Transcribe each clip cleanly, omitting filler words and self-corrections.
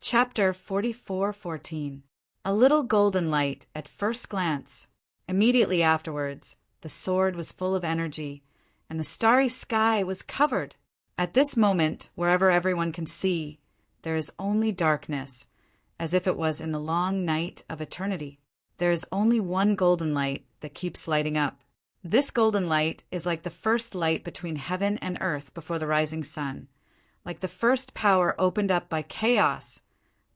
Chapter 44:14. A little golden light at first glance. Immediately afterwards, the sword was full of energy, and the starry sky was covered. At this moment, wherever everyone can see, there is only darkness, as if it was in the long night of eternity. There is only one golden light that keeps lighting up. This golden light is like the first light between heaven and earth before the rising sun, like the first power opened up by chaos,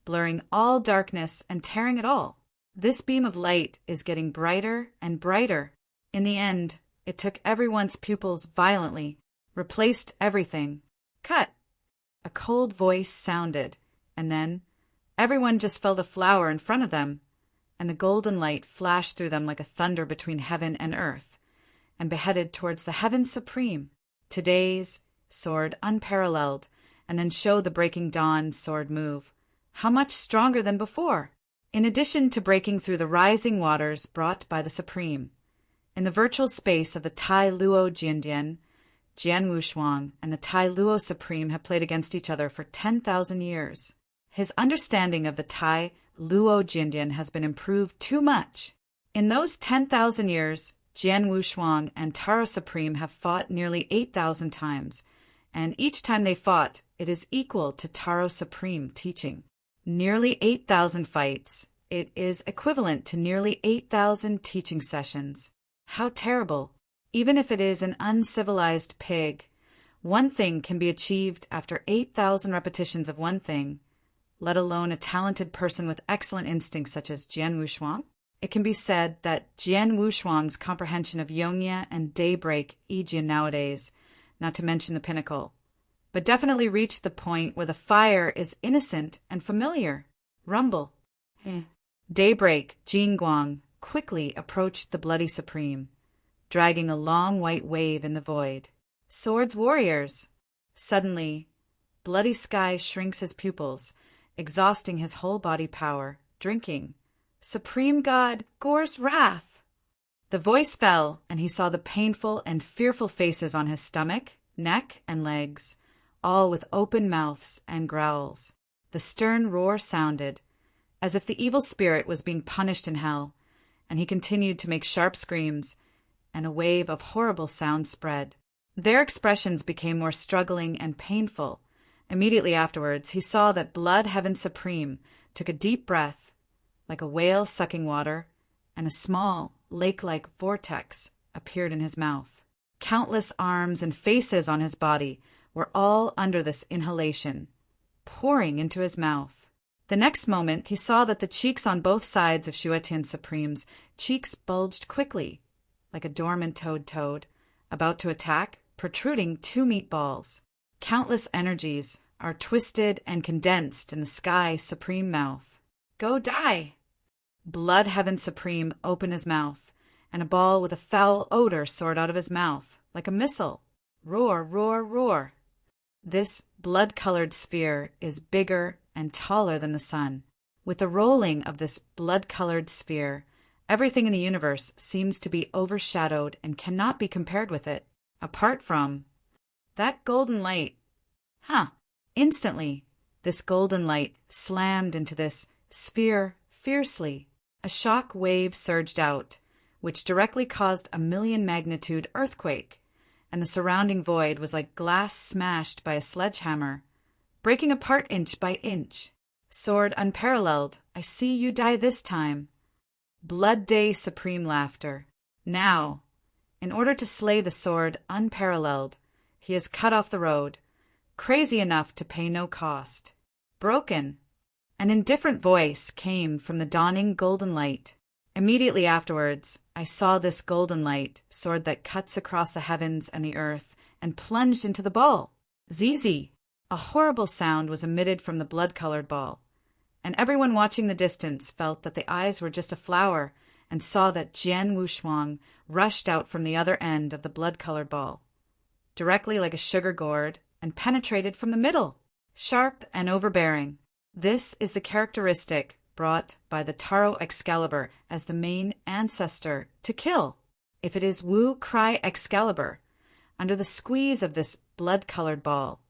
blurring all darkness and tearing it all. This beam of light is getting brighter and brighter. In the end, it took everyone's pupils violently, replaced everything. Cut! A cold voice sounded, and then everyone just felt a flower in front of them, and the golden light flashed through them like a thunder between heaven and earth, and beheaded towards the heaven supreme. Today's sword unparalleled, and then show the breaking dawn sword move. How much stronger than before! In addition to breaking through the rising waters brought by the Supreme, in the virtual space of the Tai Luo Jiandian, Jian Wushuang and the Tai Luo Supreme have played against each other for 10,000 years. His understanding of the Tai Luo Jiandian has been improved too much. In those 10,000 years, Jian Wushuang and Taro Supreme have fought nearly 8,000 times, and each time they fought, it is equal to Taro Supreme teaching. Nearly 8,000 fights. It is equivalent to nearly 8,000 teaching sessions. How terrible! Even if it is an uncivilized pig, one thing can be achieved after 8,000 repetitions of one thing, let alone a talented person with excellent instincts such as Jian Wushuang. It can be said that Jian Wushuang's comprehension of Yongya and daybreak Yijian nowadays, not to mention the pinnacle, but definitely reached the point where the fire is innocent and familiar. Rumble. Daybreak, Jingguang, quickly approached the bloody supreme, dragging a long white wave in the void. Swords warriors. Suddenly, bloody sky shrinks his pupils, exhausting his whole body power, drinking. Supreme God, Gore's wrath. The voice fell, and he saw the painful and fearful faces on his stomach, neck, and legs, all with open mouths and growls. The stern roar sounded, as if the evil spirit was being punished in hell, and he continued to make sharp screams, and a wave of horrible sound spread. Their expressions became more struggling and painful. Immediately afterwards, he saw that Blood Heaven Supreme took a deep breath, like a whale sucking water, and a small, lake-like vortex appeared in his mouth. Countless arms and faces on his body were all under this inhalation, pouring into his mouth. The next moment, he saw that the cheeks on both sides of Shuetian Supreme's cheeks bulged quickly, like a dormant toad, about to attack, protruding 2 meatballs. Countless energies are twisted and condensed in the Sky Supreme mouth. Go die! Blood Heaven Supreme opened his mouth, and a ball with a foul odor soared out of his mouth, like a missile. Roar, roar, roar. This blood-colored sphere is bigger and taller than the sun. With the rolling of this blood-colored sphere, everything in the universe seems to be overshadowed and cannot be compared with it, apart from that golden light. Instantly, this golden light slammed into this sphere fiercely. A shock wave surged out, which directly caused a 1,000,000-magnitude earthquake, and the surrounding void was like glass smashed by a sledgehammer, breaking apart inch by inch. Sword unparalleled, I see you die this time. Blood Day Supreme laughter. Now, in order to slay the sword unparalleled, he has cut off the road, crazy enough to pay no cost. Broken. An indifferent voice came from the dawning golden light. Immediately afterwards, I saw this golden light, sword that cuts across the heavens and the earth, and plunged into the ball. Zizi! A horrible sound was emitted from the blood-colored ball, and everyone watching the distance felt that the eyes were just a flower, and saw that Jian Wushuang rushed out from the other end of the blood-colored ball, directly like a sugar gourd, and penetrated from the middle, sharp and overbearing. This is the characteristic brought by the Taro Excalibur as the main ancestor to kill. If it is Wu Cry Excalibur, under the squeeze of this blood-colored ball,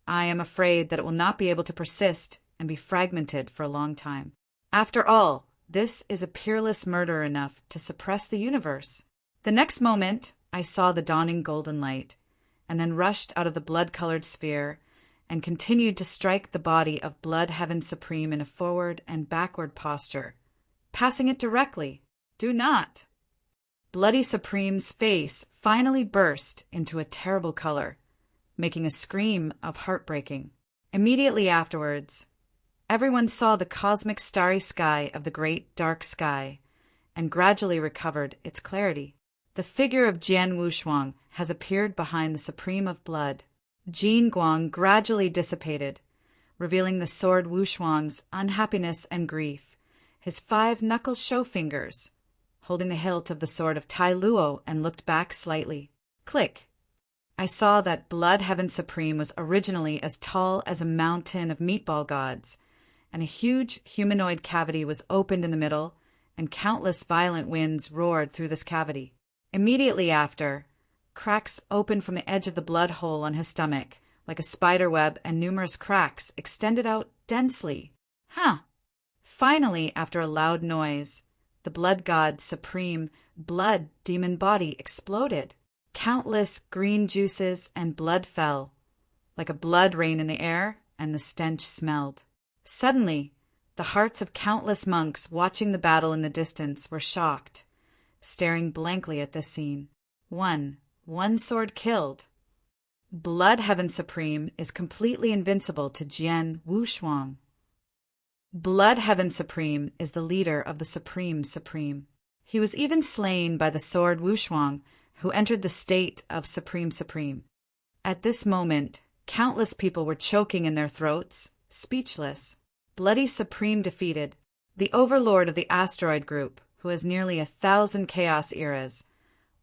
I am afraid that it will not be able to persist and be fragmented for a long time. After all, this is a peerless murder enough to suppress the universe. The next moment, I saw the dawning golden light, and then rushed out of the blood-colored sphere and continued to strike the body of Blood Heaven Supreme in a forward and backward posture, passing it directly. Do not! Bloody Supreme's face finally burst into a terrible color, making a scream of heartbreaking. Immediately afterwards, everyone saw the cosmic starry sky of the great dark sky and gradually recovered its clarity. The figure of Jian Wushuang has appeared behind the Supreme of Blood. Jin Guang gradually dissipated, revealing the sword Wushuang's unhappiness and grief, his 5 knuckle show fingers, holding the hilt of the sword of Tai Luo, and looked back slightly. Click! I saw that Blood Heaven Supreme was originally as tall as a mountain of meatball gods, and a huge humanoid cavity was opened in the middle, and countless violent winds roared through this cavity. Immediately after, cracks opened from the edge of the blood hole on his stomach, like a spider web, and numerous cracks extended out densely. Finally, after a loud noise, the blood god Supreme blood demon body exploded. Countless green juices and blood fell, like a blood rain in the air, and the stench smelled. Suddenly, the hearts of countless monks watching the battle in the distance were shocked, staring blankly at this scene. One sword killed. Blood Heaven Supreme is completely invincible to Jian Wushuang. Blood Heaven Supreme is the leader of the Supreme. He was even slain by the sword Wushuang, who entered the state of Supreme. At this moment, countless people were choking in their throats, speechless. Bloody Supreme defeated, the overlord of the asteroid group, who has nearly 1,000 chaos eras,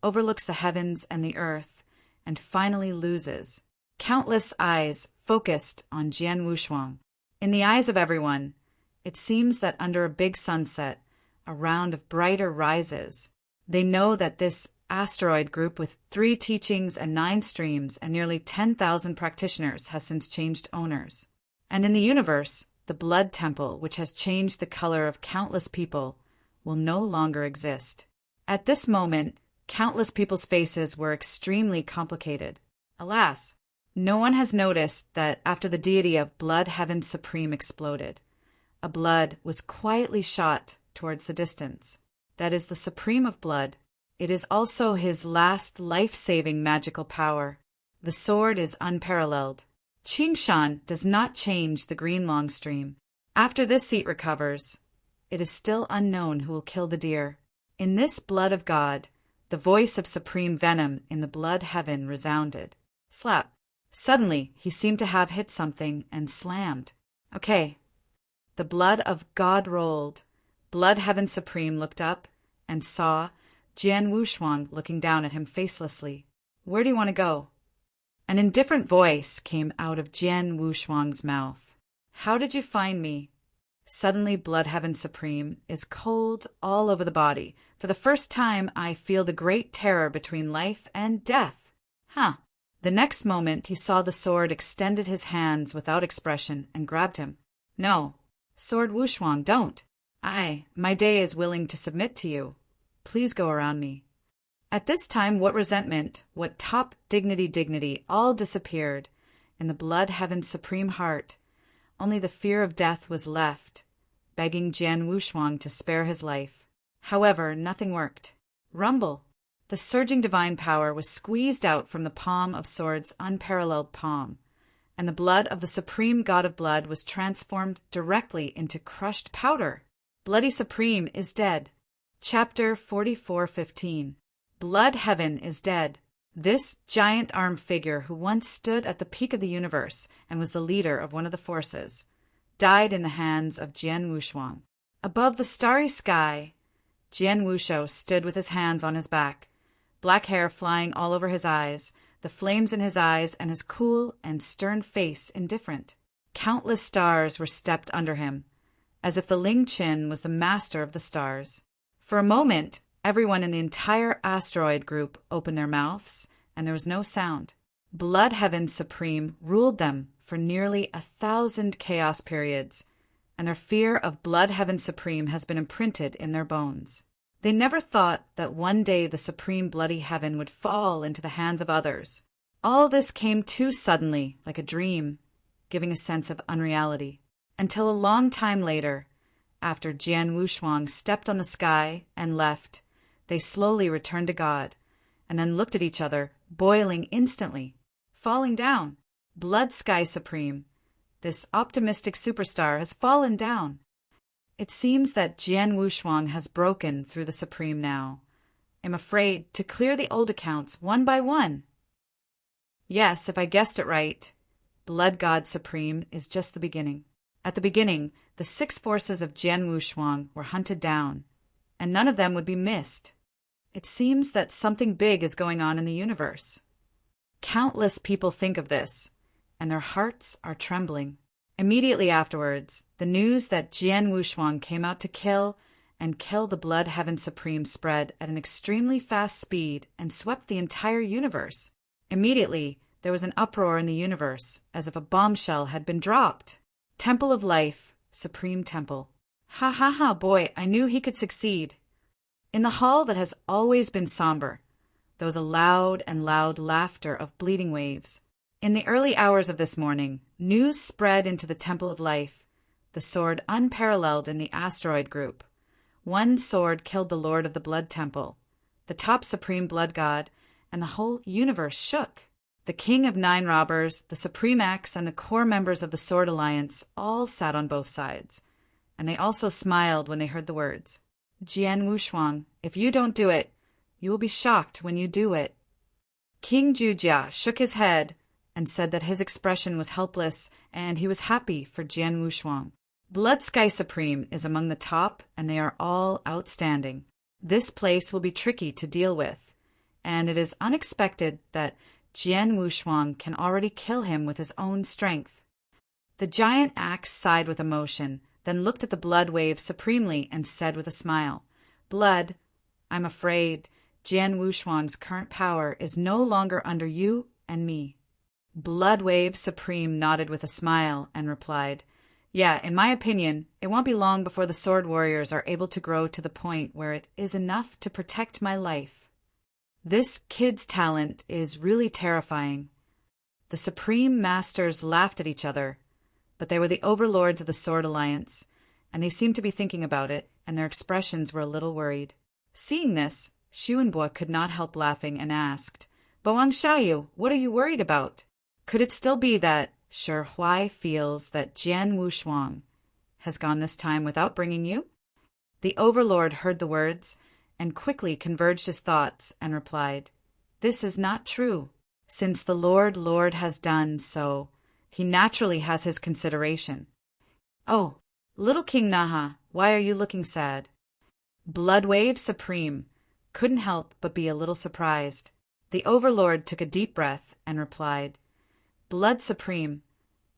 overlooks the heavens and the earth, and finally loses. Countless eyes focused on Jian Wushuang. In the eyes of everyone, it seems that under a big sunset, a round of brighter rises. They know that this asteroid group with 3 teachings and 9 streams and nearly 10,000 practitioners has since changed owners. And in the universe, the blood temple, which has changed the color of countless people, will no longer exist. At this moment, countless people's faces were extremely complicated. Alas, no one has noticed that after the deity of Blood Heaven Supreme exploded, a blood was quietly shot towards the distance. That is the Supreme of Blood. It is also his last life-saving magical power. The sword is unparalleled. Qingshan does not change the green long stream. After this seat recovers, it is still unknown who will kill the deer. In this blood of God, the voice of supreme venom in the blood heaven resounded. Slap. Suddenly, he seemed to have hit something and slammed. Okay. The blood of God rolled. Blood Heaven Supreme looked up and saw Jian Wushuang looking down at him facelessly. Where do you want to go? An indifferent voice came out of Jian Wushuang's mouth. How did you find me? Suddenly, Blood Heaven Supreme is cold all over the body. For the first time, I feel the great terror between life and death. The next moment, he saw the sword extended his hands without expression and grabbed him. No, Sword Wushuang, don't. My day is willing to submit to you. Please go around me. At this time, what resentment, what top dignity, all disappeared. In the Blood Heaven Supreme heart, only the fear of death was left, begging Jian Wushuang to spare his life. However, nothing worked. Rumble! The surging divine power was squeezed out from the palm of Sword's unparalleled palm, and the blood of the Supreme God of Blood was transformed directly into crushed powder. Bloody Supreme is dead. Chapter 44:15. Blood Heaven is dead. This giant armed figure, who once stood at the peak of the universe and was the leader of one of the forces, died in the hands of Jian Wushuang. Above the starry sky, Jian Wushuang stood with his hands on his back, black hair flying all over his eyes, the flames in his eyes, and his cool and stern face indifferent. Countless stars were stepped under him, as if the Ling Qin was the master of the stars. For a moment, everyone in the entire asteroid group opened their mouths, and there was no sound. Blood Heaven Supreme ruled them for nearly 1,000 chaos periods, and their fear of Blood Heaven Supreme has been imprinted in their bones. They never thought that one day the Supreme Bloody Heaven would fall into the hands of others. All this came too suddenly, like a dream, giving a sense of unreality, until a long time later, after Jian Wushuang stepped on the sky and left, they slowly returned to God, and then looked at each other, boiling instantly, falling down. Blood Sky Supreme, this optimistic superstar, has fallen down. It seems that Jian Wushuang has broken through the Supreme now. I'm afraid to clear the old accounts one by one. Yes, if I guessed it right, Blood God Supreme is just the beginning. At the beginning, the 6 forces of Jian Wushuang were hunted down, and none of them would be missed. It seems that something big is going on in the universe. Countless people think of this, and their hearts are trembling. Immediately afterwards, the news that Jian Wushuang came out to kill the Blood Heaven Supreme spread at an extremely fast speed and swept the entire universe. Immediately, there was an uproar in the universe, as if a bombshell had been dropped. Temple of Life, Supreme Temple. Ha ha ha, boy, I knew he could succeed. In the hall that has always been somber, there was a loud and loud laughter of bleeding waves. In the early hours of this morning, news spread into the Temple of Life, the sword unparalleled in the asteroid group. One sword killed the Lord of the Blood Temple, the top Supreme Blood God, and the whole universe shook. The King of 9 Robbers, the Supreme Axe, and the core members of the Sword Alliance all sat on both sides, and they also smiled when they heard the words, Jian Wushuang, if you don't do it, you will be shocked when you do it. King Jujia shook his head and said that his expression was helpless and he was happy for Jian Wushuang. Blood Sky Supreme is among the top, and they are all outstanding. This place will be tricky to deal with, and it is unexpected that Jian Wushuang can already kill him with his own strength. The giant axe sighed with emotion, then looked at the blood wave supremely and said with a smile, Blood, I'm afraid Jian Wushuang's current power is no longer under you and me. Blood Wave Supreme nodded with a smile and replied, Yeah, in my opinion, it won't be long before the sword warriors are able to grow to the point where it is enough to protect my life. This kid's talent is really terrifying. The Supreme Masters laughed at each other, but they were the overlords of the Sword Alliance, and they seemed to be thinking about it, and their expressions were a little worried. Seeing this, Xuanbo could not help laughing and asked, Boang Xiaoyu, what are you worried about? Could it still be that Shi Huai feels that Jian Wushuang has gone this time without bringing you? The overlord heard the words and quickly converged his thoughts and replied, This is not true. Since the Lord has done so, he naturally has his consideration. Oh, little King Naha, why are you looking sad? Bloodwave Supreme couldn't help but be a little surprised. The overlord took a deep breath and replied, Blood Supreme,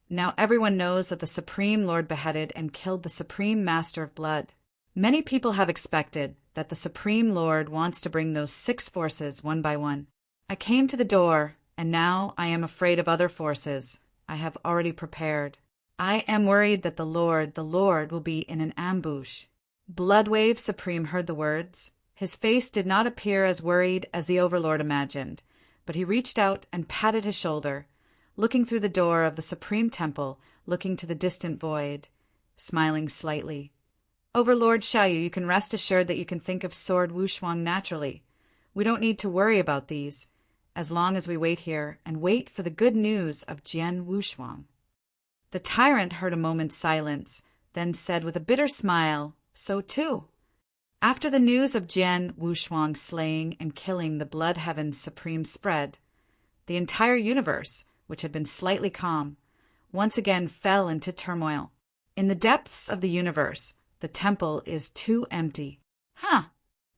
now everyone knows that the Supreme Lord beheaded and killed the Supreme Master of Blood. Many people have expected that the Supreme Lord wants to bring those 6 forces one by one. I came to the door, and now I am afraid of other forces I have already prepared. I am worried that the Lord will be in an ambush. Bloodwave Supreme heard the words. His face did not appear as worried as the overlord imagined, but he reached out and patted his shoulder, looking through the door of the Supreme Temple, looking to the distant void, smiling slightly. Overlord Xiaoyu, you can rest assured that you can think of Sword Wushuang naturally. We don't need to worry about these, as long as we wait here and wait for the good news of Jian Wushuang. The tyrant heard a moment's silence, then said with a bitter smile, So too. After the news of Jian Wushuang slaying and killing the Blood Heaven Supreme spread, the entire universe, which had been slightly calm, once again fell into turmoil. In the depths of the universe, the temple is too empty.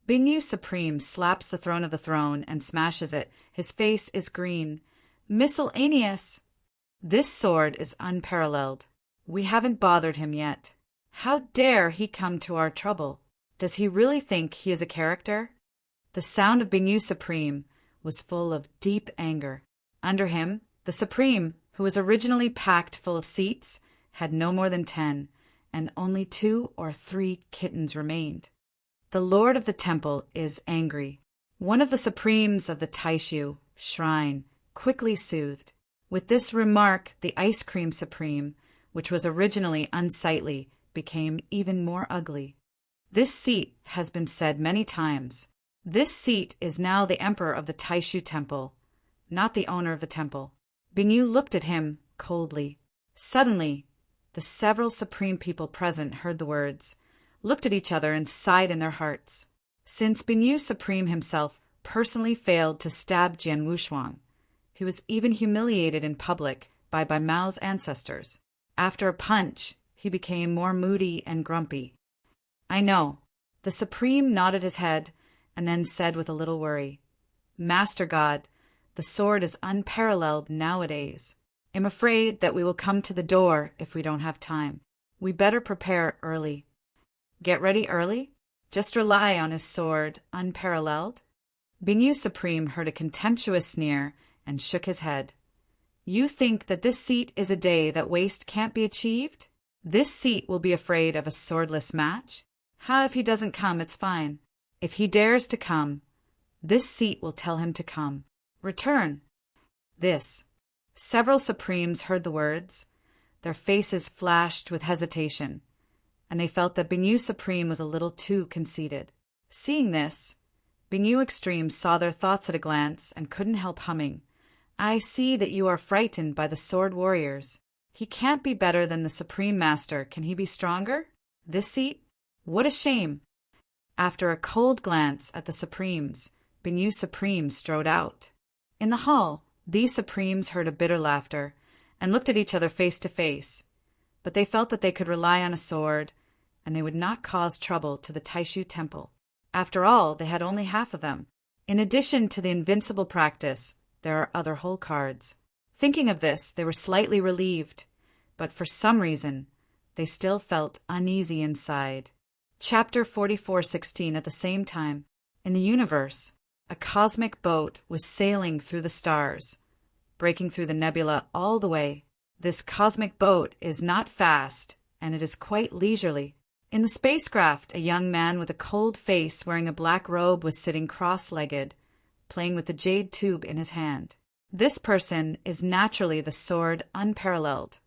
Bingyu Supreme slaps the throne of the throne and smashes it. His face is green. Miscellaneous. This sword is unparalleled. We haven't bothered him yet. How dare he come to our trouble? Does he really think he is a character? The sound of Bingyu Supreme was full of deep anger. Under him, the Supreme, who was originally packed full of seats, had no more than 10, and only 2 or 3 kittens remained. The lord of the temple is angry. One of the supremes of the Taishu shrine quickly soothed. With this remark, the ice cream supreme, which was originally unsightly, became even more ugly. This seat has been said many times. This seat is now the emperor of the Taishu temple, not the owner of the temple. Bingyu looked at him coldly. Suddenly, the several supreme people present heard the words, looked at each other and sighed in their hearts. Since Bingyu Supreme himself personally failed to stab Jian Wushuang, he was even humiliated in public by Mao's ancestors. After a punch, he became more moody and grumpy. I know. The Supreme nodded his head and then said with a little worry, Master God, the sword is unparalleled nowadays. I'm afraid that we will come to the door if we don't have time. We better prepare early. Get ready early? Just rely on his sword unparalleled? Bingyu Supreme heard a contemptuous sneer and shook his head. You think that this seat is a day that waste can't be achieved? This seat will be afraid of a swordless match? How if he doesn't come, it's fine. If he dares to come, this seat will tell him to come. Return. This. Several Supremes heard the words. Their faces flashed with hesitation, and they felt that Bingyu Supreme was a little too conceited. Seeing this, Bingyu Extreme saw their thoughts at a glance and couldn't help humming. I see that you are frightened by the sword warriors. He can't be better than the Supreme Master. Can he be stronger? This seat? What a shame! After a cold glance at the Supremes, Bingyu Supreme strode out. In the hall, these Supremes heard a bitter laughter and looked at each other face to face, but they felt that they could rely on a sword and they would not cause trouble to the Taishu temple. After all, they had only half of them. In addition to the invincible practice, there are other hole cards. Thinking of this, they were slightly relieved, but for some reason, they still felt uneasy inside. Chapter 44:16. At the same time, in the universe, a cosmic boat was sailing through the stars, breaking through the nebula all the way. This cosmic boat is not fast, and it is quite leisurely. In the spacecraft, a young man with a cold face wearing a black robe was sitting cross-legged, playing with the jade tube in his hand. This person is naturally the sword unparalleled,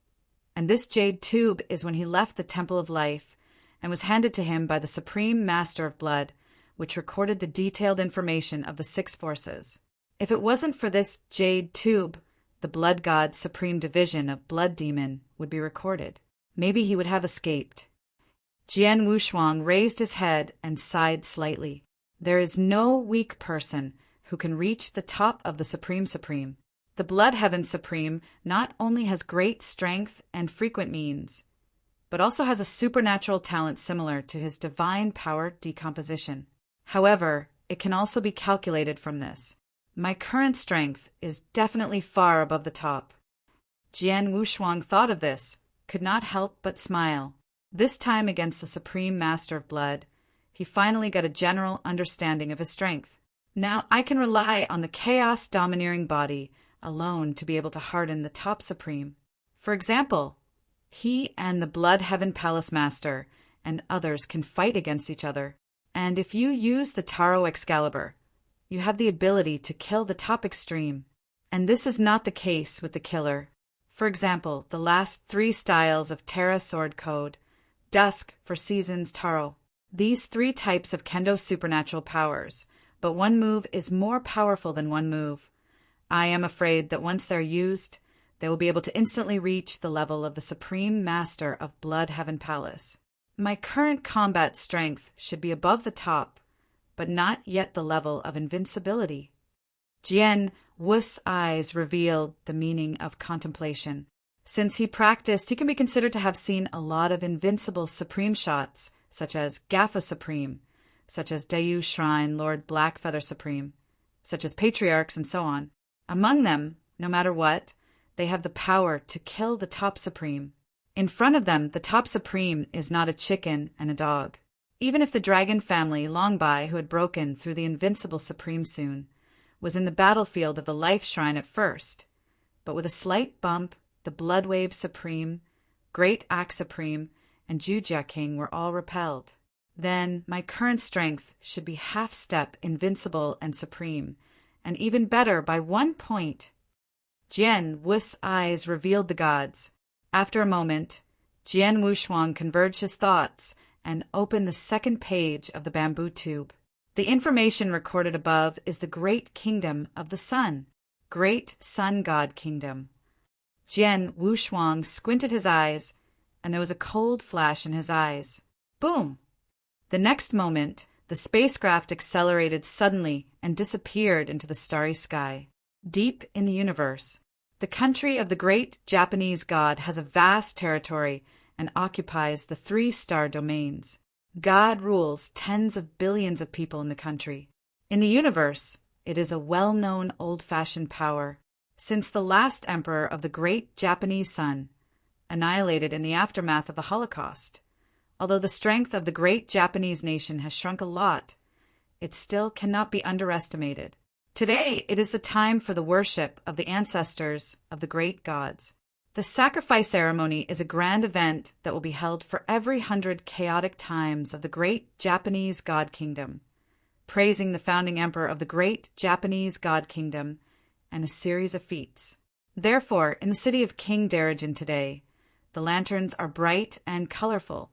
and this jade tube is when he left the Temple of Life and was handed to him by the Supreme Master of Blood, which recorded the detailed information of the 6 forces. If it wasn't for this jade tube, the Blood God's Supreme Division of Blood Demon would be recorded. Maybe he would have escaped. Jian Wushuang raised his head and sighed slightly. There is no weak person who can reach the top of the Supreme. The Blood Heaven Supreme not only has great strength and frequent means, but also has a supernatural talent similar to his divine power decomposition. However, it can also be calculated from this. My current strength is definitely far above the top. Jian Wushuang thought of this, could not help but smile. This time against the Supreme Master of Blood, he finally got a general understanding of his strength. Now I can rely on the chaos-domineering body alone to be able to harden the top Supreme. For example, he and the Blood Heaven Palace Master and others can fight against each other. And if you use the Taro Excalibur, you have the ability to kill the top extreme. And this is not the case with the killer. For example, the last 3 styles of Terra Sword Code, Dusk for Seasons Taro. These 3 types of Kendo supernatural powers, but one move is more powerful than one move. I am afraid that once they're used, they will be able to instantly reach the level of the Supreme Master of Blood Heaven Palace. My current combat strength should be above the top, but not yet the level of invincibility. Jian Wu's eyes revealed the meaning of contemplation. Since he practiced, he can be considered to have seen a lot of invincible Supreme shots, such as Gaffa Supreme, such as Dayu Shrine Lord Blackfeather Supreme, such as Patriarchs, and so on. Among them, no matter what, they have the power to kill the top Supreme. In front of them, the top Supreme is not a chicken and a dog. Even if the dragon family long by, who had broken through the invincible Supreme soon, was in the battlefield of the Life Shrine at first, but with a slight bump the Bloodwave Supreme, Great Axe Supreme, and Jujia King were all repelled. Then my current strength should be half-step, invincible, and supreme, and even better by 1 point. Jian Wu's eyes revealed the gods. After a moment, Jian Wushuang converged his thoughts and opened the second page of the bamboo tube. The information recorded above is the great kingdom of the sun, Great Sun God Kingdom. Jian Wushuang squinted his eyes, and there was a cold flash in his eyes. Boom! The next moment, the spacecraft accelerated suddenly and disappeared into the starry sky. Deep in the universe, the country of the great Japanese god has a vast territory and occupies the 3-star domains. God rules tens of billions of people in the country. In the universe, it is a well-known old-fashioned power, since the last emperor of the great Japanese sun, annihilated in the aftermath of the Holocaust. Although the strength of the great Japanese nation has shrunk a lot, it still cannot be underestimated. Today, it is the time for the worship of the ancestors of the great gods. The sacrifice ceremony is a grand event that will be held for every 100 chaotic times of the great Japanese god kingdom, praising the founding emperor of the great Japanese god kingdom and a series of feats. Therefore, in the city of King Darijin today, the lanterns are bright and colorful.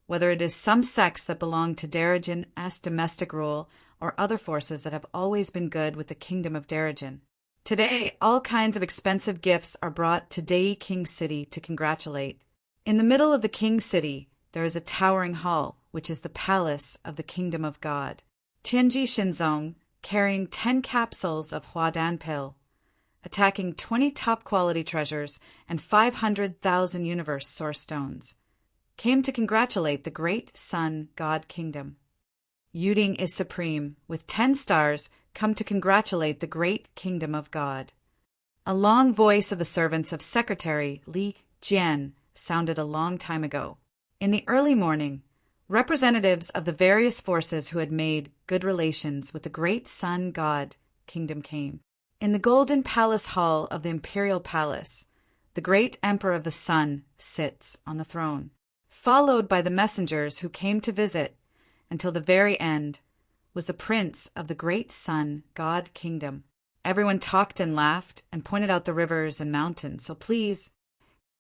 Whether it is some sects that belong to Darijin's domestic rule or other forces that have always been good with the kingdom of Darijin. Today, all kinds of expensive gifts are brought to Dei King City to congratulate. In the middle of the King City, there is a towering hall, which is the palace of the kingdom of God. Tianji Shinzong, carrying 10 capsules of Huadan pill, attacking 20 top-quality treasures and 500,000 universe source stones, came to congratulate the great sun god kingdom. Yuding is supreme, with 10 stars, come to congratulate the great kingdom of God. A long voice of the servants of Secretary Li Jian sounded a long time ago. In the early morning, representatives of the various forces who had made good relations with the great sun god kingdom came. In the golden palace hall of the imperial palace, the great emperor of the sun sits on the throne, followed by the messengers who came to visit until the very end was the prince of the great sun god kingdom. Everyone talked and laughed and pointed out the rivers and mountains. So please,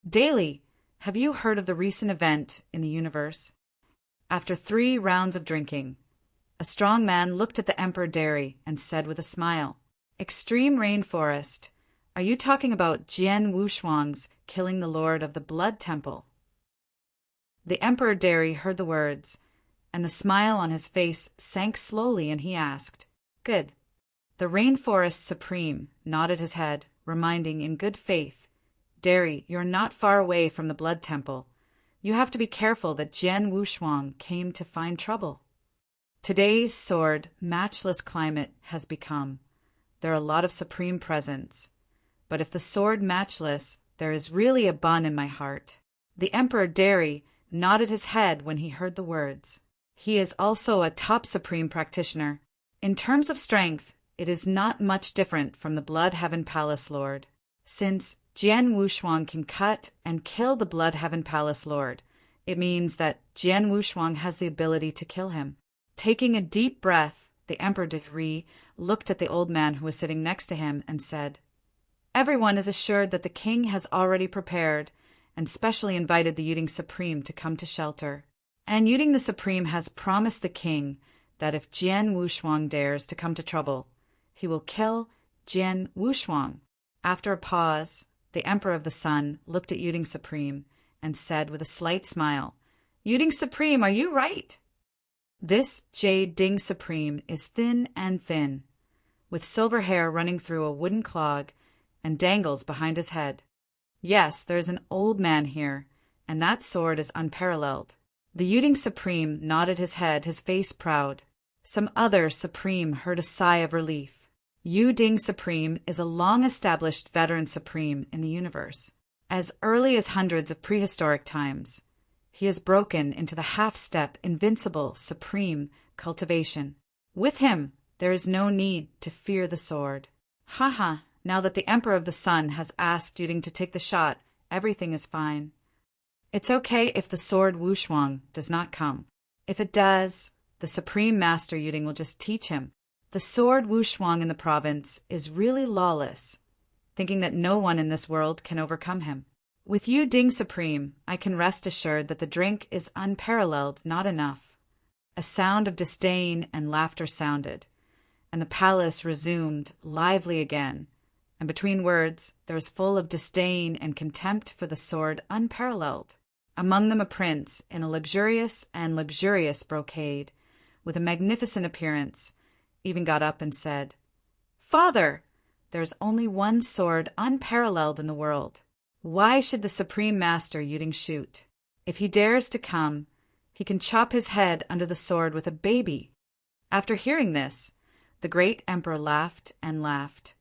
Daily, have you heard of the recent event in the universe? After 3 rounds of drinking, a strong man looked at the Emperor Dari and said with a smile, Extreme Rainforest, are you talking about Jian Wushuang's killing the Lord of the Blood Temple? The Emperor Dari heard the words, and the smile on his face sank slowly, and he asked, Good. The Rainforest Supreme nodded his head, reminding in good faith, Dari, you're not far away from the Blood Temple. You have to be careful that Jian Wushuang came to find trouble. Today's sword, matchless climate has become. There are a lot of supreme presents. But if the sword matchless, there is really a bun in my heart. The Emperor Dari nodded his head when he heard the words. He is also a top supreme practitioner. In terms of strength, it is not much different from the Blood Heaven Palace Lord. Since Jian Wushuang can cut and kill the Blood Heaven Palace Lord, it means that Jian Wushuang has the ability to kill him. Taking a deep breath, the Emperor Dari looked at the old man who was sitting next to him and said, Everyone is assured that the king has already prepared and specially invited the Yuding Supreme to come to shelter. And Yuding the Supreme has promised the king that if Jian Wushuang dares to come to trouble, he will kill Jian Wushuang. After a pause, the Emperor of the Sun looked at Yuding Supreme and said with a slight smile, Yuding Supreme, are you right? This Jade Ding Supreme is thin and thin, with silver hair running through a wooden clog and dangles behind his head. Yes, there is an old man here, and that sword is unparalleled. The Yuding Supreme nodded his head, his face proud. Some other Supreme heard a sigh of relief. Yuding Supreme is a long-established veteran Supreme in the universe. As early as hundreds of prehistoric times, he has broken into the half-step, invincible, supreme cultivation. With him, there is no need to fear the sword. Haha, now that the Emperor of the Sun has asked Yuding to take the shot, Everything is fine. It's okay if the sword Wushuang does not come. If it does, the Supreme Master Yuding will just teach him. The sword Wushuang in the province is really lawless, thinking that no one in this world can overcome him. With you, Ding Supreme, I can rest assured that the drink is unparalleled, not enough. A sound of disdain and laughter sounded, and the palace resumed lively again, and between words there was full of disdain and contempt for the sword unparalleled. Among them a prince in a luxurious brocade, with a magnificent appearance, even got up and said, "Father, there is only one sword unparalleled in the world. Why should the Supreme Master Yuding shoot? If he dares to come, he can chop his head under the sword with a baby." After hearing this, the great emperor laughed and laughed.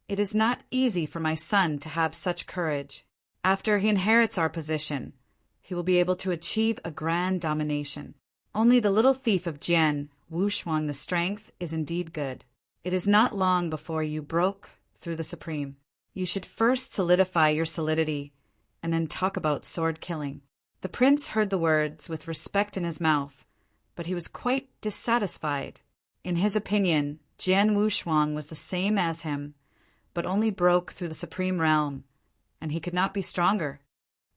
"It is not easy for my son to have such courage. After he inherits our position, he will be able to achieve a grand domination. Only the little thief of Jian, Wushuang the strength, is indeed good. It is not long before you broke through the Supreme. You should first solidify your solidity, and then talk about sword killing." The prince heard the words with respect in his mouth, but he was quite dissatisfied. In his opinion, Jian Wushuang was the same as him, but only broke through the Supreme Realm, and he could not be stronger.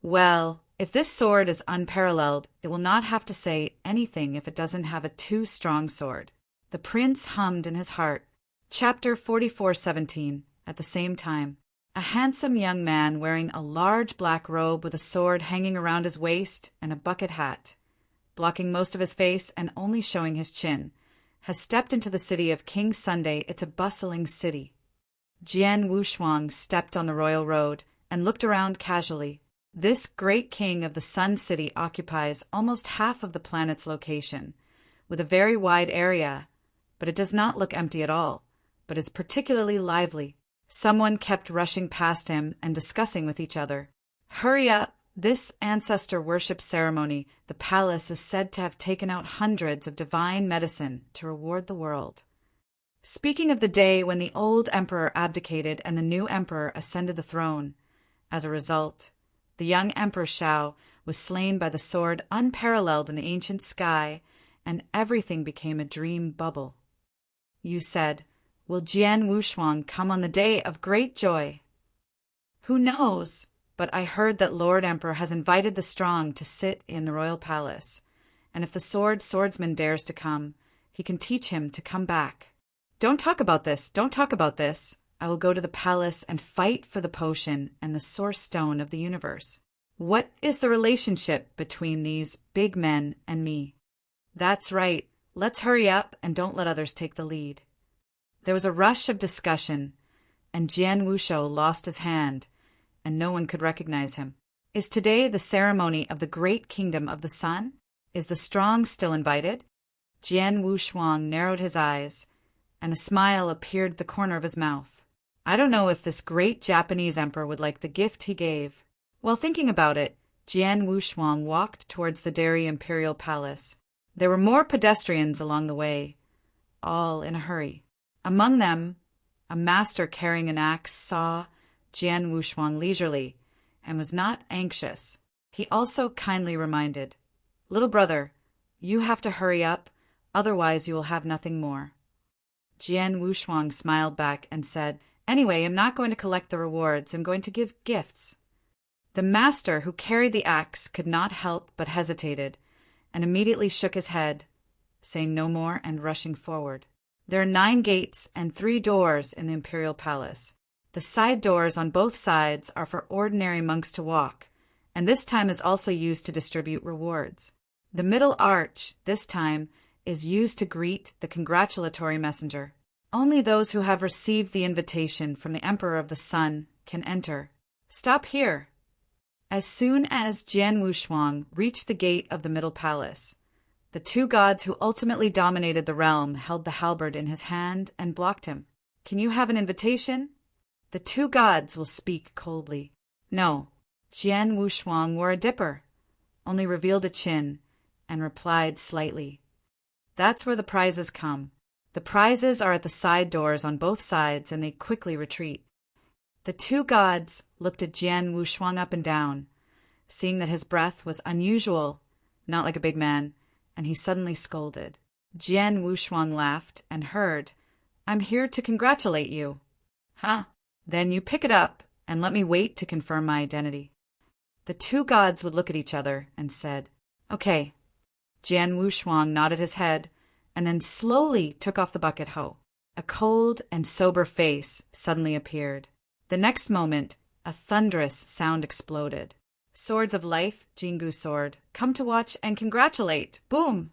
Well, if this sword is unparalleled, it will not have to say anything if it doesn't have a too strong sword. The prince hummed in his heart. Chapter 44:17. At the same time, a handsome young man wearing a large black robe with a sword hanging around his waist and a bucket hat, blocking most of his face and only showing his chin, has stepped into the city of King Sunday. It's a bustling city. Jian Wushuang stepped on the royal road and looked around casually. This great king of the Sun City occupies almost half of the planet's location, with a very wide area, but it does not look empty at all, but is particularly lively. Someone kept rushing past him and discussing with each other. "Hurry up! This ancestor worship ceremony, the palace is said to have taken out hundreds of divine medicine to reward the world." Speaking of the day when the old emperor abdicated and the new emperor ascended the throne, as a result, the young Emperor Shao was slain by the sword unparalleled in the ancient sky, and everything became a dream bubble. You said, "Will Jian Wushuang come on the day of great joy?" Who knows? But I heard that Lord Emperor has invited the strong to sit in the royal palace, and if the swordsman dares to come, he can teach him to come back. Don't talk about this! Don't talk about this! I will go to the palace and fight for the potion and the source stone of the universe. What is the relationship between these big men and me? That's right. Let's hurry up and don't let others take the lead. There was a rush of discussion, and Jian Wushou lost his hand, and no one could recognize him. Is today the ceremony of the great kingdom of the sun? Is the strong still invited? Jian Wushuang narrowed his eyes, and a smile appeared at the corner of his mouth. I don't know if this great Japanese emperor would like the gift he gave. While thinking about it, Jian Wushuang walked towards the Dairy Imperial Palace. There were more pedestrians along the way, all in a hurry. Among them, a master carrying an axe saw Jian Wushuang leisurely and was not anxious. He also kindly reminded, "Little brother, you have to hurry up, otherwise you will have nothing more." Jian Wushuang smiled back and said, "Anyway, I'm not going to collect the rewards. I'm going to give gifts." The master who carried the axe could not help but hesitated, and immediately shook his head, saying no more and rushing forward. There are 9 gates and 3 doors in the imperial palace. The side doors on both sides are for ordinary monks to walk, and this time is also used to distribute rewards. The middle arch, this time, is used to greet the congratulatory messenger. Only those who have received the invitation from the Emperor of the Sun can enter. Stop here. As soon as Jian Wushuang reached the gate of the middle palace, the 2 gods who ultimately dominated the realm held the halberd in his hand and blocked him. Can you have an invitation? The 2 gods will speak coldly. No. Jian Wushuang wore a dipper, only revealed a chin, and replied slightly. That's where the prizes come. The prizes are at the side doors on both sides, and they quickly retreat. The two gods looked at Jian Wushuang up and down, seeing that his breath was unusual, not like a big man, and he suddenly scolded. Jian Wushuang laughed and heard, "I'm here to congratulate you." "Huh? Then you pick it up and let me wait to confirm my identity." The two gods would look at each other and said, "Okay." Jian Wushuang nodded his head and then slowly took off the bucket hoe. A cold and sober face suddenly appeared. The next moment, a thunderous sound exploded. "Swords of life, Jingu sword, come to watch and congratulate! Boom!"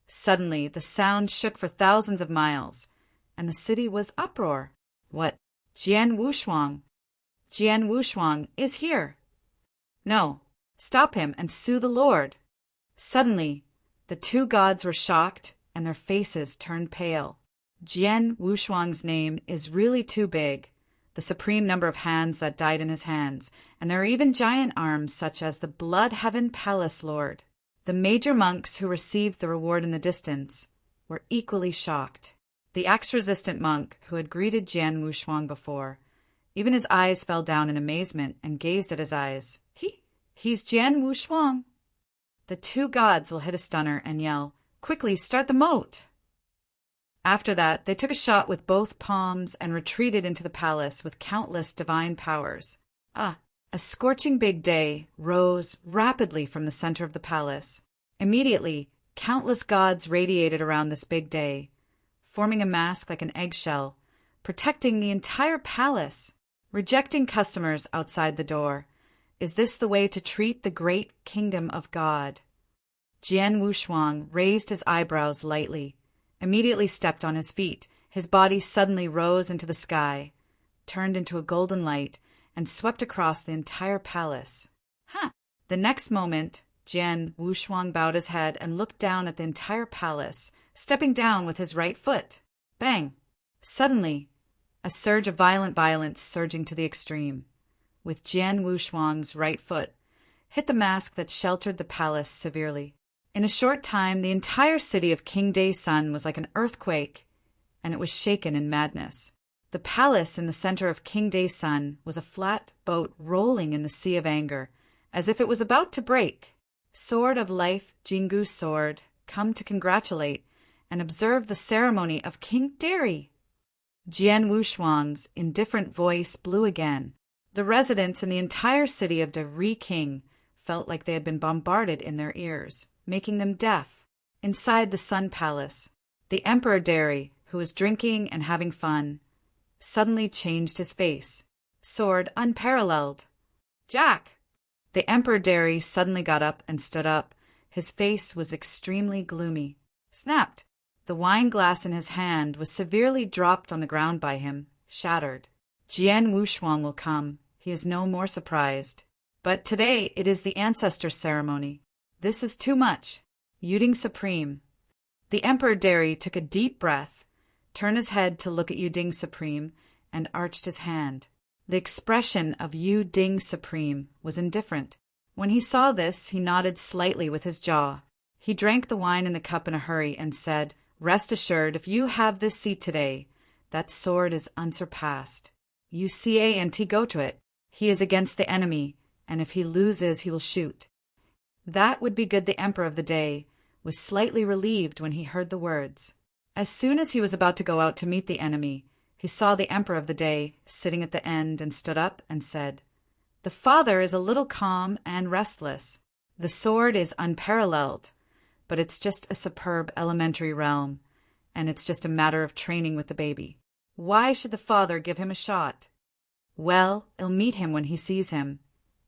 Suddenly, the sound shook for thousands of miles, and the city was uproar. "What? Jian Wushuang! Jian Wushuang is here! No, stop him and sue the Lord!" Suddenly, the two gods were shocked and their faces turned pale. Jian Wushuang's name is really too big, the supreme number of hands that died in his hands, and there are even giant arms such as the Blood Heaven Palace Lord. The major monks who received the reward in the distance were equally shocked. The axe-resistant monk who had greeted Jian Wushuang before, even his eyes fell down in amazement and gazed at his eyes. He's Jian Wushuang. The two gods will hit a stunner and yell, "Quickly, start the moat!" After that, they took a shot with both palms and retreated into the palace with countless divine powers. A scorching big day rose rapidly from the center of the palace. Immediately, countless gods radiated around this big day, forming a mask like an eggshell, protecting the entire palace. Rejecting customers outside the door. Is this the way to treat the great kingdom of God? Jian Wushuang raised his eyebrows lightly, immediately stepped on his feet. His body suddenly rose into the sky, turned into a golden light, and swept across the entire palace. The next moment, Jian Wushuang bowed his head and looked down at the entire palace, stepping down with his right foot. Bang! Suddenly, a surge of violent violence surging to the extreme, with Jian Wushuang's right foot, hit the mask that sheltered the palace severely. In a short time, the entire city of King Daesun was like an earthquake, and it was shaken in madness. The palace in the center of King Daesun was a flat boat rolling in the sea of anger, as if it was about to break. Sword of life, Jingu's sword, come to congratulate and observe the ceremony of King Dari. Jian Wushuang's indifferent voice blew again. The residents in the entire city of Dari King felt like they had been bombarded in their ears, making them deaf. Inside the Sun Palace, the Emperor Dari, who was drinking and having fun, suddenly changed his face. Sword unparalleled. "Jack!" The Emperor Dari suddenly got up and stood up. His face was extremely gloomy. Snapped. The wine glass in his hand was severely dropped on the ground by him, shattered. Jian Wushuang will come. He is no more surprised. But today it is the ancestor ceremony. This is too much. Yuding Supreme. The Emperor Dari took a deep breath, turned his head to look at Yuding Supreme, and arched his hand. The expression of Yuding Supreme was indifferent. When he saw this, he nodded slightly with his jaw. He drank the wine in the cup in a hurry and said, "Rest assured, if you have this seat today, that sword is unsurpassed. You can't go to it. He is against the enemy, and if he loses, he will shoot." That would be good. The Emperor of the Day was slightly relieved when he heard the words. As soon as he was about to go out to meet the enemy, he saw the Emperor of the Day sitting at the end and stood up and said, "The father is a little calm and restless. The sword is unparalleled, but it's just a superb elementary realm, and it's just a matter of training with the baby. Why should the father give him a shot? Well, I'll meet him when he sees him,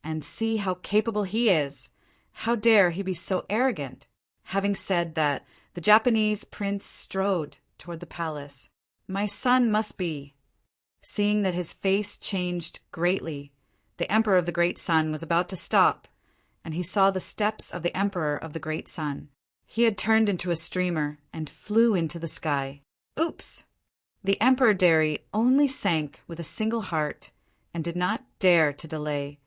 and see how capable he is. How dare he be so arrogant?" Having said that, the Japanese prince strode toward the palace. "My son must be." Seeing that his face changed greatly, the Emperor of the Great Sun was about to stop, and he saw the steps of the Emperor of the Great Sun. He had turned into a streamer and flew into the sky. Oops! The Emperor Dari only sank with a single heart and did not dare to delay,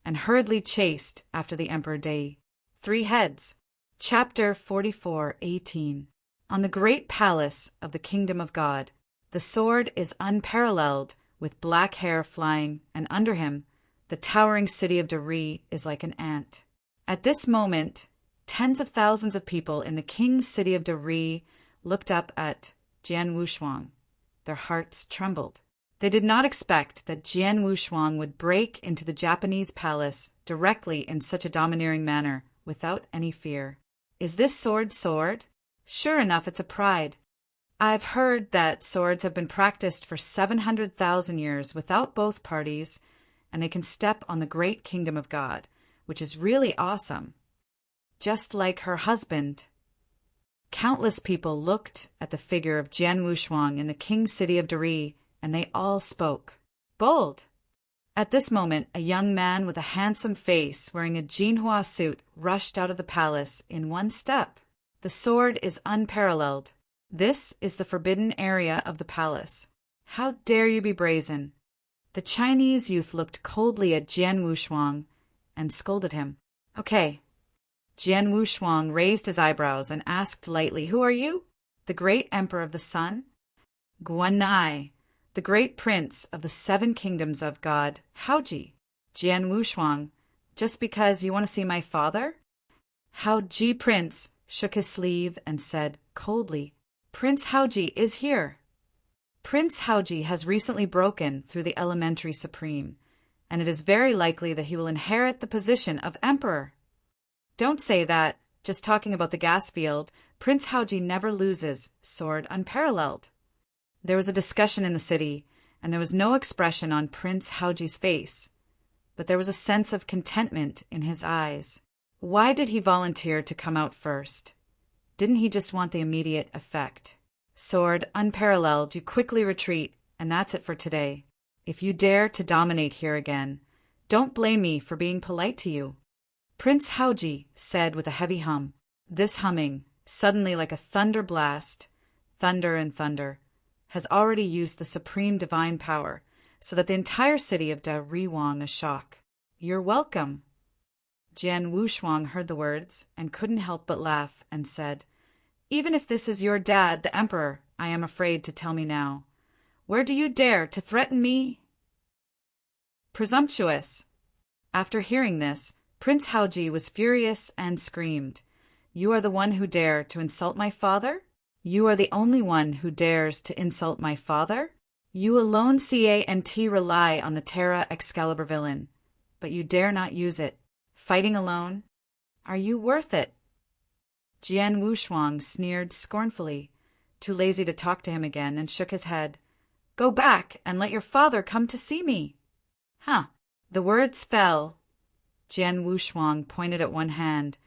and hurriedly chased after the Emperor Day. 3 heads. Chapter 44:18. On the great palace of the Kingdom of God, the sword is unparalleled with black hair flying, and under him, the towering city of Dari is like an ant. At this moment, tens of thousands of people in the king's city of Dari looked up at Jian Wushuang. Their hearts trembled. They did not expect that Jian Wushuang would break into the Japanese palace directly in such a domineering manner, without any fear. Is this sword? Sure enough, it's a pride. I've heard that swords have been practiced for 700,000 years without both parties, and they can step on the great kingdom of God, which is really awesome. Just like her husband. Countless people looked at the figure of Jian Wushuang in the king's city of Dari, and they all spoke. Bold! At this moment, a young man with a handsome face wearing a Jinhua suit rushed out of the palace in one step. The sword is unparalleled. This is the forbidden area of the palace. How dare you be brazen? The Chinese youth looked coldly at Jian Wushuang and scolded him. Okay. Jian Wushuang raised his eyebrows and asked lightly, Who are you? The great emperor of the sun? Guanai, the great prince of the 7 kingdoms of God, Haoji. Jian Wushuang, just because you want to see my father? Haoji Prince shook his sleeve and said coldly, Prince Haoji is here. Prince Haoji has recently broken through the elementary supreme, and it is very likely that he will inherit the position of emperor. Don't say that, just talking about the gas field. Prince Haoji never loses, sword unparalleled. There was a discussion in the city, and there was no expression on Prince Haoji's face, but there was a sense of contentment in his eyes. Why did he volunteer to come out first? Didn't he just want the immediate effect? Sword unparalleled, you quickly retreat, and that's it for today. If you dare to dominate here again, don't blame me for being polite to you. Prince Haoji said with a heavy hum. This humming, suddenly like a thunder blast, thunder and thunder, has already used the supreme divine power, so that the entire city of Dariwang is shocked. You're welcome. Jian Wushuang heard the words and couldn't help but laugh and said, Even if this is your dad, the emperor, I am afraid to tell me now. Where do you dare to threaten me? Presumptuous. After hearing this, Prince Haoji was furious and screamed, You are the one who dare to insult my father? You are the only one who dares to insult my father? You alone, CANT, rely on the Terra Excalibur villain, but you dare not use it. Fighting alone? Are you worth it? Jian Wushuang sneered scornfully, too lazy to talk to him again, and shook his head. Go back and let your father come to see me. Huh. The words fell. Jian Wushuang pointed at one hand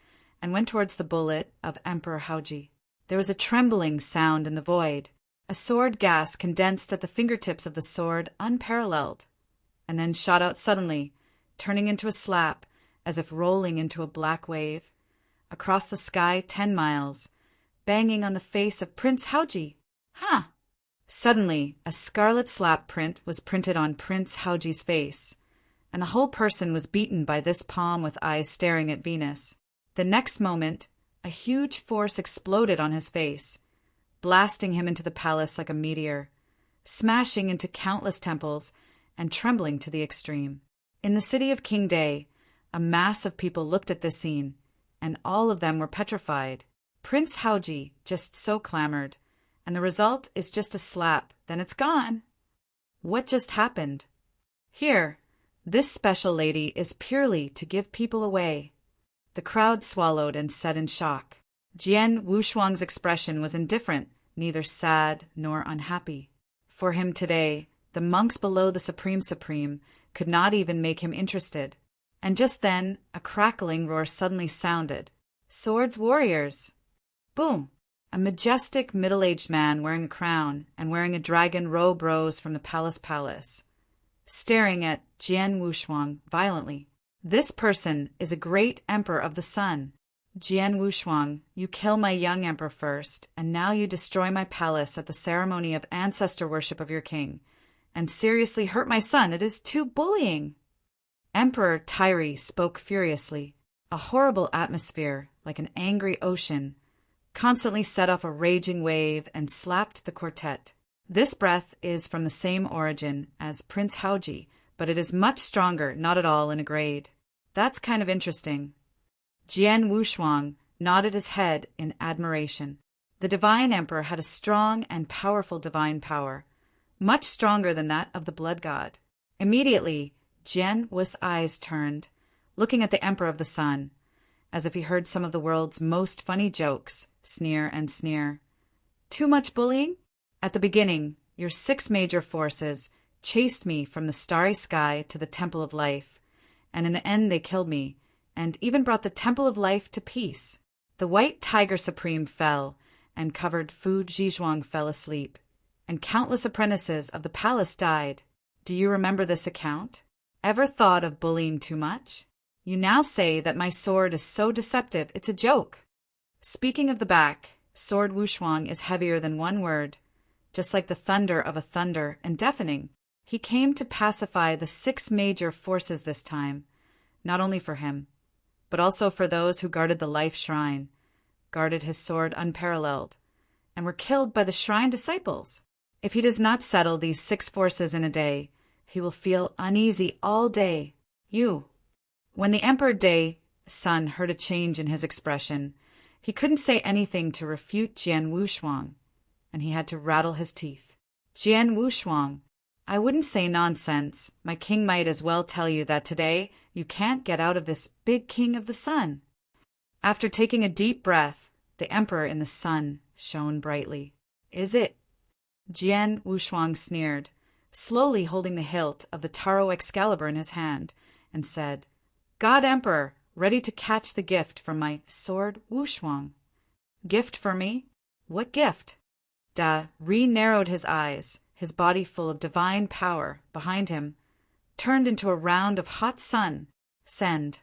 and went towards the bullet of Emperor Haoji. There was a trembling sound in the void. A sword gas condensed at the fingertips of the sword unparalleled, and then shot out suddenly, turning into a slap, as if rolling into a black wave, across the sky 10 miles, banging on the face of Prince Haoji. Huh! Suddenly, a scarlet slap print was printed on Prince Haoji's face, and the whole person was beaten by this palm with eyes staring at Venus. The next moment, a huge force exploded on his face, blasting him into the palace like a meteor, smashing into countless temples, and trembling to the extreme. In the city of King Day, a mass of people looked at this scene, and all of them were petrified. Prince Haoji just so clamored, and the result is just a slap, then it's gone. What just happened? Here, this special lady is purely to give people away. The crowd swallowed and said in shock. Jian Wushuang's expression was indifferent, neither sad nor unhappy. For him today, the monks below the Supreme could not even make him interested. And just then, a crackling roar suddenly sounded. Swords warriors! Boom! A majestic middle-aged man wearing a crown and wearing a dragon robe rose from the palace, staring at Jian Wushuang violently. This person is a great emperor of the sun. Jian Wushuang, you kill my young emperor first, and now you destroy my palace at the ceremony of ancestor worship of your king, and seriously hurt my son. It is too bullying. Emperor Tairi spoke furiously. A horrible atmosphere, like an angry ocean, constantly set off a raging wave and slapped the quartet. This breath is from the same origin as Prince Haoji, but it is much stronger, not at all in a grade. That's kind of interesting. Jian Wushuang nodded his head in admiration. The divine emperor had a strong and powerful divine power, much stronger than that of the blood god. Immediately, Jian Wu's eyes turned, looking at the emperor of the sun, as if he heard some of the world's most funny jokes, sneer and sneer. Too much bullying? At the beginning, your 6 major forces chased me from the starry sky to the Temple of Life, and in the end they killed me, and even brought the Temple of Life to peace. The White Tiger Supreme fell, and covered Fu Zhizhuang fell asleep, and countless apprentices of the palace died. Do you remember this account? Ever thought of bullying too much? You now say that my sword is so deceptive it's a joke. Speaking of the back, Sword Wushuang is heavier than one word, just like the thunder of a thunder, and deafening. He came to pacify the 6 major forces this time, not only for him, but also for those who guarded the life shrine, guarded his sword unparalleled, and were killed by the shrine disciples. If he does not settle these 6 forces in a day, he will feel uneasy all day. When the Emperor Day Sun heard a change in his expression, he couldn't say anything to refute Jian Wushuang, and he had to rattle his teeth. Jian Wushuang, I wouldn't say nonsense. My king might as well tell you that today you can't get out of this big king of the sun. After taking a deep breath, the emperor in the sun shone brightly. Is it? Jian Wushuang sneered, slowly holding the hilt of the Taro Excalibur in his hand, and said, God Emperor, ready to catch the gift from my sword Wushuang. Gift for me? What gift? Da re-narrowed his eyes, his body full of divine power, behind him, turned into a round of hot sun. Send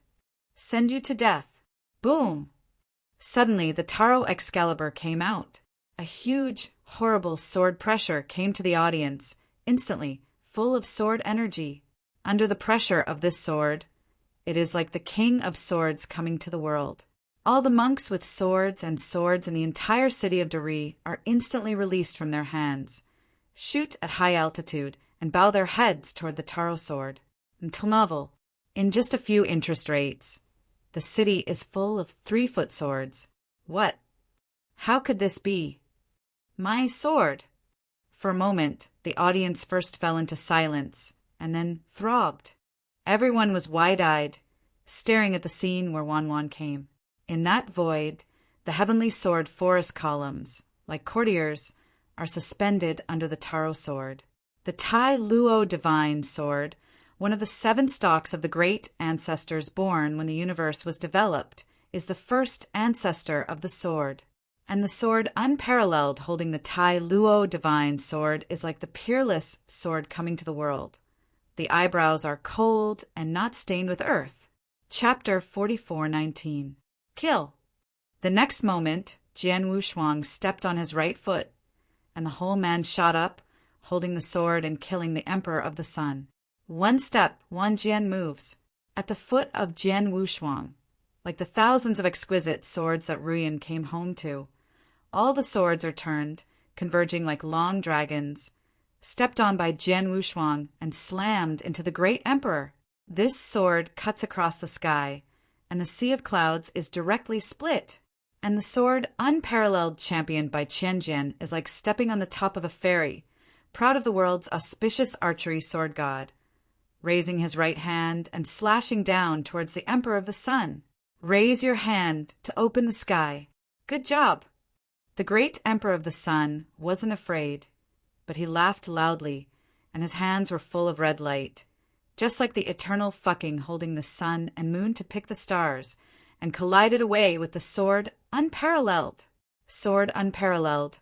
you to death. Boom! Suddenly the Taro Excalibur came out. A huge, horrible sword pressure came to the audience, instantly, full of sword energy. Under the pressure of this sword, it is like the King of Swords coming to the world. All the monks with swords in the entire city of Dari are instantly released from their hands, shoot at high altitude, and bow their heads toward the Taro sword. Until novel. In just a few interest rates, the city is full of 3-foot swords. What? How could this be? My sword! For a moment, the audience first fell into silence, and then throbbed. Everyone was wide-eyed, staring at the scene where Wanwan came. In that void, the heavenly sword forest columns, like courtiers, are suspended under the Taro sword. The Tai Luo divine sword, one of the 7 stalks of the great ancestors born when the universe was developed, is the first ancestor of the sword. And the sword unparalleled holding the Tai Luo divine sword is like the peerless sword coming to the world. The eyebrows are cold and not stained with earth. Chapter 44:19. Kill. The next moment, Jian Wushuang stepped on his right foot, and the whole man shot up, holding the sword and killing the Emperor of the Sun. One step, Wan Jian moves. At the foot of Jian Wushuang, like the thousands of exquisite swords that Ruyan came home to, all the swords are turned, converging like long dragons, stepped on by Jian Wushuang and slammed into the great emperor. This sword cuts across the sky, and the sea of clouds is directly split. And the sword, unparalleled, championed by Qianjian, is like stepping on the top of a fairy, proud of the world's auspicious archery sword god, raising his right hand and slashing down towards the Emperor of the Sun. Raise your hand to open the sky. Good job. The great Emperor of the Sun wasn't afraid, but he laughed loudly, and his hands were full of red light, just like the eternal fucking holding the sun and moon to pick the stars, and collided away with the sword unparalleled. Sword unparalleled.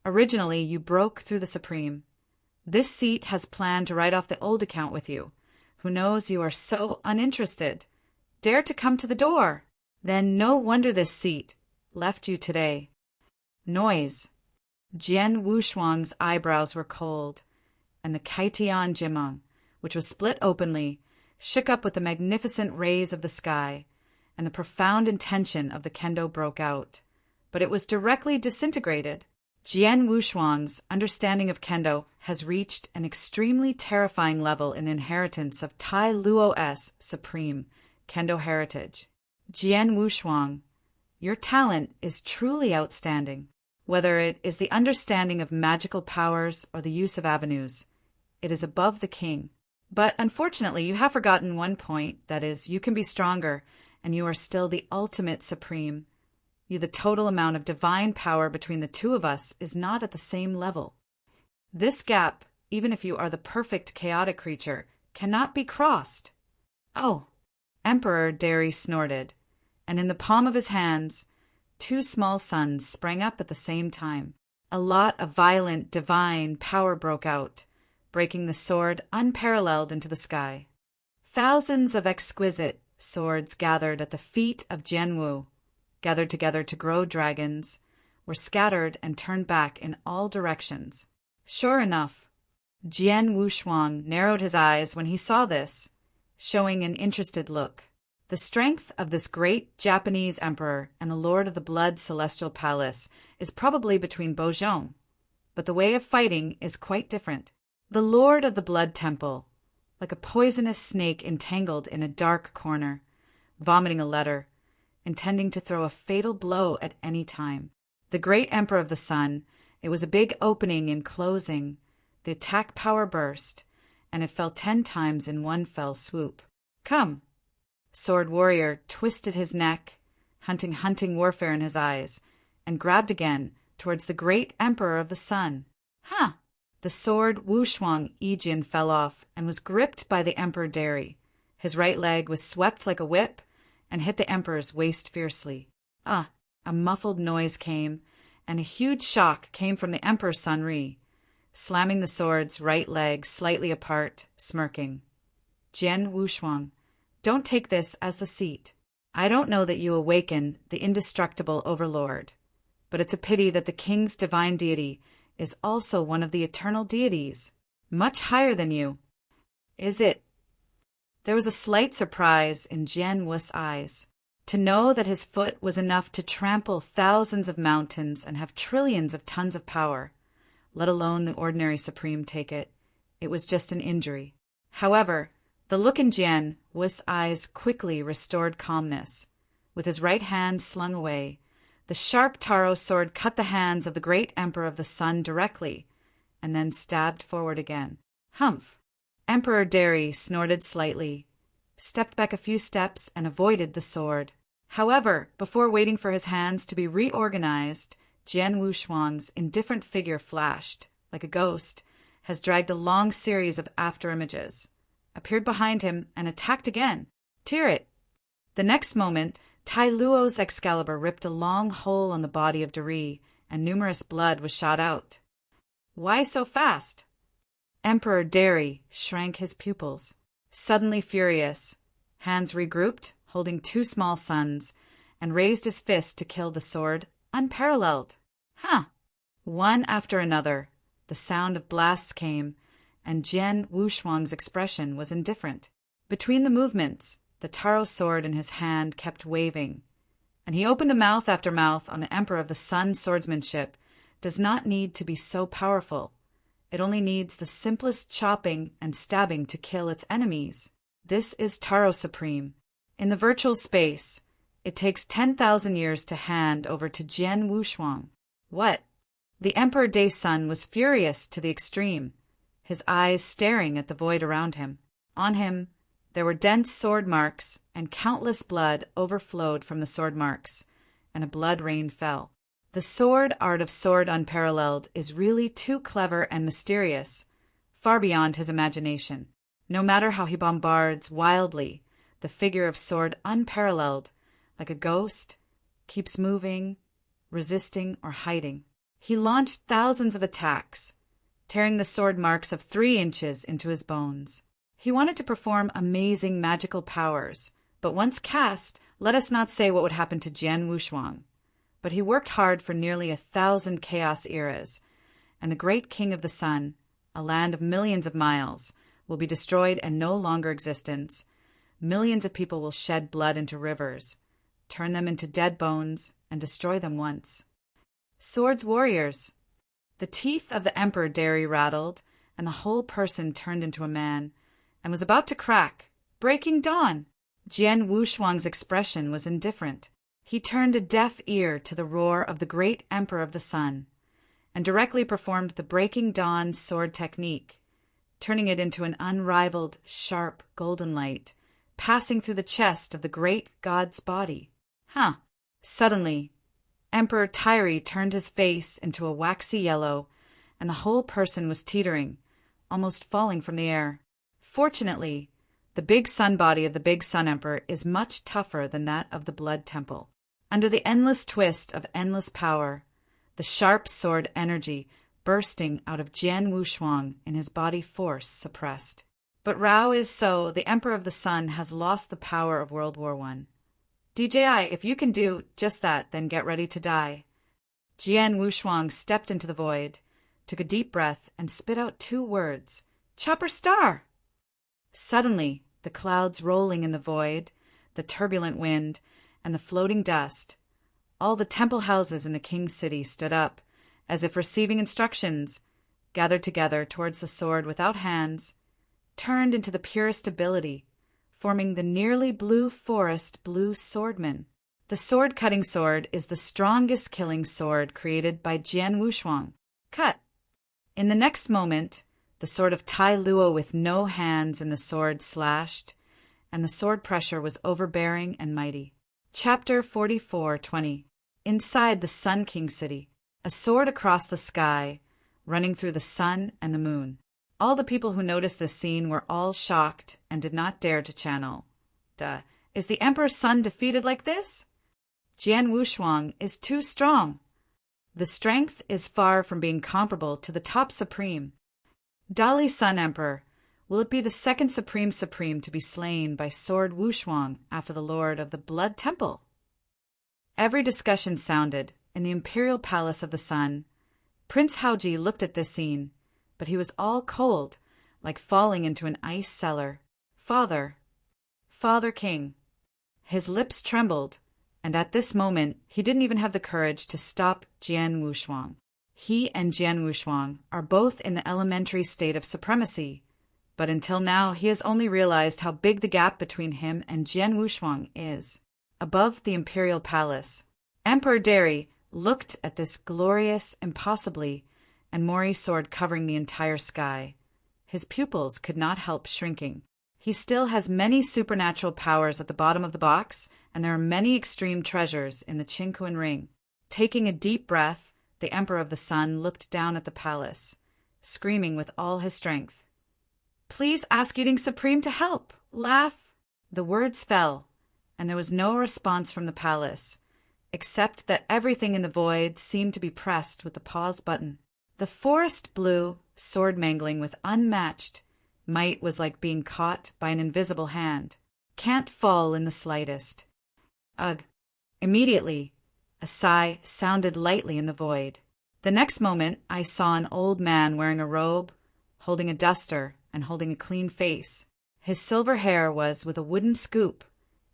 Originally, you broke through the Supreme. This seat has planned to write off the old account with you. Who knows you are so uninterested? Dare to come to the door. Then no wonder this seat left you today. Noise. Jian Wushuang's eyebrows were cold, and the Kaitian Jimeng, which was split openly, shook up with the magnificent rays of the sky, and the profound intention of the kendo broke out. But it was directly disintegrated. Jian Wushuang's understanding of kendo has reached an extremely terrifying level in the inheritance of Tai Luo's supreme kendo heritage. Jian Wushuang, your talent is truly outstanding. Whether it is the understanding of magical powers or the use of avenues, it is above the king. But unfortunately, you have forgotten one point, that is, you can be stronger, and you are still the ultimate supreme. The total amount of divine power between the two of us is not at the same level. This gap, even if you are the perfect chaotic creature, cannot be crossed. Oh, Emperor Derry snorted, and in the palm of his hands, 2 small suns sprang up at the same time. A lot of violent, divine power broke out, breaking the sword unparalleled into the sky. Thousands of exquisite swords gathered at the feet of Jianwu, gathered together to grow dragons, were scattered and turned back in all directions. Sure enough, Jian Wushuang narrowed his eyes when he saw this, showing an interested look. The strength of this great Japanese emperor and the lord of the Blood Celestial Palace is probably between Bozhong, but the way of fighting is quite different. The lord of the Blood Temple, like a poisonous snake entangled in a dark corner, vomiting a letter, intending to throw a fatal blow at any time. The great Emperor of the Sun, it was a big opening and closing. The attack power burst, and it fell 10 times in one fell swoop. Come! Sword Warrior twisted his neck, hunting warfare in his eyes, and grabbed again towards the great Emperor of the Sun. Ha! The sword Wushuang Yijin fell off and was gripped by the Emperor Derry. His right leg was swept like a whip and hit the Emperor's waist fiercely. A muffled noise came, and a huge shock came from the Emperor Sunri, slamming the sword's right leg slightly apart, smirking. Jian Wushuang, don't take this as the seat. I don't know that you awaken the indestructible overlord, but it's a pity that the king's divine deity is also one of the eternal deities, much higher than you. Is it? There was a slight surprise in Jian Wu's eyes. To know that his foot was enough to trample thousands of mountains and have trillions of tons of power, let alone the ordinary supreme take it, it was just an injury. However, the look in Jian Wu's eyes quickly restored calmness. With his right hand slung away, the sharp Taro sword cut the hands of the great Emperor of the Sun directly, and then stabbed forward again. Humph! Emperor Derry snorted slightly, stepped back a few steps, and avoided the sword. However, before waiting for his hands to be reorganized, Jian Wushuang's indifferent figure flashed, like a ghost, has dragged a long series of afterimages, appeared behind him, and attacked again. Tear it! The next moment, Tai Luo's Excalibur ripped a long hole on the body of Derry, and numerous blood was shot out. Why so fast? Emperor Derry shrank his pupils. Suddenly furious, hands regrouped, holding 2 small suns, and raised his fist to kill the sword, unparalleled. One after another, the sound of blasts came, and Jian Wushuang's expression was indifferent. Between the movements, the Taro sword in his hand kept waving, and he opened the mouth after mouth on the Emperor of the Sun. Swordsmanship does not need to be so powerful. It only needs the simplest chopping and stabbing to kill its enemies. This is Taro Supreme. In the virtual space, it takes 10,000 years to hand over to Jian Wushuang. What? The Emperor Day Sun was furious to the extreme, his eyes staring at the void around him. On him, there were dense sword marks, and countless blood overflowed from the sword marks, and a blood rain fell. The sword art of Sword Unparalleled is really too clever and mysterious, far beyond his imagination. No matter how he bombards wildly, the figure of Sword Unparalleled, like a ghost, keeps moving, resisting, or hiding. He launched thousands of attacks, tearing the sword marks of 3 inches into his bones. He wanted to perform amazing magical powers, but once cast, let us not say what would happen to Jian Wushuang. But he worked hard for nearly 1,000 chaos eras, and the great King of the Sun, a land of millions of miles, will be destroyed and no longer existence. Millions of people will shed blood into rivers, turn them into dead bones, and destroy them once. Swords warriors, The teeth of the Emperor Derry rattled, and the whole person turned into a man, and was about to crack, breaking dawn. Jian Wushuang's expression was indifferent. He turned a deaf ear to the roar of the great Emperor of the Sun, and directly performed the breaking dawn sword technique, turning it into an unrivaled, sharp, golden light, passing through the chest of the great god's body. Suddenly, Emperor Tyri turned his face into a waxy yellow, and the whole person was teetering, almost falling from the air. Fortunately, the big sun body of the big Sun Emperor is much tougher than that of the Blood Temple. Under the endless twist of endless power, the sharp sword energy bursting out of Jian Wushuang in his body force suppressed. But Rao is so, the Emperor of the Sun has lost the power of World War I. DJI, if you can do just that, then get ready to die. Jian Wushuang stepped into the void, took a deep breath, and spit out 2 words. Chopper Star! Suddenly, the clouds rolling in the void, the turbulent wind, and the floating dust, all the temple houses in the king's city stood up, as if receiving instructions, gathered together towards the sword without hands, turned into the purest ability, forming the nearly blue forest blue swordman. The sword-cutting sword is the strongest killing sword created by Jian Wushuang. Cut! In the next moment, the sword of Tai Luo with no hands and the sword slashed, and the sword pressure was overbearing and mighty. Chapter 44:20. Inside the Sun King City, a sword across the sky, running through the sun and the moon. All the people who noticed this scene were all shocked and did not dare to channel. Is the Emperor's son defeated like this? Jian Wushuang is too strong. The strength is far from being comparable to the top supreme. Dali Sun Emperor, will it be the second supreme to be slain by sword Wushuang after the Lord of the Blood Temple? Every discussion sounded in the imperial palace of the sun. Prince Haoji looked at this scene, but he was all cold, like falling into an ice cellar. Father King. His lips trembled, and at this moment he didn't even have the courage to stop Jian Wushuang. He and Jian Wushuang are both in the elementary state of supremacy, but until now he has only realized how big the gap between him and Jian Wushuang is. Above the imperial palace, Emperor Derry looked at this glorious, impossibly, and Mori sword covering the entire sky. His pupils could not help shrinking. He still has many supernatural powers at the bottom of the box, and there are many extreme treasures in the Qingquan ring. Taking a deep breath, the Emperor of the Sun looked down at the palace, screaming with all his strength. Please ask Eating Supreme to help. Laugh. The words fell, and there was no response from the palace, except that everything in the void seemed to be pressed with the pause button. The forest blue, sword mangling with unmatched might was like being caught by an invisible hand. Can't fall in the slightest. Ugh. Immediately, a sigh sounded lightly in the void. The next moment, I saw an old man wearing a robe, holding a duster, and holding a clean face. His silver hair was with a wooden scoop,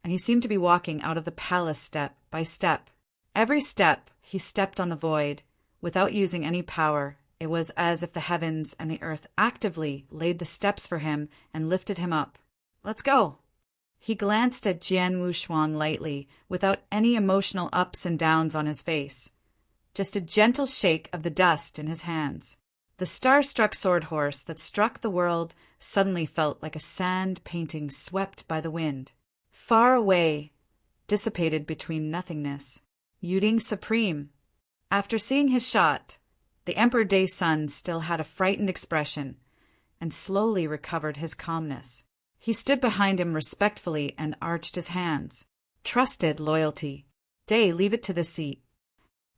and he seemed to be walking out of the palace step by step. Every step, he stepped on the void, without using any power. It was as if the heavens and the earth actively laid the steps for him and lifted him up. Let's go. He glanced at Jian Wushuang lightly, without any emotional ups and downs on his face. Just a gentle shake of the dust in his hands. The star-struck sword horse that struck the world suddenly felt like a sand painting swept by the wind. Far away, dissipated between nothingness. Yuding Supreme. After seeing his shot, the Emperor Day Sun still had a frightened expression, and slowly recovered his calmness. He stood behind him respectfully and arched his hands. Trusted loyalty. Day, leave it to the seat.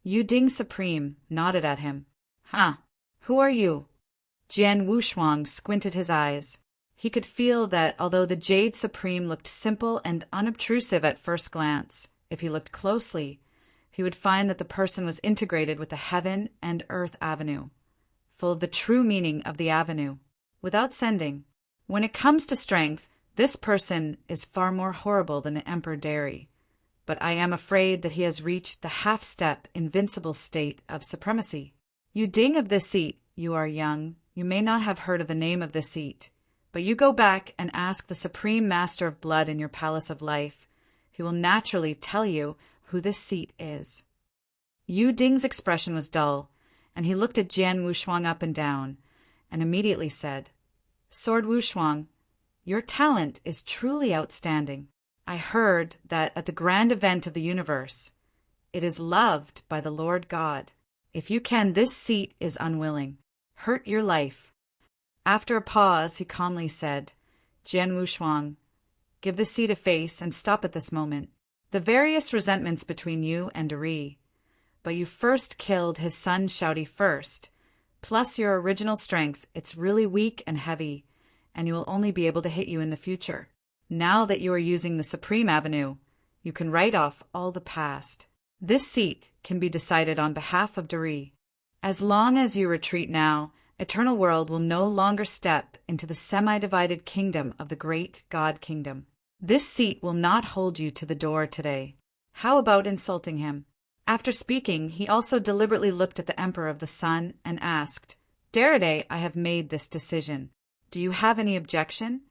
Yuding Supreme nodded at him. Who are you? Jian Wushuang squinted his eyes. He could feel that although the Jade Supreme looked simple and unobtrusive at first glance, if he looked closely, he would find that the person was integrated with the heaven and earth avenue, full of the true meaning of the avenue, without sending. When it comes to strength, this person is far more horrible than the Emperor Derry, but I am afraid that he has reached the half-step invincible state of supremacy. You ding of this seat, you are young. You may not have heard of the name of this seat, but you go back and ask the Supreme Master of Blood in your Palace of Life. He will naturally tell you who this seat is. Yu Ding's expression was dull, and he looked at Jian Wushuang up and down, and immediately said, Sword Wushuang, your talent is truly outstanding. I heard that at the grand event of the universe, it is loved by the Lord God. If you can, this seat is unwilling. Hurt your life. After a pause, he calmly said, Jian Wushuang, give the seat a face and stop at this moment. The various resentments between you and Dari, but you first killed his son Shouty first, plus your original strength, it's really weak and heavy, and you will only be able to hit you in the future. Now that you are using the Supreme Avenue, you can write off all the past. This seat can be decided on behalf of Dari. As long as you retreat now, Eternal World will no longer step into the semi-divided kingdom of the great God Kingdom. This seat will not hold you to the door today. How about insulting him? After speaking, he also deliberately looked at the Emperor of the Sun and asked, Darade, I have made this decision. Do you have any objection?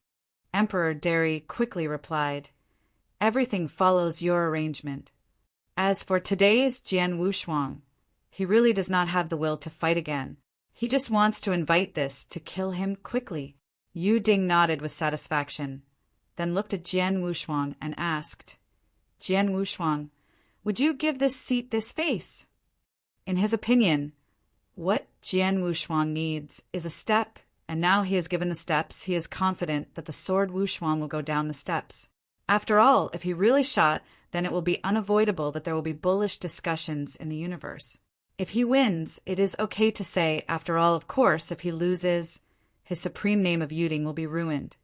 Emperor Dari quickly replied, Everything follows your arrangement. As for today's Jian Wushuang, he really does not have the will to fight again. He just wants to invite this to kill him quickly. Yu Ding nodded with satisfaction, then looked at Jian Wushuang and asked, Jian Wushuang, would you give this seat this face? In his opinion, what Jian Wushuang needs is a step, and now he has given the steps, he is confident that the sword Wushuang will go down the steps. After all, if he really shot, then it will be unavoidable that there will be bullish discussions in the universe. If he wins, it is okay to say, after all, of course, if he loses, his supreme name of Yuding will be ruined.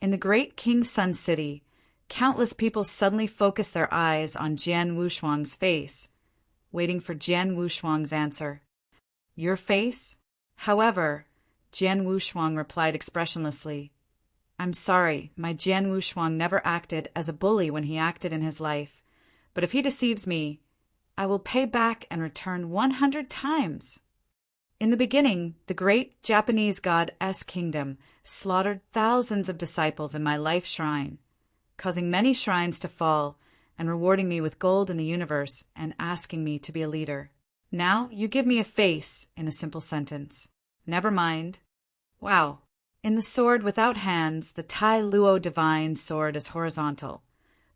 In the great King Sun City, countless people suddenly focused their eyes on Jian Wushuang's face, waiting for Jian Wushuang's answer. Your face? However, Jian Wushuang replied expressionlessly, I'm sorry, my Jian Wushuang never acted as a bully when he acted in his life, but if he deceives me, I will pay back and return 100 times. In the beginning, the great Japanese god S Kingdom slaughtered thousands of disciples in my life shrine, causing many shrines to fall and rewarding me with gold in the universe and asking me to be a leader. Now you give me a face in a simple sentence. Never mind. Wow. In the sword without hands, the Tai Luo divine sword is horizontal.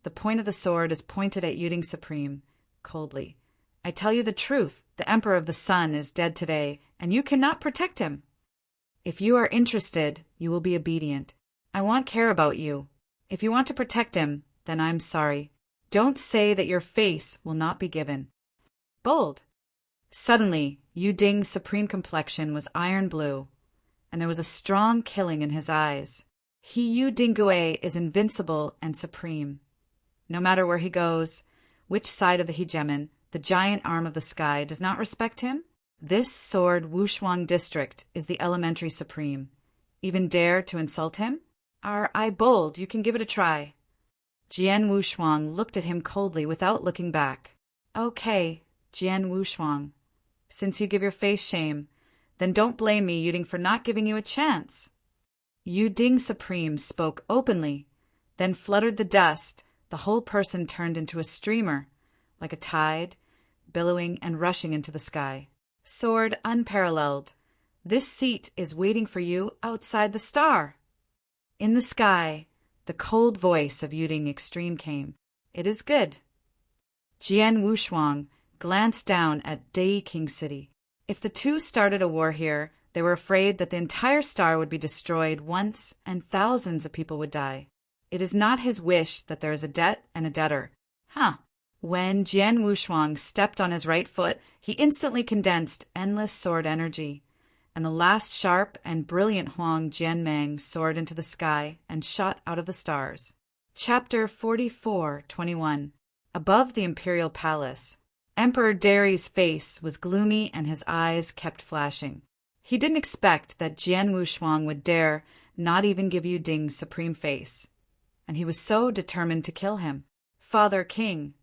The point of the sword is pointed at Yuding Supreme, coldly. I tell you the truth, the Emperor of the Sun is dead today, and you cannot protect him. If you are interested, you will be obedient. I won't care about you. If you want to protect him, then I'm sorry. Don't say that your face will not be given. Bold. Suddenly, Yu Ding's supreme complexion was iron blue, and there was a strong killing in his eyes. He Yu Dingue is invincible and supreme. No matter where he goes, which side of the hegemon, the giant arm of the sky, does not respect him? This sword Wushuang district is the elementary supreme. Even dare to insult him? Are I bold? You can give it a try. Jian Wushuang looked at him coldly without looking back. Okay, Jian Wushuang, since you give your face shame, then don't blame me, Yuding, for not giving you a chance. Yu Ding Supreme spoke openly, then fluttered the dust. The whole person turned into a streamer, like a tide, billowing and rushing into the sky. Sword unparalleled. This seat is waiting for you outside the star. In the sky, the cold voice of Yuding Extreme came. It is good. Jian Wushuang glanced down at Dei King City. If the two started a war here, they were afraid that the entire star would be destroyed once and thousands of people would die. It is not his wish that there is a debt and a debtor. When Jian Wushuang stepped on his right foot, he instantly condensed endless sword energy, and the last sharp and brilliant Huang Jianmeng soared into the sky and shot out of the stars. Chapter 44:21. Above the Imperial Palace, Emperor Dari's face was gloomy and his eyes kept flashing. He didn't expect that Jian Wushuang would dare not even give Yu Ding's supreme face, and he was so determined to kill him. Father King,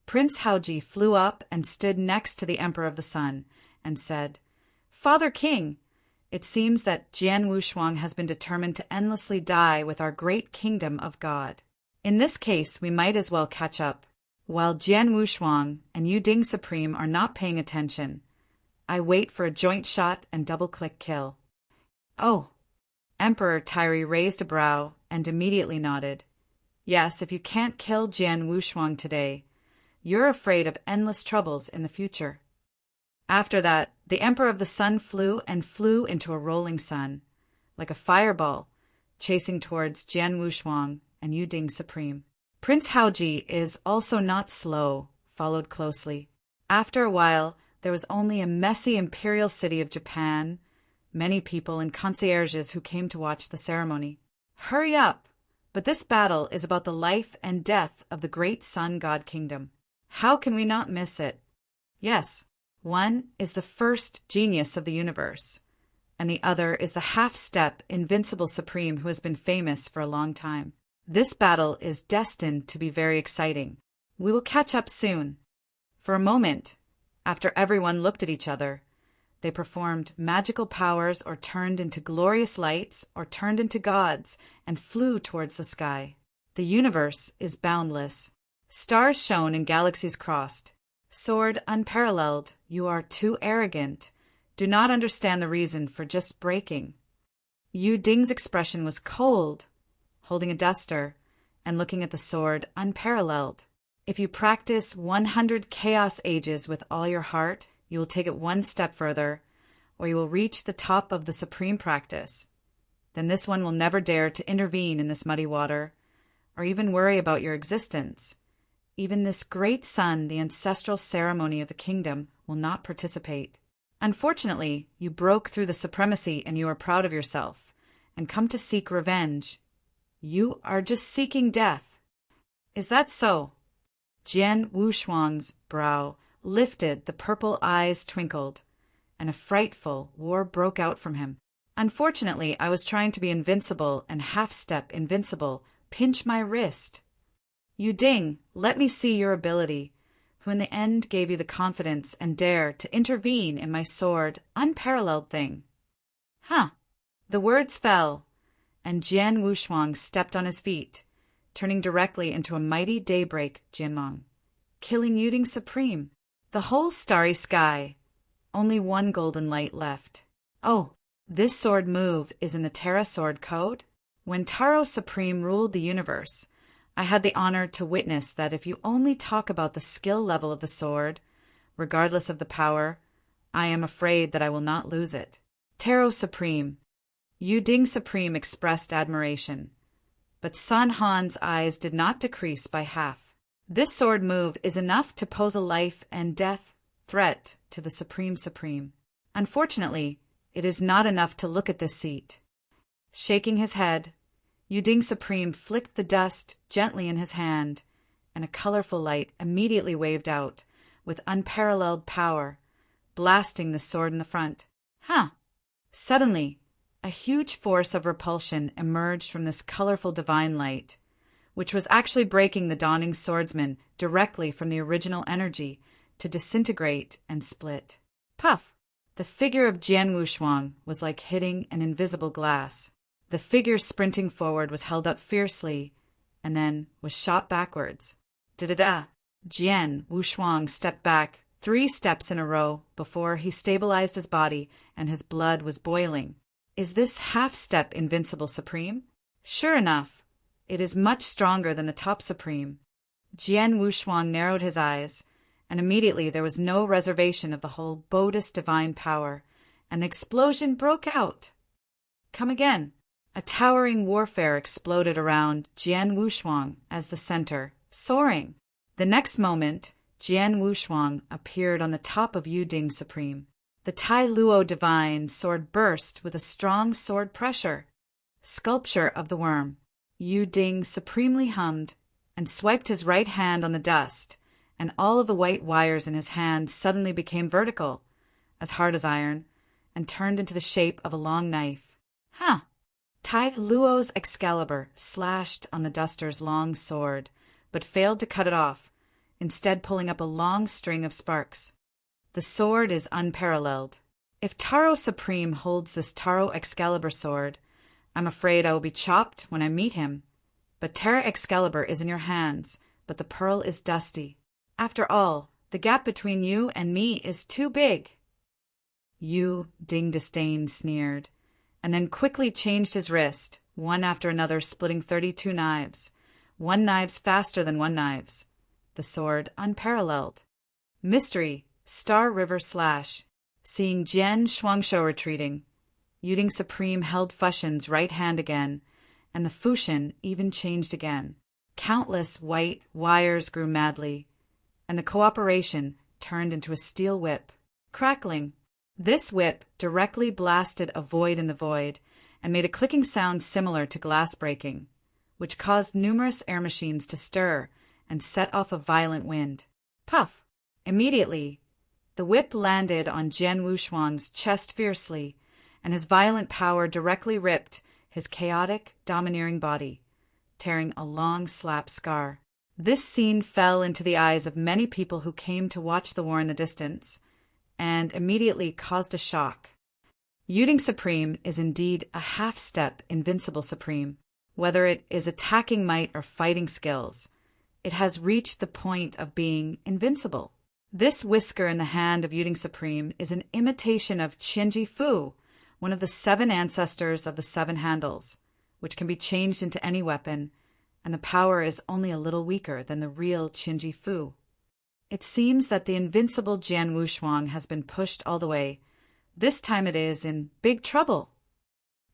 Prince Haoji flew up and stood next to the Emperor of the Sun and said, Father King, it seems that Jian Wushuang has been determined to endlessly die with our great kingdom of God. In this case, we might as well catch up. While Jian Wushuang and Yu Ding Supreme are not paying attention, I wait for a joint shot and double-click kill. Oh. Emperor Tairi raised a brow and immediately nodded. Yes, if you can't kill Jian Wushuang today, you're afraid of endless troubles in the future. After that, the Emperor of the Sun flew into a rolling sun, like a fireball, chasing towards Jian Wushuang and Yu Ding Supreme. Prince Haoji is also not slow, followed closely. After a while, there was only a messy imperial city of Japan, many people and concierges who came to watch the ceremony. Hurry up! But this battle is about the life and death of the great Sun God Kingdom. How can we not miss it? Yes, one is the first genius of the universe, and the other is the half-step invincible supreme who has been famous for a long time. This battle is destined to be very exciting. We will catch up soon. For a moment, after everyone looked at each other, they performed magical powers or turned into glorious lights or turned into gods and flew towards the sky. The universe is boundless. Stars shone and galaxies crossed. Sword unparalleled, you are too arrogant. Do not understand the reason for just breaking. Yu Ding's expression was cold, holding a duster and looking at the sword unparalleled. If you practice 100 chaos ages with all your heart, you will take it one step further, or you will reach the top of the supreme practice. Then this one will never dare to intervene in this muddy water, or even worry about your existence. Even this great sun, the ancestral ceremony of the kingdom, will not participate. Unfortunately, you broke through the supremacy and you are proud of yourself, and come to seek revenge. You are just seeking death. Is that so? Jian Wushuang's brow lifted, the purple eyes twinkled, and a frightful war broke out from him. Unfortunately, I was trying to be invincible and half-step invincible. Pinch my wrist. Yu Ding, let me see your ability, who in the end gave you the confidence and dare to intervene in my sword, unparalleled thing. Huh. The words fell, and Jian Wushuang stepped on his feet, turning directly into a mighty daybreak Jinmong, killing Yu Ding Supreme. The whole starry sky, only one golden light left. Oh, this sword move is in the Terra Sword Code? When Taro Supreme ruled the universe, I had the honor to witness that if you only talk about the skill level of the sword, regardless of the power, I am afraid that I will not lose it. Taro Supreme. Yu Ding Supreme expressed admiration, but San Han's eyes did not decrease by half. This sword move is enough to pose a life and death threat to the Supreme. Unfortunately, it is not enough to look at this seat. Shaking his head, Yu Ding Supreme flicked the dust gently in his hand, and a colorful light immediately waved out, with unparalleled power, blasting the sword in the front. Huh! Suddenly, a huge force of repulsion emerged from this colorful divine light, which was actually breaking the dawning swordsman directly from the original energy to disintegrate and split. Puff! The figure of Jian Wushuang was like hitting an invisible glass. The figure sprinting forward was held up fiercely, and then was shot backwards. Da-da-da! Jian Wushuang stepped back 3 steps in a row before he stabilized his body and his blood was boiling. Is this half-step invincible supreme? Sure enough, it is much stronger than the top supreme. Jian Wushuang narrowed his eyes, and immediately there was no reservation of the whole Bodhist divine power, and the explosion broke out. Come again. A towering warfare exploded around Jian Wushuang as the center, soaring. The next moment, Jian Wushuang appeared on the top of Yu Ding Supreme. The Tai Luo divine sword burst with a strong sword pressure. Sculpture of the worm. Yu Ding supremely hummed and swiped his right hand on the dust, and all of the white wires in his hand suddenly became vertical, as hard as iron, and turned into the shape of a long knife. Huh! Tai Luo's Excalibur slashed on the duster's long sword, but failed to cut it off, instead pulling up a long string of sparks. The sword is unparalleled. If Taro Supreme holds this Taro Excalibur sword, I'm afraid I will be chopped when I meet him. But Terra Excalibur is in your hands, but the pearl is dusty. After all, the gap between you and me is too big." Yu Ding Disdain sneered, and then quickly changed his wrist, one after another splitting 32 knives. One knives faster than one knives. The sword unparalleled. Mystery, Star River Slash. Seeing Jian Shuangshou retreating, Yuding Supreme held Fushin's right hand again, and the Fushin even changed again. Countless white wires grew madly, and the cooperation turned into a steel whip. Crackling. This whip directly blasted a void in the void and made a clicking sound similar to glass breaking, which caused numerous air machines to stir and set off a violent wind. Puff! Immediately, the whip landed on Jian Wushuang's chest fiercely, and his violent power directly ripped his chaotic, domineering body, tearing a long slap scar. This scene fell into the eyes of many people who came to watch the war in the distance, and immediately caused a shock. Yuding Supreme is indeed a half-step invincible supreme. Whether it is attacking might or fighting skills, it has reached the point of being invincible. This whisker in the hand of Yuding Supreme is an imitation of Qianji Fu, one of the 7 ancestors of the 7 handles, which can be changed into any weapon, and the power is only a little weaker than the real Qianji Fu. It seems that the invincible Jian Wushuang has been pushed all the way. This time it is in big trouble.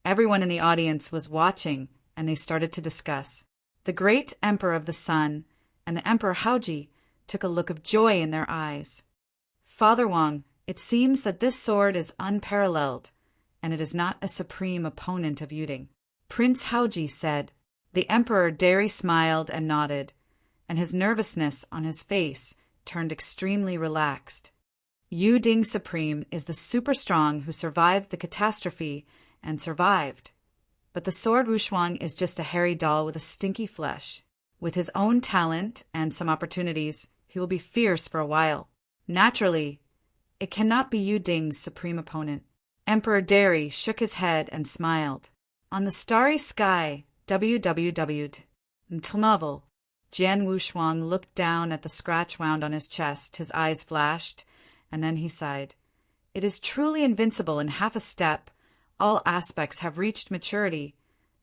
Everyone in the audience was watching, and they started to discuss. The great Emperor of the Sun and the Emperor Haoji took a look of joy in their eyes. "Father Wang, it seems that this sword is unparalleled, and it is not a supreme opponent of Yuding." Prince Haoji said. The Emperor Dari smiled and nodded, and his nervousness on his face turned extremely relaxed. Yuding Supreme is the super strong who survived the catastrophe and survived. But the sword Wushuang is just a hairy doll with a stinky flesh. With his own talent and some opportunities, he will be fierce for a while. Naturally, it cannot be Yuding's supreme opponent. Emperor Dari shook his head and smiled. On the starry sky, www. Until novel, Jian Wushuang looked down at the scratch wound on his chest, his eyes flashed, and then he sighed. It is truly invincible in half a step. All aspects have reached maturity,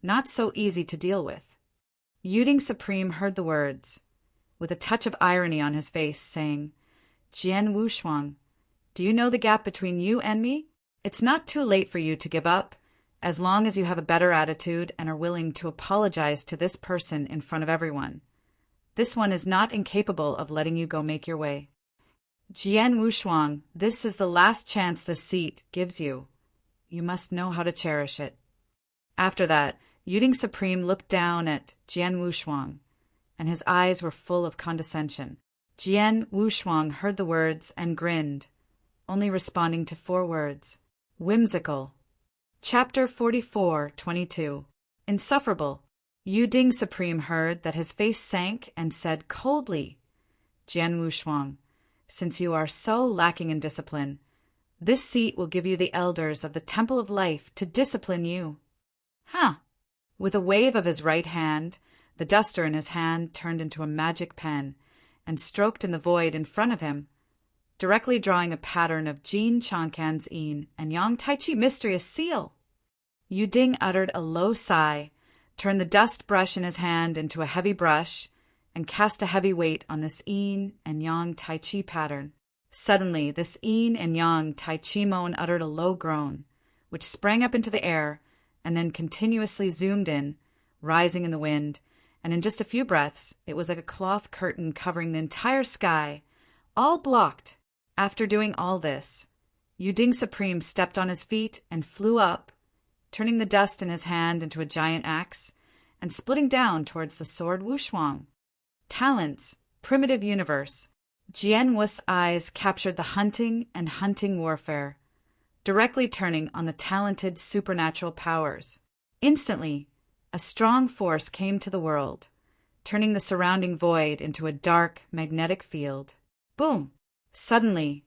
not so easy to deal with. Yuding Supreme heard the words, with a touch of irony on his face, saying, "Jian Wushuang, do you know the gap between you and me? It's not too late for you to give up, as long as you have a better attitude and are willing to apologize to this person in front of everyone. This one is not incapable of letting you go make your way. Jian Wushuang, this is the last chance this seat gives you. You must know how to cherish it." After that, Yuding Supreme looked down at Jian Wushuang, and his eyes were full of condescension. Jian Wushuang heard the words and grinned, only responding to 4 words. Whimsical. Chapter 44:22. Insufferable. Yuding Supreme heard that his face sank and said coldly, "Jian Wushuang, since you are so lacking in discipline, this seat will give you the elders of the Temple of Life to discipline you." Huh! With a wave of his right hand, the duster in his hand turned into a magic pen and stroked in the void in front of him, directly drawing a pattern of Jin Chankan's Yin and Yang Tai Chi mysterious seal. Yuding uttered a low sigh, turned the dust brush in his hand into a heavy brush, and cast a heavy weight on this Yin and Yang Tai Chi pattern. Suddenly, this Yin and Yang Tai Chi mon uttered a low groan, which sprang up into the air and then continuously zoomed in, rising in the wind, and in just a few breaths, it was like a cloth curtain covering the entire sky, all blocked. After doing all this, Yuding Supreme stepped on his feet and flew up, turning the dust in his hand into a giant axe and splitting down towards the sword Wushuang. Talents, primitive universe. Jian Wu's eyes captured the hunting and hunting warfare, directly turning on the talented supernatural powers. Instantly, a strong force came to the world, turning the surrounding void into a dark magnetic field. Boom! Suddenly,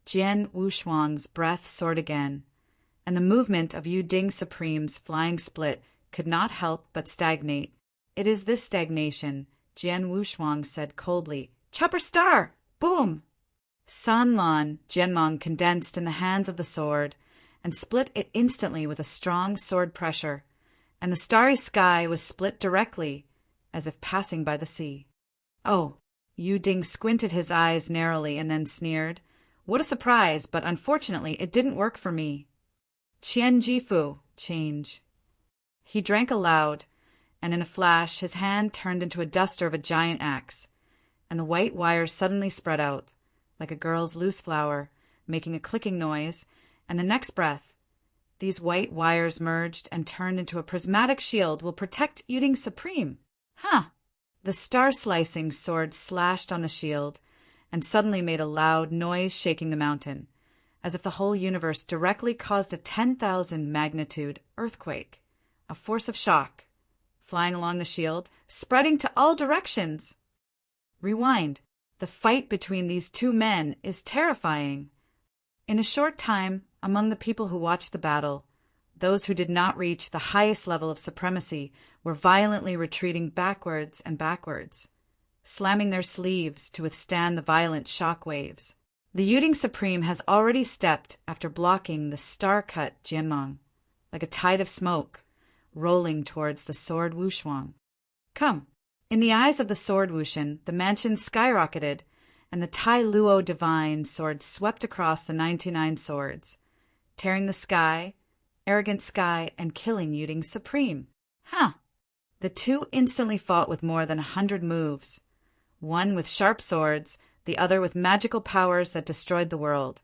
Jian Wushuang's breath soared again, and the movement of Yu Ding Supreme's flying split could not help but stagnate. It is this stagnation, Jian Wushuang said coldly. Chopper star! Boom! San Lan Jianmong condensed in the hands of the sword and split it instantly with a strong sword pressure, and the starry sky was split directly, as if passing by the sea. Oh! Yu Ding squinted his eyes narrowly and then sneered. What a surprise, but unfortunately it didn't work for me. Qian Jifu, change. He drank aloud, and in a flash his hand turned into a duster of a giant axe, and the white wires suddenly spread out, like a girl's loose flower, making a clicking noise, and the next breath, these white wires merged and turned into a prismatic shield will protect Yu Ding Supreme. Huh! The star-slicing sword slashed on the shield, and suddenly made a loud noise shaking the mountain, as if the whole universe directly caused a 10,000 magnitude earthquake, a force of shock, flying along the shield, spreading to all directions. Rewind. The fight between these two men is terrifying. In a short time, among the people who watched the battle, those who did not reach the highest level of supremacy were violently retreating backwards and backwards, slamming their sleeves to withstand the violent shock waves. The Yu Ding Supreme has already stepped after blocking the star-cut Jianmong, like a tide of smoke, rolling towards the sword Wushuang. Come! In the eyes of the sword Wushan, the mansion skyrocketed, and the Tai Luo divine sword swept across the 99 swords, tearing the sky, arrogant sky, and killing Yu Ding Supreme. Huh! The two instantly fought with more than 100 moves, one with sharp swords, the other with magical powers that destroyed the world,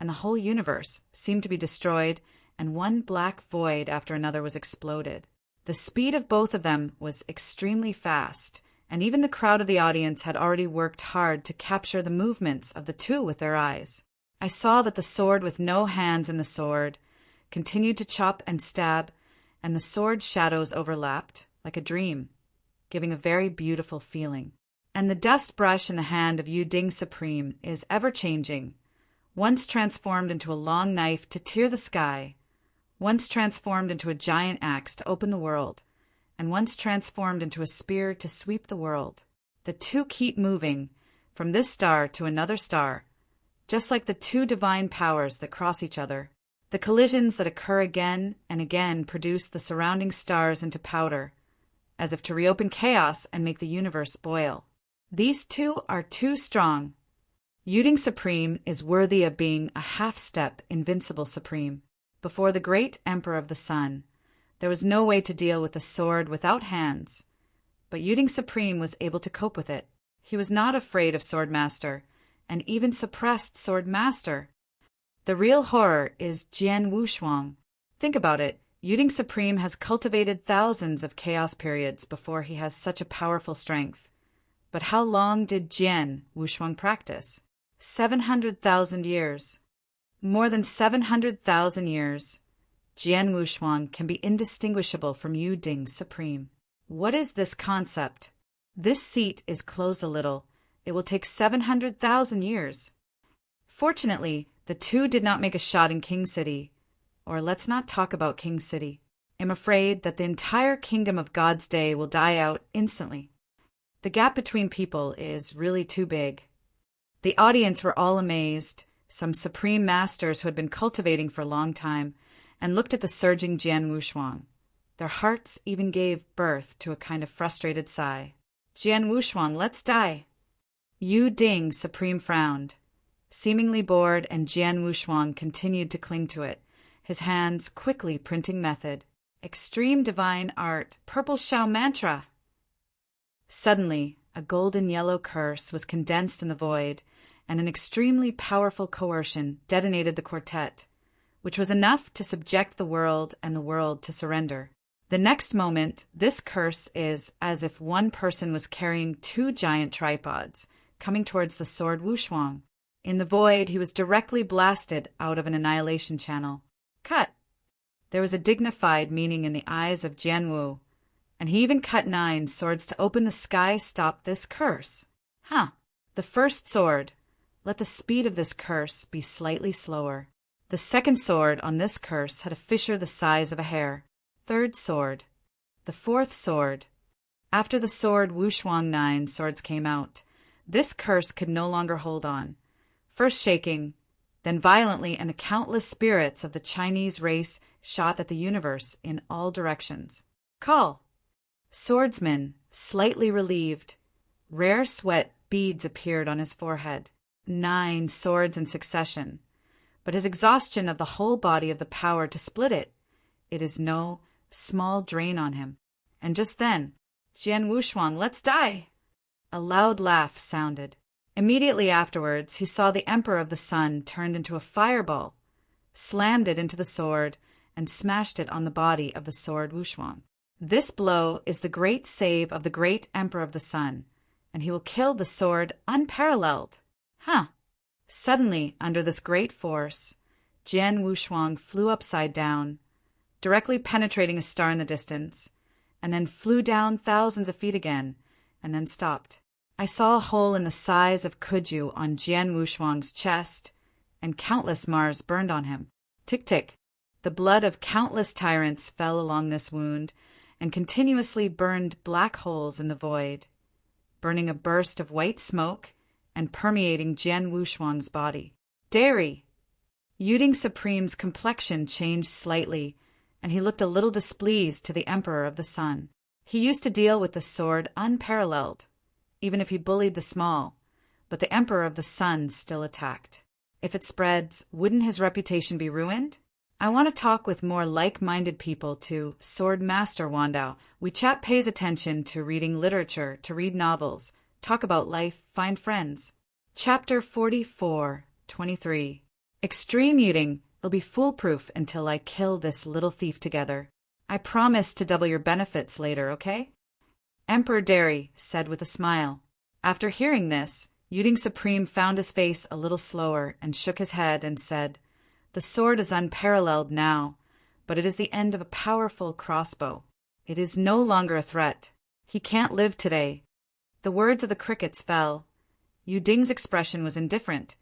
and the whole universe seemed to be destroyed, and one black void after another was exploded. The speed of both of them was extremely fast, and even the crowd of the audience had already worked hard to capture the movements of the two with their eyes. I saw that the sword with no hands in the sword continued to chop and stab, and the sword shadows overlapped, like a dream, giving a very beautiful feeling. And the dust brush in the hand of Yu Ding Supreme is ever-changing, once transformed into a long knife to tear the sky, once transformed into a giant axe to open the world, and once transformed into a spear to sweep the world. The two keep moving, from this star to another star, just like the two divine powers that cross each other. The collisions that occur again and again produce the surrounding stars into powder, as if to reopen chaos and make the universe boil. These two are too strong. Yu Ding Supreme is worthy of being a half-step invincible supreme. Before the great Emperor of the Sun, there was no way to deal with the sword without hands, but Yu Ding Supreme was able to cope with it. He was not afraid of Swordmaster, and even suppressed Swordmaster. The real horror is Jian Wushuang. Think about it. Yu Ding Supreme has cultivated thousands of chaos periods before he has such a powerful strength. But how long did Jian Wushuang practice? 700,000 years. More than 700,000 years. Jian Wushuang can be indistinguishable from Yu Ding Supreme. What is this concept? This seat is closed a little. It will take 700,000 years. Fortunately, the two did not make a shot in King City. Or let's not talk about King City. I'm afraid that the entire kingdom of God's Day will die out instantly. The gap between people is really too big. The audience were all amazed, some supreme masters who had been cultivating for a long time, and looked at the surging Jian Wushuang. Their hearts even gave birth to a kind of frustrated sigh. Jian Wushuang, let's die. Yu Ding Supreme frowned, seemingly bored, and Jian Wushuang continued to cling to it, his hands quickly printing method. Extreme divine art, purple Shao mantra. Suddenly, a golden yellow curse was condensed in the void, and an extremely powerful coercion detonated the quartet, which was enough to subject the world and the world to surrender. The next moment, this curse is as if one person was carrying two giant tripods, coming towards the sword Wushuang. In the void, he was directly blasted out of an annihilation channel. Cut! There was a dignified meaning in the eyes of Jian Wu, and he even cut 9 swords to open the sky stop this curse. Huh! The first sword, Let the speed of this curse be slightly slower. The second sword on this curse had a fissure the size of a hair. Third sword. The fourth sword. After the sword Wushuang 9 swords came out, this curse could no longer hold on. First shaking, then violently, and the countless spirits of the Chinese race shot at the universe in all directions. Call! Swordsman, slightly relieved. Rare sweat beads appeared on his forehead. 9 swords in succession. But his exhaustion of the whole body of the power to split it is no small drain on him. And just then, Jian Wushuang, let's die! A loud laugh sounded. Immediately afterwards, he saw the Emperor of the Sun turned into a fireball, slammed it into the sword, and smashed it on the body of the sword Wushuang. This blow is the great save of the great Emperor of the Sun, and he will kill the sword unparalleled. Suddenly, under this great force, Jian Wushuang flew upside down, directly penetrating a star in the distance, and then flew down thousands of feet again, and then stopped. I saw a hole in the size of Kuju on Jian Wushuang's chest, and countless Mars burned on him. Tick-tick. The blood of countless tyrants fell along this wound, and continuously burned black holes in the void, burning a burst of white smoke and permeating Jian Wushuang's body. Dairy! Yuding Supreme's complexion changed slightly, and he looked a little displeased to the Emperor of the Sun. He used to deal with the sword unparalleled, even if he bullied the small, but the Emperor of the Sun still attacked. If it spreads, wouldn't his reputation be ruined? I want to talk with more like-minded people to Sword Master Wandao. WeChat pays attention to reading literature, to read novels, talk about life, find friends. Chapter 44:23. Extreme Yuding. It'll be foolproof until I kill this little thief together. I promise to double your benefits later, okay? Emperor Derry said with a smile. After hearing this, Yuding Supreme found his face a little slower and shook his head and said, "The sword is unparalleled now, but it is the end of a powerful crossbow. It is no longer a threat. He can't live today." The words of the crickets fell. Yuding's expression was indifferent,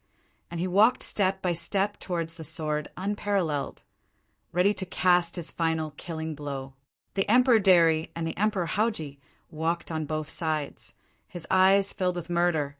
and he walked step by step towards the sword unparalleled, ready to cast his final killing blow. The Emperor Derry and the Emperor Haoji walked on both sides, his eyes filled with murder,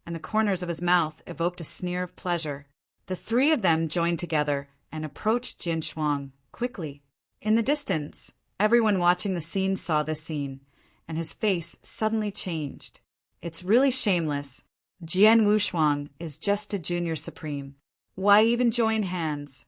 and the corners of his mouth evoked a sneer of pleasure. The three of them joined together and approached Jian Shuang quickly. In the distance, everyone watching the scene saw this scene, and his face suddenly changed. It's really shameless. Jian Wushuang is just a junior supreme. Why even join hands?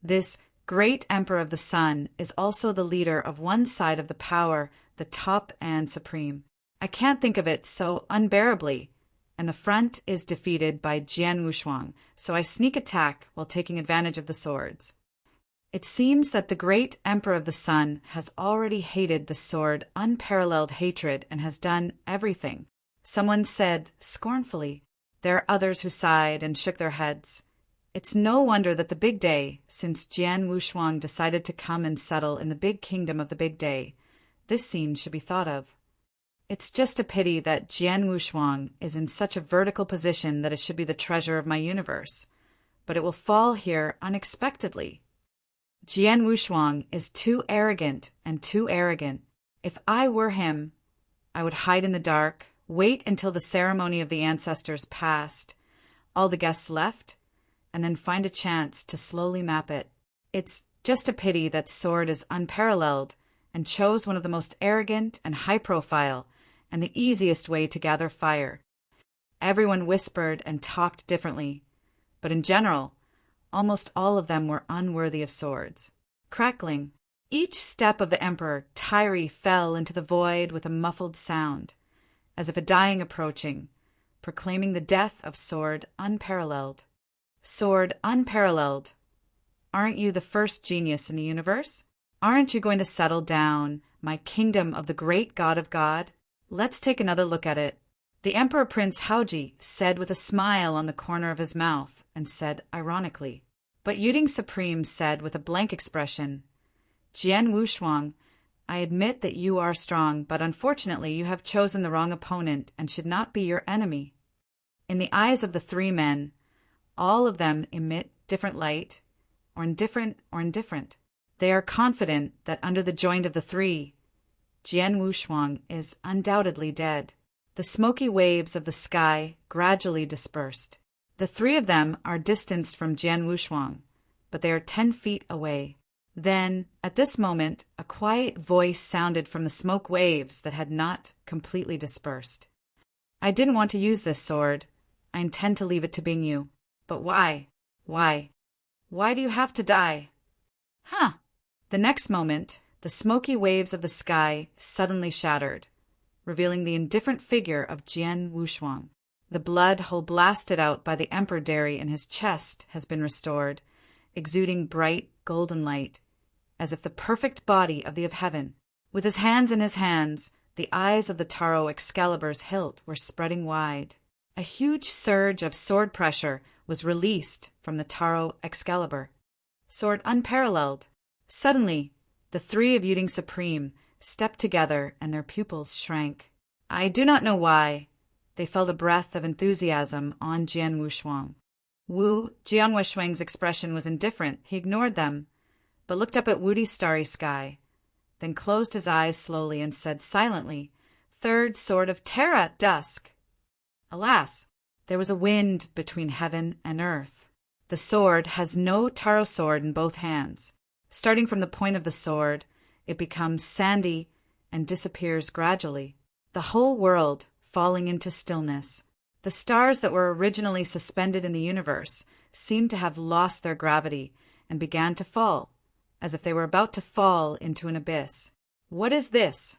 This great Emperor of the Sun is also the leader of one side of the power, the top and supreme. I can't think of it so unbearably. And the front is defeated by Jian Wushuang, so I sneak attack while taking advantage of the swords. It seems that the great Emperor of the Sun has already hated the sword unparalleled hatred and has done everything. Someone said scornfully. There are others who sighed and shook their heads. It's no wonder that the big day, since Jian Wushuang decided to come and settle in the big kingdom of the big day, this scene should be thought of. It's just a pity that Jian Wushuang is in such a vertical position that it should be the treasure of my universe, but it will fall here unexpectedly. Jian Wushuang is too arrogant and too arrogant. If I were him, I would hide in the dark, wait until the ceremony of the ancestors passed, all the guests left, and then find a chance to slowly map it. It's just a pity that sword is unparalleled and chose one of the most arrogant and high-profile and the easiest way to gather fire. Everyone whispered and talked differently, but in general, almost all of them were unworthy of swords. Crackling. Each step of the Emperor, Tyri fell into the void with a muffled sound, as if a dying approaching, proclaiming the death of sword unparalleled. Sword unparalleled. Aren't you the first genius in the universe? Aren't you going to settle down, my kingdom of the great God of God? Let's take another look at it. The Emperor Prince Haoji said with a smile on the corner of his mouth, and said ironically. But Yuding Supreme said with a blank expression, Jian Wushuang, I admit that you are strong, but unfortunately you have chosen the wrong opponent and should not be your enemy. In the eyes of the three men, all of them emit different light, or indifferent. They are confident that under the joint of the three, Jian Wushuang is undoubtedly dead. The smoky waves of the sky gradually dispersed. The three of them are distanced from Jian Wushuang, but they are 10 feet away. Then, at this moment, a quiet voice sounded from the smoke waves that had not completely dispersed. I didn't want to use this sword. I intend to leave it to Bingyu. But why? Why? Why do you have to die? Huh! The next moment, the smoky waves of the sky suddenly shattered, revealing the indifferent figure of Jian Wushuang. The blood hole blasted out by the emperor dairy in his chest has been restored, exuding bright golden light, as if the perfect body of the of heaven. With his hands in his hands, the eyes of the Taro Excalibur's hilt were spreading wide. A huge surge of sword pressure was released from the Taro Excalibur. Sword unparalleled. Suddenly, the three of Yuding Supreme stepped together and their pupils shrank. I do not know why. They felt a breath of enthusiasm on Jian Wushuang. Jian Wushuang's expression was indifferent. He ignored them, but looked up at Wudi's starry sky, then closed his eyes slowly and said silently, "Third sword of Terra at dusk." Alas, there was a wind between heaven and earth. The sword has no Taro sword in both hands. Starting from the point of the sword, it becomes sandy and disappears gradually. The whole world falling into stillness. The stars that were originally suspended in the universe seemed to have lost their gravity and began to fall, as if they were about to fall into an abyss. What is this?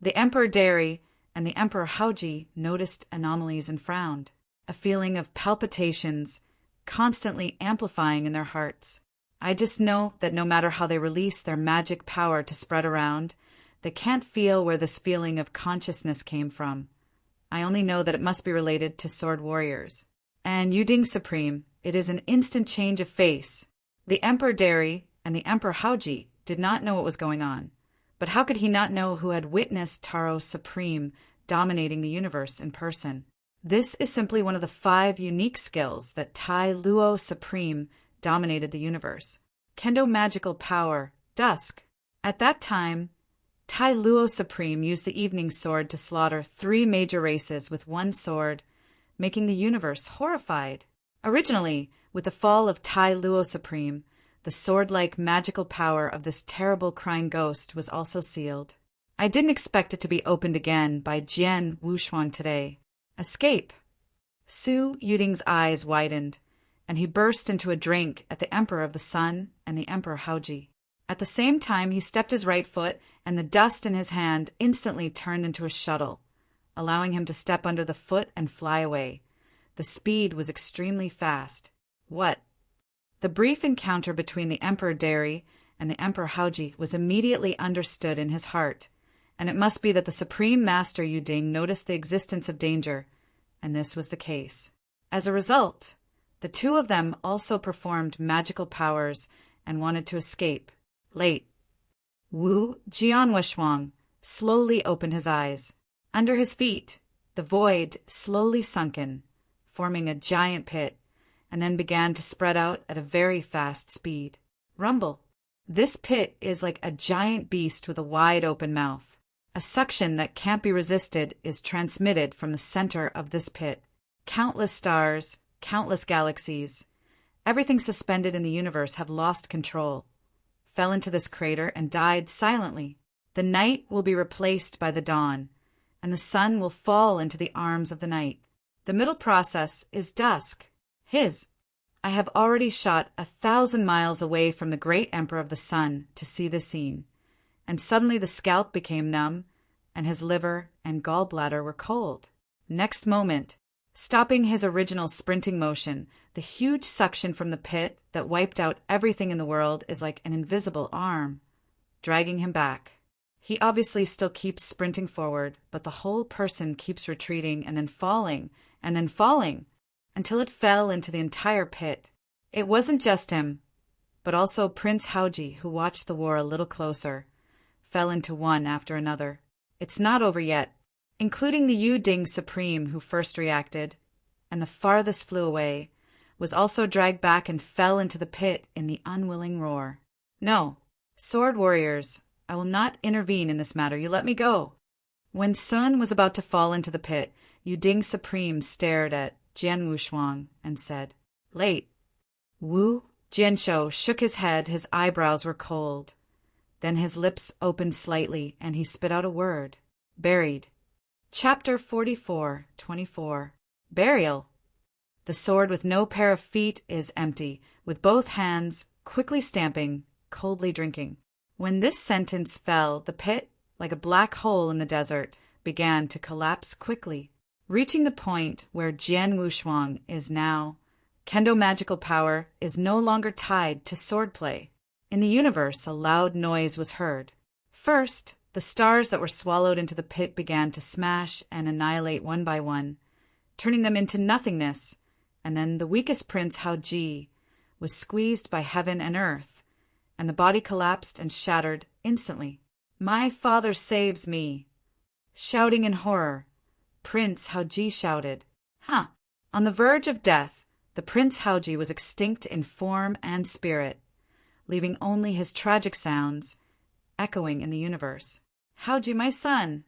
The Emperor Dairy and the Emperor Haoji noticed anomalies and frowned, a feeling of palpitations constantly amplifying in their hearts. I just know that no matter how they release their magic power to spread around, they can't feel where this feeling of consciousness came from. I only know that it must be related to sword warriors. And Yuding Supreme, it is an instant change of face. The Emperor Dairy and the Emperor Haoji did not know what was going on. But how could he not know who had witnessed Taro Supreme dominating the universe in person? This is simply one of the 5 unique skills that Tai Luo Supreme dominated the universe. Kendo magical power, dusk. At that time, Tai Luo Supreme used the evening sword to slaughter 3 major races with one sword, making the universe horrified. Originally, with the fall of Tai Luo Supreme, the sword-like magical power of this terrible crying ghost was also sealed. I didn't expect it to be opened again by Jian Wushuang today. Escape! Su Yuding's eyes widened, and he burst into a drink at the Emperor of the Sun and the Emperor Haoji. At the same time, he stepped his right foot, and the dust in his hand instantly turned into a shuttle, allowing him to step under the foot and fly away. The speed was extremely fast. What? The brief encounter between the Emperor Dairy and the Emperor Haoji was immediately understood in his heart, and it must be that the Supreme Master Yuding noticed the existence of danger, and this was the case. As a result, the two of them also performed magical powers and wanted to escape. Late. Jian Wushuang slowly opened his eyes. Under his feet, the void slowly sunk in, forming a giant pit, and then began to spread out at a very fast speed. Rumble. This pit is like a giant beast with a wide open mouth. A suction that can't be resisted is transmitted from the center of this pit. Countless stars, countless galaxies, everything suspended in the universe have lost control, fell into this crater and died silently. The night will be replaced by the dawn, and the sun will fall into the arms of the night. The middle process is dusk. I have already shot 1,000 miles away from the great Emperor of the Sun to see the scene, and suddenly the scalp became numb, and his liver and gallbladder were cold. Next moment, stopping his original sprinting motion, the huge suction from the pit that wiped out everything in the world is like an invisible arm, dragging him back. He obviously still keeps sprinting forward, but the whole person keeps retreating and then falling, until it fell into the entire pit. It wasn't just him, but also Prince Haoji, who watched the war a little closer, fell into one after another. It's not over yet, including the Yuding Supreme who first reacted, and the farthest flew away, was also dragged back and fell into the pit in the unwilling roar. No, sword warriors, I will not intervene in this matter. You let me go. When Sun was about to fall into the pit, Yuding Supreme stared at Jian Wushuang and said, "Late." Wu Jianshou shook his head, his eyebrows were cold. Then his lips opened slightly, and he spit out a word. Buried. Chapter 44:24. Burial. The sword with no pair of feet is empty, with both hands quickly stamping, coldly drinking. When this sentence fell, the pit, like a black hole in the desert, began to collapse quickly, reaching the point where Jian Wushuang is now. Kendo magical power is no longer tied to swordplay. In the universe, a loud noise was heard. First, the stars that were swallowed into the pit began to smash and annihilate one by one, turning them into nothingness, and then the weakest prince, Haoji, was squeezed by heaven and earth, and the body collapsed and shattered instantly. "My father saves me!" Shouting in horror, Prince Haoji shouted. On the verge of death, the Prince Haoji was extinct in form and spirit, leaving only his tragic sounds echoing in the universe. "Haoji, my son!"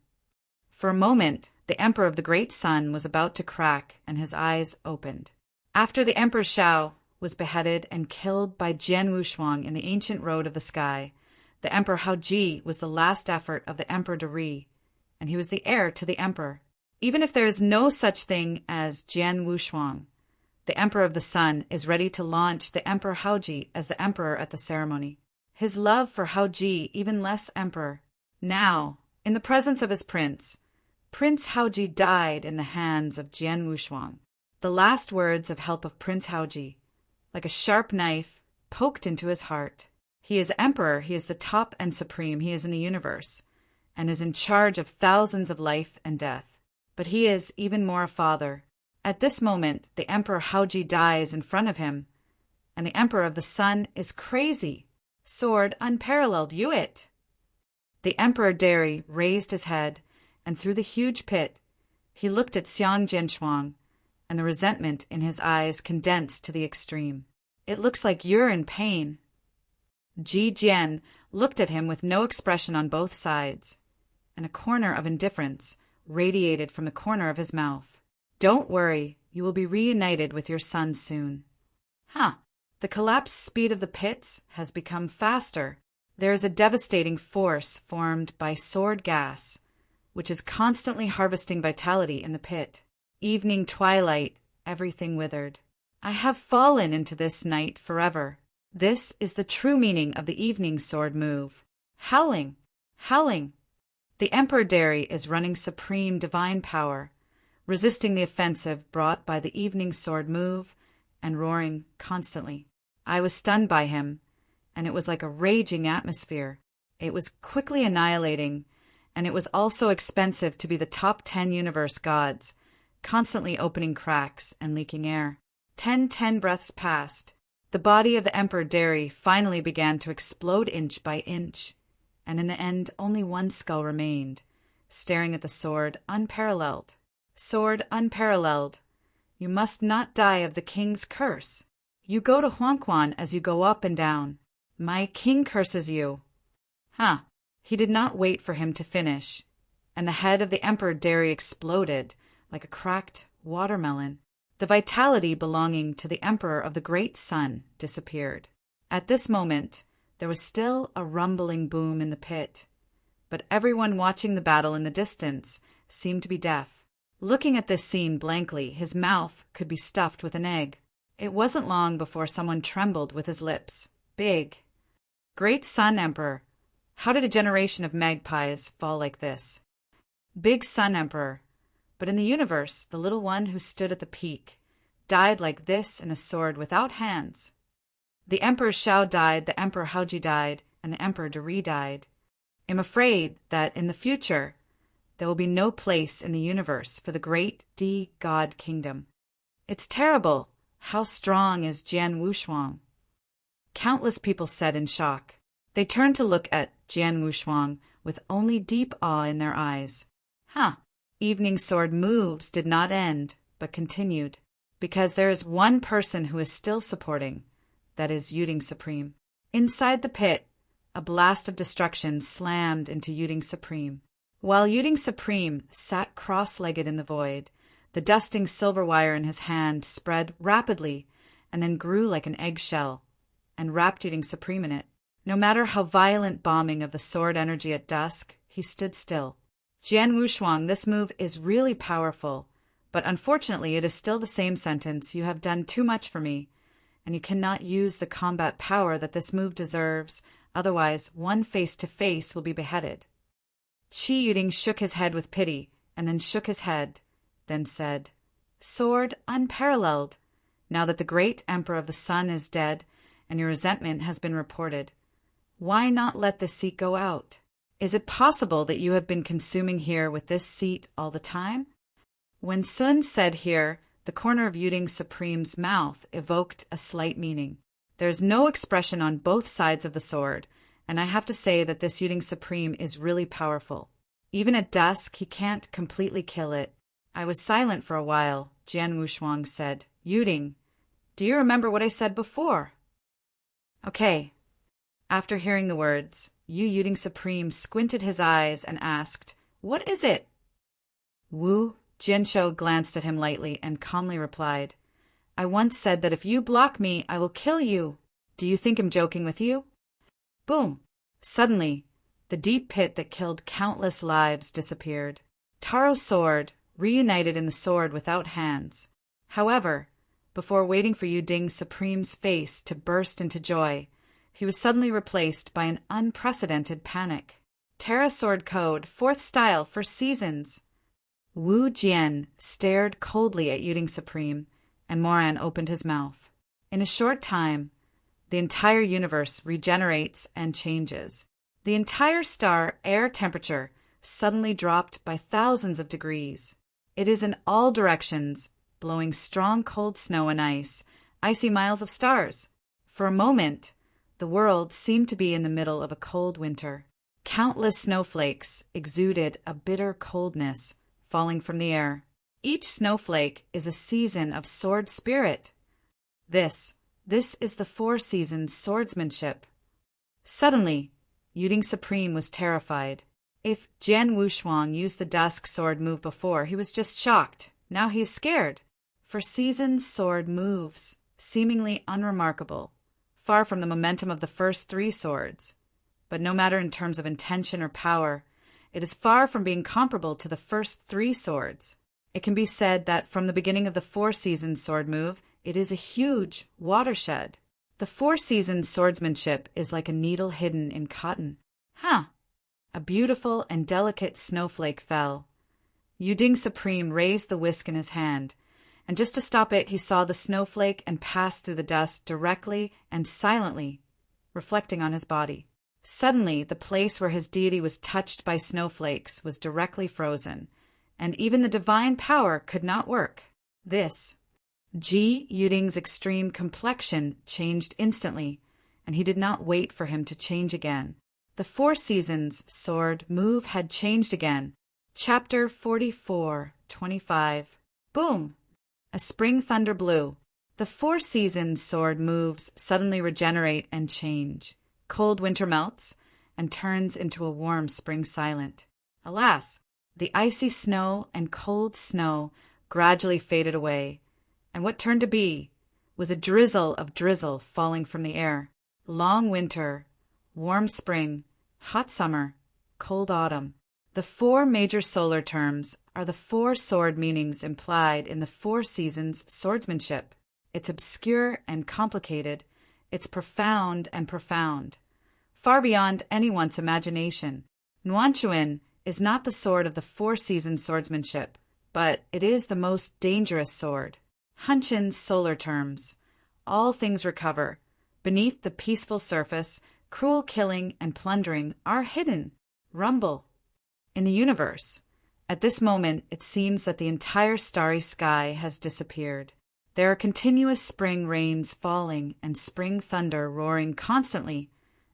For a moment, the Emperor of the Great Sun was about to crack, and his eyes opened. After the Emperor Shao was beheaded and killed by Jian Wushuang in the ancient road of the sky, the Emperor Haoji was the last effort of the Emperor Dari, and he was the heir to the Emperor. Even if there is no such thing as Jian Wushuang, the Emperor of the Sun is ready to launch the Emperor Haoji as the Emperor at the ceremony. His love for Haoji even less Emperor. Now, in the presence of his prince, Prince Haoji died in the hands of Jian Wushuang. The last words of help of Prince Haoji, like a sharp knife, poked into his heart. He is Emperor, he is the top and supreme, he is in the universe, and is in charge of thousands of life and death. But he is even more a father. At this moment, the Emperor Haoji dies in front of him, and the Emperor of the Sun is crazy. Sword unparalleled, Yuit! The Emperor Dari raised his head, and through the huge pit, he looked at Xiang Jinshuang, and the resentment in his eyes condensed to the extreme. "It looks like you're in pain." Ji Jian looked at him with no expression on both sides, and a corner of indifference radiated from the corner of his mouth. "Don't worry, you will be reunited with your son soon." The collapsed speed of the pits has become faster. There is a devastating force formed by sword gas, which is constantly harvesting vitality in the pit. Evening twilight, everything withered. I have fallen into this night forever. This is the true meaning of the evening sword move. Howling, howling. The Emperor Dari is running supreme divine power, resisting the offensive brought by the evening sword move and roaring constantly. I was stunned by him, and it was like a raging atmosphere. It was quickly annihilating, and it was also expensive to be the top 10 universe gods, constantly opening cracks and leaking air. 10 breaths passed. The body of the Emperor Dari finally began to explode inch by inch, and in the end only one skull remained, staring at the sword unparalleled. Sword unparalleled. You must not die of the king's curse. You go to Huangquan as you go up and down. My king curses you. He did not wait for him to finish, and the head of the Emperor Dari exploded like a cracked watermelon. The vitality belonging to the Emperor of the Great Sun disappeared. At this moment, there was still a rumbling boom in the pit, but everyone watching the battle in the distance seemed to be deaf. Looking at this scene blankly, his mouth could be stuffed with an egg. It wasn't long before someone trembled with his lips. Big. Great Sun Emperor. How did a generation of magpies fall like this? Big Sun Emperor. But in the universe, the little one who stood at the peak died like this in a sword without hands. The Emperor Shao died, the Emperor Haoji died, and the Emperor Dari died. I'm afraid that in the future, there will be no place in the universe for the great D-God kingdom. It's terrible. How strong is Jian Wushuang? Countless people said in shock. They turned to look at Jian Wushuang with only deep awe in their eyes. Evening sword moves did not end, but continued. because there is one person who is still supporting, that is Yuding Supreme. Inside the pit, a blast of destruction slammed into Yuding Supreme. While Yuding Supreme sat cross-legged in the void, the dusting silver wire in his hand spread rapidly and then grew like an eggshell and wrapped Yuding Supreme in it. No matter how violent bombing of the sword energy at dusk, he stood still. Jian Wushuang, this move is really powerful, but unfortunately it is still the same sentence. You have done too much for me, and you cannot use the combat power that this move deserves, otherwise one face-to-face will be beheaded. Qi Yuding shook his head with pity, and then shook his head, then said, "Sword unparalleled. Now that the great Emperor of the Sun is dead, and your resentment has been reported, why not let the seat go out? Is it possible that you have been consuming here with this seat all the time?" When Sun said here, the corner of Yuding Supreme's mouth evoked a slight meaning. There is no expression on both sides of the sword, and I have to say that this Yuding Supreme is really powerful. Even at dusk, he can't completely kill it. I was silent for a while. Jian Wushuang said, "Yuding, do you remember what I said before?" "Okay." After hearing the words, Yuding Supreme squinted his eyes and asked, "What is it?" Wu Jianshou glanced at him lightly and calmly replied, "I once said that if you block me, I will kill you. Do you think I'm joking with you?" Boom! Suddenly, the deep pit that killed countless lives disappeared. Taro's sword reunited in the sword without hands. However, before waiting for Yuding Supreme's face to burst into joy, he was suddenly replaced by an unprecedented panic. Terra Sword Code, 4th style for seasons. Wu Jian stared coldly at Yuding Supreme, and Moran opened his mouth. In a short time, the entire universe regenerates and changes. The entire star air temperature suddenly dropped by thousands of degrees. It is in all directions, blowing strong cold snow and icy miles of stars. For a moment, the world seemed to be in the middle of a cold winter. Countless snowflakes exuded a bitter coldness falling from the air. Each snowflake is a season of sword spirit. This is the 4 seasons swordsmanship. Suddenly, Yuding Supreme was terrified. If Jian Wushuang used the dusk sword move before, he was just shocked. Now he is scared. For seasons sword moves, seemingly unremarkable, far from the momentum of the first 3 swords. But no matter in terms of intention or power, it is far from being comparable to the first 3 swords. It can be said that from the beginning of the 4 seasons sword move, it is a huge watershed. The 4 seasons swordsmanship is like a needle hidden in cotton. A beautiful and delicate snowflake fell. Yuding Supreme raised the whisk in his hand, and just to stop it, he saw the snowflake and passed through the dust directly and silently, reflecting on his body. Suddenly, the place where his deity was touched by snowflakes was directly frozen, and even the divine power could not work. Ji Yuding's extreme complexion changed instantly, and he did not wait for him to change again. The 4 seasons sword move had changed again. Chapter 44:25. Boom! A spring thunder blew. The 4 seasons sword moves suddenly regenerate and change. Cold winter melts and turns into a warm spring silent. Alas, the icy snow and cold snow gradually faded away, and what turned to be was a drizzle of drizzle falling from the air. Long winter, warm spring, hot summer, cold autumn. The 4 major solar terms are the 4 sword meanings implied in the 4 seasons swordsmanship. It's obscure and complicated. It's profound and profound, far beyond anyone's imagination. Nuanchuan is not the sword of the 4 seasons swordsmanship, but it is the most dangerous sword. Hunchin's solar terms. All things recover. Beneath the peaceful surface, cruel killing and plundering are hidden. Rumble. In the universe, at this moment, it seems that the entire starry sky has disappeared. There are continuous spring rains falling and spring thunder roaring constantly,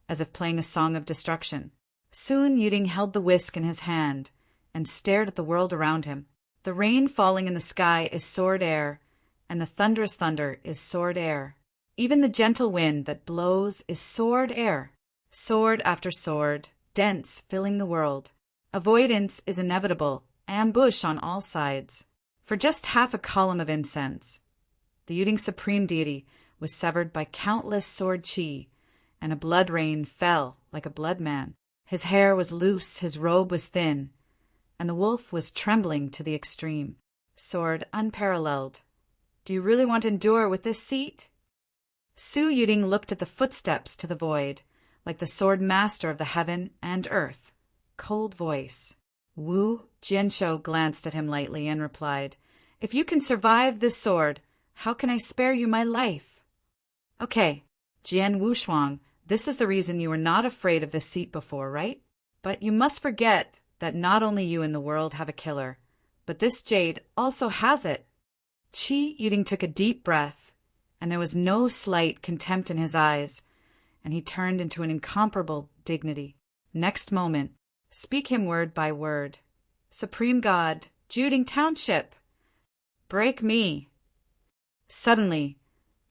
as if playing a song of destruction. Soon Yuding held the whisk in his hand and stared at the world around him. The rain falling in the sky is sword air, and the thunderous thunder is sword air. Even the gentle wind that blows is sword air. Sword after sword, dense, filling the world. Avoidance is inevitable, ambush on all sides. For just half a column of incense, the Yuding Supreme Deity was severed by countless sword chi, and a blood rain fell like a blood man. His hair was loose, his robe was thin, and the wolf was trembling to the extreme. Sword unparalleled. Do you really want to endure with this seat? Su Yuding looked at the footsteps to the void, like the sword master of the heaven and earth. Cold voice. Wu Jianshou glanced at him lightly and replied, "If you can survive this sword, how can I spare you my life?" Okay, Jian Wushuang, this is the reason you were not afraid of this seat before, right? But you must forget that not only you in the world have a killer, but this jade also has it. Qi Yuding took a deep breath, and there was no slight contempt in his eyes, and he turned into an incomparable dignity. Next moment, speak him word by word. Supreme God, Juding Township, break me. Suddenly,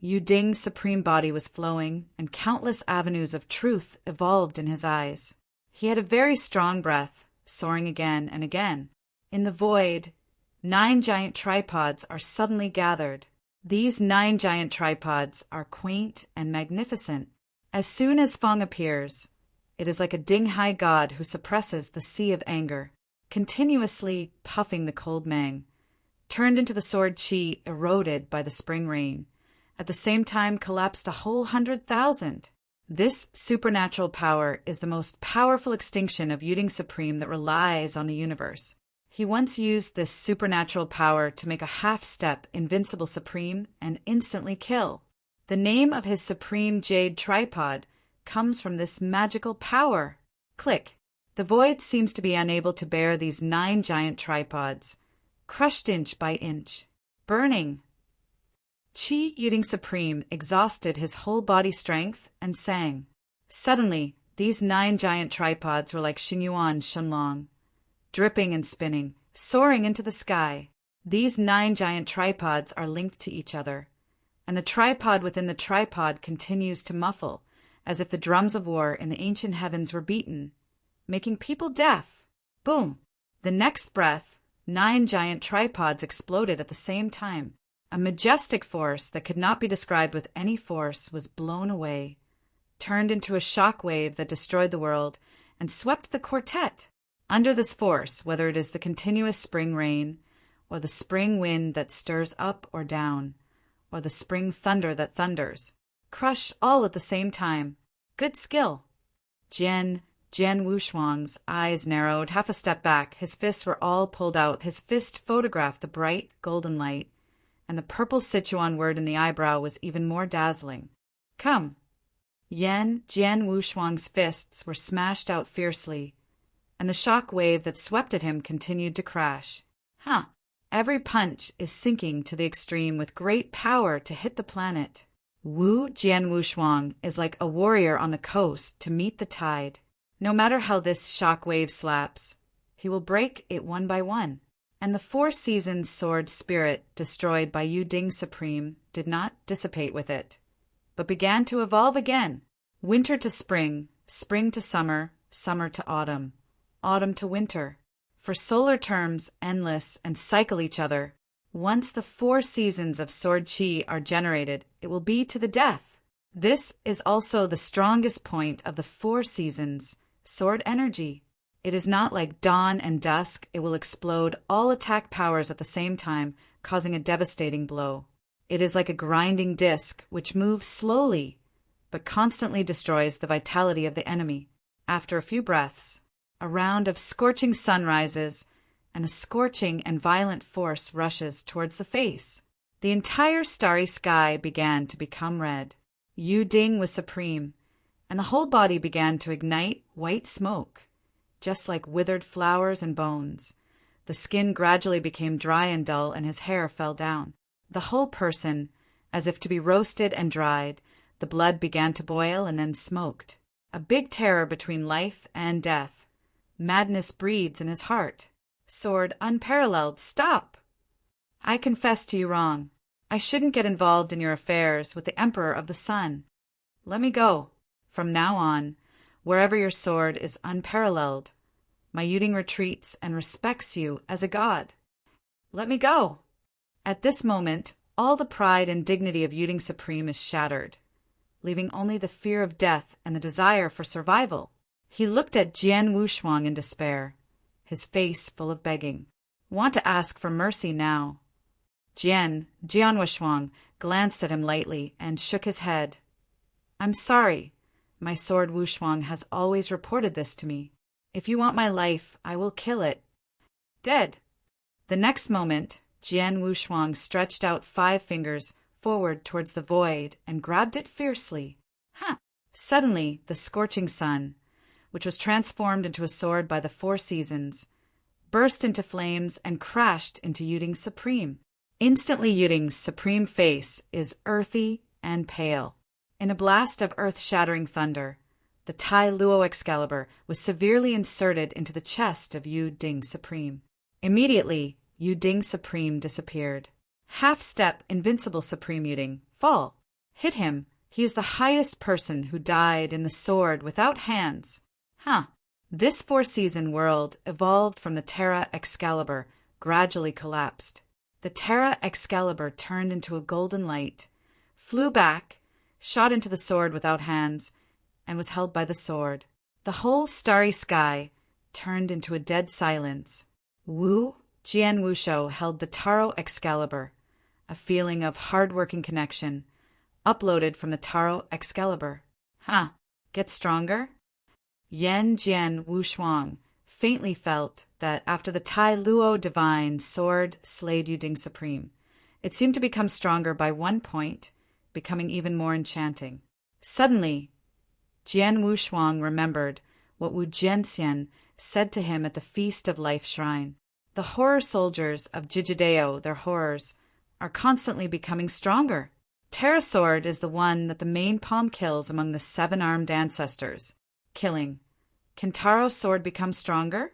Yuding's supreme body was flowing, and countless avenues of truth evolved in his eyes. He had a very strong breath, soaring again and again. In the void, 9 giant tripods are suddenly gathered. These 9 giant tripods are quaint and magnificent. As soon as Feng appears, it is like a Dinghai god who suppresses the sea of anger, continuously puffing the cold mang, turned into the sword chi eroded by the spring rain, at the same time collapsed a whole 100,000. This supernatural power is the most powerful extinction of Yuding Supreme that relies on the universe. He once used this supernatural power to make a half-step invincible Supreme and instantly kill. The name of his Supreme Jade Tripod comes from this magical power. Click. The void seems to be unable to bear these 9 giant tripods, crushed inch by inch, burning. Qi Yuding Supreme exhausted his whole body strength and sang. Suddenly, these 9 giant tripods were like Xingyuan Shenlong, dripping and spinning, soaring into the sky. These 9 giant tripods are linked to each other, and the tripod within the tripod continues to muffle, as if the drums of war in the ancient heavens were beaten, making people deaf. Boom! The next breath, 9 giant tripods exploded at the same time. A majestic force that could not be described with any force was blown away, turned into a shock wave that destroyed the world, and swept the quartet. Under this force, whether it is the continuous spring rain, or the spring wind that stirs up or down, or the spring thunder that thunders, crush all at the same time. Good skill. Jian Wushuang's eyes narrowed half a step back. His fists were all pulled out. His fist photographed the bright golden light, and the purple Sichuan word in the eyebrow was even more dazzling. Come. Jian Wushuang's fists were smashed out fiercely, and the shock wave that swept at him continued to crash. Every punch is sinking to the extreme with great power to hit the planet. Jian Wushuang is like a warrior on the coast to meet the tide. No matter how this shock wave slaps, he will break it one by one. And the 4 seasons sword spirit destroyed by Yuding Supreme did not dissipate with it, but began to evolve again. Winter to spring, spring to summer, summer to autumn, autumn to winter. For solar terms endless and cycle each other. Once the 4 seasons of sword chi are generated, it will be to the death. This is also the strongest point of the 4 seasons, sword energy. It is not like dawn and dusk. It will explode all attack powers at the same time, causing a devastating blow. It is like a grinding disc, which moves slowly, but constantly destroys the vitality of the enemy. After a few breaths, a round of scorching sun rises, and a scorching and violent force rushes towards the face. The entire starry sky began to become red. Yuding was supreme, and the whole body began to ignite white smoke, just like withered flowers and bones. The skin gradually became dry and dull, and his hair fell down. The whole person, as if to be roasted and dried, the blood began to boil and then smoked. A big terror between life and death. Madness breeds in his heart. Sword unparalleled, stop! I confess to you wrong. I shouldn't get involved in your affairs with the Emperor of the Sun. Let me go. From now on, wherever your sword is unparalleled, my Yuding retreats and respects you as a god. Let me go. At this moment, all the pride and dignity of Yuding Supreme is shattered, leaving only the fear of death and the desire for survival. He looked at Jian Wushuang in despair, his face full of begging. Want to ask for mercy now. Jian Wushuang glanced at him lightly and shook his head. I'm sorry. My sword Wushuang has always reported this to me. If you want my life, I will kill it. Dead. The next moment, Jian Wushuang stretched out 5 fingers forward towards the void and grabbed it fiercely. Suddenly, the scorching sun, which was transformed into a sword by the 4 seasons, burst into flames and crashed into Yuding Supreme. Instantly, Yuding's supreme face is earthy and pale. In a blast of earth-shattering thunder, the Tai Luo Excalibur was severely inserted into the chest of Yuding Supreme. Immediately, Yuding Supreme disappeared. Half-step Invincible Supreme Yuding, fall. Hit him. He is the highest person who died in the sword without hands. This 4-season world evolved from the Terra Excalibur, gradually collapsed. The Terra Excalibur turned into a golden light, flew back, shot into the sword without hands, and was held by the sword. The whole starry sky turned into a dead silence. Jian Wushuo held the Taro Excalibur, a feeling of hard-working connection, uploaded from the Taro Excalibur. Get stronger? Jian Wushuang faintly felt that after the Tai Luo Divine sword slayed Yuding Supreme, it seemed to become stronger by 1 point, becoming even more enchanting. Suddenly, Jian Wushuang remembered what Wu Jianxian said to him at the Feast of Life Shrine. The horror soldiers of Jijideo, their horrors, are constantly becoming stronger. Terra Sword is the one that the main palm kills among the 7-armed ancestors. Killing. Can Taro's sword become stronger?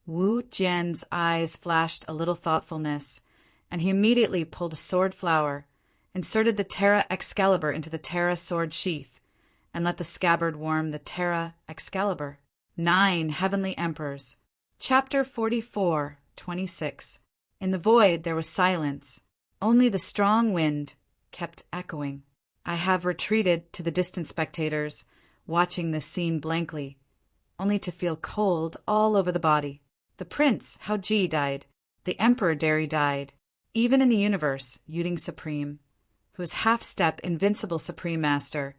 Wu Jian's eyes flashed a little thoughtfulness, and he immediately pulled a sword flower, inserted the Terra Excalibur into the Terra sword sheath, and let the scabbard warm the Terra Excalibur. 9 Heavenly Emperors. Chapter 44, 26. In the void there was silence. Only the strong wind kept echoing. I have retreated to the distant spectators, watching this scene blankly, only to feel cold all over the body. The prince, Hao Ji, died. The Emperor Dari died. Even in the universe, Yuding Supreme, whose half-step Invincible Supreme Master,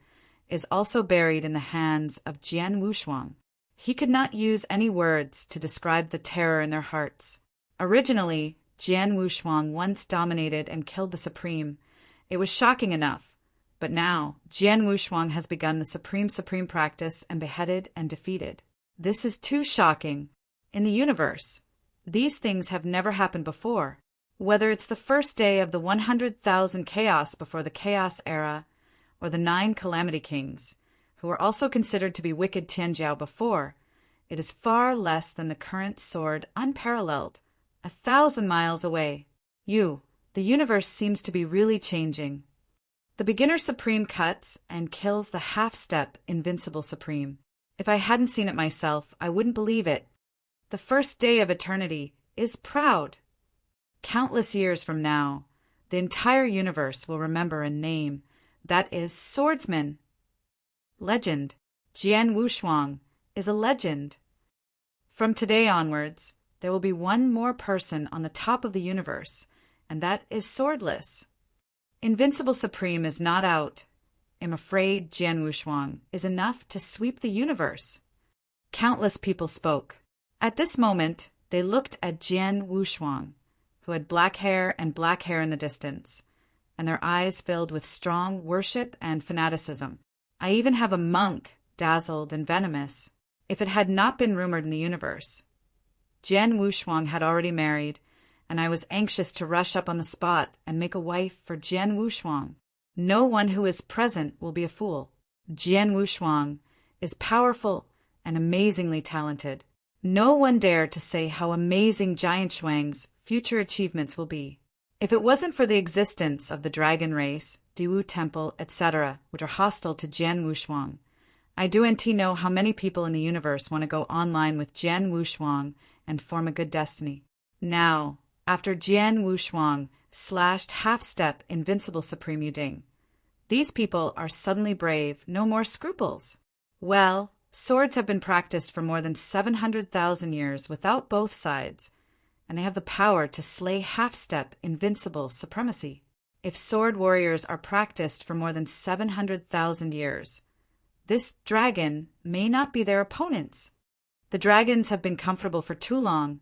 is also buried in the hands of Jian Wushuang. He could not use any words to describe the terror in their hearts. Originally, Jian Wushuang once dominated and killed the Supreme. It was shocking enough, but now Jian Wushuang has begun the supreme practice and beheaded and defeated. This is too shocking. In the universe, these things have never happened before. Whether it's the first day of the 100,000 chaos before the Chaos Era, or the 9 Calamity Kings, who were also considered to be wicked Tianjiao before, it is far less than the current sword unparalleled, 1,000 miles away. The universe seems to be really changing. The beginner Supreme cuts and kills the half-step Invincible Supreme. If I hadn't seen it myself, I wouldn't believe it. The first day of eternity is proud. Countless years from now, the entire universe will remember a name that is Swordsman. Legend. Jian Wushuang is a legend. From today onwards, there will be one more person on the top of the universe, and that is swordless. Invincible Supreme is not out. I'm afraid Jian Wushuang is enough to sweep the universe. Countless people spoke. At this moment, they looked at Jian Wushuang, who had black hair in the distance, and their eyes filled with strong worship and fanaticism. I even have a monk, dazzled and venomous. If it had not been rumored in the universe, Jian Wushuang had already married, and I was anxious to rush up on the spot and make a wife for Jian Wushuang. No one who is present will be a fool. Jian Wushuang is powerful and amazingly talented. No one dare to say how amazing Giant Shuang's future achievements will be. If it wasn't for the existence of the dragon race, Diwu Temple, etc., which are hostile to Jian Wushuang, I do know how many people in the universe want to go online with Jian Wushuang and form a good destiny. Now, after Jian Wushuang slashed half-step invincible Supreme Yuding, these people are suddenly brave, no more scruples. Well, swords have been practiced for more than 700,000 years without both sides, and they have the power to slay half-step invincible supremacy. If sword warriors are practiced for more than 700,000 years, this dragon may not be their opponents. The dragons have been comfortable for too long,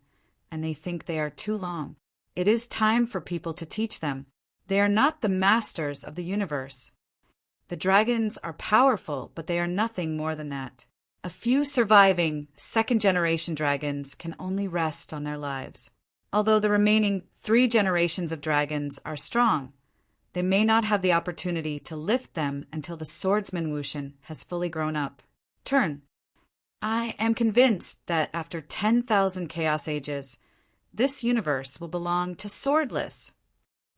and they think they are too long. It is time for people to teach them. They are not the masters of the universe. The dragons are powerful, but they are nothing more than that. A few surviving second-generation dragons can only rest on their lives. Although the remaining 3 generations of dragons are strong, they may not have the opportunity to lift them until the swordsman Wushan has fully grown up. Turn. I am convinced that after 10,000 chaos ages, this universe will belong to swordless.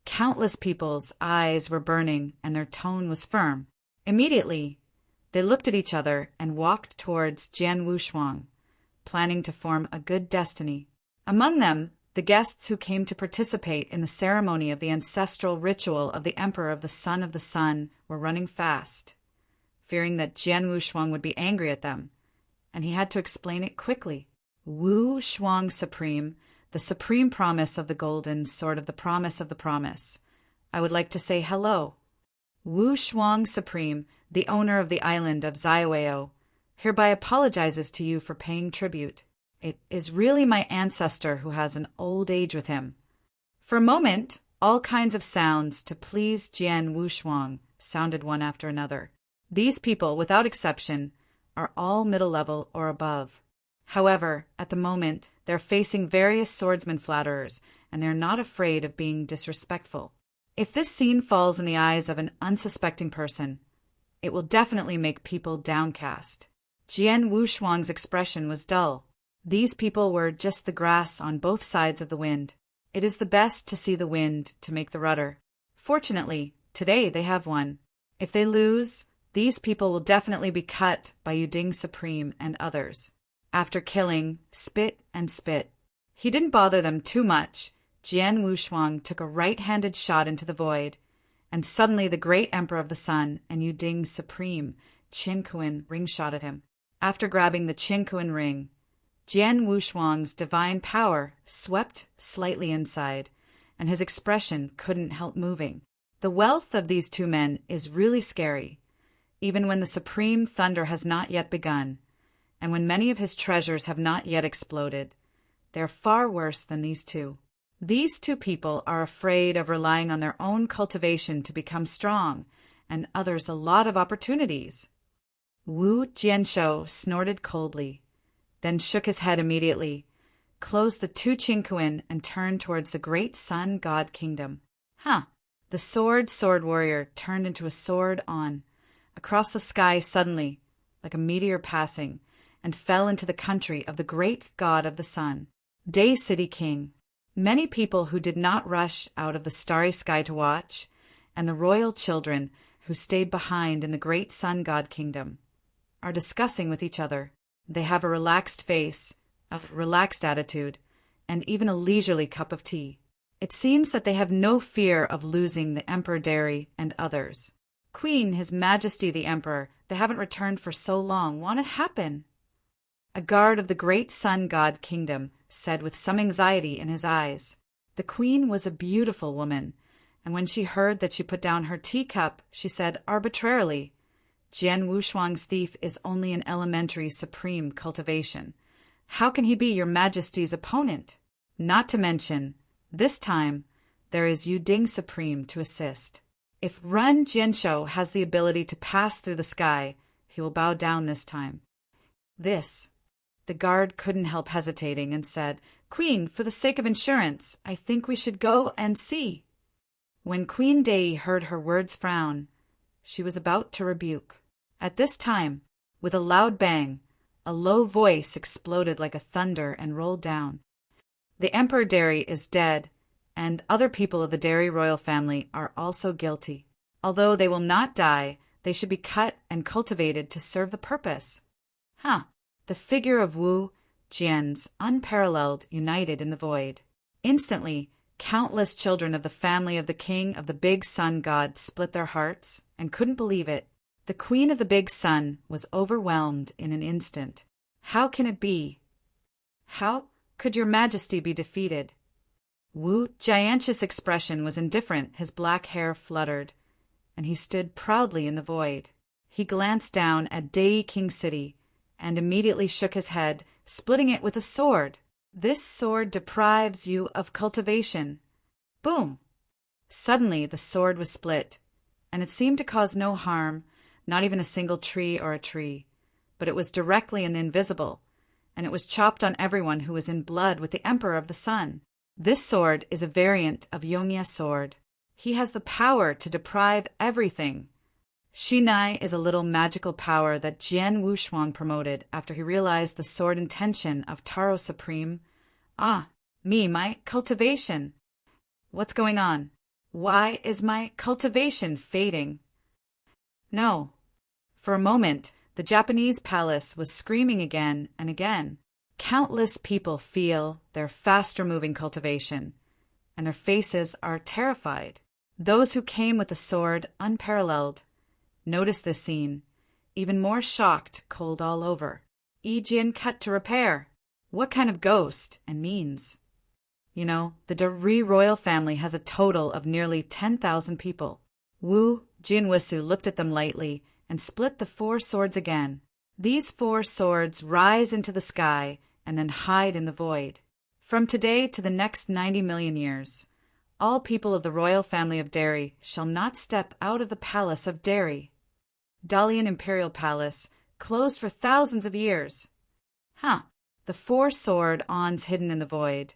Countless people's eyes were burning and their tone was firm. Immediately, they looked at each other and walked towards Jian Wushuang, planning to form a good destiny. Among them, the guests who came to participate in the ceremony of the ancestral ritual of the Emperor of the Sun were running fast, fearing that Jian Wushuang would be angry at them, and he had to explain it quickly. Wu Shuang Supreme, the supreme promise of the golden sword of the promise. I would like to say hello. Wu Shuang Supreme, the owner of the island of Zaiweo, hereby apologizes to you for paying tribute. It is really my ancestor who has an old age with him. For a moment, all kinds of sounds to please Jian Wushuang sounded one after another. These people, without exception, are all middle level or above. However, at the moment, they're facing various swordsman flatterers, and they're not afraid of being disrespectful. If this scene falls in the eyes of an unsuspecting person, it will definitely make people downcast. Jian Wushuang's expression was dull. These people were just the grass on both sides of the wind. It is the best to see the wind to make the rudder. Fortunately, today they have one. If they lose, these people will definitely be cut by Yuding Supreme and others. After killing Spit and Spit, he didn't bother them too much. Jian Wushuang took a right-handed shot into the void, and suddenly the great Emperor of the Sun and Yuding Supreme, Qin Kuan, ring-shot at him. After grabbing the Qin Kuan ring, Jian Wushuang's divine power swept slightly inside, and his expression couldn't help moving. The wealth of these 2 men is really scary, even when the supreme thunder has not yet begun, and when many of his treasures have not yet exploded. They are far worse than these 2. These 2 people are afraid of relying on their own cultivation to become strong, and others a lot of opportunities. Wu Jianshou snorted coldly, then shook his head immediately, closed the 2 Qinkuan, and turned towards the great sun god kingdom. The sword warrior turned into a sword on, across the sky suddenly, like a meteor passing, and fell into the country of the great god of the sun, Day City King. Many people who did not rush out of the starry sky to watch, and the royal children who stayed behind in the great sun god kingdom, are discussing with each other. They have a relaxed face, a relaxed attitude, and even a leisurely cup of tea. It seems that they have no fear of losing the Emperor Derry and others. Queen, His Majesty the Emperor, they haven't returned for so long. What had happened? A guard of the great sun god kingdom said with some anxiety in his eyes. The queen was a beautiful woman, and when she heard that she put down her teacup, she said arbitrarily, Jian Wushuang's thief is only an elementary supreme cultivation. How can he be your majesty's opponent? Not to mention, this time, there is Yuding Supreme to assist. If Run Jianshou has the ability to pass through the sky, he will bow down this time. The guard couldn't help hesitating and said, Queen, for the sake of insurance, I think we should go and see. When Queen Dei heard her words frown, she was about to rebuke. At this time, with a loud bang, a low voice exploded like a thunder and rolled down. The Emperor Derry is dead, and other people of the Derry royal family are also guilty. Although they will not die, they should be cut and cultivated to serve the purpose. The figure of Wu Jian's unparalleled united in the void. Instantly, countless children of the family of the king of the big sun god split their hearts and couldn't believe it. The queen of the big sun was overwhelmed in an instant. How can it be? How could your majesty be defeated? Wu Jian's expression was indifferent, his black hair fluttered, and he stood proudly in the void. He glanced down at Dei King City and immediately shook his head, splitting it with a sword. This sword deprives you of cultivation. Boom! Suddenly the sword was split, and it seemed to cause no harm, not even a single tree or a tree, but it was directly in the invisible, and it was chopped on everyone who was in blood with the Emperor of the Sun. This sword is a variant of Yongya's sword. He has the power to deprive everything. Shinai is a little magical power that Jian Wushuang promoted after he realized the sword intention of Taro Supreme. My cultivation. What's going on? Why is my cultivation fading? No. For a moment, the Japanese palace was screaming again and again. Countless people feel their faster-moving cultivation, and their faces are terrified. Those who came with the sword unparalleled noticed this scene, even more shocked, cold all over. Jin cut to repair. What kind of ghost and means? The Derry royal family has a total of nearly 10,000 people. Wu Jinwisu looked at them lightly and split the 4 swords again. These 4 swords rise into the sky and then hide in the void. From today to the next 90 million years, all people of the royal family of Derry shall not step out of the palace of Derry. Dalian Imperial Palace, closed for thousands of years. The 4 sword ons hidden in the void.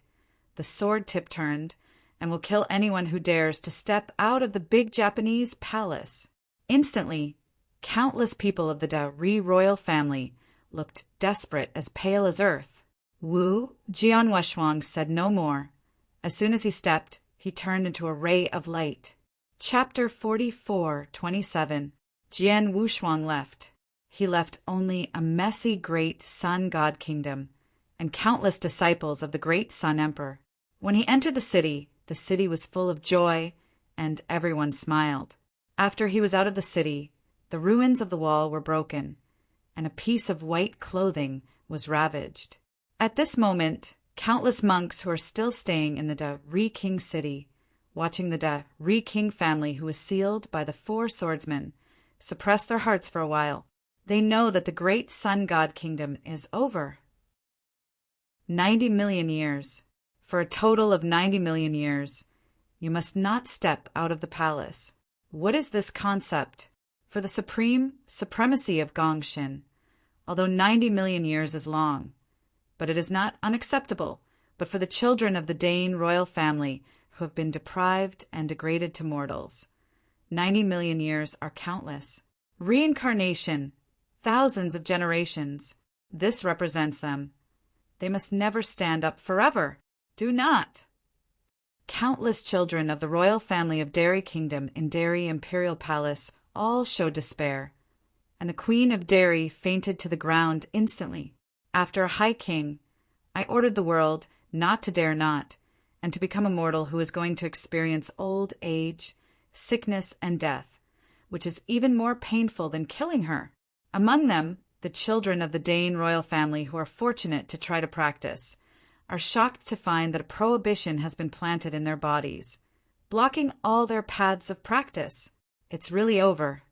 The sword tip turned, and will kill anyone who dares to step out of the big Japanese palace. Instantly, countless people of the Derry royal family looked desperate, as pale as earth. Wu Jianwushuang said no more. As soon as he stepped, he turned into a ray of light. Chapter 44:27. Jian Wushuang left. He left only a messy great sun god kingdom and countless disciples of the great Sun Emperor. When he entered the city was full of joy, and everyone smiled. After he was out of the city, the ruins of the wall were broken, and a piece of white clothing was ravaged. At this moment, countless monks who are still staying in the Derry King City, watching the Derry King family who was sealed by the 4 swordsmen, suppress their hearts for a while. They know that the great sun god kingdom is over. 90 million years. For a total of 90 million years, you must not step out of the palace. What is this concept? For the supremacy of Gongshin, although 90 million years is long, but it is not unacceptable, but for the children of the Dane royal family who have been deprived and degraded to mortals. 90 million years are countless. Reincarnation, thousands of generations. This represents them. They must never stand up forever. Do not. Countless children of the royal family of Derry Kingdom in Derry Imperial Palace all showed despair, and the Queen of Derry fainted to the ground instantly. After a high king, I ordered the world not to dare not, and to become a mortal who is going to experience old age, sickness, and death, which is even more painful than killing her. Among them, the children of the Dane royal family who are fortunate to try to practice, are shocked to find that a prohibition has been planted in their bodies, blocking all their paths of practice. It's really over.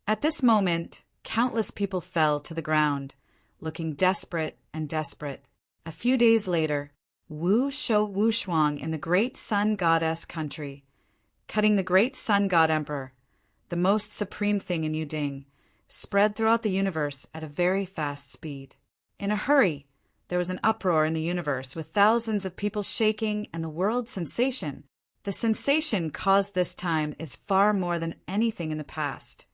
At this moment, countless people fell to the ground, looking desperate and desperate. A few days later, Wu Shou Wushuang in the great sun goddess country, cutting the great sun god emperor, the most supreme thing in Yuding, spread throughout the universe at a very fast speed. In a hurry, there was an uproar in the universe with thousands of people shaking and the world's sensation. The sensation caused this time is far more than anything in the past,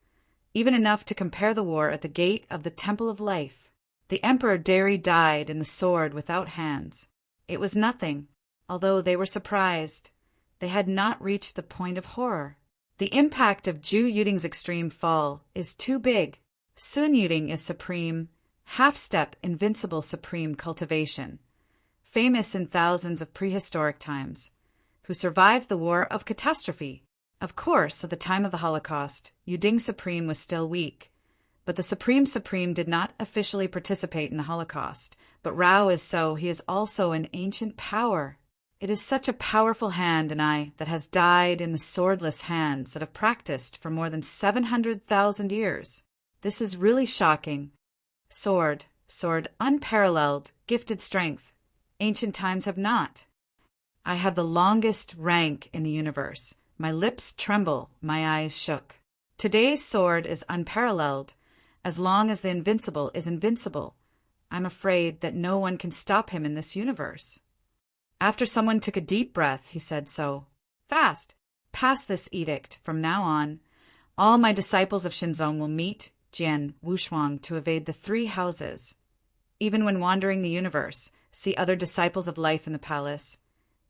even enough to compare the war at the gate of the Temple of Life. The Emperor Derry died in the sword without hands. It was nothing, although they were surprised. They had not reached the point of horror. The impact of Zhu Yuding's extreme fall is too big. Sun Yuding is supreme, half-step invincible supreme cultivation, famous in thousands of prehistoric times, who survived the war of catastrophe. Of course, at the time of the Holocaust, Yuding Supreme was still weak, but the Supreme did not officially participate in the Holocaust. But Rao is so, he is also an ancient power. It is such a powerful hand and eye that has died in the swordless hands that have practiced for more than 700,000 years. This is really shocking. Sword, unparalleled, gifted strength. Ancient times have not. I have the longest rank in the universe. My lips tremble, my eyes shook. Today's sword is unparalleled, as long as the invincible is invincible. I'm afraid that no one can stop him in this universe. After someone took a deep breath, he said so. Fast! Pass this edict. From now on, all my disciples of Shinzong will meet Jian Wushuang to evade the 3 houses. Even when wandering the universe, see other disciples of life in the palace.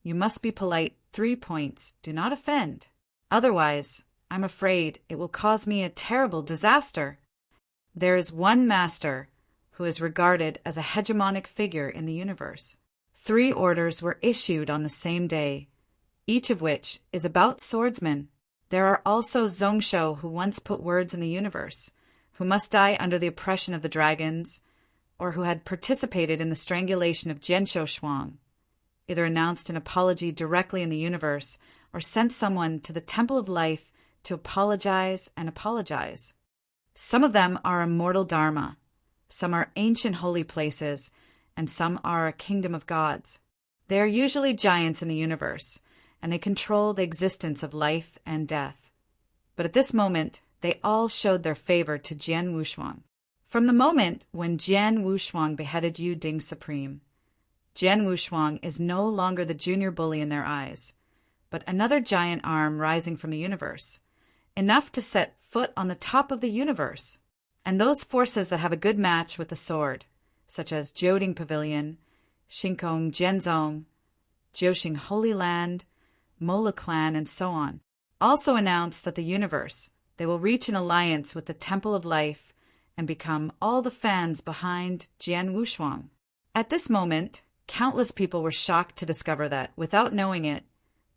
You must be polite. 3 points. Do not offend. Otherwise, I'm afraid it will cause me a terrible disaster. There is one master who is regarded as a hegemonic figure in the universe. 3 orders were issued on the same day, each of which is about swordsmen. There are also Zongshou who once put words in the universe, who must die under the oppression of the dragons, or who had participated in the strangulation of Jianshou Shuang, either announced an apology directly in the universe or sent someone to the Temple of Life to apologize and apologize. Some of them are immortal dharma, some are ancient holy places, and some are a kingdom of gods. They are usually giants in the universe, and they control the existence of life and death. But at this moment, they all showed their favor to Jian Wushuang. From the moment when Jian Wushuang beheaded Yu Ding Supreme, Jian Wushuang is no longer the junior bully in their eyes, but another giant arm rising from the universe, enough to set foot on the top of the universe. And those forces that have a good match with the sword, such as Jioding Pavilion, Shinkong Zhenzong, Jiuxing Holy Land, Mola Clan, and so on, also announce that the universe, they will reach an alliance with the Temple of Life and become all the fans behind Jian Wushuang. At this moment, countless people were shocked to discover that, without knowing it,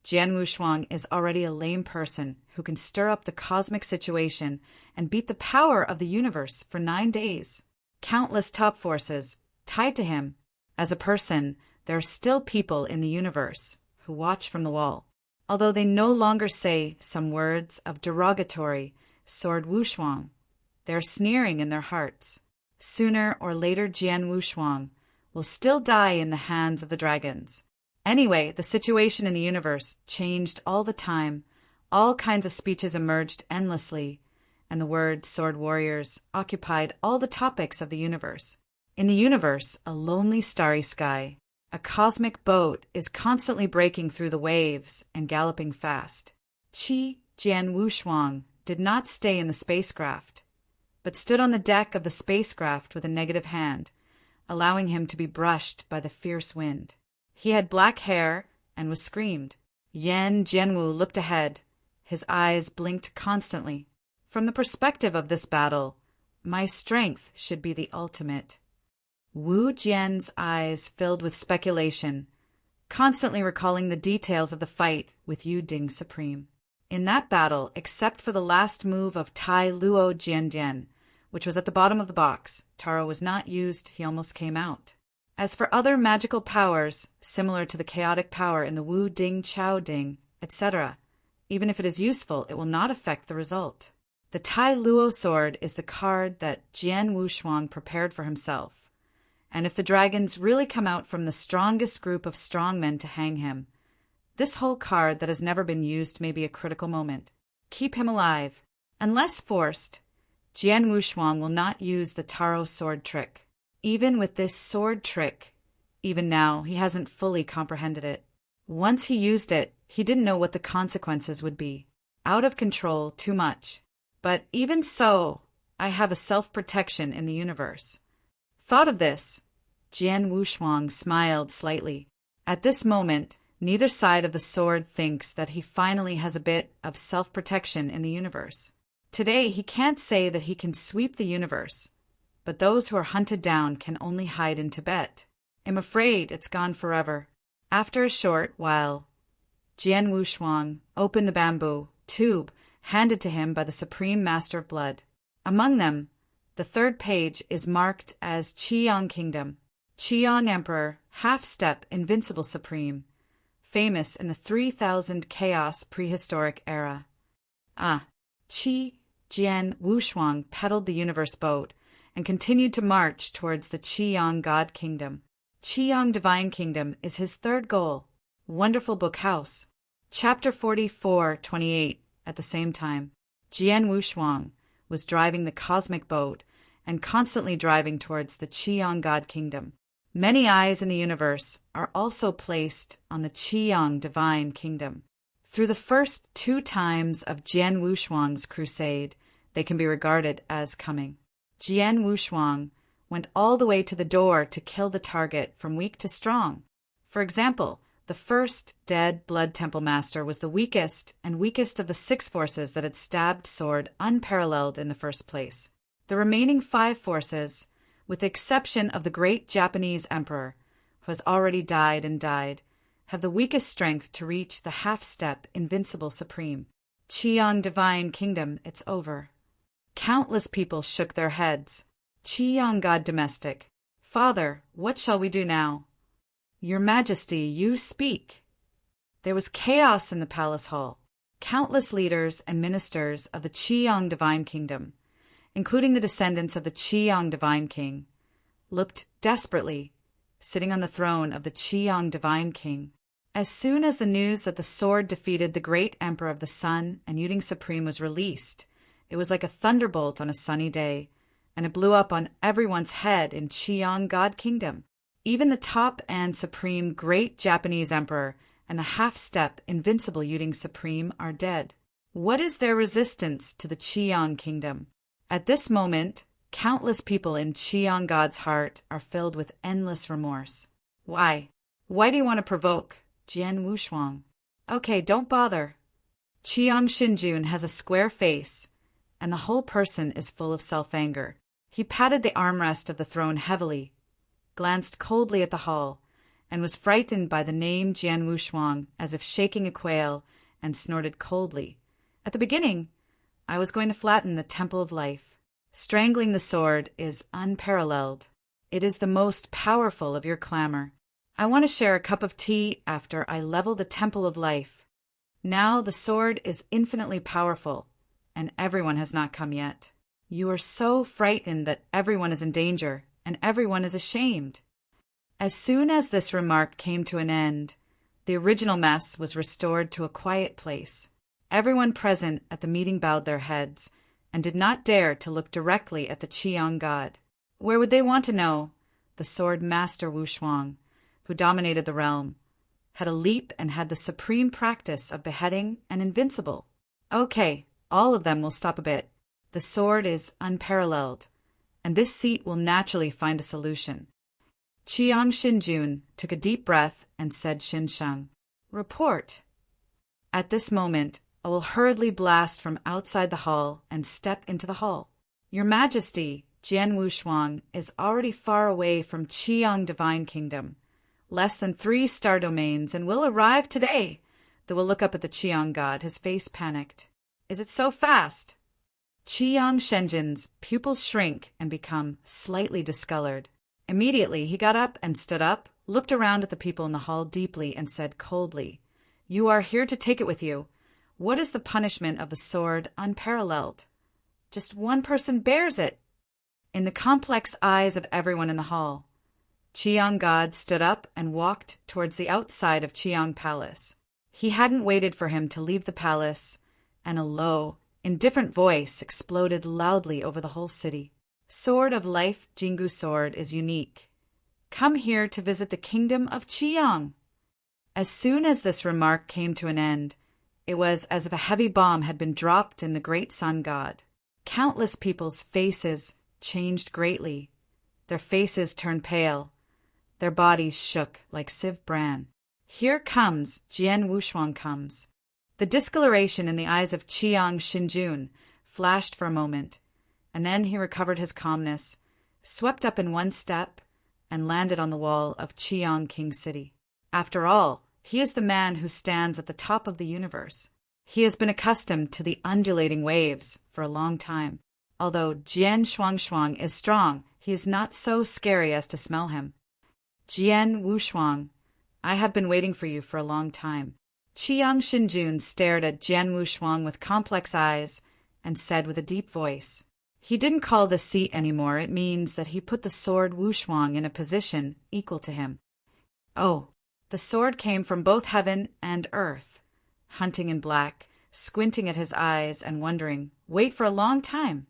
Jian Wushuang is already a lame person who can stir up the cosmic situation and beat the power of the universe for 9 days. Countless top forces tied to him. As a person, there are still people in the universe who watch from the wall. Although they no longer say some words of derogatory sword Wushuang, they are sneering in their hearts. Sooner or later, Jian Wushuang will still die in the hands of the dragons. Anyway, the situation in the universe changed all the time. All kinds of speeches emerged endlessly, and the word sword warriors occupied all the topics of the universe. In the universe, a lonely starry sky, a cosmic boat is constantly breaking through the waves and galloping fast. Jian Wushuang did not stay in the spacecraft, but stood on the deck of the spacecraft with a negative hand, allowing him to be brushed by the fierce wind. He had black hair and was screamed. Yan Jianwu looked ahead. His eyes blinked constantly. From the perspective of this battle, my strength should be the ultimate. Wu Jian's eyes filled with speculation, constantly recalling the details of the fight with Yu Ding Supreme. In that battle, except for the last move of Tai Luo Jiandian, which was at the bottom of the box, Taro was not used, he almost came out. As for other magical powers, similar to the chaotic power in the Wu Ding Chao Ding, etc., even if it is useful, it will not affect the result. The Tai Luo sword is the card that Jian Wushuang prepared for himself, and if the dragons really come out from the strongest group of strong men to hang him, this whole card that has never been used may be a critical moment. Keep him alive. Unless forced, Jian Wushuang will not use the Taro sword trick. Even with this sword trick, even now, he hasn't fully comprehended it. Once he used it, he didn't know what the consequences would be. Out of control, too much. But even so, I have a self-protection in the universe. Thought of this, Jian Wushuang smiled slightly. At this moment, Neither side of the sword thinks that he finally has a bit of self-protection in the universe. Today, he can't say that he can sweep the universe, but those who are hunted down can only hide in Tibet. I'm afraid it's gone forever. After a short while, Jian Wushuang opened the bamboo tube handed to him by the Supreme Master of Blood. Among them, the third page is marked as Qiyang Kingdom. Qiyang Emperor, half-step invincible supreme, famous in the 3000 chaos prehistoric era. Jian Wushuang pedaled the universe boat and continued to march towards the Qiyang God Kingdom. Qiyang Divine Kingdom is his third goal. Wonderful Book House. Chapter 44:28. At the same time, Jian Wushuang was driving the cosmic boat and constantly driving towards the Qiyang God Kingdom. Many eyes in the universe are also placed on the Qiyang Divine Kingdom. Through the first 2 times of Jian Wushuang's crusade, they can be regarded as coming. Jian Wushuang went all the way to the door to kill the target from weak to strong. For example, the first dead Blood Temple Master was the weakest of the 6 forces that had stabbed sword unparalleled in the first place. The remaining 5 forces, with the exception of the great Japanese Emperor, who has already died, have the weakest strength to reach the half-step invincible supreme. Qiyang Divine Kingdom, it's over. Countless people shook their heads. Qiyang God Domestic, Father, what shall we do now? Your Majesty, you speak. There was chaos in the palace hall. Countless leaders and ministers of the Qiyang Divine Kingdom, including the descendants of the Qiyang Divine King, looked desperately, sitting on the throne of the Qiyang Divine King. As soon as the news that the sword defeated the great Emperor of the Sun and Yuding Supreme was released, it was like a thunderbolt on a sunny day, and it blew up on everyone's head in Qiyang God Kingdom. Even the top and supreme great Japanese Emperor and the half-step invincible Yuding Supreme are dead. What is their resistance to the Qiyang Kingdom? At this moment, countless people in Qiyang God's heart are filled with endless remorse. Why? Why do you want to provoke Jian Wushuang? Okay, don't bother. Qiyang Xinjun has a square face, and the whole person is full of self-anger. He patted the armrest of the throne heavily, glanced coldly at the hall, and was frightened by the name Jian Wushuang as if shaking a quail, and snorted coldly. At the beginning, I was going to flatten the Temple of Life. Strangling the sword is unparalleled. It is the most powerful of your clamor. I want to share a cup of tea after I level the Temple of Life. Now the sword is infinitely powerful, and everyone has not come yet. You are so frightened that everyone is in danger, and everyone is ashamed. As soon as this remark came to an end, the original mess was restored to a quiet place. Everyone present at the meeting bowed their heads, and did not dare to look directly at the Qiyang God. Where would they want to know? The sword master Wushuang, who dominated the realm, had a leap and had the supreme practice of beheading and invincible. Okay, all of them will stop a bit. The sword is unparalleled, and this seat will naturally find a solution. Qiyang Xinjun took a deep breath and said Xinsheng, Report. At this moment, I will hurriedly blast from outside the hall and step into the hall. Your Majesty, Jian Wushuang, is already far away from Qiyang Divine Kingdom, less than 3 star domains, and will arrive today. They will look up at the Qiyang God, his face panicked. Is it so fast? Qiyang Shenjin's pupils shrink and become slightly discolored. Immediately he got up and stood up, looked around at the people in the hall deeply, and said coldly, You are here to take it with you. What is the punishment of the sword unparalleled? Just one person bears it. In the complex eyes of everyone in the hall, Qiyang God stood up and walked towards the outside of Qiyang Palace. He hadn't waited for him to leave the palace, and a low, indifferent voice exploded loudly over the whole city. Sword of Life Jingu Sword is unique. Come here to visit the kingdom of Qiyang. As soon as this remark came to an end, it was as if a heavy bomb had been dropped in the great sun god. Countless people's faces changed greatly. Their faces turned pale. Their bodies shook like sieve bran. Here comes, Jian Wushuang comes. The discoloration in the eyes of Qiang Xinjun flashed for a moment, and then he recovered his calmness, swept up in one step, and landed on the wall of Qiang King City. After all, he is the man who stands at the top of the universe. He has been accustomed to the undulating waves for a long time. Although Jian Shuangshuang is strong, he is not so scary as to smell him. Jian Wushuang, I have been waiting for you for a long time. Qiang Xinjun stared at Jian Wushuang with complex eyes and said with a deep voice, he didn't call this seat anymore. It means that he put the sword Wushuang in a position equal to him. Oh, the sword came from both heaven and earth. Hunting in black, squinting at his eyes and wondering, wait for a long time.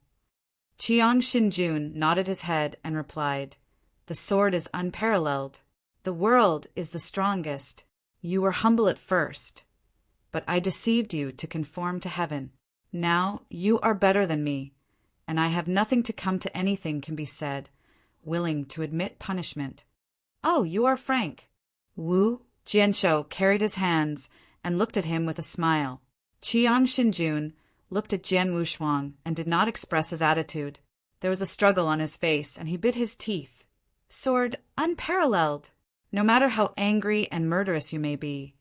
Qiang Xinjun nodded his head and replied, the sword is unparalleled. The world is the strongest. You were humble at first, but I deceived you to conform to heaven. Now you are better than me, and I have nothing to come to anything can be said, willing to admit punishment. Oh, you are frank. Wu Jianshou carried his hands and looked at him with a smile. Qiang Xinjun looked at Jian Wushuang and did not express his attitude. There was a struggle on his face, and he bit his teeth. Sword unparalleled. No matter how angry and murderous you may be,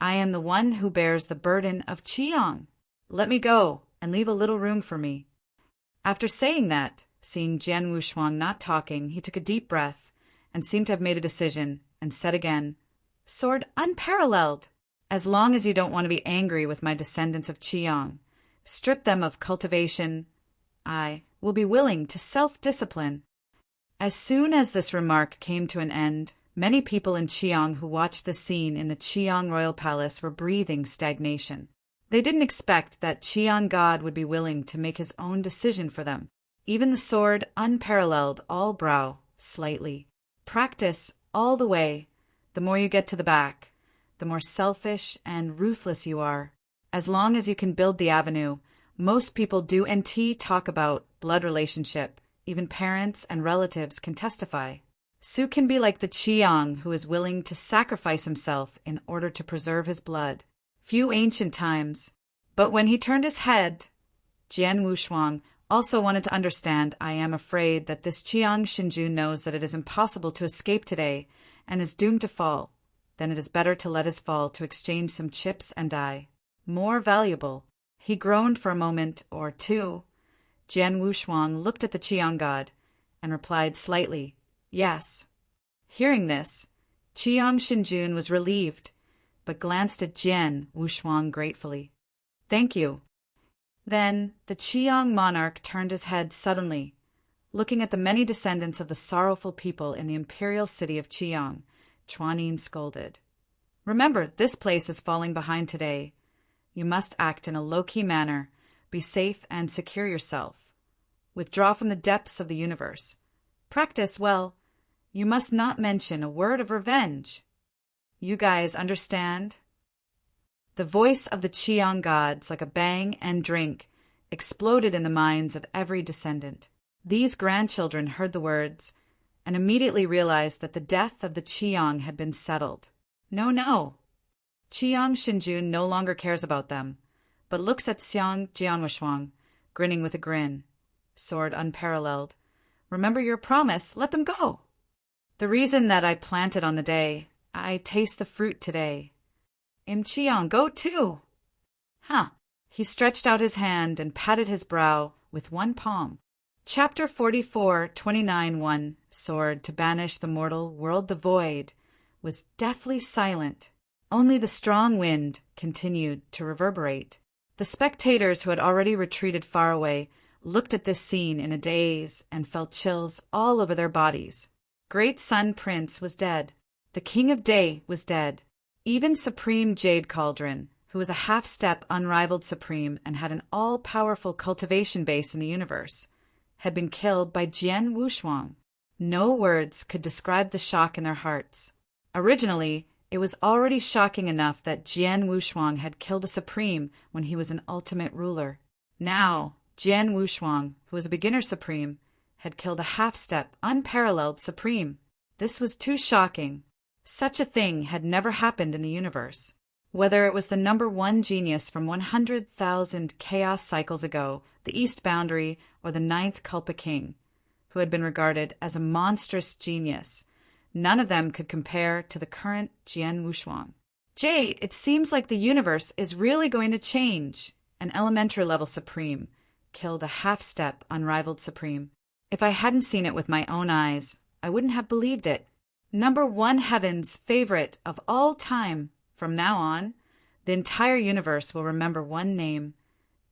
I am the one who bears the burden of Qiang. Let me go and leave a little room for me. After saying that, seeing Jian Wushuang not talking, he took a deep breath and seemed to have made a decision and said again, sword unparalleled. As long as you don't want to be angry with my descendants of Qiang, strip them of cultivation, I will be willing to self-discipline. As soon as this remark came to an end, many people in Qiang who watched the scene in the Qiang royal palace were breathing stagnation. They didn't expect that Qiang God would be willing to make his own decision for them. Even the sword unparalleled all brow slightly. Practice all the way. The more you get to the back, the more selfish and ruthless you are. As long as you can build the avenue, most people do NT talk about blood relationship. Even parents and relatives can testify. Su can be like the Qiang who is willing to sacrifice himself in order to preserve his blood. Few ancient times. But when he turned his head, Jian Wushuang also wanted to understand, I am afraid that this Qiang Xinjun knows that it is impossible to escape today and is doomed to fall. Then it is better to let us fall to exchange some chips and die. More valuable. He groaned for a moment or two. Jian Wushuang looked at the Qiang god and replied slightly, yes. Hearing this, Qiang Xinjun was relieved, but glanced at Jian Wushuang gratefully. Thank you. Then the Qiang monarch turned his head suddenly, looking at the many descendants of the sorrowful people in the imperial city of Qiang. Chuanin scolded. Remember, this place is falling behind today. You must act in a low-key manner, be safe and secure yourself. Withdraw from the depths of the universe. Practice well. You must not mention a word of revenge. You guys understand? The voice of the Qiang gods, like a bang and drink, exploded in the minds of every descendant. These grandchildren heard the words and immediately realized that the death of the Qiang had been settled. No. Qiang Xinjun no longer cares about them, but looks at Xiang Jianwushuang, grinning with a grin. Sword unparalleled. Remember your promise, let them go. The reason that I planted on the day, I taste the fruit today. Qiang, go too. Huh. He stretched out his hand and patted his brow with one palm. Chapter 44, 29:1, Sword to banish the mortal world the void, was deathly silent. Only the strong wind continued to reverberate. The spectators who had already retreated far away looked at this scene in a daze and felt chills all over their bodies. Great Sun Prince was dead. The King of Day was dead. Even Supreme Jade Cauldron, who was a half-step unrivaled supreme and had an all-powerful cultivation base in the universe, had been killed by Jian Wushuang. No words could describe the shock in their hearts. Originally, it was already shocking enough that Jian Wushuang had killed a supreme when he was an ultimate ruler. Now, Jian Wushuang, who was a beginner supreme, had killed a half-step, unparalleled supreme. This was too shocking. Such a thing had never happened in the universe. Whether it was the number one genius from 100,000 chaos cycles ago, the East Boundary, or the ninth Kulpa King, who had been regarded as a monstrous genius, none of them could compare to the current Jian Wushuang. Jade, it seems like the universe is really going to change. An elementary level supreme killed a half-step unrivaled supreme. If I hadn't seen it with my own eyes, I wouldn't have believed it. Number one heaven's favorite of all time. From now on, the entire universe will remember one name,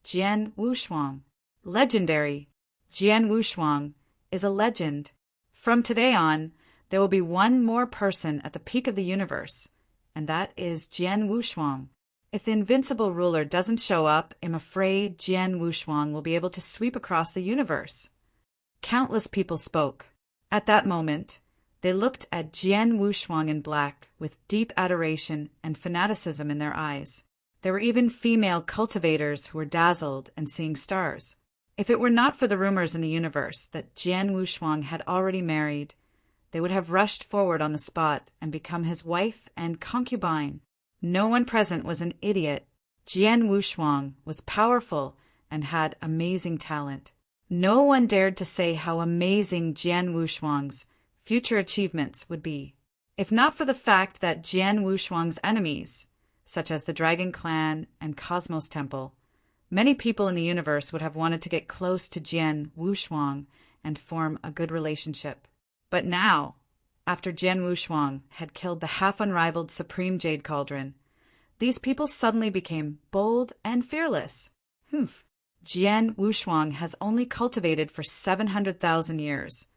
Jian Wushuang. Legendary. Jian Wushuang is a legend. From today on, there will be one more person at the peak of the universe, and that is Jian Wushuang. If the invincible ruler doesn't show up, I'm afraid Jian Wushuang will be able to sweep across the universe. Countless people spoke. At that moment, they looked at Jian Wushuang in black with deep adoration and fanaticism in their eyes. There were even female cultivators who were dazzled and seeing stars. If it were not for the rumors in the universe that Jian Wushuang had already married, they would have rushed forward on the spot and become his wife and concubine. No one present was an idiot. Jian Wushuang was powerful and had amazing talent. No one dared to say how amazing Jian Wushuang's future achievements would be. If not for the fact that Jian Wushuang's enemies, such as the Dragon Clan and Cosmos Temple, many people in the universe would have wanted to get close to Jian Wushuang and form a good relationship. But now, after Jian Wushuang had killed the half-unrivaled Supreme Jade Cauldron, these people suddenly became bold and fearless. Jian Wushuang has only cultivated for 700,000 years,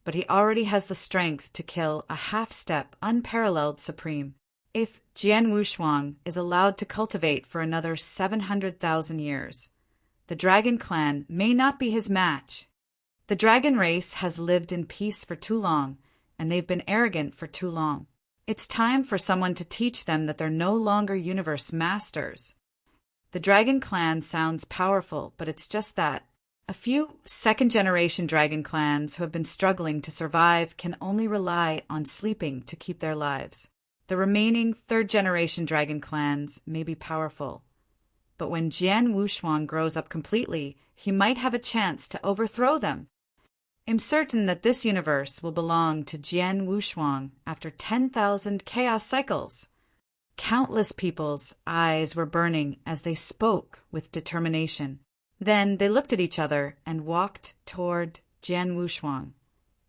but he already has the strength to kill a half-step, unparalleled Supreme. If Jian Wushuang is allowed to cultivate for another 700,000 years, the Dragon Clan may not be his match. The dragon race has lived in peace for too long, and they've been arrogant for too long. It's time for someone to teach them that they're no longer universe masters. The Dragon Clan sounds powerful, but it's just that. A few second-generation dragon clans who have been struggling to survive can only rely on sleeping to keep their lives. The remaining third-generation dragon clans may be powerful, but when Jian Wushuang grows up completely, he might have a chance to overthrow them. I'm certain that this universe will belong to Jian Wushuang after 10,000 chaos cycles. Countless people's eyes were burning as they spoke with determination. Then they looked at each other and walked toward Jian Wushuang,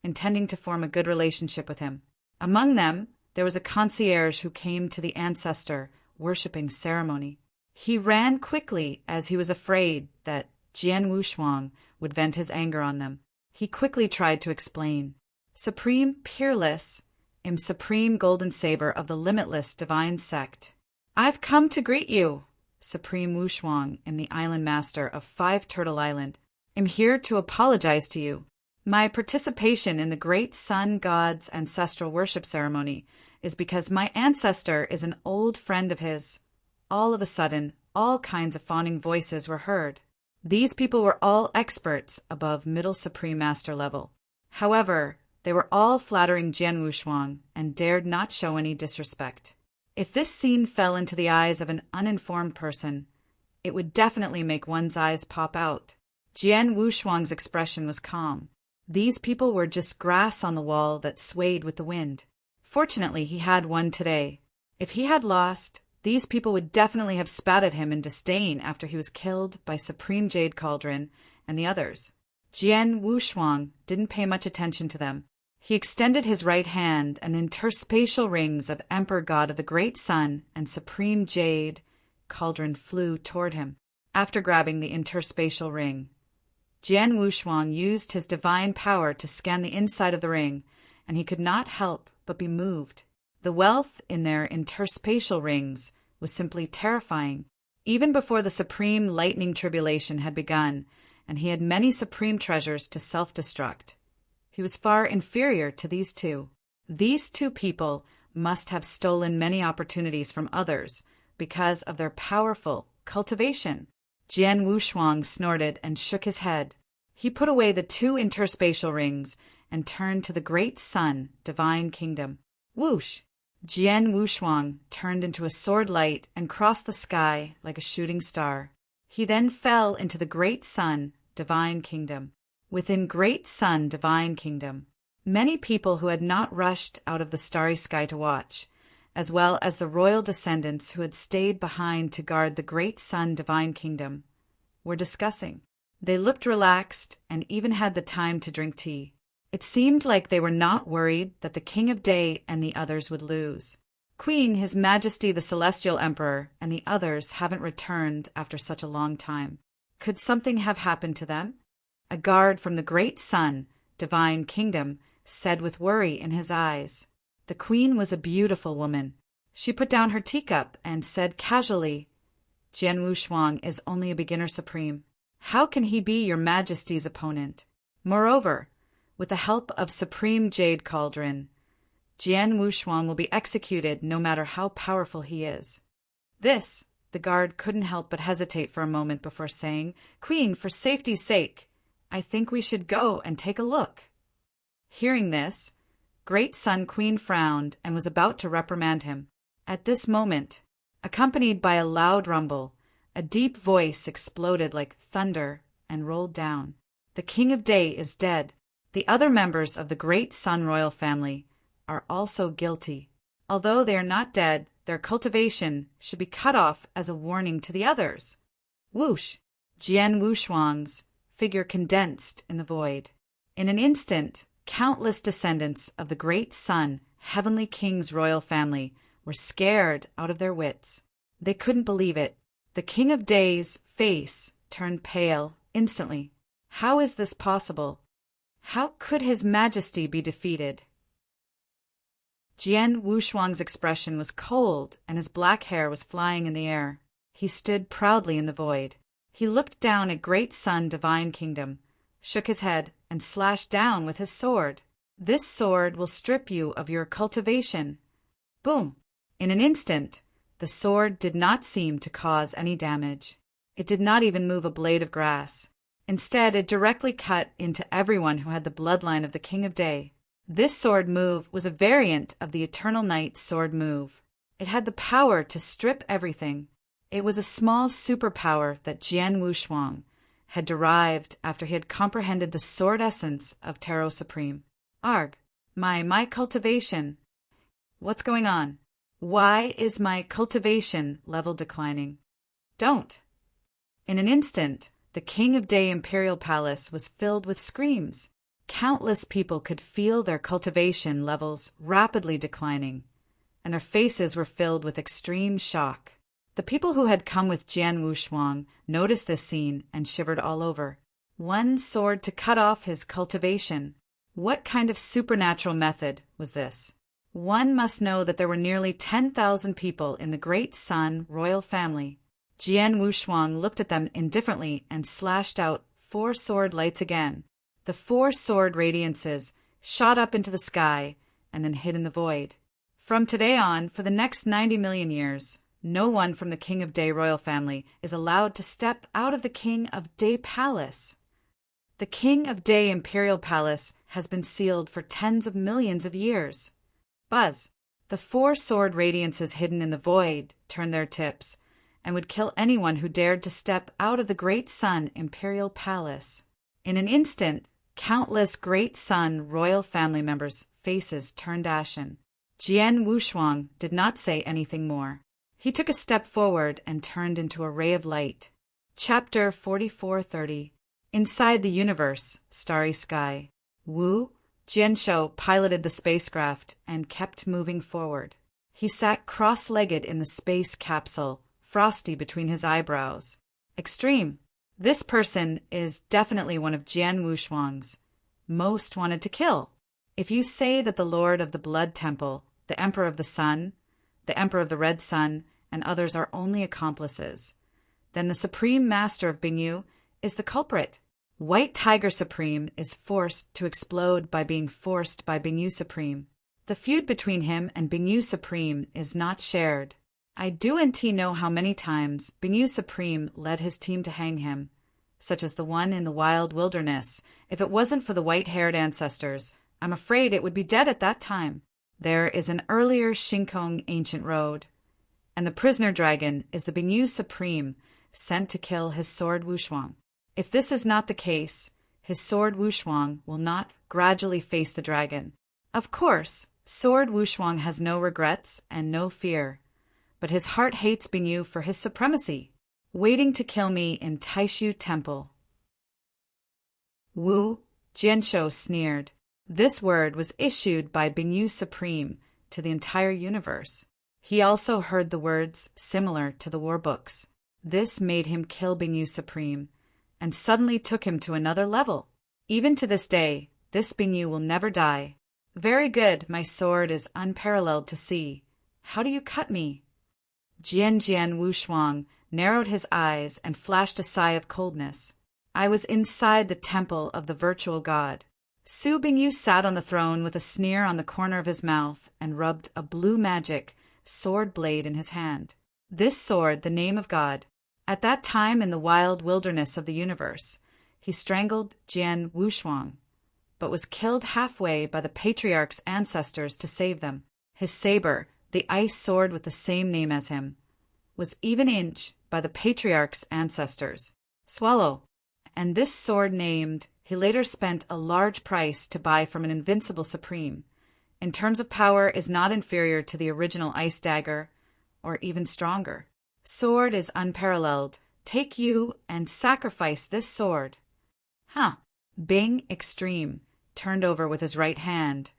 intending to form a good relationship with him. Among them, there was a concierge who came to the ancestor worshipping ceremony. He ran quickly as he was afraid that Jian Wushuang would vent his anger on them. He quickly tried to explain. Supreme Peerless, am Supreme Golden Saber of the Limitless Divine Sect. I've come to greet you. Supreme Wushuang, am the Island Master of Five Turtle Island. I'm here to apologize to you. My participation in the Great Sun God's ancestral worship ceremony is because my ancestor is an old friend of his. All of a sudden, all kinds of fawning voices were heard. These people were all experts above Middle Supreme Master level. However, they were all flattering Jian Wushuang and dared not show any disrespect. If this scene fell into the eyes of an uninformed person, it would definitely make one's eyes pop out. Jian Wushuang's expression was calm. These people were just grass on the wall that swayed with the wind. Fortunately, he had won today. If he had lost, these people would definitely have spat at him in disdain after he was killed by Supreme Jade Cauldron and the others. Jian Wushuang didn't pay much attention to them. He extended his right hand, and the interspatial rings of Emperor God of the Great Sun and Supreme Jade Cauldron flew toward him. After grabbing the interspatial ring, Jian Wushuang used his divine power to scan the inside of the ring, and he could not help but be moved. The wealth in their interspatial rings was simply terrifying. Even before the supreme lightning tribulation had begun, and he had many supreme treasures to self-destruct, he was far inferior to these two. These two people must have stolen many opportunities from others because of their powerful cultivation. Jian Wushuang snorted and shook his head. He put away the two interspatial rings and turned to the Great Sun, Divine Kingdom. Whoosh! Jian Wushuang turned into a sword light and crossed the sky like a shooting star. He then fell into the Great Sun, Divine Kingdom. Within Great Sun, Divine Kingdom, many people who had not rushed out of the starry sky to watch, as well as the royal descendants who had stayed behind to guard the Great Sun, Divine Kingdom, were discussing. They looked relaxed and even had the time to drink tea. It seemed like they were not worried that the King of Day and the others would lose. Queen, His Majesty the Celestial Emperor, and the others haven't returned after such a long time. Could something have happened to them? A guard from the Great Sun, Divine Kingdom, said with worry in his eyes. The queen was a beautiful woman. She put down her teacup and said casually, Jian Wushuang is only a beginner supreme. How can he be your Majesty's opponent? Moreover, with the help of Supreme Jade Cauldron, Jian Wushuang will be executed no matter how powerful he is. This, the guard couldn't help but hesitate for a moment before saying, Queen, for safety's sake, I think we should go and take a look. Hearing this, Great Sun Queen frowned and was about to reprimand him. At this moment, accompanied by a loud rumble, a deep voice exploded like thunder and rolled down. The King of Day is dead. The other members of the Great Sun royal family are also guilty. Although they are not dead, their cultivation should be cut off as a warning to the others. Whoosh! Jian Wushuang's figure condensed in the void. In an instant, countless descendants of the Great Sun, Heavenly King's royal family, were scared out of their wits. They couldn't believe it. The King of Day's face turned pale instantly. How is this possible? How could His Majesty be defeated? Jian Wushuang's expression was cold and his black hair was flying in the air. He stood proudly in the void. He looked down at Great Sun Divine Kingdom, shook his head, and slashed down with his sword. This sword will strip you of your cultivation. Boom! In an instant, the sword did not seem to cause any damage. It did not even move a blade of grass. Instead, it directly cut into everyone who had the bloodline of the King of Day. This sword move was a variant of the Eternal Night sword move. It had the power to strip everything. It was a small superpower that Jian Wushuang had derived after he had comprehended the sword essence of Tarot Supreme. Arg, my cultivation. What's going on? Why is my cultivation level declining? Don't. In an instant, the King of Day Imperial Palace was filled with screams. Countless people could feel their cultivation levels rapidly declining, and their faces were filled with extreme shock. The people who had come with Jian Wushuang noticed this scene and shivered all over. One sword to cut off his cultivation. What kind of supernatural method was this? One must know that there were nearly 10,000 people in the Great Sun royal family. Jian Wushuang looked at them indifferently and slashed out 4 sword lights again. The 4 sword radiances shot up into the sky and then hid in the void. From today on, for the next 90 million years, no one from the King of Day royal family is allowed to step out of the King of Day Palace. The King of Day Imperial Palace has been sealed for tens of millions of years. Buzz! The 4 sword radiances hidden in the void turned their tips and would kill anyone who dared to step out of the Great Sun Imperial Palace. In an instant, countless Great Sun royal family members' faces turned ashen. Jian Wushuang did not say anything more. He took a step forward and turned into a ray of light. Chapter 4430. Inside the Universe, Starry Sky. Wu Jianshou piloted the spacecraft and kept moving forward. He sat cross-legged in the space capsule, frosty between his eyebrows. Extreme. This person is definitely one of Jian Wushuang's most wanted to kill. If you say that the Lord of the Blood Temple, the Emperor of the Sun, the Emperor of the Red Sun, and others are only accomplices, then the Supreme Master of Bingyu is the culprit. White Tiger Supreme is forced to explode by being forced by Bingyu Supreme. The feud between him and Bingyu Supreme is not shared. I do know how many times Bingyu Supreme led his team to hang him, such as the one in the wild wilderness. If it wasn't for the white-haired ancestors, I'm afraid it would be dead at that time. There is an earlier Shinkong ancient road, and the prisoner dragon is the Bingyu Supreme sent to kill his sword Wushuang. If this is not the case, his sword Wushuang will not gradually face the dragon. Of course, sword Wushuang has no regrets and no fear, but his heart hates Bingyu for his supremacy, waiting to kill me in Taishu Temple. Wu Jianshou sneered. This word was issued by Bingyu Supreme to the entire universe. He also heard the words similar to the war books. This made him kill Bingyu Supreme, and suddenly took him to another level. Even to this day, this Bingyu will never die. Very good, my sword is unparalleled to see. How do you cut me? Jian Wushuang narrowed his eyes and flashed a sigh of coldness. I was inside the temple of the virtual god. Su Bingyu sat on the throne with a sneer on the corner of his mouth and rubbed a blue magic sword blade in his hand. This sword, the name of God. At that time in the wild wilderness of the universe, he strangled Jian Wushuang, but was killed halfway by the patriarch's ancestors to save them. His saber, the ice sword with the same name as him, was even inch by the patriarch's ancestors. Swallow. And this sword named, he later spent a large price to buy from an invincible supreme. In terms of power, is not inferior to the original ice dagger, or even stronger. Sword is unparalleled. Take you and sacrifice this sword. Bing Extreme turned over with his right hand,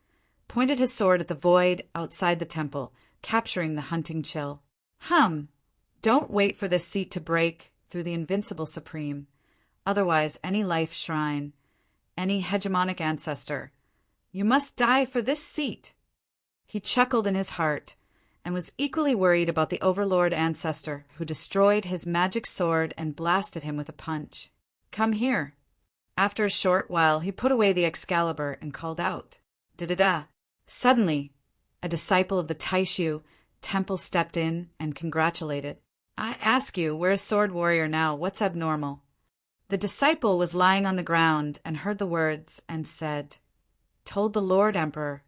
pointed his sword at the void outside the temple, capturing the hunting chill. Don't wait for this seat to break through the invincible supreme. Otherwise, any life shrine, any hegemonic ancestor, you must die for this seat. He chuckled in his heart, and was equally worried about the overlord ancestor who destroyed his magic sword and blasted him with a punch. Come here. After a short while, he put away the Excalibur and called out, Da-da-da. Suddenly, a disciple of the Taishu temple stepped in and congratulated. I ask you, we're a sword warrior now. What's abnormal? The disciple was lying on the ground and heard the words and said, Told the Lord Emperor,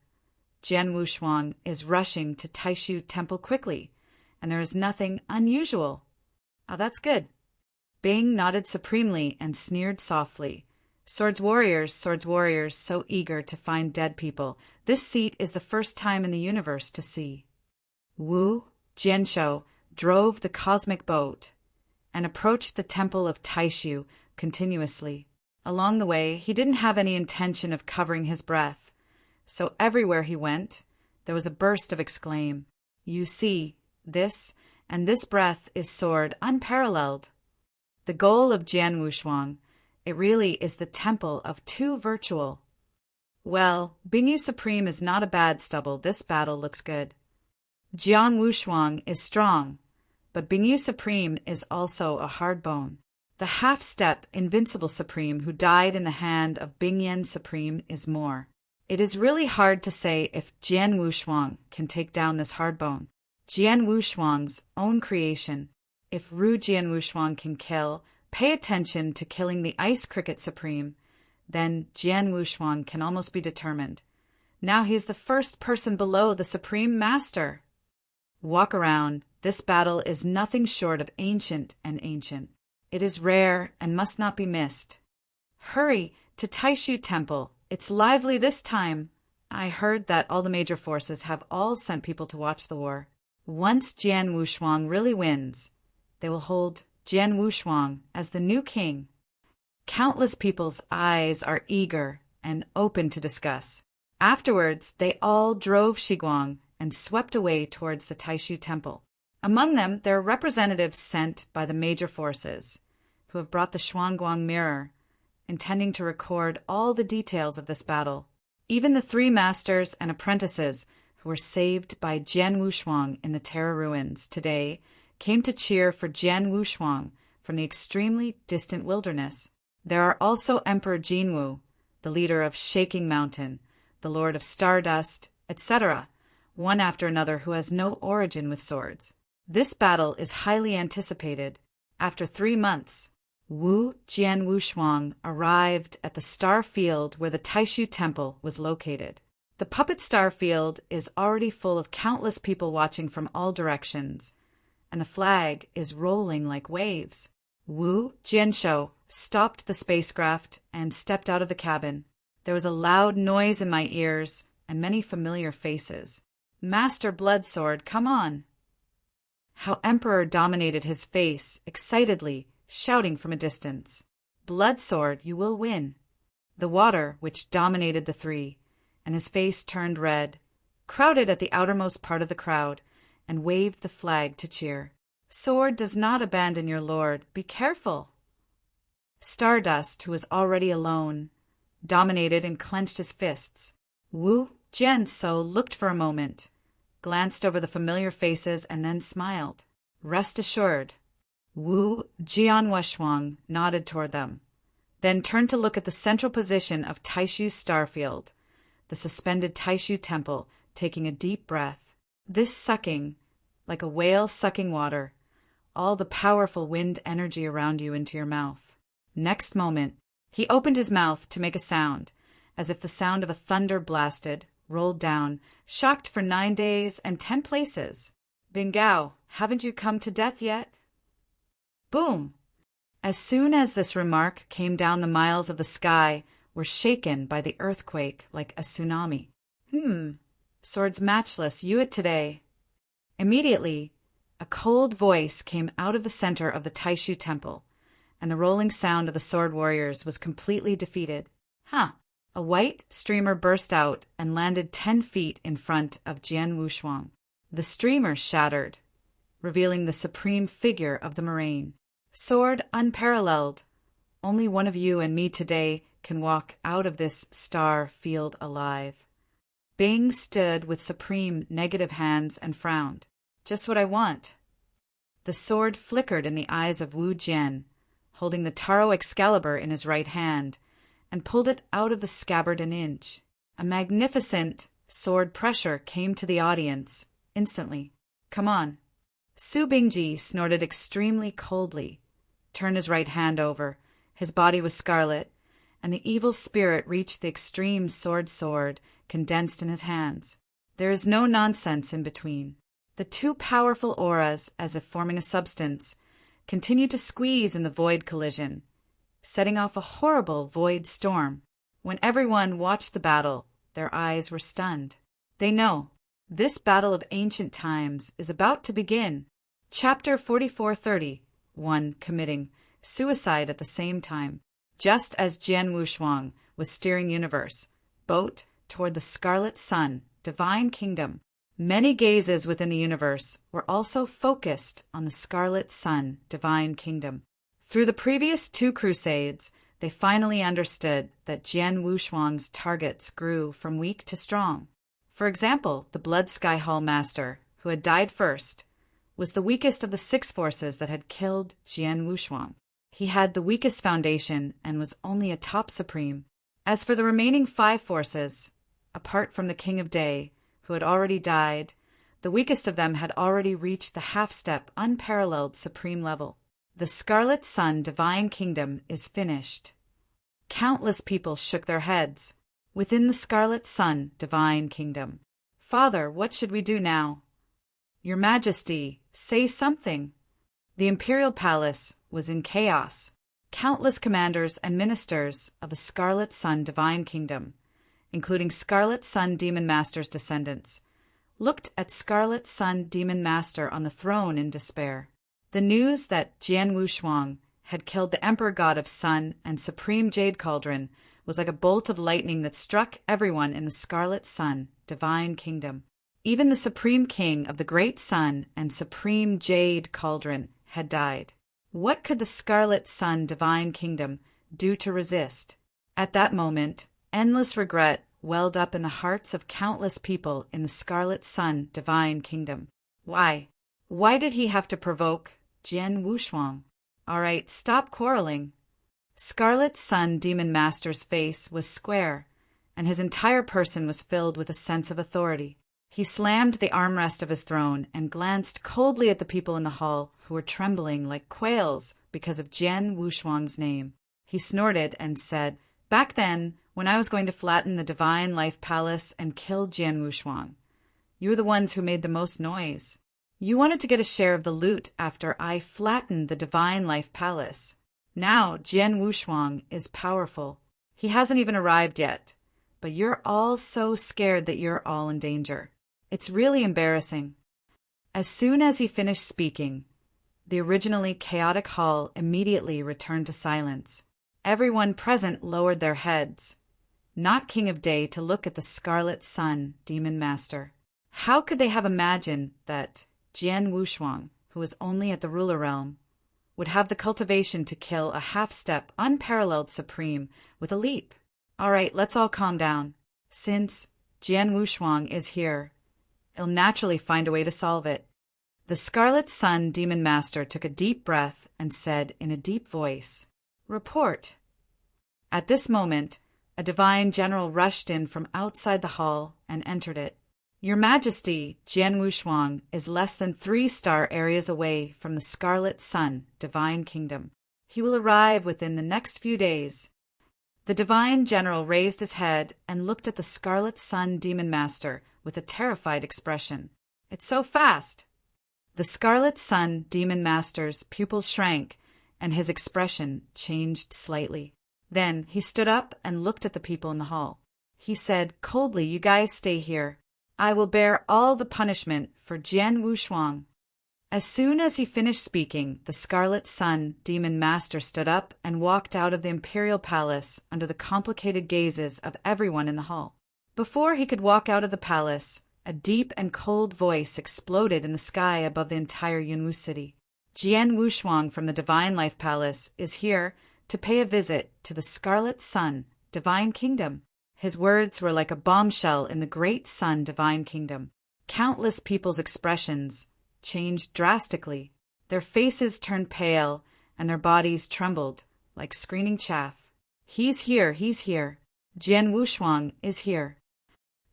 Jian Wushuang is rushing to Taishu Temple quickly, and there is nothing unusual. That's good. Bing nodded supremely and sneered softly. Swords warriors, so eager to find dead people. This seat is the first time in the universe to see. Wu Jianshou drove the cosmic boat and approached the temple of Taishu continuously. Along the way, he didn't have any intention of covering his breath, so everywhere he went, there was a burst of exclaim. You see, this and this breath is sword unparalleled. The goal of Jian Wushuang, it really is the temple of two virtual. Well, Bingyu Supreme is not a bad stubble. This battle looks good. Jian Wushuang is strong, but Bingyu Supreme is also a hard bone. The half-step Invincible Supreme who died in the hand of Bingyan Supreme is more. It is really hard to say if Jian Wushuang can take down this hard bone. Jian Wushuang's own creation. If Ru Jian Wushuang can kill, pay attention to killing the Ice Cricket Supreme, then Jian Wushuang can almost be determined. Now he is the first person below the Supreme Master. Walk around. This battle is nothing short of ancient and ancient. It is rare and must not be missed. Hurry to Taishu Temple. It's lively this time. I heard that all the major forces have all sent people to watch the war. Once Jian Wushuang really wins, they will hold Jian Wushuang as the new king. Countless people's eyes are eager and open to discuss. Afterwards, they all drove Shiguang and swept away towards the Taishu Temple. Among them, there are representatives sent by the major forces, who have brought the Xuanguang mirror, intending to record all the details of this battle. Even the three masters and apprentices who were saved by Jian Wushuang in the Terra ruins today came to cheer for Jian Wushuang from the extremely distant wilderness. There are also Emperor Jinwu, the leader of Shaking Mountain, the Lord of Stardust, etc., one after another who has no origin with swords. This battle is highly anticipated. After 3 months, Wu Jian Wushuang arrived at the star field where the Taishu Temple was located. The puppet star field is already full of countless people watching from all directions, and the flag is rolling like waves. Wu Jianshou stopped the spacecraft and stepped out of the cabin. There was a loud noise in my ears and many familiar faces. Master Bloodsword, come on! How Emperor dominated his face, excitedly, shouting from a distance. Bloodsword, you will win. The water, which dominated the three, and his face turned red, crowded at the outermost part of the crowd, and waved the flag to cheer. Sword does not abandon your lord. Be careful. Stardust, who was already alone, dominated and clenched his fists. Wu Jianshou looked for a moment, glanced over the familiar faces, and then smiled. Rest assured. Wu Jianwushuang nodded toward them, then turned to look at the central position of Taishu's starfield, the suspended Taishu temple, taking a deep breath. This sucking, like a whale sucking water, all the powerful wind energy around you into your mouth. Next moment, he opened his mouth to make a sound, as if the sound of a thunder blasted, rolled down, shocked for 9 days and 10 places. Bingao, haven't you come to death yet? Boom! As soon as this remark came down, the miles of the sky were shaken by the earthquake like a tsunami. Swords matchless, you it today. Immediately, a cold voice came out of the center of the Taishu temple, and the rolling sound of the sword warriors was completely defeated. A white streamer burst out and landed 10 feet in front of Jian Wushuang. The streamer shattered, revealing the supreme figure of the moraine. Sword unparalleled. Only one of you and me today can walk out of this star field alive. Bing stood with supreme negative hands and frowned. Just what I want. The sword flickered in the eyes of Wu Jian, holding the Taro Excalibur in his right hand, and pulled it out of the scabbard an inch. A magnificent sword pressure came to the audience instantly. Come on. Su Bingji snorted extremely coldly, turned his right hand over. His body was scarlet, and the evil spirit reached the extreme sword condensed in his hands. There is no nonsense in between. The two powerful auras, as if forming a substance, continued to squeeze in the void collision, setting off a horrible void storm. When everyone watched the battle, their eyes were stunned. They know. This battle of ancient times is about to begin. Chapter 4430. One committing suicide at the same time. Just as Jian Wushuang was steering universe, boat toward the Scarlet Sun, divine kingdom, many gazes within the universe were also focused on the Scarlet Sun, divine kingdom. Through the previous 2 crusades, they finally understood that Jian Wushuang's targets grew from weak to strong. For example, the Blood Sky Hall Master, who had died first, was the weakest of the 6 forces that had killed Jian Wushuang. He had the weakest foundation and was only a top supreme. As for the remaining 5 forces, apart from the King of Day, who had already died, the weakest of them had already reached the half-step, unparalleled supreme level. The Scarlet Sun Divine Kingdom is finished. Countless people shook their heads. Within the Scarlet Sun Divine Kingdom. Father, what should we do now? Your Majesty, say something. The Imperial Palace was in chaos. Countless commanders and ministers of the Scarlet Sun Divine Kingdom, including Scarlet Sun Demon Master's descendants, looked at Scarlet Sun Demon Master on the throne in despair. The news that Jian Wushuang had killed the Emperor God of Sun and Supreme Jade Cauldron was like a bolt of lightning that struck everyone in the Scarlet Sun Divine Kingdom. Even the Supreme King of the Great Sun and Supreme Jade Cauldron had died. What could the Scarlet Sun Divine Kingdom do to resist? At that moment, endless regret welled up in the hearts of countless people in the Scarlet Sun Divine Kingdom. Why? Why did he have to provoke Jian Wushuang? All right, stop quarreling. Scarlet Sun Demon Master's face was square, and his entire person was filled with a sense of authority. He slammed the armrest of his throne and glanced coldly at the people in the hall who were trembling like quails because of Jian Wushuang's name. He snorted and said, "Back then, when I was going to flatten the Divine Life Palace and kill Jian Wushuang. You were the ones who made the most noise. You wanted to get a share of the loot after I flattened the Divine Life Palace. Now Jian Wushuang is powerful. He hasn't even arrived yet, but you're all so scared that you're all in danger. It's really embarrassing." As soon as he finished speaking, the originally chaotic hall immediately returned to silence. Everyone present lowered their heads, not King of Day to look at the Scarlet Sun Demon Master. How could they have imagined that Jian Wushuang, who was only at the ruler realm, would have the cultivation to kill a half-step unparalleled supreme with a leap? All right, let's all calm down. Since Jian Wushuang is here, he'll naturally find a way to solve it. The Scarlet Sun Demon Master took a deep breath and said in a deep voice, "Report." At this moment, a divine general rushed in from outside the hall and entered it. "Your Majesty, Jian Wushuang is less than 3-star areas away from the Scarlet Sun Divine Kingdom. He will arrive within the next few days." The divine general raised his head and looked at the Scarlet Sun Demon Master with a terrified expression. "It's so fast!" The Scarlet Sun Demon Master's pupils shrank, and his expression changed slightly. Then he stood up and looked at the people in the hall. He said coldly, "You guys stay here. I will bear all the punishment for Jian Wushuang." As soon as he finished speaking, the Scarlet Sun Demon Master stood up and walked out of the Imperial Palace under the complicated gazes of everyone in the hall. Before he could walk out of the palace, a deep and cold voice exploded in the sky above the entire Yunwu city. "Jian Wushuang from the Divine Life Palace is here to pay a visit to the Scarlet Sun Divine Kingdom." His words were like a bombshell in the Great Sun Divine Kingdom. Countless people's expressions changed drastically. Their faces turned pale, and their bodies trembled like screaming chaff. "He's here, he's here. Jian Wushuang is here."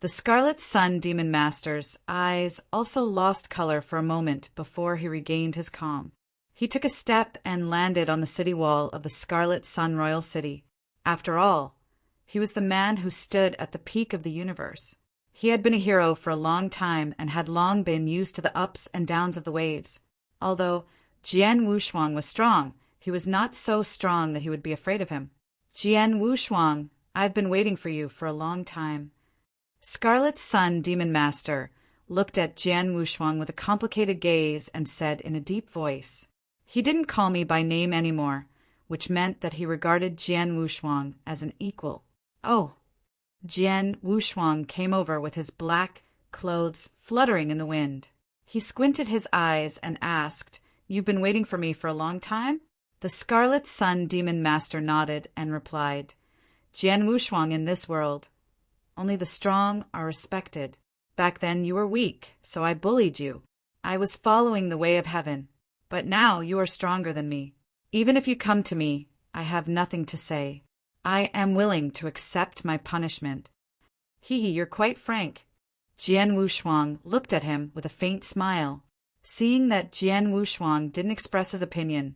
The Scarlet Sun Demon Master's eyes also lost color for a moment before he regained his calm. He took a step and landed on the city wall of the Scarlet Sun Royal City. After all, he was the man who stood at the peak of the universe. He had been a hero for a long time and had long been used to the ups and downs of the waves. Although Jian Wushuang was strong, he was not so strong that he would be afraid of him. "Jian Wushuang, I've been waiting for you for a long time." Scarlet Sun Demon Master looked at Jian Wushuang with a complicated gaze and said in a deep voice, he didn't call me by name anymore, which meant that he regarded Jian Wushuang as an equal. "Oh." Jian Wushuang came over with his black clothes fluttering in the wind. He squinted his eyes and asked, "You've been waiting for me for a long time?" The Scarlet Sun Demon Master nodded and replied, "Jian Wushuang, in this world, only the strong are respected. Back then you were weak, so I bullied you. I was following the way of heaven. But now you are stronger than me. Even if you come to me, I have nothing to say. I am willing to accept my punishment." You're quite frank." Jian Wushuang looked at him with a faint smile. Seeing that Jian Wushuang didn't express his opinion,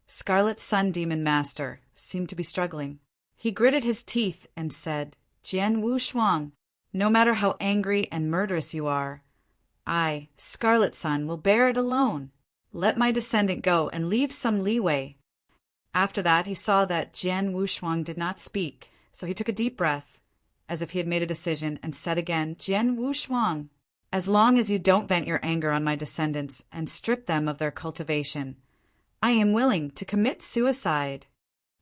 Scarlet Sun Demon Master seemed to be struggling. He gritted his teeth and said, "Jian Wushuang, no matter how angry and murderous you are, I, Scarlet Sun, will bear it alone. Let my descendant go and leave some leeway." After that, he saw that Jian Wushuang did not speak, so he took a deep breath, as if he had made a decision, and said again, "Jian Wushuang, as long as you don't vent your anger on my descendants and strip them of their cultivation, I am willing to commit suicide."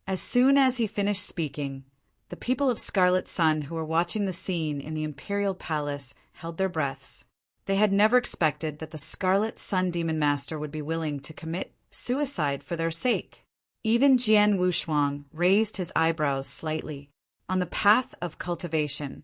As soon as he finished speaking, the people of Scarlet Sun who were watching the scene in the Imperial Palace held their breaths. They had never expected that the Scarlet Sun Demon Master would be willing to commit suicide for their sake. Even Jian Wushuang raised his eyebrows slightly. On the path of cultivation,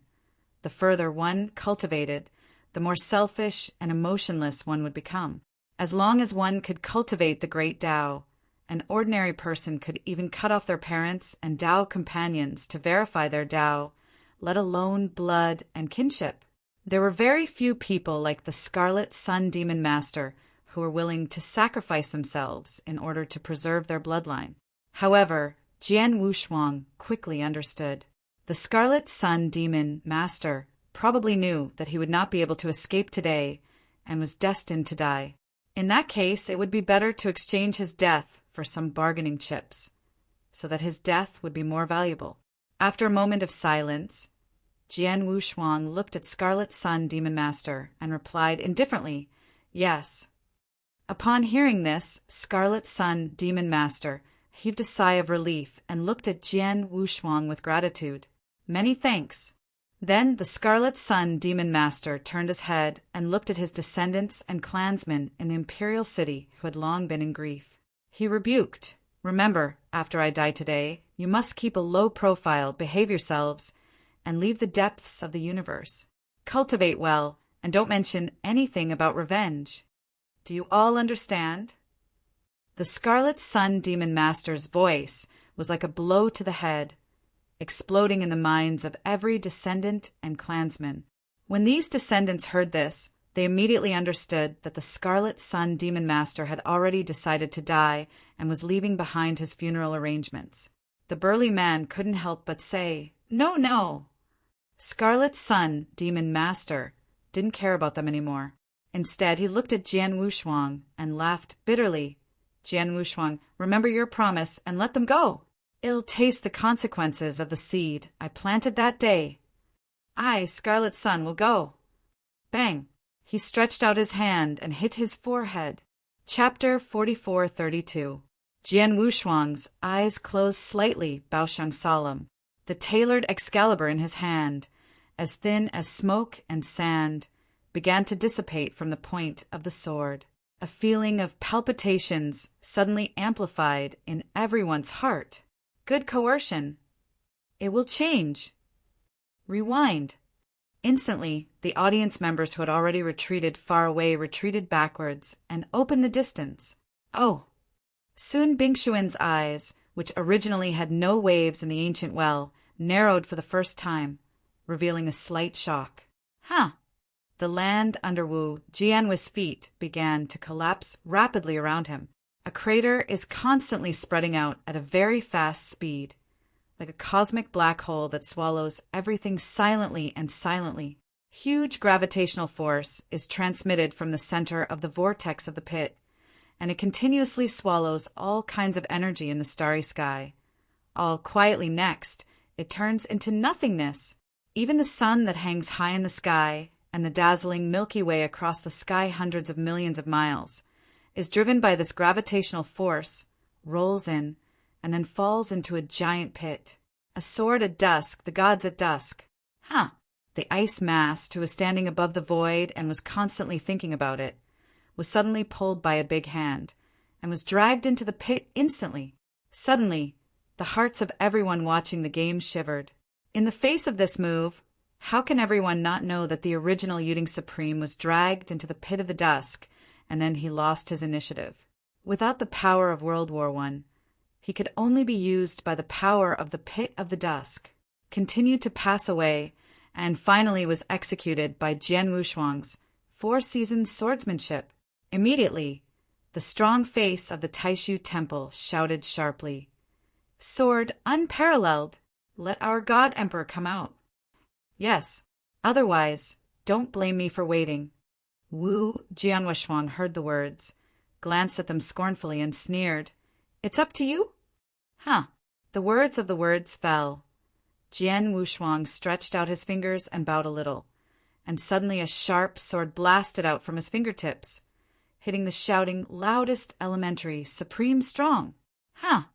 the further one cultivated, the more selfish and emotionless one would become. As long as one could cultivate the great Tao, an ordinary person could even cut off their parents and Tao companions to verify their Tao, let alone blood and kinship. There were very few people like the Scarlet Sun Demon Master who were willing to sacrifice themselves in order to preserve their bloodline. However, Jian Wushuang quickly understood. The The Scarlet Sun Demon Master probably knew that he would not be able to escape today and was destined to die. In that case, it would be better to exchange his death for some bargaining chips, so that his death would be more valuable. After a moment of silence, Jian Wushuang looked at Scarlet Sun Demon Master and replied indifferently, "Yes." Upon hearing this, Scarlet Sun Demon Master heaved a sigh of relief and looked at Jian Wushuang with gratitude. "Many thanks." Then the Scarlet Sun Demon Master turned his head and looked at his descendants and clansmen in the imperial city who had long been in grief. He rebuked, "Remember, after I die today, you must keep a low profile, behave yourselves, and leave the depths of the universe. Cultivate well, and don't mention anything about revenge. Do you all understand?" The Scarlet Sun Demon Master's voice was like a blow to the head, exploding in the minds of every descendant and clansman. When these descendants heard this, they immediately understood that the Scarlet Sun Demon Master had already decided to die and was leaving behind his funeral arrangements. The burly man couldn't help but say, "No, no." Scarlet Sun Demon Master didn't care about them anymore. Instead, he looked at Jian Wushuang and laughed bitterly. "Jian Wushuang, remember your promise and let them go. It'll taste the consequences of the seed I planted that day. I, Scarlet Sun, will go." Bang! He stretched out his hand and hit his forehead. Chapter 4432. Jian Wushuang's eyes closed slightly, Baoshang solemn, the tailored Excalibur in his hand, as thin as smoke and sand, began to dissipate from the point of the sword. A feeling of palpitations suddenly amplified in everyone's heart. Good coercion. It will change. Rewind. Instantly, the audience members who had already retreated far away retreated backwards and opened the distance. Oh! Soon Bingshuin's eyes, which originally had no waves in the ancient well, narrowed for the first time, revealing a slight shock. Huh! The land under Wu Jianhui's feet began to collapse rapidly around him. A crater is constantly spreading out at a very fast speed, like a cosmic black hole that swallows everything silently and silently. Huge gravitational force is transmitted from the center of the vortex of the pit, and it continuously swallows all kinds of energy in the starry sky. All quietly next, it turns into nothingness. Even the sun that hangs high in the sky and the dazzling Milky Way across the sky hundreds of millions of miles is driven by this gravitational force, rolls in, and then falls into a giant pit. A sword at dusk, the gods at dusk. Huh! The ice mast, who was standing above the void and was constantly thinking about it, was suddenly pulled by a big hand, and was dragged into the pit instantly. Suddenly, the hearts of everyone watching the game shivered. In the face of this move, how can everyone not know that the original Yuding Supreme was dragged into the pit of the dusk, and then he lost his initiative? Without the power of World War I, he could only be used by the power of the pit of the dusk, continued to pass away, and finally was executed by Jian Wushuang's 4-season swordsmanship. Immediately, the strong face of the Taishu Temple shouted sharply, "Sword unparalleled! Let our God Emperor come out." "Yes, otherwise, don't blame me for waiting." Wu Jianwushuang heard the words, glanced at them scornfully, and sneered, "It's up to you?" Huh! The words of the words fell. Jian Wushuang stretched out his fingers and bowed a little, and suddenly a sharp sword blasted out from his fingertips, hitting the shouting loudest elementary supreme strong. Huh!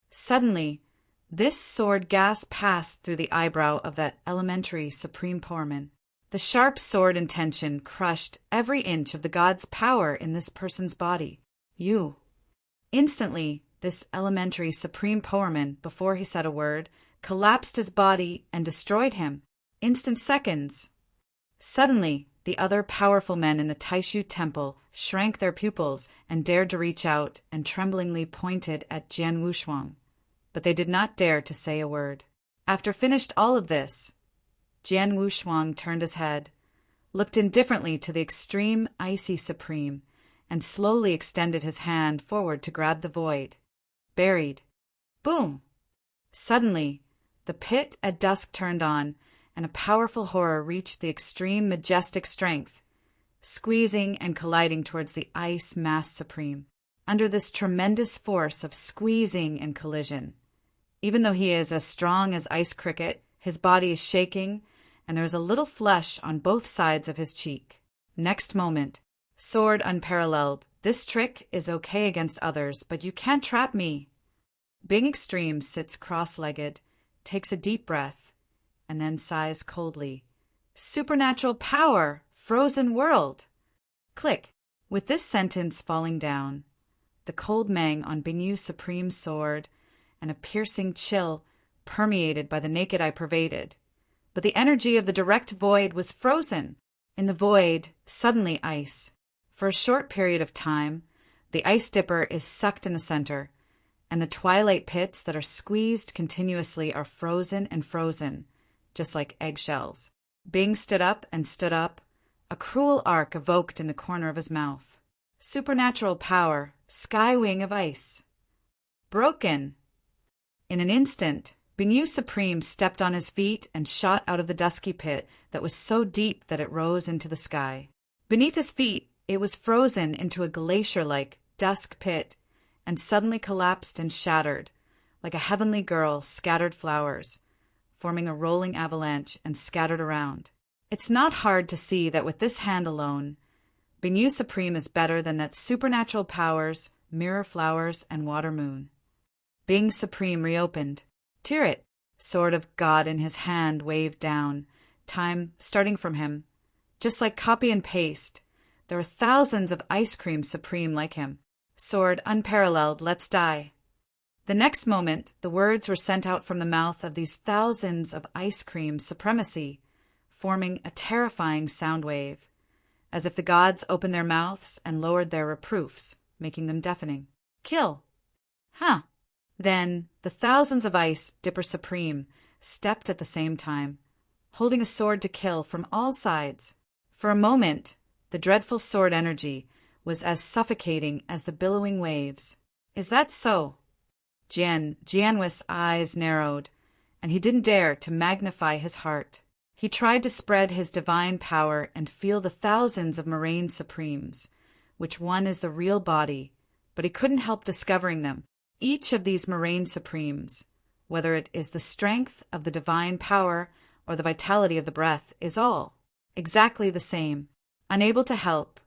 Suddenly, this sword gas passed through the eyebrow of that elementary supreme powerman. The sharp sword intention crushed every inch of the god's power in this person's body. You. Instantly, this elementary supreme powerman, before he said a word, collapsed his body and destroyed him. Instant seconds. Suddenly, the other powerful men in the Taishu Temple shrank their pupils and dared to reach out and tremblingly pointed at Jian Wushuang. But they did not dare to say a word. After finished all of this, Jian Wushuang turned his head, looked indifferently to the extreme icy supreme, and slowly extended his hand forward to grab the void. Buried. Boom! Suddenly, The pit at dusk turned on, and a powerful horror reached the extreme majestic strength, squeezing and colliding towards the ice mass supreme. Under this tremendous force of squeezing and collision, even though he is as strong as ice cricket, his body is shaking, and there is a little flush on both sides of his cheek. Next moment, sword unparalleled. This trick is okay against others, but you can't trap me. Bing Extreme sits cross-legged, takes a deep breath, and then sighs coldly. Supernatural power! Frozen world! Click. With this sentence falling down, the cold mang on Bingyu's supreme sword, and a piercing chill permeated by the naked eye pervaded. But the energy of the direct void was frozen. In the void, suddenly ice. For a short period of time, the ice dipper is sucked in the center, and the twilight pits that are squeezed continuously are frozen and frozen, just like eggshells. Bing stood up and stood up, a cruel arc evoked in the corner of his mouth. Supernatural power, sky wing of ice. Broken. In an instant, Bingyu Supreme stepped on his feet and shot out of the dusky pit that was so deep that it rose into the sky. Beneath his feet, it was frozen into a glacier-like dusk pit and suddenly collapsed and shattered, like a heavenly girl scattered flowers, forming a rolling avalanche and scattered around. It's not hard to see that with this hand alone, Bingyu Supreme is better than that supernatural powers, mirror flowers, and water moon. Bing Supreme reopened. Tirit, sword of God in his hand, waved down, time starting from him. Just like copy and paste, there are thousands of ice cream supreme like him. Sword unparalleled, let's die. The next moment, the words were sent out from the mouth of these thousands of ice cream supremacy, forming a terrifying sound wave, as if the gods opened their mouths and lowered their reproofs, making them deafening. Kill. Huh. Then the thousands of ice dipper supreme stepped at the same time, holding a sword to kill from all sides. For a moment, the dreadful sword energy was as suffocating as the billowing waves. Is that so? Jianhui's eyes narrowed, and he didn't dare to magnify his heart. He tried to spread his divine power and feel the thousands of moraine supremes, which one is the real body, but he couldn't help discovering them. Each of these moraine supremes, whether it is the strength of the divine power or the vitality of the breath, is all exactly the same. Unable to help,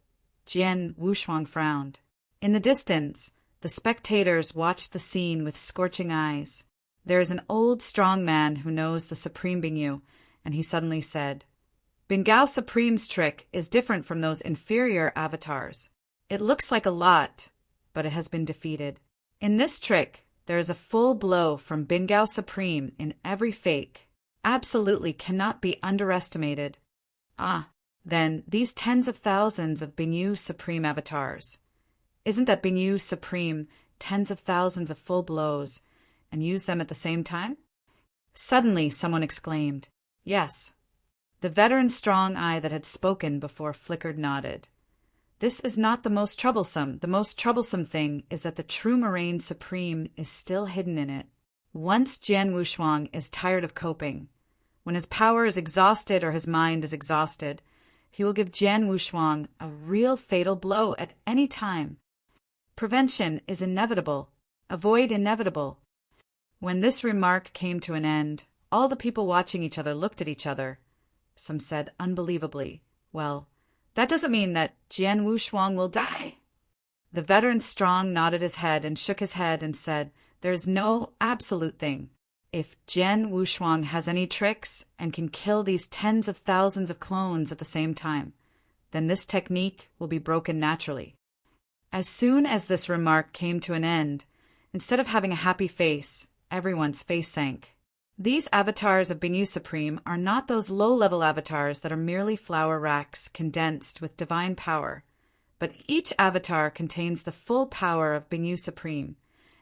Jian Wushuang frowned. In the distance, the spectators watched the scene with scorching eyes. There is an old strong man who knows the Supreme Bingyu, and he suddenly said, Bingao Supreme's trick is different from those inferior avatars. It looks like a lot, but it has been defeated. In this trick, there is a full blow from Bingao Supreme in every fake. Absolutely cannot be underestimated. Ah, then these tens of thousands of Bingyu Supreme avatars. Isn't that Bingyu Supreme tens of thousands of full blows, and use them at the same time? Suddenly someone exclaimed, Yes. The veteran strong eye that had spoken before flickered nodded. This is not the most troublesome. The most troublesome thing is that the true moraine supreme is still hidden in it. Once Jian Wushuang is tired of coping, when his power is exhausted or his mind is exhausted, he will give Jian Wushuang a real fatal blow at any time. Prevention is inevitable. Avoid inevitable. When this remark came to an end, all the people watching each other looked at each other. Some said unbelievably, Well, that doesn't mean that Jian Wushuang will die. The veteran strong nodded his head and shook his head and said, There is no absolute thing. If Jian Wushuang has any tricks and can kill these tens of thousands of clones at the same time, then this technique will be broken naturally. As soon as this remark came to an end, instead of having a happy face, everyone's face sank. These avatars of Bingyu Supreme are not those low-level avatars that are merely flower racks condensed with divine power, but each avatar contains the full power of Bingyu Supreme,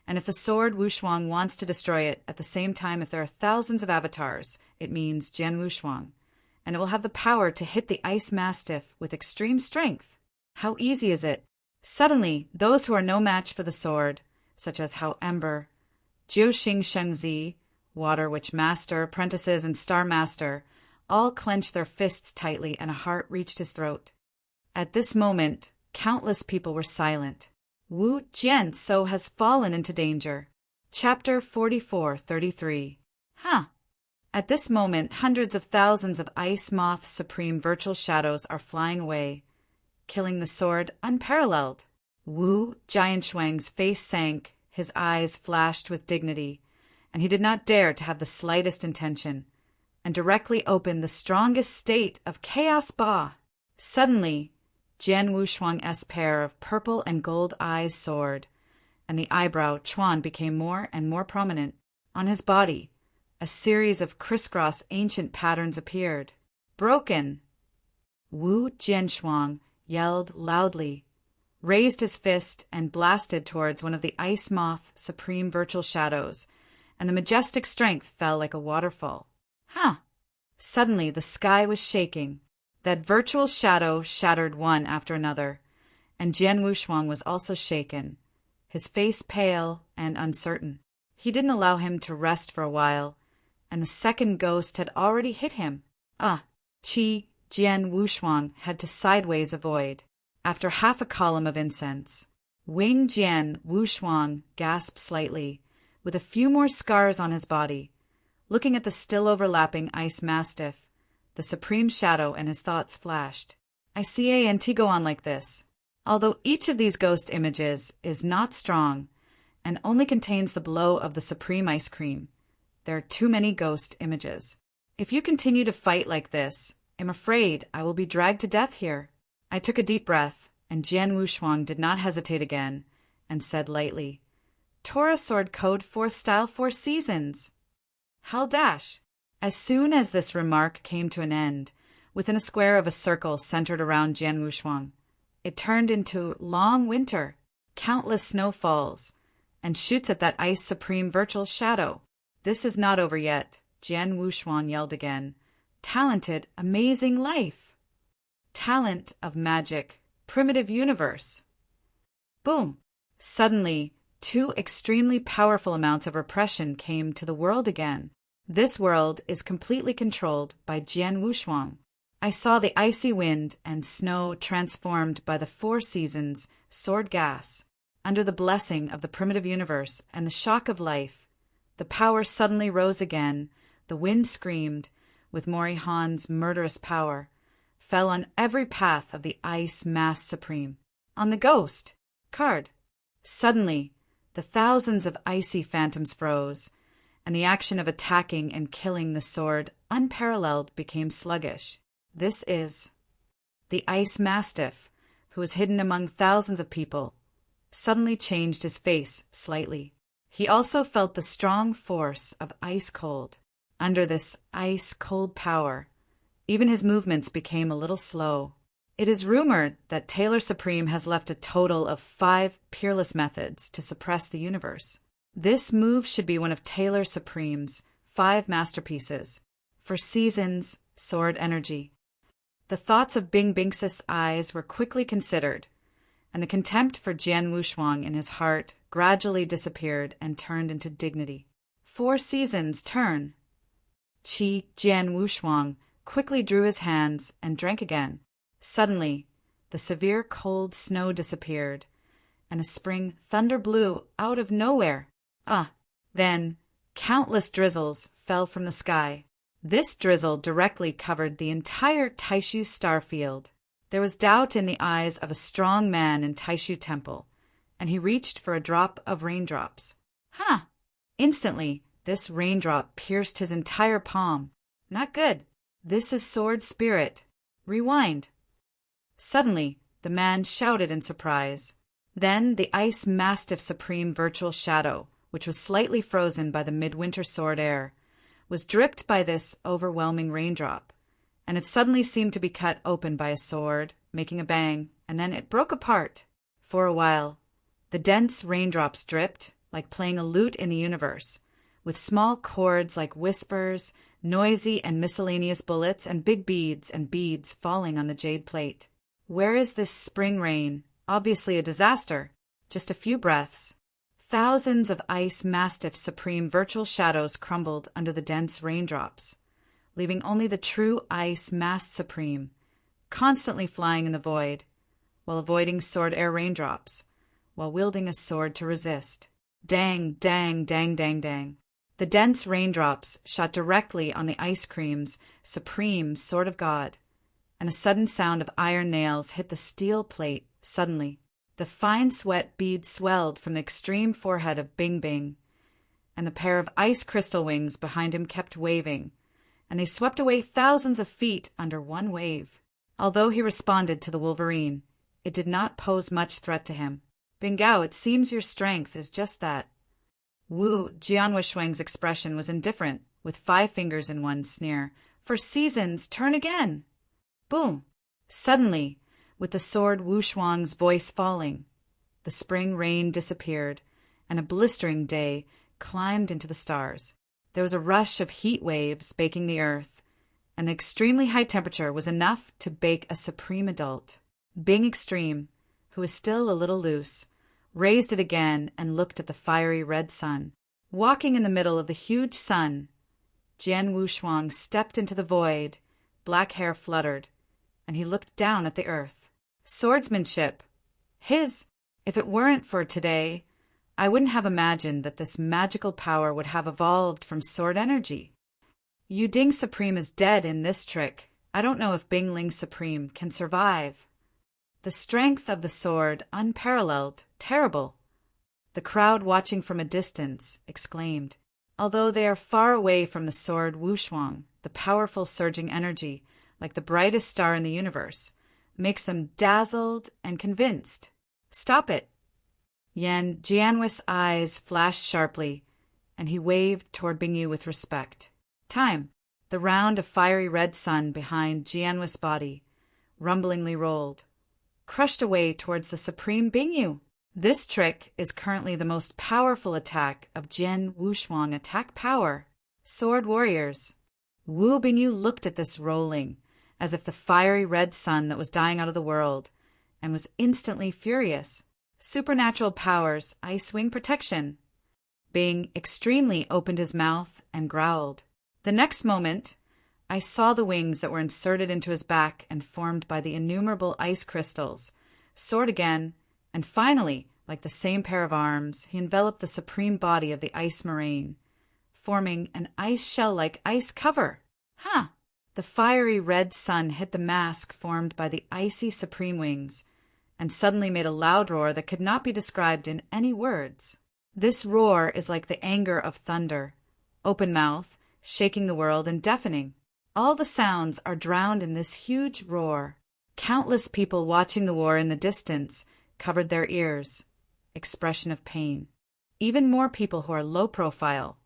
and if the sword Wushuang wants to destroy it at the same time, if there are thousands of avatars, it means Jian Wushuang, and it will have the power to hit the ice mastiff with extreme strength. How easy is it? Suddenly, those who are no match for the sword, such as Hao Ember, Jiuxing Shengzi, Water Witch Master, apprentices, and Star Master all clenched their fists tightly, and a heart reached his throat. At this moment, countless people were silent. Wu Jianso has fallen into danger. Chapter 44:33. At this moment, hundreds of thousands of Ice Moth Supreme virtual shadows are flying away, killing the sword unparalleled. Wu Jianshuang's face sank, his eyes flashed with dignity, and he did not dare to have the slightest intention, and directly opened the strongest state of Chaos Ba. Suddenly, Jian Wushuang's pair of purple and gold eyes soared, and the eyebrow Chuan became more and more prominent. On his body, a series of crisscross ancient patterns appeared. Broken! Wu Jianshuang yelled loudly, raised his fist, and blasted towards one of the Ice Moth Supreme virtual shadows, and the majestic strength fell like a waterfall. Suddenly the sky was shaking. That virtual shadow shattered one after another, and Jian Wushuang was also shaken, his face pale and uncertain. He didn't allow him to rest for a while, and the second ghost had already hit him. Jian Wushuang had to sideways avoid. After half a column of incense, Wing Jian Wushuang gasped slightly, with a few more scars on his body, looking at the still overlapping Ice Mastiff, the Supreme Shadow, and his thoughts flashed. I see and go on like this. Although each of these ghost images is not strong and only contains the blow of the Supreme Ice Cream, there are too many ghost images. If you continue to fight like this, I'm afraid I will be dragged to death here. I took a deep breath, and Jian Wushuang did not hesitate again, and said lightly, Tora Sword Code 4th Style 4 Seasons. Hal Dash. As soon as this remark came to an end, within a square of a circle centered around Jian Wushuang, it turned into long winter, countless snowfalls, and shoots at that Ice Supreme virtual shadow. This is not over yet, Jian Wushuang yelled again. Talented, amazing life. Talent of magic, primitive universe. Boom! Suddenly, two extremely powerful amounts of repression came to the world again. This world is completely controlled by Jian Wushuang. I saw the icy wind and snow transformed by the 4 seasons, sword gas. Under the blessing of the primitive universe and the shock of life, the power suddenly rose again, the wind screamed, with Mori Han's murderous power, fell on every path of the Ice Mass Supreme. On the ghost card. Suddenly, the thousands of icy phantoms froze, and the action of attacking and killing the sword unparalleled became sluggish. This is the Ice Mastiff, who was hidden among thousands of people, suddenly changed his face slightly. He also felt the strong force of ice cold. Under this ice cold power, even his movements became a little slow. It is rumored that Taylor Supreme has left a total of 5 peerless methods to suppress the universe. This move should be one of Taylor Supreme's 5 masterpieces. For seasons, sword energy. The thoughts of Bing Binx's eyes were quickly considered, and the contempt for Jian Wushuang in his heart gradually disappeared and turned into dignity. 4 seasons turn. Jian Wushuang quickly drew his hands and drank again. Suddenly, the severe cold snow disappeared, and a spring thunder blew out of nowhere. Then, countless drizzles fell from the sky. This drizzle directly covered the entire Taishu star field. There was doubt in the eyes of a strong man in Taishu Temple, and he reached for a drop of raindrops. Instantly, this raindrop pierced his entire palm. Not good. This is sword spirit. Rewind. Suddenly, the man shouted in surprise. Then the Ice Mastiff Supreme virtual shadow, which was slightly frozen by the midwinter sword air, was dripped by this overwhelming raindrop, and it suddenly seemed to be cut open by a sword, making a bang, and then it broke apart. For a while, the dense raindrops dripped, like playing a lute in the universe, with small chords like whispers, noisy and miscellaneous bullets, and big beads and beads falling on the jade plate. Where is this spring rain? Obviously a disaster. Just a few breaths. Thousands of ice mastiff supreme virtual shadows crumbled under the dense raindrops, leaving only the true ice masked supreme, constantly flying in the void, while avoiding sword air raindrops, while wielding a sword to resist. Dang, dang, dang, dang, dang. The dense raindrops shot directly on the ice cream's supreme sword of God, and a sudden sound of iron nails hit the steel plate suddenly. The fine sweat beads swelled from the extreme forehead of Bing Bing, and the pair of ice crystal wings behind him kept waving, and they swept away thousands of feet under one wave. Although he responded to the Wolverine, it did not pose much threat to him. Bingao, it seems your strength is just that. Wu Jianwushwang's expression was indifferent, with 5 fingers in one sneer. For seasons, turn again! Boom! Suddenly, with the sword Wu Shuang's voice falling, the spring rain disappeared, and a blistering day climbed into the stars. There was a rush of heat waves baking the earth, and the extremely high temperature was enough to bake a supreme adult. Bing Extreme, who was still a little loose, raised it again and looked at the fiery red sun. Walking in the middle of the huge sun, Jian Wushuang stepped into the void, black hair fluttered, and he looked down at the earth. Swordsmanship. His. If it weren't for today, I wouldn't have imagined that this magical power would have evolved from sword energy. Yu Ding Supreme is dead in this trick. I don't know if Bing Ling Supreme can survive. The strength of the sword, unparalleled, terrible. The crowd watching from a distance exclaimed. Although they are far away from the sword Wushuang, the powerful surging energy, like the brightest star in the universe, makes them dazzled and convinced. Stop it! Yan Jianwu's eyes flashed sharply, and he waved toward Bingyu with respect. Time! The round of fiery red sun behind Jianwu's body rumblingly rolled, crushed away towards the supreme Bingyu. This trick is currently the most powerful attack of Jian Wushuang attack power. Sword warriors. Wu Bingyu looked at this rolling, as if the fiery red sun that was dying out of the world, and was instantly furious. Supernatural powers, ice wing protection. Bing extremely opened his mouth and growled. The next moment, I saw the wings that were inserted into his back and formed by the innumerable ice crystals, soared again, and finally, like the same pair of arms, he enveloped the supreme body of the ice moraine, forming an ice shell-like ice cover. Huh! The fiery red sun hit the mask formed by the icy supreme wings, and suddenly made a loud roar that could not be described in any words. This roar is like the anger of thunder, open mouth, shaking the world and deafening. All the sounds are drowned in this huge roar. Countless people watching the war in the distance covered their ears, expression of pain. Even more people who are low profile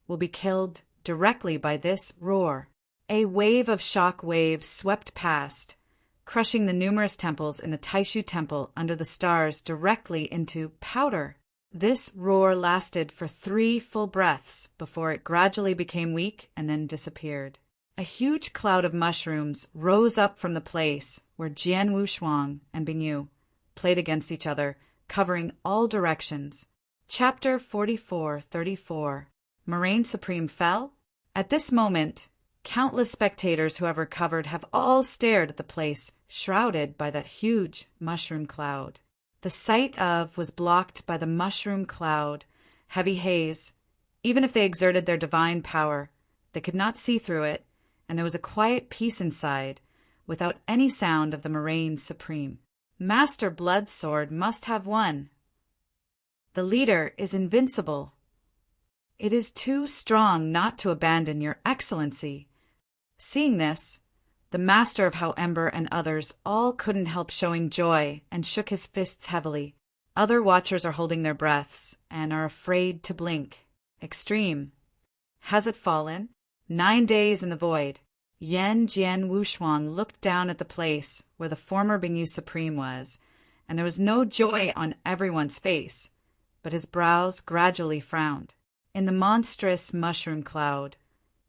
will be killed directly by this roar. A wave of shock waves swept past, crushing the numerous temples in the Taishu Temple under the stars directly into powder. This roar lasted for 3 full breaths before it gradually became weak and then disappeared. A huge cloud of mushrooms rose up from the place where Jian Wushuang and Bingyu played against each other, covering all directions. Chapter 44:34. Moraine Supreme fell? At this moment, countless spectators who have recovered have all stared at the place shrouded by that huge mushroom cloud. The sight of was blocked by the mushroom cloud, heavy haze. Even if they exerted their divine power, they could not see through it, and there was a quiet peace inside, without any sound of the Moraine Supreme. Master Bloodsword must have won. The leader is invincible. It is too strong not to abandon your excellency. Seeing this, the Master of Howember and others all couldn't help showing joy and shook his fists heavily. Other watchers are holding their breaths and are afraid to blink. Extreme. Has it fallen? 9 days in the void. Yan Jian Wushuang looked down at the place where the former Bingyu Supreme was, and there was no joy on everyone's face, but his brows gradually frowned. In the monstrous mushroom cloud,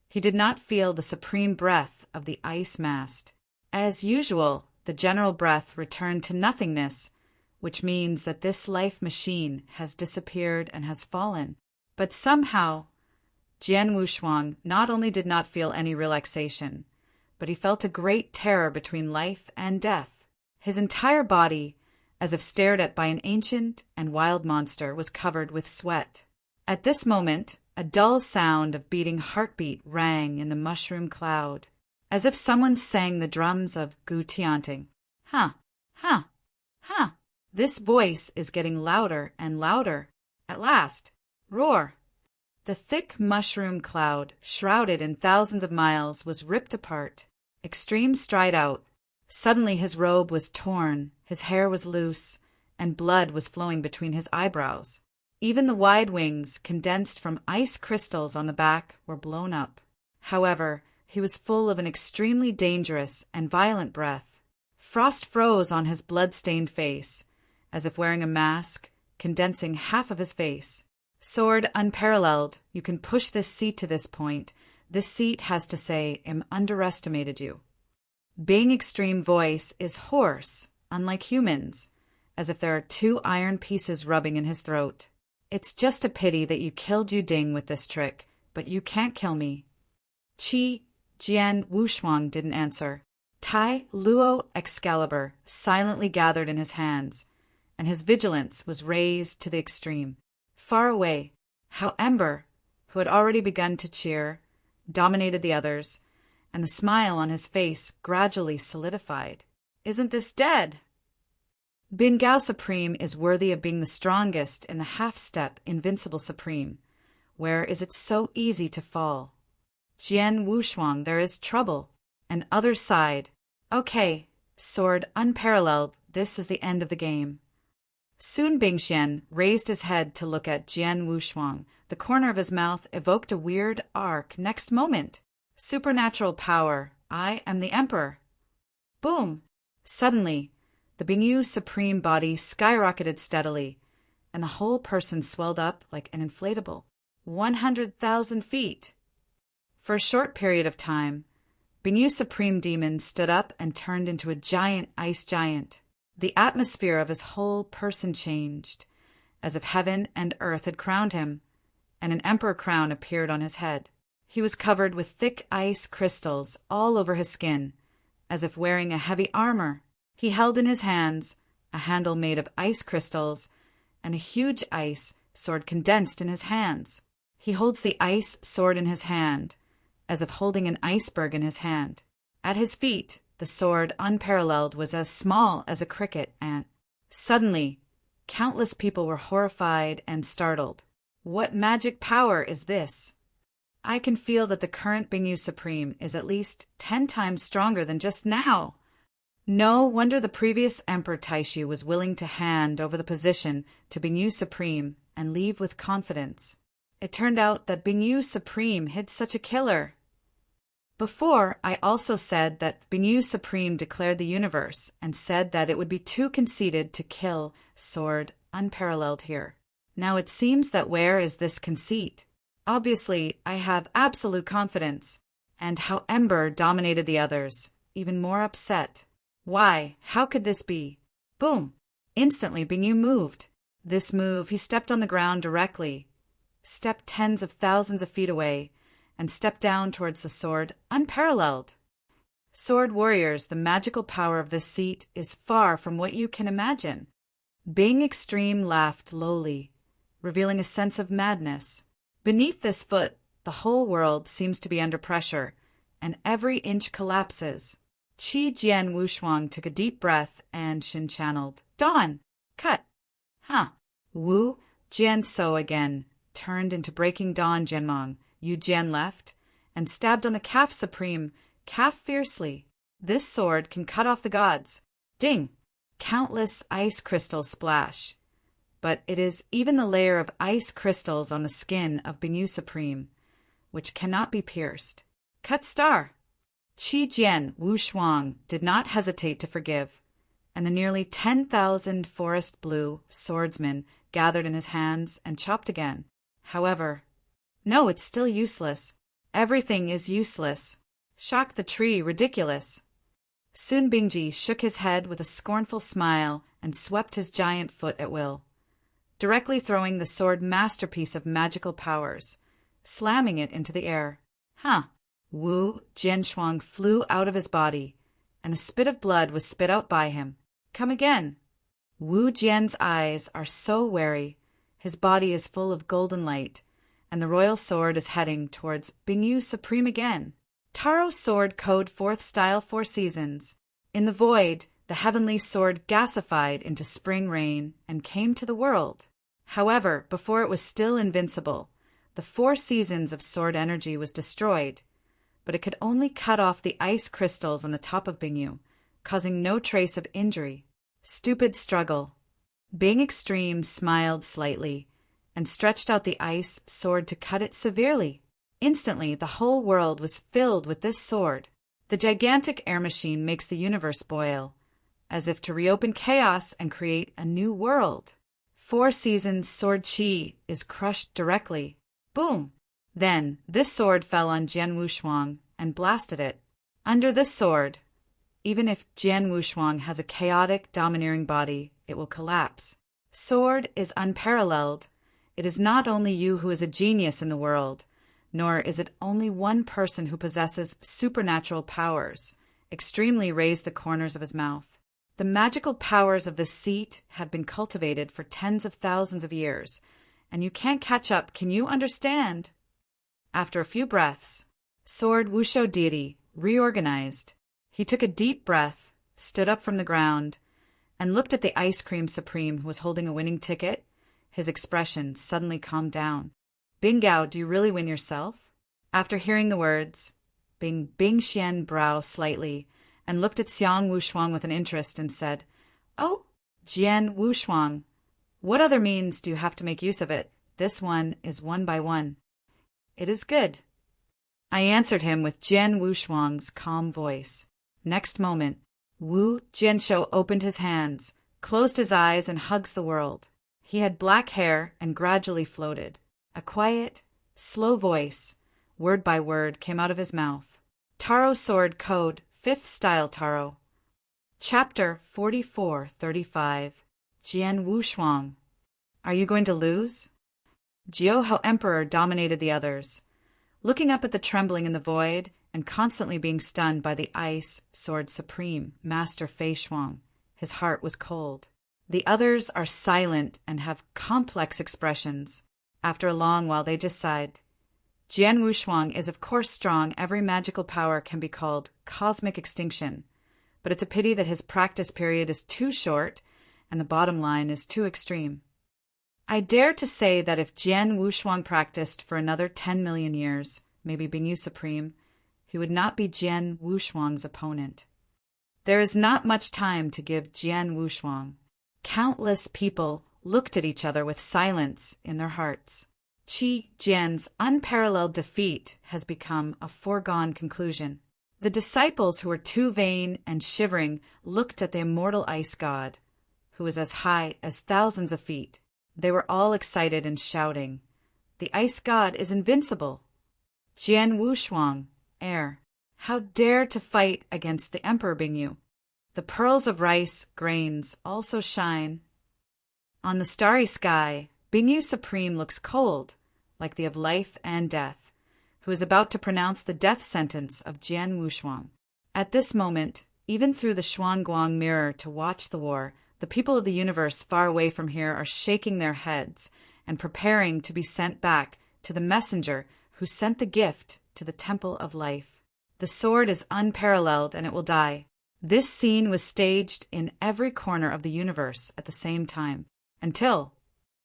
he did not feel the supreme breath of the ice mast. As usual, the general breath returned to nothingness, which means that this life machine has disappeared and has fallen. But somehow, Jian Wushuang not only did not feel any relaxation, but he felt a great terror between life and death. His entire body, as if stared at by an ancient and wild monster, was covered with sweat. At this moment, a dull sound of beating heartbeat rang in the mushroom cloud, as if someone sang the drums of Gu Tianting. Ha! Ha! Ha! This voice is getting louder and louder. At last, roar! The thick mushroom cloud, shrouded in thousands of miles, was ripped apart. Extreme stride out. Suddenly his robe was torn, his hair was loose, and blood was flowing between his eyebrows. Even the wide wings, condensed from ice crystals on the back, were blown up. However, he was full of an extremely dangerous and violent breath. Frost froze on his blood-stained face, as if wearing a mask, condensing half of his face. Sword unparalleled, you can push this seat to this point. This seat has to say, underestimated you. Being Extreme voice is hoarse, unlike humans, as if there are two iron pieces rubbing in his throat. It's just a pity that you killed Yuding with this trick, but you can't kill me. Qi Jian Wushuang didn't answer. Tai Luo Excalibur silently gathered in his hands, and his vigilance was raised to the extreme. Far away, how Ember, who had already begun to cheer, dominated the others, and the smile on his face gradually solidified. Isn't this dead? Bin Gao Supreme is worthy of being the strongest in the half-step Invincible Supreme. Where is it so easy to fall? Jian Wushuang, there is trouble. And others sighed. Okay, sword unparalleled, this is the end of the game. Soon Bingxian raised his head to look at Jian Wushuang. The corner of his mouth evoked a weird arc. Next moment, supernatural power. I am the emperor. Boom! Suddenly, the Bingyu Supreme body skyrocketed steadily, and the whole person swelled up like an inflatable. 100,000 feet! For a short period of time, Bingyu Supreme Demon stood up and turned into a giant ice giant. The atmosphere of his whole person changed, as if heaven and earth had crowned him, and an emperor crown appeared on his head. He was covered with thick ice crystals all over his skin, as if wearing a heavy armor. He held in his hands a handle made of ice crystals and a huge ice sword condensed in his hands. He holds the ice sword in his hand, as if holding an iceberg in his hand. At his feet, the sword, unparalleled, was as small as a cricket ant. Suddenly, countless people were horrified and startled. What magic power is this? I can feel that the current Bingyu Supreme is at least 10 times stronger than just now. No wonder the previous Emperor Taishu was willing to hand over the position to Bingyu Supreme and leave with confidence. It turned out that Bingyu Supreme hid such a killer. Before, I also said that Bingyu Supreme declared the universe and said that it would be too conceited to kill sword unparalleled here. Now it seems that where is this conceit? Obviously, I have absolute confidence. And how Ember dominated the others, even more upset. Why? How could this be? Boom! Instantly, Bingyu moved. This move, he stepped on the ground directly, stepped tens of thousands of feet away, and stepped down towards the sword, unparalleled. Sword warriors, the magical power of this seat is far from what you can imagine. Bing Extreme laughed lowly, revealing a sense of madness. Beneath this foot, the whole world seems to be under pressure, and every inch collapses. Qi Jian Wushuang took a deep breath and Shin channeled. Dawn! Cut! Huh! Wu Jian So again turned into Breaking Dawn Jianmong. Yu Jian left and stabbed on the calf supreme, calf fiercely. This sword can cut off the gods. Ding! Countless ice crystals splash. But it is even the layer of ice crystals on the skin of Bingyu Supreme, which cannot be pierced. Cut star! Qi Jian Wushuang did not hesitate to forgive, and the nearly 10,000 forest blue swordsmen gathered in his hands and chopped again. However, no, it's still useless. Everything is useless. Shock the tree, ridiculous. Soon Bingji shook his head with a scornful smile and swept his giant foot at will, directly throwing the sword masterpiece of magical powers, slamming it into the air. Huh! Wu Jianshuang flew out of his body, and a spit of blood was spit out by him. Come again! Wu Jian's eyes are so wary, his body is full of golden light, and the royal sword is heading towards Bingyu Supreme again. Taro sword code 4th style 4 seasons. In the void, the heavenly sword gasified into spring rain and came to the world. However, before it was still invincible, the 4 seasons of sword energy was destroyed, but it could only cut off the ice crystals on the top of Bingyu, causing no trace of injury. Stupid struggle. Bing Extreme smiled slightly and stretched out the ice sword to cut it severely. Instantly, the whole world was filled with this sword. The gigantic air machine makes the universe boil, as if to reopen chaos and create a new world. 4 seasons sword chi is crushed directly. Boom! Then, this sword fell on Jian Wushuang and blasted it. Under this sword, even if Jian Wushuang has a chaotic, domineering body, it will collapse. Sword is unparalleled. It is not only you who is a genius in the world, nor is it only one person who possesses supernatural powers. Extremely raised the corners of his mouth. The magical powers of this seat have been cultivated for tens of thousands of years, and you can't catch up, can you understand? After a few breaths, Sword Wushou deity reorganized. He took a deep breath, stood up from the ground, and looked at the Ice Cream Supreme who was holding a winning ticket. His expression suddenly calmed down. Bingao, do you really win yourself? After hearing the words, Bingxian browed slightly and looked at Xiang Wushuang with an interest and said, Oh, Jian Wushuang, what other means do you have to make use of it? This one is 1 by 1. It is good. I answered him with Jian Wushuang's calm voice. Next moment, Wu Jianshou opened his hands, closed his eyes, and hugs the world. He had black hair and gradually floated. A quiet, slow voice, word by word, came out of his mouth. Taro sword code 5th style Taro. Chapter 4435. Jian Wushuang. Are you going to lose? Jiuhou Emperor dominated the others, looking up at the trembling in the void and constantly being stunned by the ice sword supreme, Master Fei Shuang. His heart was cold. The others are silent and have complex expressions. After a long while, they decide. Jian Wushuang is of course strong. Every magical power can be called cosmic extinction, but it's a pity that his practice period is too short and the bottom line is too extreme. I dare to say that if Jian Wushuang practiced for another 10 million years, maybe Bingyu Supreme, he would not be Jian Wushuang's opponent. There is not much time to give Jian Wushuang. Countless people looked at each other with silence in their hearts. Qi Jian's unparalleled defeat has become a foregone conclusion. The disciples who were too vain and shivering looked at the immortal ice god, who was as high as thousands of feet. They were all excited and shouting, The ice god is invincible! Jian Wushuang, heir, how dare to fight against the Emperor Bingyu? The pearls of rice grains also shine. On the starry sky, Bingyu Supreme looks cold, like the of life and death, who is about to pronounce the death sentence of Jian Wushuang. At this moment, even through the Xuanguang mirror to watch the war, the people of the universe far away from here are shaking their heads and preparing to be sent back to the messenger who sent the gift to the Temple of Life. The sword is unparalleled and it will die. This scene was staged in every corner of the universe at the same time, until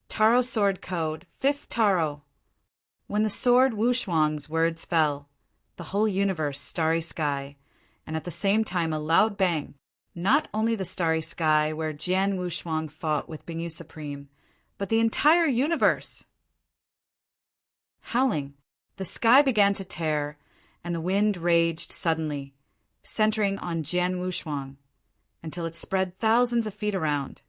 Taro sword code 5th Taro. When the sword Wushuang's words fell, the whole universe, starry sky, and at the same time a loud bang, not only the starry sky where Jian Wushuang fought with Bingyu Supreme, but the entire universe. Howling, the sky began to tear, and the wind raged suddenly, centering on Jian Wushuang, until it spread thousands of feet around,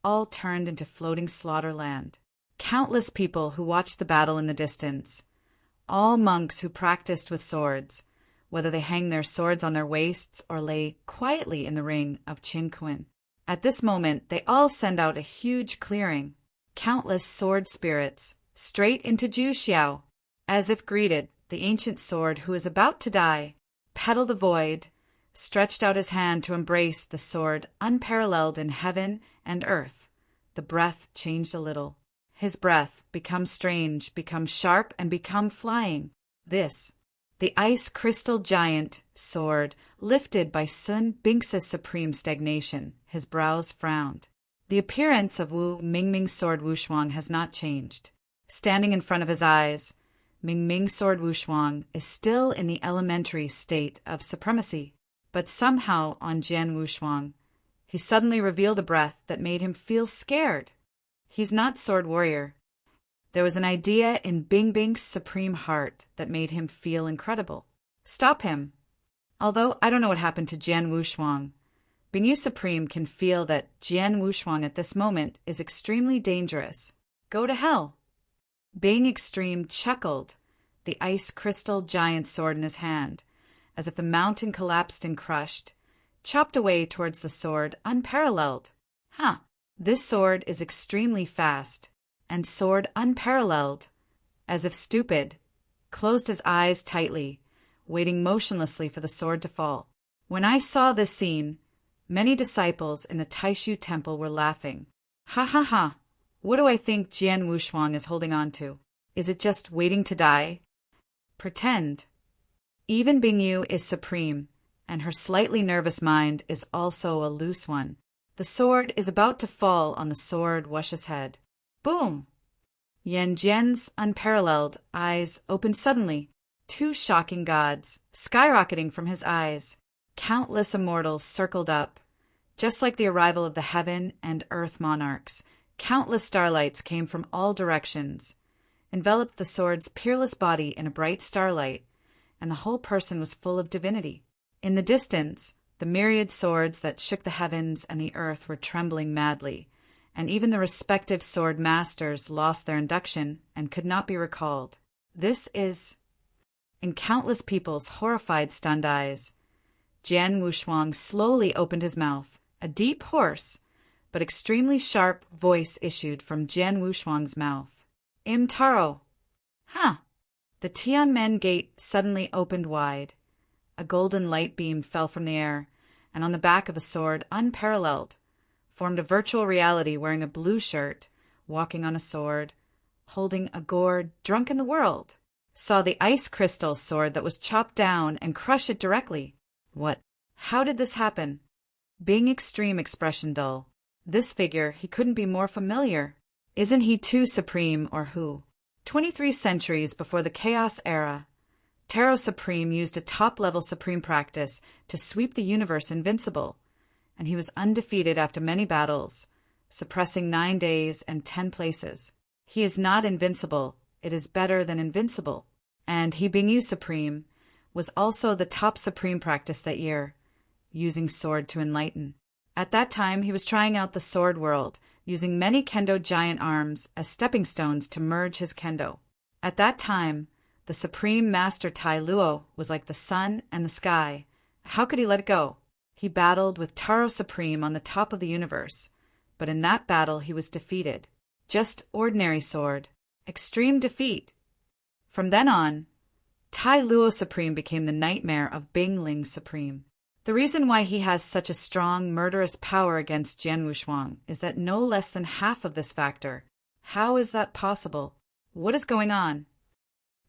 all turned into floating slaughter land. Countless people who watched the battle in the distance, all monks who practiced with swords, whether they hang their swords on their waists or lay quietly in the ring of Qin Kun. At this moment, they all send out a huge clearing, countless sword spirits, straight into Ju Xiao. As if greeted, the ancient sword, who is about to die, petaled the void, stretched out his hand to embrace the sword unparalleled in heaven and earth. The breath changed a little. His breath, become strange, become sharp, and become flying. This, the ice crystal giant sword, lifted by Sun Binx's supreme stagnation. His brows frowned. The appearance of Wu Mingming's sword Wushuang has not changed. Standing in front of his eyes, Mingming's sword Wushuang is still in the elementary state of supremacy. But somehow on Jian Wushuang, he suddenly revealed a breath that made him feel scared. He's not sword warrior. There was an idea in Bingbing's supreme heart that made him feel incredible. Stop him. Although I don't know what happened to Jian Wushuang, Bingyu Supreme can feel that Jian Wushuang at this moment is extremely dangerous. Go to hell. Bing Extreme chuckled, the ice crystal giant sword in his hand, as if the mountain collapsed and crushed, chopped away towards the sword unparalleled. This sword is extremely fast, and sword unparalleled, as if stupid, closed his eyes tightly, waiting motionlessly for the sword to fall. When I saw this scene, many disciples in the Taishu temple were laughing. Ha ha ha! What do I think Jian Wushuang is holding on to? Is it just waiting to die? Pretend. Even Bingyu is supreme, and her slightly nervous mind is also a loose one. The sword is about to fall on the sword Wush's head. Boom! Yan Jian's unparalleled eyes opened suddenly. Two shocking gods, skyrocketing from his eyes. Countless immortals circled up. Just like the arrival of the heaven and earth monarchs, countless starlights came from all directions, enveloped the sword's peerless body in a bright starlight, and the whole person was full of divinity. In the distance, the myriad swords that shook the heavens and the earth were trembling madly, and even the respective sword masters lost their induction and could not be recalled. This is... In countless people's horrified, stunned eyes, Jian Wushuang slowly opened his mouth. A deep, hoarse, but extremely sharp voice issued from Jian Wushuang's mouth. Im Taro! The Tianmen gate suddenly opened wide. A golden light beam fell from the air, and on the back of a sword unparalleled, formed a virtual reality wearing a blue shirt, walking on a sword, holding a gourd, drunk in the world, saw the ice crystal sword that was chopped down and crush it directly. What? How did this happen? Bing Extreme expression dull. This figure, he couldn't be more familiar. Isn't he too supreme or who? 23 centuries before the Chaos Era, Taro Supreme used a top-level supreme practice to sweep the universe invincible, and he was undefeated after many battles, suppressing 9 days and 10 places. He is not invincible, it is better than invincible. And he Bingyu Supreme was also the top supreme practice that year, using sword to enlighten. At that time, he was trying out the sword world, using many kendo giant arms as stepping stones to merge his kendo. At that time, the supreme master Tai Luo was like the sun and the sky. How could he let it go? He battled with Taro Supreme on the top of the universe, but in that battle he was defeated. Just ordinary sword. Extreme defeat. From then on, Tai Luo Supreme became the nightmare of Bing Ling Supreme. The reason why he has such a strong, murderous power against Jian Wushuang is that no less than half of this factor. How is that possible? What is going on?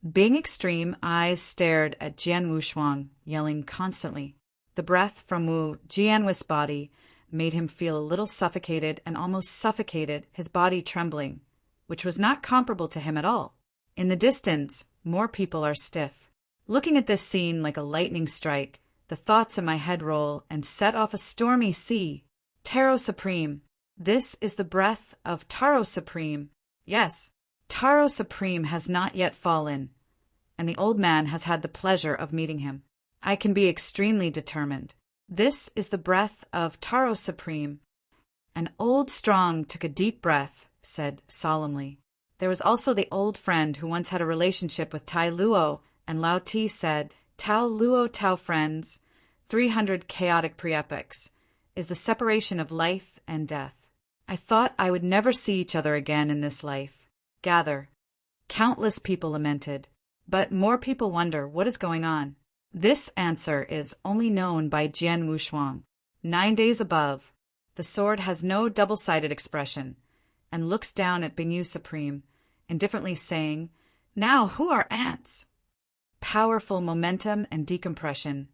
Bing Extreme eyes stared at Jian Wushuang, yelling constantly. The breath from Wu Jianhui's body made him feel a little suffocated and almost suffocated, his body trembling, which was not comparable to him at all. In the distance, more people are stiff. Looking at this scene like a lightning strike, the thoughts in my head roll and set off a stormy sea. Taro Supreme. This is the breath of Taro Supreme. Yes, Taro Supreme has not yet fallen, and the old man has had the pleasure of meeting him. I can be extremely determined. This is the breath of Taro Supreme. And Old Strong took a deep breath, said solemnly. There was also the old friend who once had a relationship with Tai Luo, and Lao Ti said, Tao Luo Tao Friends, 300 Chaotic Pre-Epics, is the separation of life and death. I thought I would never see each other again in this life. Gather. Countless people lamented, but more people wonder what is going on. This answer is only known by Jian Wushuang. 9 days above, the sword has no double-sided expression, and looks down at Bingyu Supreme, indifferently saying, "Now who are ants?" Powerful momentum and decompression.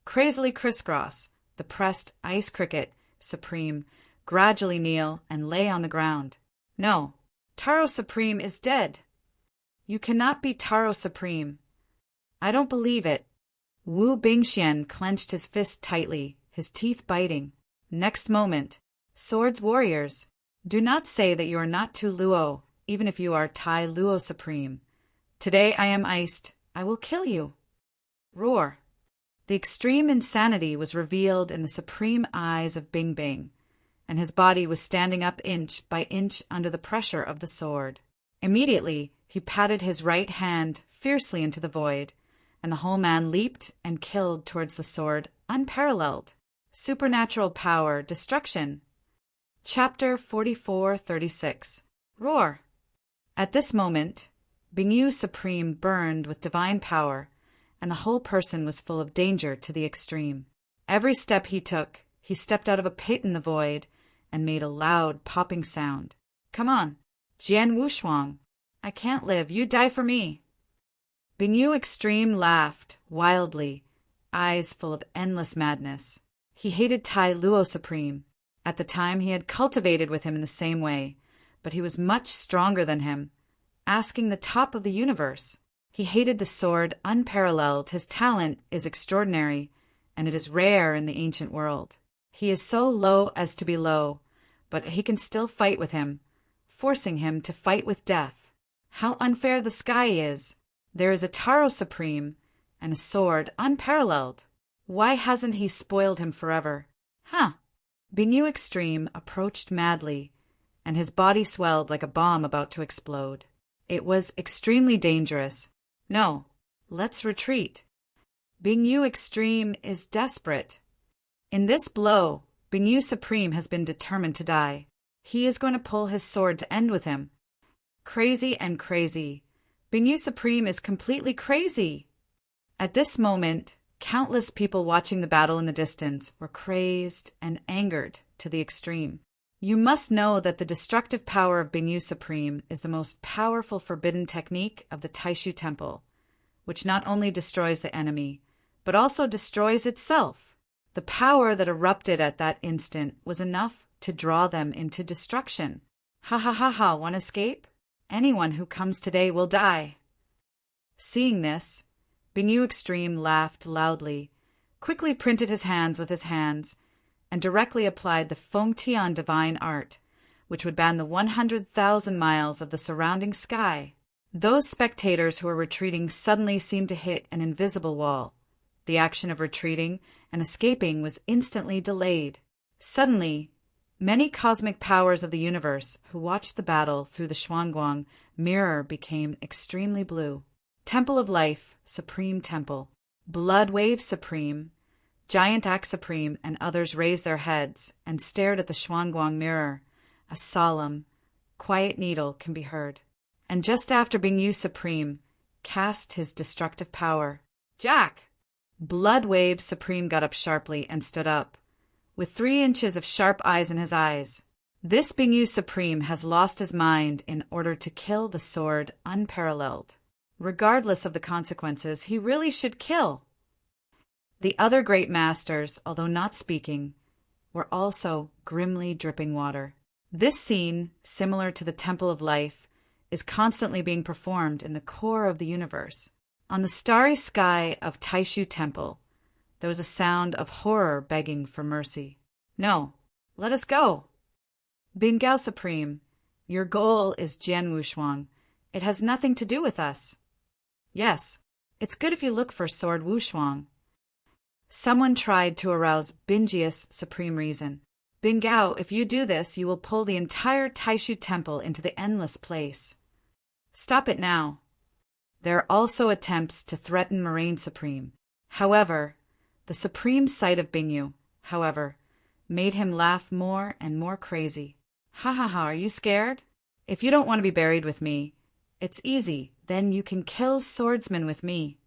Crazily crisscross, the pressed ice cricket, Supreme, gradually kneel and lay on the ground. No, Taro Supreme is dead. You cannot be Taro Supreme. I don't believe it. Wu Bingxian clenched his fist tightly, his teeth biting. Next moment, swords warriors, do not say that you are not Tu Luo, even if you are Tai Luo Supreme. Today I am iced. I will kill you. Roar. The extreme insanity was revealed in the supreme eyes of Bing Bing, and his body was standing up inch by inch under the pressure of the sword. Immediately, he patted his right hand fiercely into the void, and the whole man leaped and killed towards the sword, unparalleled. Supernatural power, destruction. Chapter 44-36. Roar. At this moment, Bingyu Supreme burned with divine power, and the whole person was full of danger to the extreme. Every step he took, he stepped out of a pit in the void and made a loud popping sound. Come on, Jian Wushuang. I can't live. You die for me. Bingyu Extreme laughed, wildly, eyes full of endless madness. He hated Tai Luo Supreme. At the time he had cultivated with him in the same way, but he was much stronger than him, asking the top of the universe. He hated the sword unparalleled. His talent is extraordinary, and it is rare in the ancient world. He is so low as to be low, but he can still fight with him, forcing him to fight with death. How unfair the sky is! There is a Taro Supreme, and a sword unparalleled. Why hasn't he spoiled him forever? Huh! Bingyu Extreme approached madly, and his body swelled like a bomb about to explode. It was extremely dangerous. No, let's retreat. Bingyu Extreme is desperate. In this blow, Bingyu Supreme has been determined to die. He is going to pull his sword to end with him. Crazy and crazy. Bingyu Supreme is completely crazy. At this moment, countless people watching the battle in the distance were crazed and angered to the extreme. You must know that the destructive power of Bingyu Supreme is the most powerful forbidden technique of the Taishu Temple, which not only destroys the enemy, but also destroys itself. The power that erupted at that instant was enough to draw them into destruction. Ha ha ha ha, want to escape? Anyone who comes today will die. Seeing this, Bingyu Extreme laughed loudly, quickly printed his hands with his hands, and directly applied the Fengtian divine art, which would ban the 100,000 miles of the surrounding sky. Those spectators who were retreating suddenly seemed to hit an invisible wall. The action of retreating and escaping was instantly delayed. Suddenly, many cosmic powers of the universe who watched the battle through the Xuanguang mirror became extremely blue. Temple of Life, Supreme Temple, Blood Wave Supreme, Giant Axe Supreme, and others raised their heads and stared at the Xuanguang mirror. A solemn, quiet needle can be heard. And just after Bingyu Supreme cast his destructive power, Jack! Blood Wave Supreme got up sharply and stood up, with 3 inches of sharp eyes in his eyes. This Bingyu Supreme has lost his mind in order to kill the sword unparalleled. Regardless of the consequences, he really should kill. The other great masters, although not speaking, were also grimly dripping water. This scene, similar to the Temple of Life, is constantly being performed in the core of the universe. On the starry sky of Taishu Temple, there was a sound of horror begging for mercy. No, let us go. Bingao Supreme, your goal is Jian Wushuang. It has nothing to do with us. Yes, it's good if you look for Sword Wushuang. Someone tried to arouse Bingius Supreme Reason. Bingao, if you do this, you will pull the entire Taishu Temple into the endless place. Stop it now. There are also attempts to threaten Moraine Supreme. However, the supreme sight of Bingyu, made him laugh more and more crazy. Ha ha ha, are you scared? If you don't want to be buried with me, it's easy, then you can kill swordsmen with me.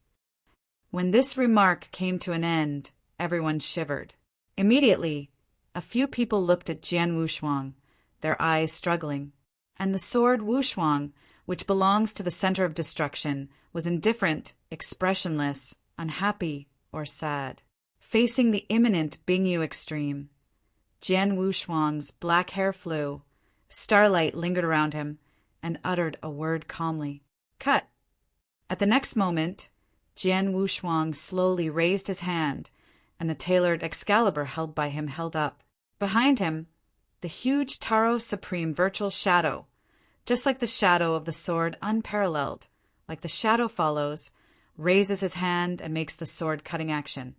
When this remark came to an end, everyone shivered. Immediately, a few people looked at Jian Wushuang, their eyes struggling, and the sword Wushuang, which belongs to the center of destruction, was indifferent, expressionless, unhappy, or sad. Facing the imminent Bingyu extreme, Jian Wushuang's black hair flew, starlight lingered around him, and uttered a word calmly. Cut! At the next moment, Jian Wushuang slowly raised his hand, and the tailored Excalibur held by him held up. Behind him, the huge Taro Supreme virtual shadow, just like the shadow of the sword unparalleled, like the shadow follows, raises his hand and makes the sword-cutting action.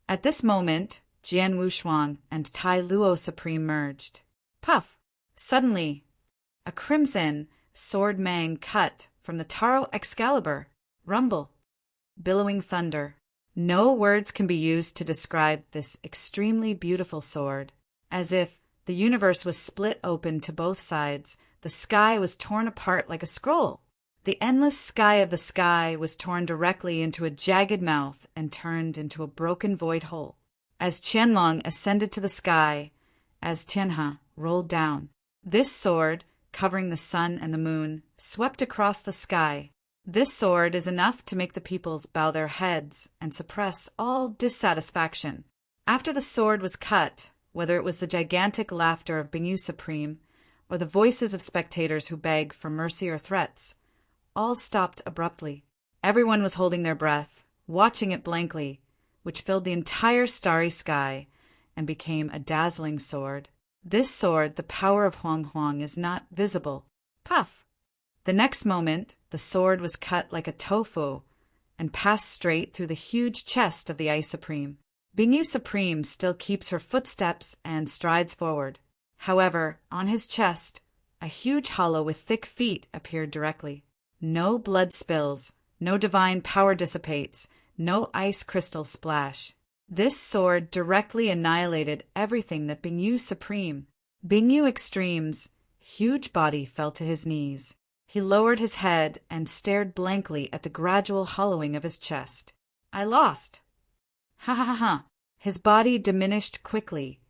At this moment, Jian Wushuang and Tai Luo Supreme merged. Puff! Suddenly, a crimson sword mang cut from the Taro Excalibur. Rumble. Billowing thunder. No words can be used to describe this extremely beautiful sword. As if the universe was split open to both sides, the sky was torn apart like a scroll. The endless sky of the sky was torn directly into a jagged mouth and turned into a broken void hole. As Qianlong ascended to the sky, as Tianhe rolled down, this sword, covering the sun and the moon, swept across the sky. This sword is enough to make the peoples bow their heads and suppress all dissatisfaction. After the sword was cut, whether it was the gigantic laughter of Bingyu Supreme or the voices of spectators who beg for mercy or threats, all stopped abruptly. Everyone was holding their breath, watching it blankly, which filled the entire starry sky and became a dazzling sword. This sword, the power of Huang Huang, is not visible. Puff! The next moment, the sword was cut like a tofu and passed straight through the huge chest of the Ice Supreme. Bingyu Supreme still keeps her footsteps and strides forward. However, on his chest, a huge hollow with thick feet appeared directly. No blood spills, no divine power dissipates, no ice crystals splash. This sword directly annihilated everything that Bingyu Supreme. Bingyu Extreme's huge body fell to his knees. He lowered his head and stared blankly at the gradual hollowing of his chest. I lost. Ha ha ha ha. His body diminished quickly,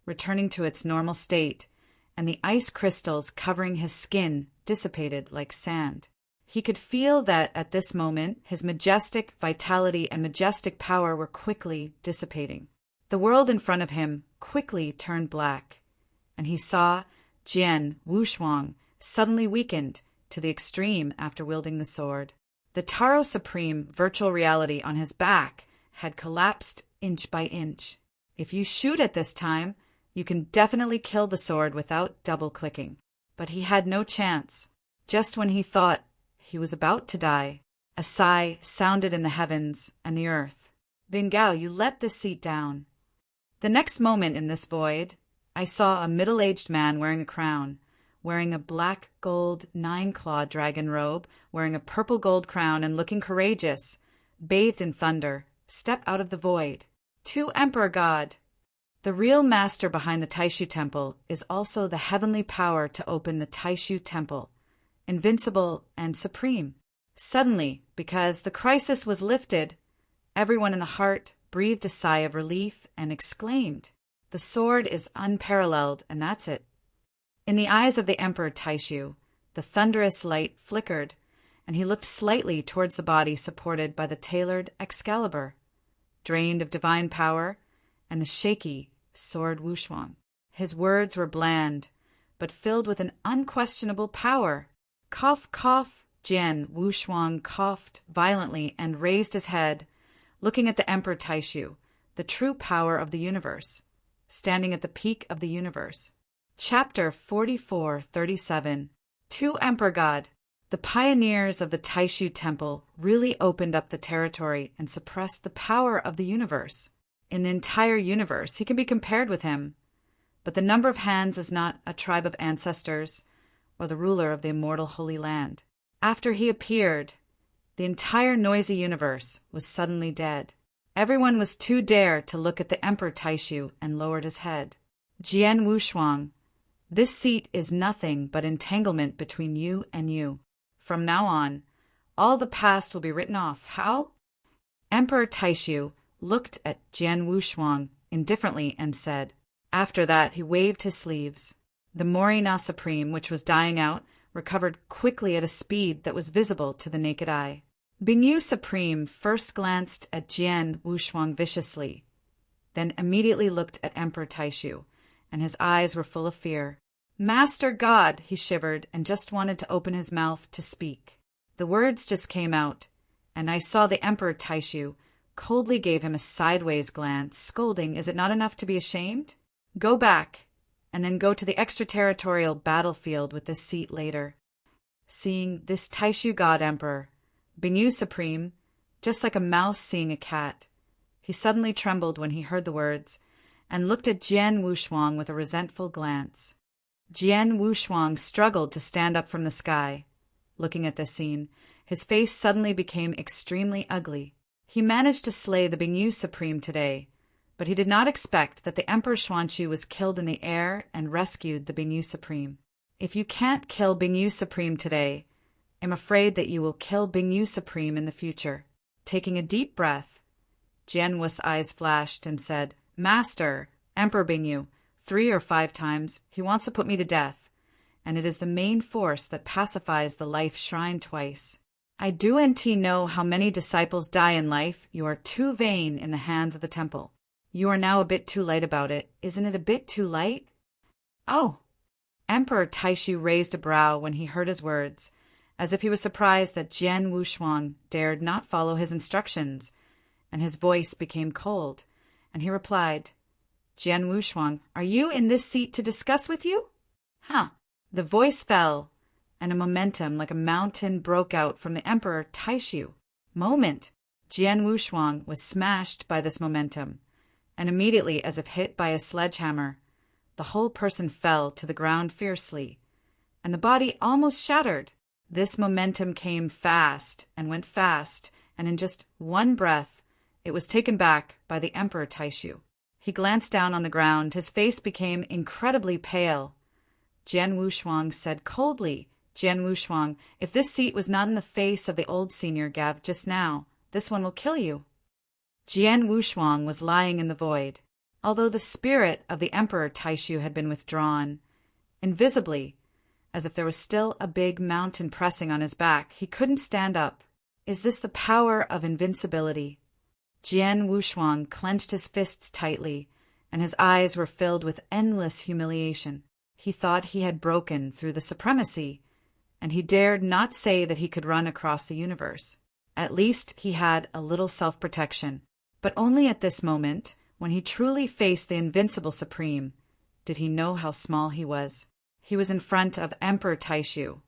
returning to its normal state, and the ice crystals covering his skin dissipated like sand. He could feel that at this moment his majestic vitality and majestic power were quickly dissipating. The world in front of him quickly turned black, and he saw Jian Wushuang suddenly weakened to the extreme after wielding the sword. The Taro Supreme virtual reality on his back had collapsed inch by inch. If you shoot at this time, you can definitely kill the sword without double-clicking. But he had no chance. Just when he thought he was about to die, a sigh sounded in the heavens and the earth. Bingao, you let this seat down. The next moment in this void, I saw a middle-aged man wearing a crown, wearing a black gold 9-claw dragon robe, wearing a purple gold crown and looking courageous, bathed in thunder, step out of the void. To Emperor God. The real master behind the Taishu Temple is also the heavenly power to open the Taishu Temple, invincible and supreme. Suddenly, because the crisis was lifted, everyone in the heart breathed a sigh of relief and exclaimed, "The sword is unparalleled, and that's it." In the eyes of the Emperor Taishu, the thunderous light flickered, and he looked slightly towards the body supported by the tailored Excalibur, drained of divine power, and the shaky sword Wushuang. His words were bland, but filled with an unquestionable power. Cough, cough. Jian Wushuang coughed violently and raised his head, looking at the Emperor Taishu, the true power of the universe, standing at the peak of the universe. Chapter 44:37. To Emperor God. The pioneers of the Taishu Temple really opened up the territory and suppressed the power of the universe. In the entire universe, he can be compared with him, but the number of hands is not a tribe of ancestors or the ruler of the immortal Holy Land. After he appeared, The entire noisy universe was suddenly dead. Everyone was too dare to look at the Emperor Taishu and lowered his head. Jian Wushuang, this seat is nothing but entanglement between you and you. From now on, all the past will be written off. How? Emperor Taishu looked at Jian Wushuang indifferently and said. After that, he waved his sleeves. The Morina Supreme, which was dying out, recovered quickly at a speed that was visible to the naked eye. Bingyu Supreme first glanced at Jian Wushuang viciously, then immediately looked at Emperor Taishu, and his eyes were full of fear. Master God, he shivered and just wanted to open his mouth to speak. The words just came out, and I saw the Emperor Taishu coldly gave him a sideways glance, scolding, is it not enough to be ashamed? Go back, and then go to the extraterritorial battlefield with this seat later. Seeing this Taishu God Emperor, Bingyu Supreme, just like a mouse seeing a cat, he suddenly trembled when he heard the words, and looked at Jian Wushuang with a resentful glance. Jian Wushuang struggled to stand up from the sky. Looking at this scene, his face suddenly became extremely ugly. He managed to slay the Bingyu Supreme today, but he did not expect that the Emperor Xuanqu was killed in the air and rescued the Bingyu Supreme. If you can't kill Bingyu Supreme today, I'm afraid that you will kill Bingyu Supreme in the future. Taking a deep breath, Jian Wu's eyes flashed and said, Master, Emperor Bingyu, 3 or 5 times, he wants to put me to death, and it is the main force that pacifies the life shrine twice. I do know how many disciples die in life. You are too vain in the hands of the temple. You are now a bit too light about it. Isn't it a bit too light? Oh! Emperor Taishu raised a brow when he heard his words, as if he was surprised that Jian Wushuang dared not follow his instructions, and his voice became cold, and he replied, Jian Wushuang, are you in this seat to discuss with you? Huh. The voice fell, and a momentum like a mountain broke out from the Emperor Taishu. Moment! Jian Wushuang was smashed by this momentum, and immediately, as if hit by a sledgehammer, the whole person fell to the ground fiercely, and the body almost shattered. This momentum came fast and went fast, and in just one breath, it was taken back by the Emperor Taishu. He glanced down on the ground. His face became incredibly pale. Jian Wushuang said coldly, Jian Wushuang, if this seat was not in the face of the old senior Gav just now, this one will kill you. Jian Wushuang was lying in the void. Although the spirit of the Emperor Taishu had been withdrawn, invisibly, as if there was still a big mountain pressing on his back, he couldn't stand up. Is this the power of invincibility? Jian Wushuang clenched his fists tightly, and his eyes were filled with endless humiliation. He thought he had broken through the supremacy, and he dared not say that he could run across the universe. At least he had a little self-protection. But only at this moment, when he truly faced the invincible Supreme, did he know how small he was. He was in front of Emperor Taishu,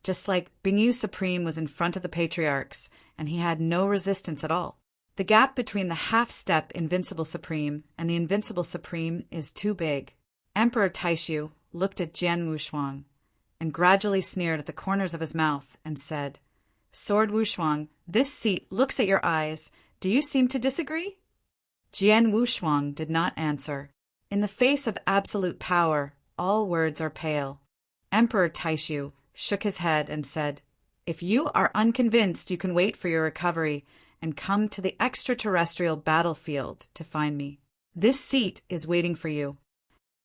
just like Bingyu Supreme was in front of the patriarchs, and he had no resistance at all. The gap between the half-step Invincible Supreme and the Invincible Supreme is too big. Emperor Taishu looked at Jian Wushuang and gradually sneered at the corners of his mouth and said, Sword Wushuang, this seat looks at your eyes. Do you seem to disagree? Jian Wushuang did not answer. In the face of absolute power, all words are pale. Emperor Taishu shook his head and said, If you are unconvinced, you can wait for your recovery and come to the extraterrestrial battlefield to find me. This seat is waiting for you.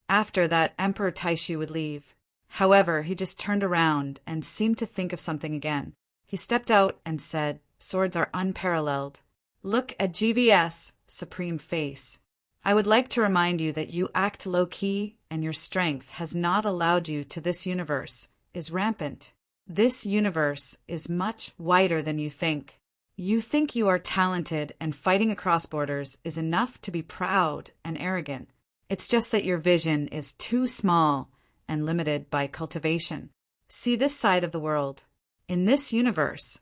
After that, Emperor Taishu would leave. However, he just turned around and seemed to think of something again. He stepped out and said, Swords are unparalleled. Look at GVS, Supreme Face. I would like to remind you that you act low-key, and your strength has not allowed you to this universe, is rampant. This universe is much wider than you think. You think you are talented, and fighting across borders is enough to be proud and arrogant. It's just that your vision is too small and limited by cultivation. See this side of the world. In this universe,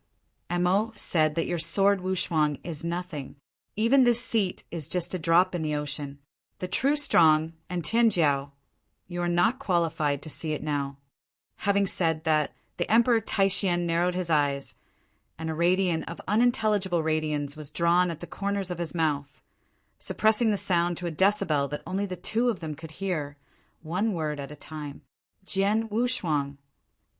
Mo said that your sword Wushuang is nothing. Even this seat is just a drop in the ocean. The true strong and Tianjiao, you are not qualified to see it now. Having said that, the Emperor Taishian narrowed his eyes, and a radiant of unintelligible radiance was drawn at the corners of his mouth, suppressing the sound to a decibel that only the two of them could hear, one word at a time. Jian Wushuang.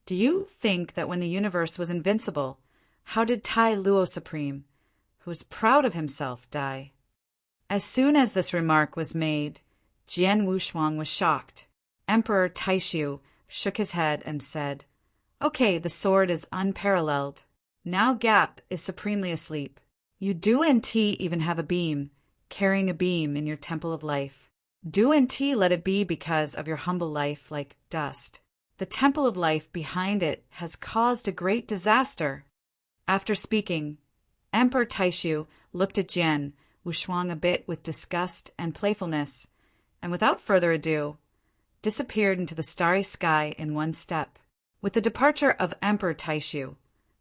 Do you think that when the universe was invincible, how did Tai Luo Supreme, who was proud of himself, die? As soon as this remark was made, Jian Wushuang was shocked. Emperor Taishu shook his head and said, "Okay, the sword is unparalleled. Now Gap is supremely asleep. You Do and Ti even have a beam, carrying a beam in your temple of life. Do and Ti let it be because of your humble life like dust. The temple of life behind it has caused a great disaster." After speaking, Emperor Taishu looked at Jian Wushuang a bit with disgust and playfulness, and without further ado, disappeared into the starry sky in one step. With the departure of Emperor Taishu,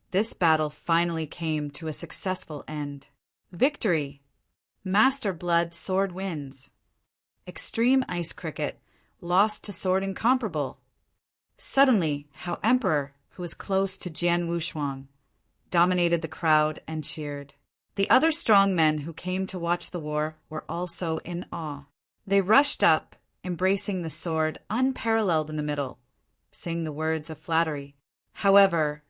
this battle finally came to a successful end. Victory! Master Blood Sword wins. Extreme Ice Cricket lost to Sword Incomparable. Suddenly, how Emperor, who was close to Jian Wushuang, dominated the crowd and cheered. The other strong men who came to watch the war were also in awe. They rushed up, embracing the sword unparalleled in the middle, saying the words of flattery. However,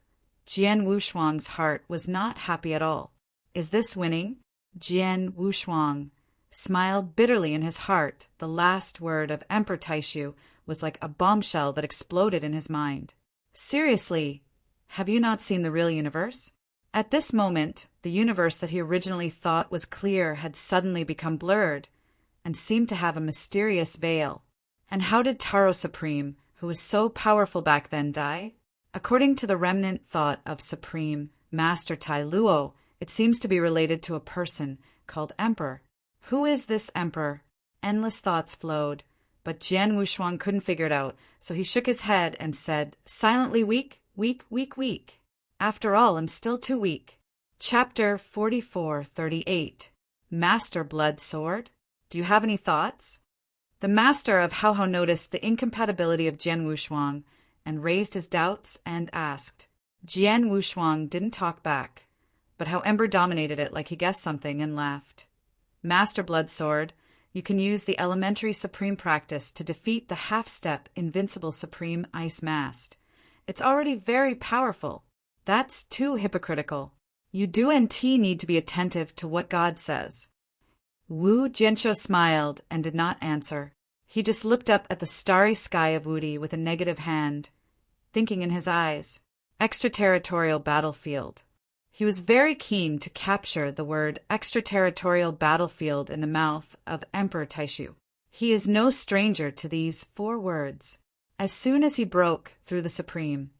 Jian Wushuang's heart was not happy at all. Is this winning? Jian Wushuang smiled bitterly in his heart. The last word of Emperor Taishu was like a bombshell that exploded in his mind. Seriously, have you not seen the real universe? At this moment, the universe that he originally thought was clear had suddenly become blurred and seemed to have a mysterious veil. And how did Taro Supreme, who was so powerful back then, die? According to the remnant thought of Supreme Master Tai Luo, it seems to be related to a person called Emperor. Who is this Emperor? Endless thoughts flowed, but Jian Wushuang couldn't figure it out, so he shook his head and said, silently, weak, weak, weak, weak. After all, I'm still too weak. Chapter 44:38. Master Blood Sword? Do you have any thoughts? The master of Hao Hao noticed the incompatibility of Jian Wushuang and raised his doubts and asked. Jian Wushuang didn't talk back, but how Ember dominated it like he guessed something and laughed. Master Blood Sword, you can use the elementary supreme practice to defeat the half-step invincible supreme ice mast. It's already very powerful. That's too hypocritical. You Do and Ti need to be attentive to what God says. Wu Jianshou smiled and did not answer. He just looked up at the starry sky of Wudi with a negative hand, thinking in his eyes. Extraterritorial battlefield. He was very keen to capture the word extraterritorial battlefield in the mouth of Emperor Taishu. He is no stranger to these 4 words. As soon as he broke through the Supreme,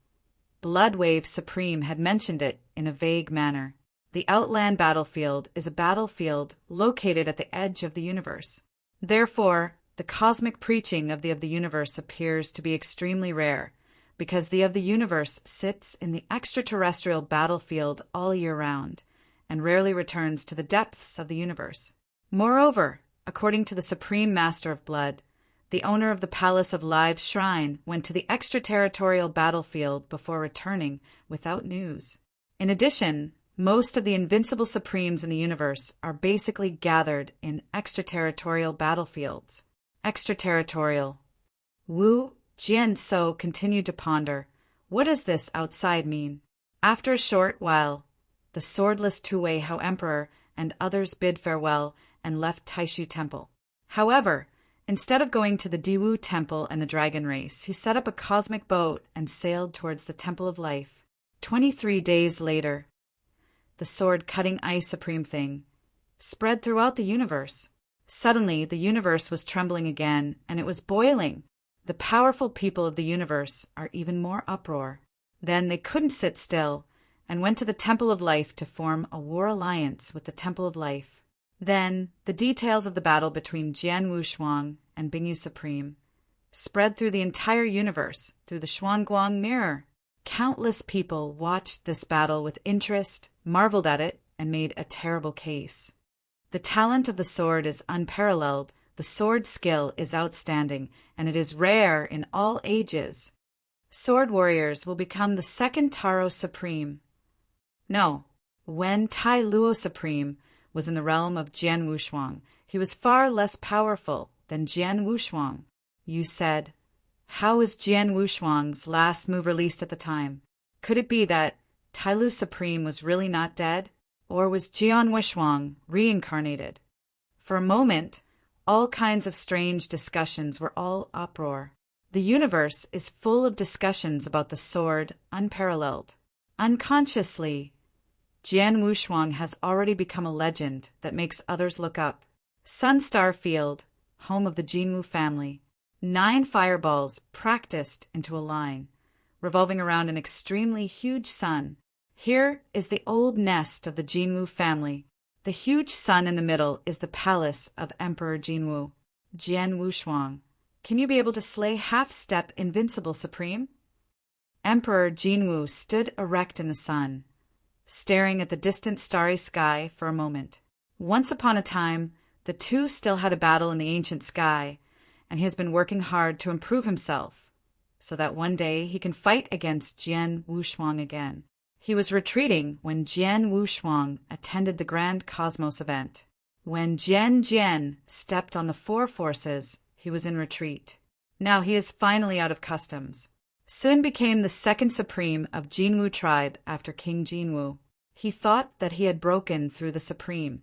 Bloodwave Supreme had mentioned it in a vague manner. The Outland battlefield is a battlefield located at the edge of the universe. Therefore, the cosmic preaching of the universe appears to be extremely rare, because the of the universe sits in the extraterrestrial battlefield all year round, and rarely returns to the depths of the universe. Moreover, according to the Supreme Master of Blood, the owner of the Palace of Live's shrine went to the extraterritorial battlefield before returning without news. In addition, most of the invincible supremes in the universe are basically gathered in extraterritorial battlefields. Extraterritorial. Wu Jianshou continued to ponder. What does this outside mean? After a short while, the swordless Tuwei Hao Emperor and others bid farewell and left Taishu Temple. However, instead of going to the Diwu Temple and the Dragon Race, he set up a cosmic boat and sailed towards the Temple of Life. 23 days later, the sword-cutting ice supreme thing spread throughout the universe. Suddenly, the universe was trembling again, and it was boiling. The powerful people of the universe are even more uproar. Then they couldn't sit still, and went to the Temple of Life to form a war alliance with the Temple of Life. Then, the details of the battle between Jian Wushuang and Bingyu Supreme spread through the entire universe, through the Xuanguang Mirror. Countless people watched this battle with interest, marveled at it, and made a terrible case. The talent of the sword is unparalleled, the sword skill is outstanding, and it is rare in all ages. Sword warriors will become the second Taro Supreme. No. When Tai Luo Supreme was in the realm of Jian Wushuang, he was far less powerful than Jian Wushuang. You said, how was Jian Wushuang's last move released at the time? Could it be that Tai Lu Supreme was really not dead? Or was Jian Wushuang reincarnated? For a moment, all kinds of strange discussions were all uproar. The universe is full of discussions about the sword, unparalleled. Unconsciously, Jian Wushuang has already become a legend that makes others look up. Sunstar Field, home of the Jinwu family. 9 fireballs practiced into a line, revolving around an extremely huge sun. Here is the old nest of the Jinwu family. The huge sun in the middle is the palace of Emperor Jinwu, Jian Wushuang. Can you be able to slay half-step Invincible Supreme? Emperor Jinwu stood erect in the sun, staring at the distant starry sky for a moment. Once upon a time, the two still had a battle in the ancient sky, and he has been working hard to improve himself, so that one day he can fight against Jian Wushuang again. He was retreating when Jian Wushuang attended the Grand Cosmos event. When Jian stepped on the 4 forces, he was in retreat. Now he is finally out of customs. Sun became the second supreme of Jinwu tribe after King Jinwu. He thought that he had broken through the supreme,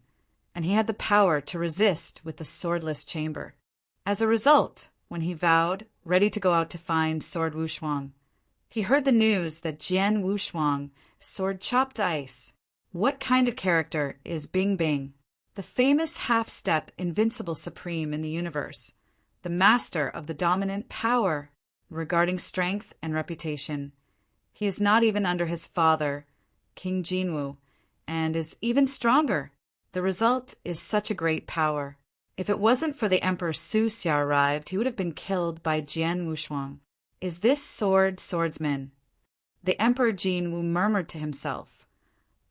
and he had the power to resist with the swordless chamber. As a result, when he vowed, ready to go out to find Sword Wushuang, he heard the news that Jian Wushuang sword chopped ice. What kind of character is Bing Bing? The famous half-step Invincible Supreme in the universe, the master of the dominant power regarding strength and reputation. He is not even under his father, King Jinwu, and is even stronger. The result is such a great power. If it wasn't for the Emperor Su Xia arrived, he would have been killed by Jian Wushuang. Is this swordsman? The Emperor Jinwu murmured to himself,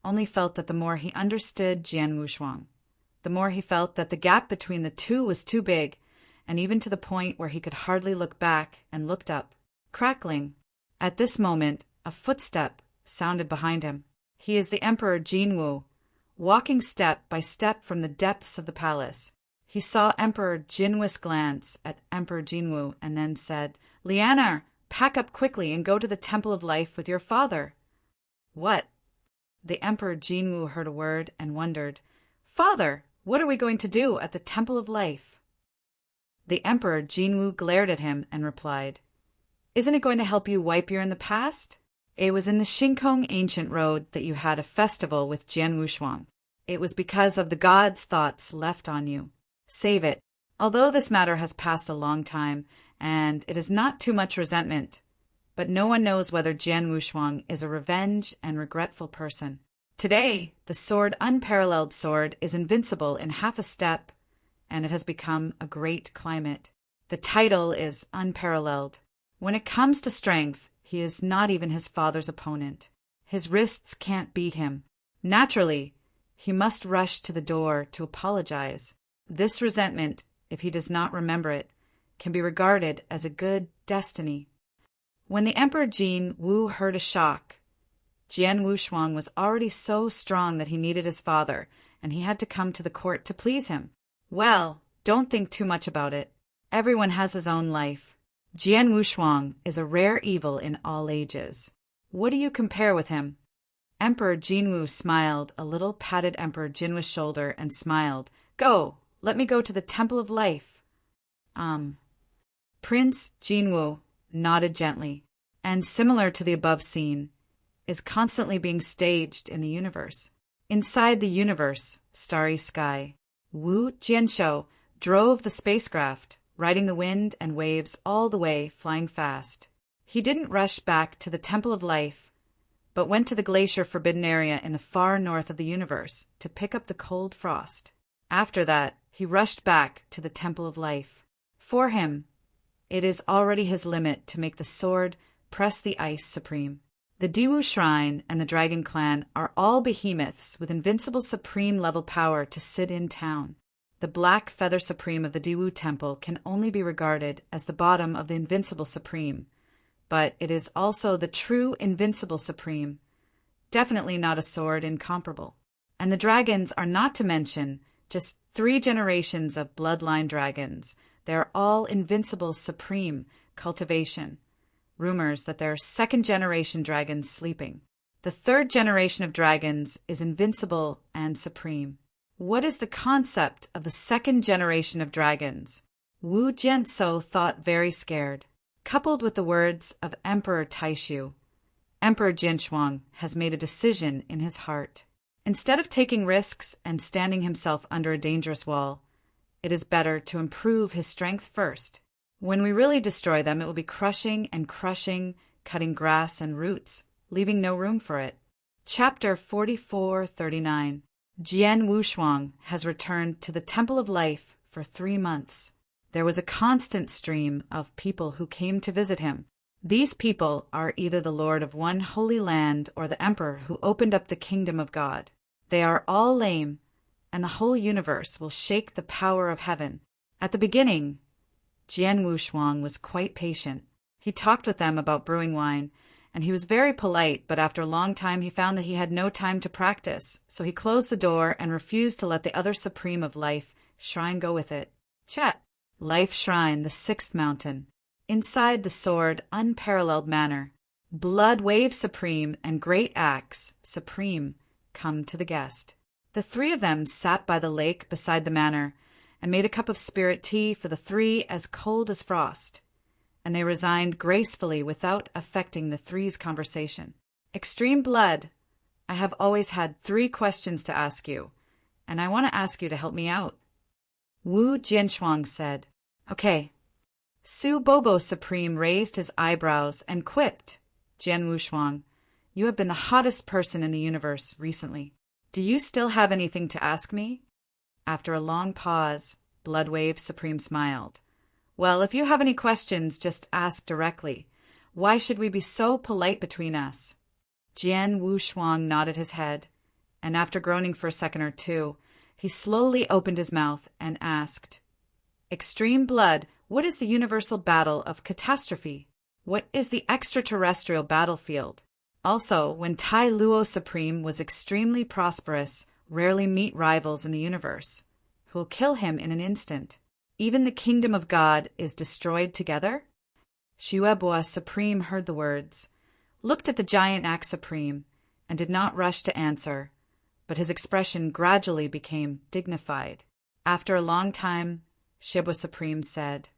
only felt that the more he understood Jian Wushuang, the more he felt that the gap between the two was too big, and even to the point where he could hardly look back, and looked up. Crackling. At this moment, a footstep sounded behind him. He is the Emperor Jinwu, walking step by step from the depths of the palace. He saw Emperor Jinwu's glance at Emperor Jinwu and then said, "Lianar, pack up quickly and go to the Temple of Life with your father." What? The Emperor Jinwu heard a word and wondered, "Father, what are we going to do at the Temple of Life?" The Emperor Jinwu glared at him and replied, "Isn't it going to help you wipe your in the past? It was in the Shinkong Ancient Road that you had a festival with Jian Wushuang. It was because of the god's thoughts left on you. Save it. Although this matter has passed a long time, and it is not too much resentment, but no one knows whether Jian Wushuang is a revenge and regretful person. Today, the sword Unparalleled Sword is invincible in half a step, and it has become a great climate. The title is Unparalleled. When it comes to strength, he is not even his father's opponent. His wrists can't beat him. Naturally, he must rush to the door to apologize. This resentment, if he does not remember it, can be regarded as a good destiny." When the Emperor Jinwu heard a shock, Jian Wushuang was already so strong that he needed his father, and he had to come to the court to please him. Well, don't think too much about it. Everyone has his own life. Jian Wushuang is a rare evil in all ages. What do you compare with him? Emperor Jinwu smiled a little, patted Emperor Jinwu's shoulder, and smiled. "Go, let me go to the Temple of Life." Prince Jinwu nodded gently, and similar to the above scene, is constantly being staged in the universe. Inside the universe, starry sky, Wu Jianshou drove the spacecraft, riding the wind and waves all the way, flying fast. He didn't rush back to the Temple of Life, but went to the glacier forbidden area in the far north of the universe to pick up the cold frost. After that, he rushed back to the Temple of Life. For him, it is already his limit to make the sword press the ice supreme. The Diwu Shrine and the Dragon Clan are all behemoths with invincible supreme level power to sit in town. The Black Feather Supreme of the Diwu Temple can only be regarded as the bottom of the Invincible Supreme, but it is also the true Invincible Supreme. Definitely not a sword incomparable. And the dragons are not to mention just 3 generations of bloodline dragons. They are all invincible, supreme cultivation. Rumors that there are 2nd-generation dragons sleeping. The 3rd generation of dragons is invincible and supreme. What is the concept of the 2nd generation of dragons? Wu Jianzhou thought, very scared. Coupled with the words of Emperor Taishu, Emperor Jinshuang has made a decision in his heart. Instead of taking risks and standing himself under a dangerous wall, it is better to improve his strength first. When we really destroy them, it will be crushing and crushing, cutting grass and roots, leaving no room for it. Chapter 4439. Jian Wushuang has returned to the Temple of Life for 3 months. There was a constant stream of people who came to visit him. These people are either the Lord of one holy land or the Emperor who opened up the kingdom of God. They are all lame, and the whole universe will shake the power of heaven. At the beginning, Jian Wushuang was quite patient. He talked with them about brewing wine, and he was very polite, but after a long time he found that he had no time to practice, so he closed the door and refused to let the other Supreme of Life Shrine go with it. Chat. Life Shrine, the 6th mountain. Inside the sword, unparalleled manner. Blood Wave Supreme and Great Axe Supreme come to the guest. The 3 of them sat by the lake beside the manor and made a cup of spirit tea for the 3 as cold as frost, and they resigned gracefully without affecting the 3's conversation. Extreme Blood, I have always had 3 questions to ask you, and I want to ask you to help me out. Wu Jinshuang said, Okay. Su Bobo Supreme raised his eyebrows and quipped, Jian Wushuang, you have been the hottest person in the universe recently. Do you still have anything to ask me? After a long pause, Bloodwave Supreme smiled. Well, if you have any questions, just ask directly. Why should we be so polite between us? Jian Wushuang nodded his head, and after groaning for a second or 2, he slowly opened his mouth and asked, Extreme Blood, what is the universal battle of catastrophe? What is the extraterrestrial battlefield? Also, when Tai Luo Supreme was extremely prosperous, rarely meet rivals in the universe, who will kill him in an instant. Even the kingdom of God is destroyed together? Xuebua Supreme heard the words, looked at the giant axe Supreme, and did not rush to answer, but his expression gradually became dignified. After a long time, Xuebua Supreme said,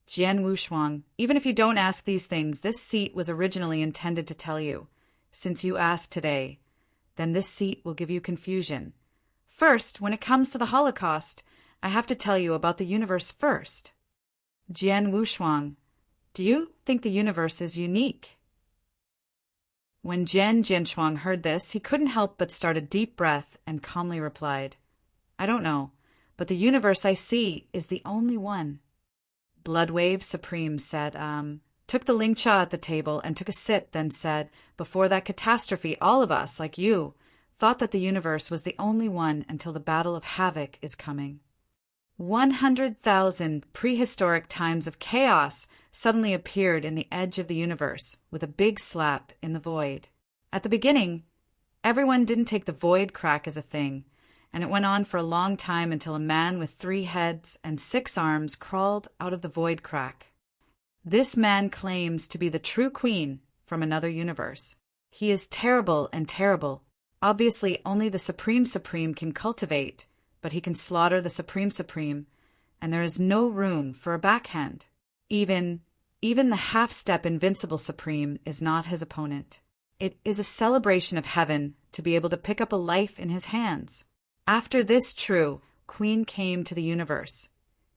Jian Wushuang, even if you don't ask these things, this seat was originally intended to tell you. Since you asked today, then this seat will give you confusion. First, when it comes to the Holocaust, I have to tell you about the universe first. Jian Wushuang, do you think the universe is unique? When Jian Jinshuang heard this, he couldn't help but start a deep breath and calmly replied, I don't know, but the universe I see is the only one. Bloodwave Supreme said, took the Ling Cha at the table and took a sip, then said, before that catastrophe, all of us, like you, thought that the universe was the only one until the battle of havoc is coming. 100,000 prehistoric times of chaos suddenly appeared in the edge of the universe with a big slap in the void. At the beginning, everyone didn't take the void crack as a thing, and it went on for a long time until a man with 3 heads and 6 arms crawled out of the void crack. This man claims to be the true queen from another universe. He is terrible and terrible. Obviously, only the Supreme can cultivate, but he can slaughter the Supreme, and there is no room for a backhand. Even the half-step invincible Supreme is not his opponent. It is a celebration of heaven to be able to pick up a life in his hands. After this true queen came to the universe,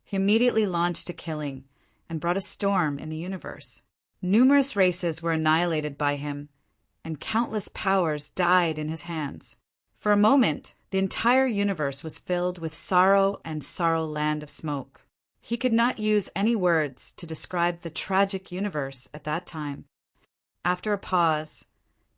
he immediately launched a killing and brought a storm in the universe. Numerous races were annihilated by him, and countless powers died in his hands. For a moment, the entire universe was filled with sorrow and sorrow land of smoke. He could not use any words to describe the tragic universe at that time. After a pause,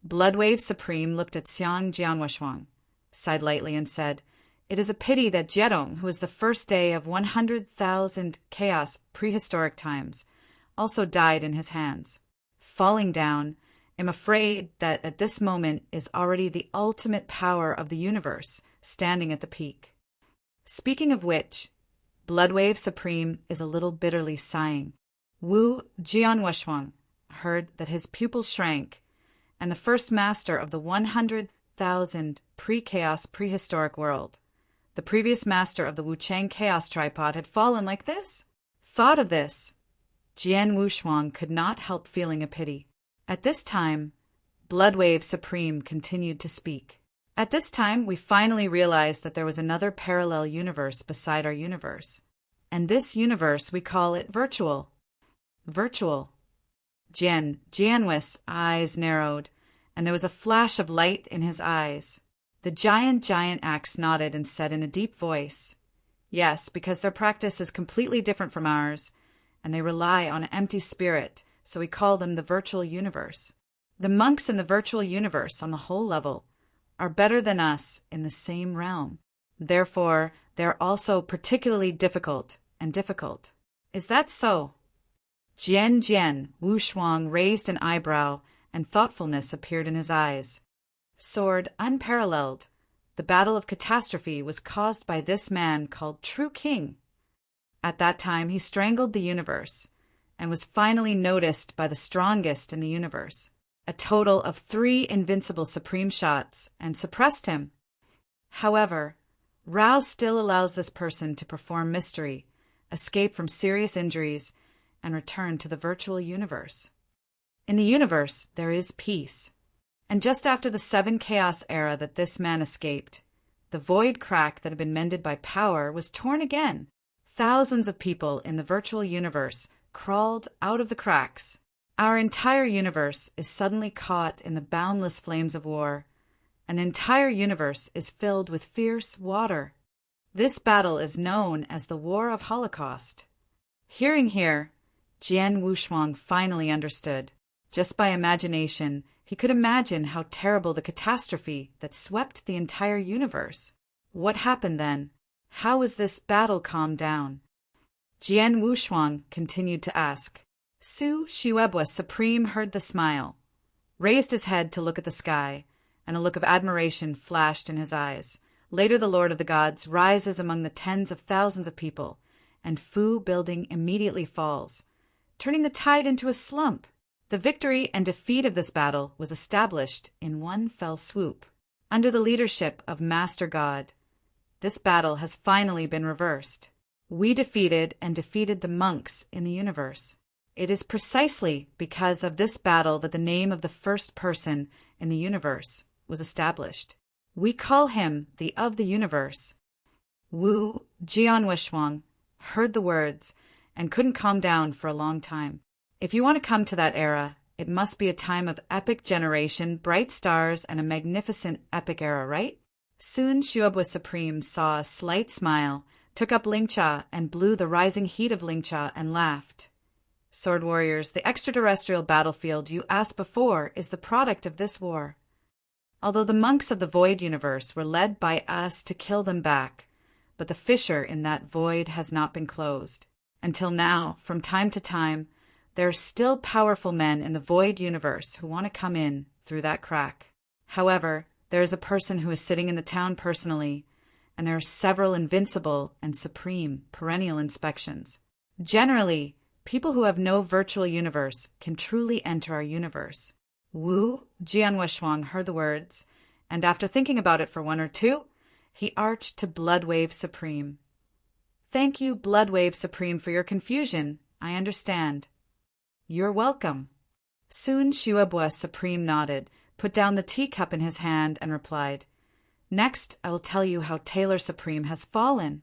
Bloodwave Supreme looked at Xiang Jianwushuang, sighed lightly, and said, It is a pity that Jiedong, who was the first day of 100,000 chaos prehistoric times, also died in his hands. Falling down am afraid that at this moment is already the ultimate power of the universe standing at the peak. Speaking of which, Bloodwave Supreme is a little bitterly sighing. Wu Jianwushuang heard that his pupil shrank, and the first master of the 100,000 pre-chaos prehistoric world, the previous master of the Wuchang chaos tripod, had fallen like this? Thought of this, Jian Wushuang could not help feeling a pity. At this time, Bloodwave Supreme continued to speak. At this time, we finally realized that there was another parallel universe beside our universe. And this universe, we call it virtual. Virtual. Jianwu's eyes narrowed, and there was a flash of light in his eyes. The giant axe nodded and said in a deep voice, "Yes, because their practice is completely different from ours, and they rely on an empty spirit, so we call them the virtual universe. The monks in the virtual universe, on the whole level, are better than us in the same realm. Therefore, they are also particularly difficult and difficult." Is that so? Jian Wushuang raised an eyebrow, and thoughtfulness appeared in his eyes. Sword unparalleled, the battle of catastrophe was caused by this man called True King. At that time he strangled the universe, and was finally noticed by the strongest in the universe, a total of 3 invincible supreme shots, and suppressed him. However, Rao still allows this person to perform mystery, escape from serious injuries, and return to the virtual universe. In the universe, there is peace. And just after the 7 chaos era that this man escaped, the void crack that had been mended by power was torn again. Thousands of people in the virtual universe crawled out of the cracks. Our entire universe is suddenly caught in the boundless flames of war. An entire universe is filled with fierce water. This battle is known as the War of Holocaust. Hearing here, Jian Wushuang finally understood. Just by imagination, he could imagine how terrible the catastrophe that swept the entire universe. What happened then? How was this battle calmed down? Jian Wushuang continued to ask. Su Shiwebwa Supreme heard the smile, raised his head to look at the sky, and a look of admiration flashed in his eyes. Later the Lord of the Gods rises among the tens of thousands of people, and Fu building immediately falls, turning the tide into a slump. The victory and defeat of this battle was established in one fell swoop. Under the leadership of Master God, this battle has finally been reversed. We defeated the monks in the universe. It is precisely because of this battle that the name of the first person in the universe was established. We call him the of the universe. Wu Jianwushuang heard the words and couldn't calm down for a long time. If you want to come to that era, it must be a time of epic generation, bright stars, and a magnificent epic era, right? Soon Shiwebwa Supreme saw a slight smile, took up Lingcha and blew the rising heat of Lingcha and laughed. Sword warriors, the extraterrestrial battlefield you asked before is the product of this war. Although the monks of the void universe were led by us to kill them back, but the fissure in that void has not been closed. Until now, from time to time, there are still powerful men in the void universe who want to come in through that crack. However, there is a person who is sitting in the town personally, and there are several invincible and supreme perennial inspections. Generally, people who have no virtual universe can truly enter our universe. Wu Jianwushuang heard the words, and after thinking about it for one or two, he arched to Bloodwave Supreme. Thank you, Bloodwave Supreme, for your confusion. I understand. You're welcome. Soon Shiwebwa Supreme nodded, put down the teacup in his hand, and replied, Next, I will tell you how Taylor Supreme has fallen.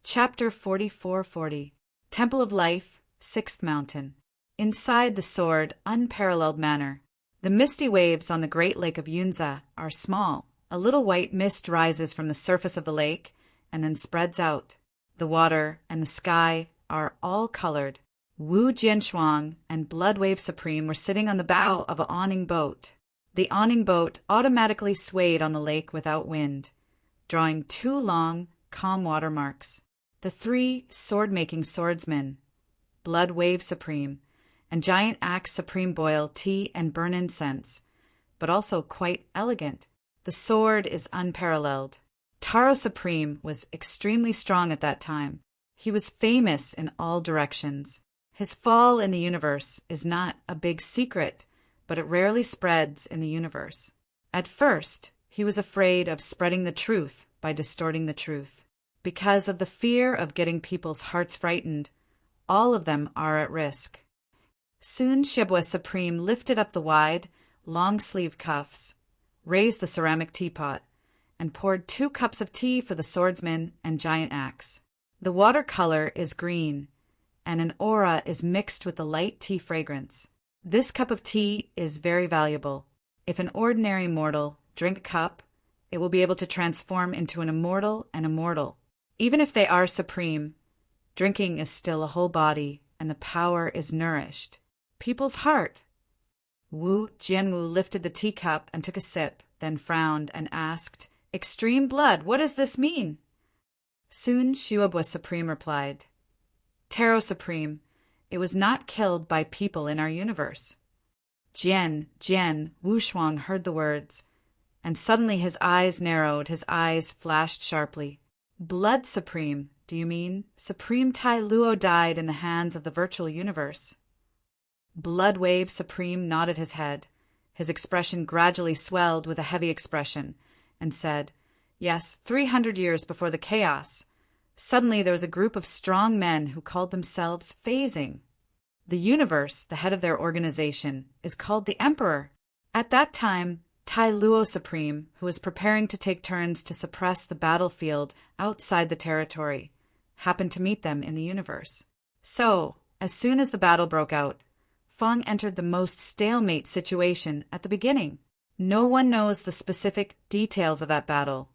Chapter 4440, Temple of Life, 6th Mountain. Inside the sword, unparalleled manner. The misty waves on the great lake of Yunza are small. A little white mist rises from the surface of the lake and then spreads out. The water and the sky are all colored. Wu Jianshuang and Bloodwave Supreme were sitting on the bow of an awning boat. The awning boat automatically swayed on the lake without wind, drawing 2 long, calm watermarks. The 3 sword-making swordsmen, Bloodwave Supreme, and Giant Axe Supreme boil tea and burn incense, but also quite elegant. The sword is unparalleled. Taro Supreme was extremely strong at that time. He was famous in all directions. His fall in the universe is not a big secret, but it rarely spreads in the universe. At first, he was afraid of spreading the truth by distorting the truth. Because of the fear of getting people's hearts frightened, all of them are at risk. Soon Shibwa Supreme lifted up the wide, long-sleeve cuffs, raised the ceramic teapot, and poured 2 cups of tea for the swordsman and Giant Axe. The watercolor is green, and an aura is mixed with the light tea fragrance. This cup of tea is very valuable. If an ordinary mortal drink a cup, it will be able to transform into an immortal and immortal. Even if they are supreme, drinking is still a whole body, and the power is nourished. People's heart. Wu Jianwu lifted the teacup and took a sip, then frowned and asked, "Extreme blood, what does this mean?" Soon Shuabwa Supreme replied, "Taro Supreme, it was not killed by people in our universe." Jian, Wu Shuang heard the words, and suddenly his eyes narrowed, his eyes flashed sharply. "Blood Supreme, do you mean? Supreme Tai Luo died in the hands of the virtual universe." Blood Wave Supreme nodded his head. His expression gradually swelled with a heavy expression, and said, "Yes, 300 years before the chaos. Suddenly there was a group of strong men who called themselves phasing. The universe, the head of their organization, is called the Emperor. At that time, Tai Luo Supreme, who was preparing to take turns to suppress the battlefield outside the territory, happened to meet them in the universe. So, as soon as the battle broke out, Feng entered the most stalemate situation at the beginning. No one knows the specific details of that battle,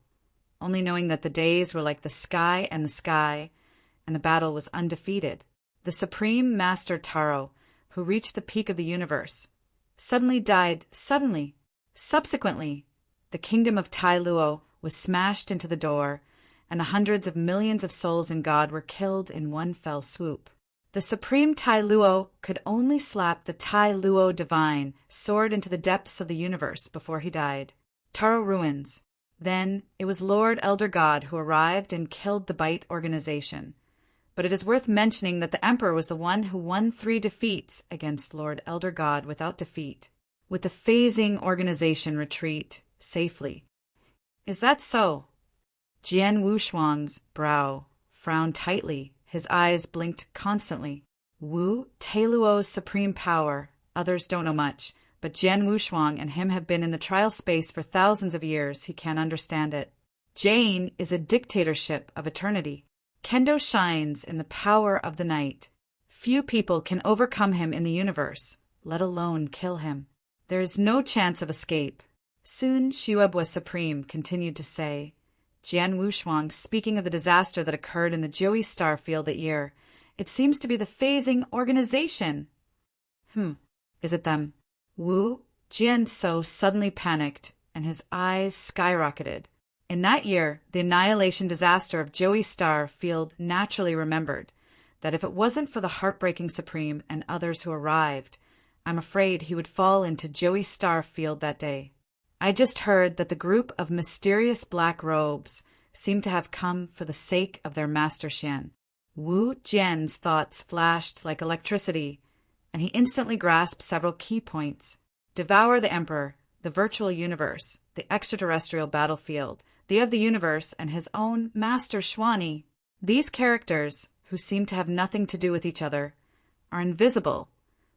only knowing that the days were like the sky, and the battle was undefeated. The Supreme Master Taro, who reached the peak of the universe, suddenly died suddenly. Subsequently, the kingdom of Tai Luo was smashed into the door, and the hundreds of millions of souls in God were killed in one fell swoop. The Supreme Tai Luo could only slap the Tai Luo Divine sword into the depths of the universe before he died. Taro ruins. Then it was Lord Elder God who arrived and killed the Bite organization. But it is worth mentioning that the Emperor was the one who won 3 defeats against Lord Elder God without defeat, with the phasing organization retreat safely. Is that so? Jian Wushuang's brow frowned tightly. His eyes blinked constantly. Wu, Tailuo's supreme power. Others don't know much, but Jian Wushuang and him have been in the trial space for thousands of years. He can't understand it. Jane is a dictatorship of eternity. Kendo shines in the power of the night. Few people can overcome him in the universe, let alone kill him. There is no chance of escape. Soon Shuabwa Supreme continued to say, Jian Wushuang speaking of the disaster that occurred in the Joey star field that year. It seems to be the phasing organization. Is it them? Wu Jianso suddenly panicked, and his eyes skyrocketed. In that year, the annihilation disaster of Joey star field naturally remembered that if it wasn't for the heartbreaking Supreme and others who arrived, I'm afraid he would fall into Joey star field that day. I just heard that the group of mysterious black robes seemed to have come for the sake of their master Xian. Wu Jian's thoughts flashed like electricity, and he instantly grasped several key points. Devour the Emperor, the virtual universe, the extraterrestrial battlefield, the of the universe, and his own master Xuani. These characters, who seem to have nothing to do with each other, are invisible,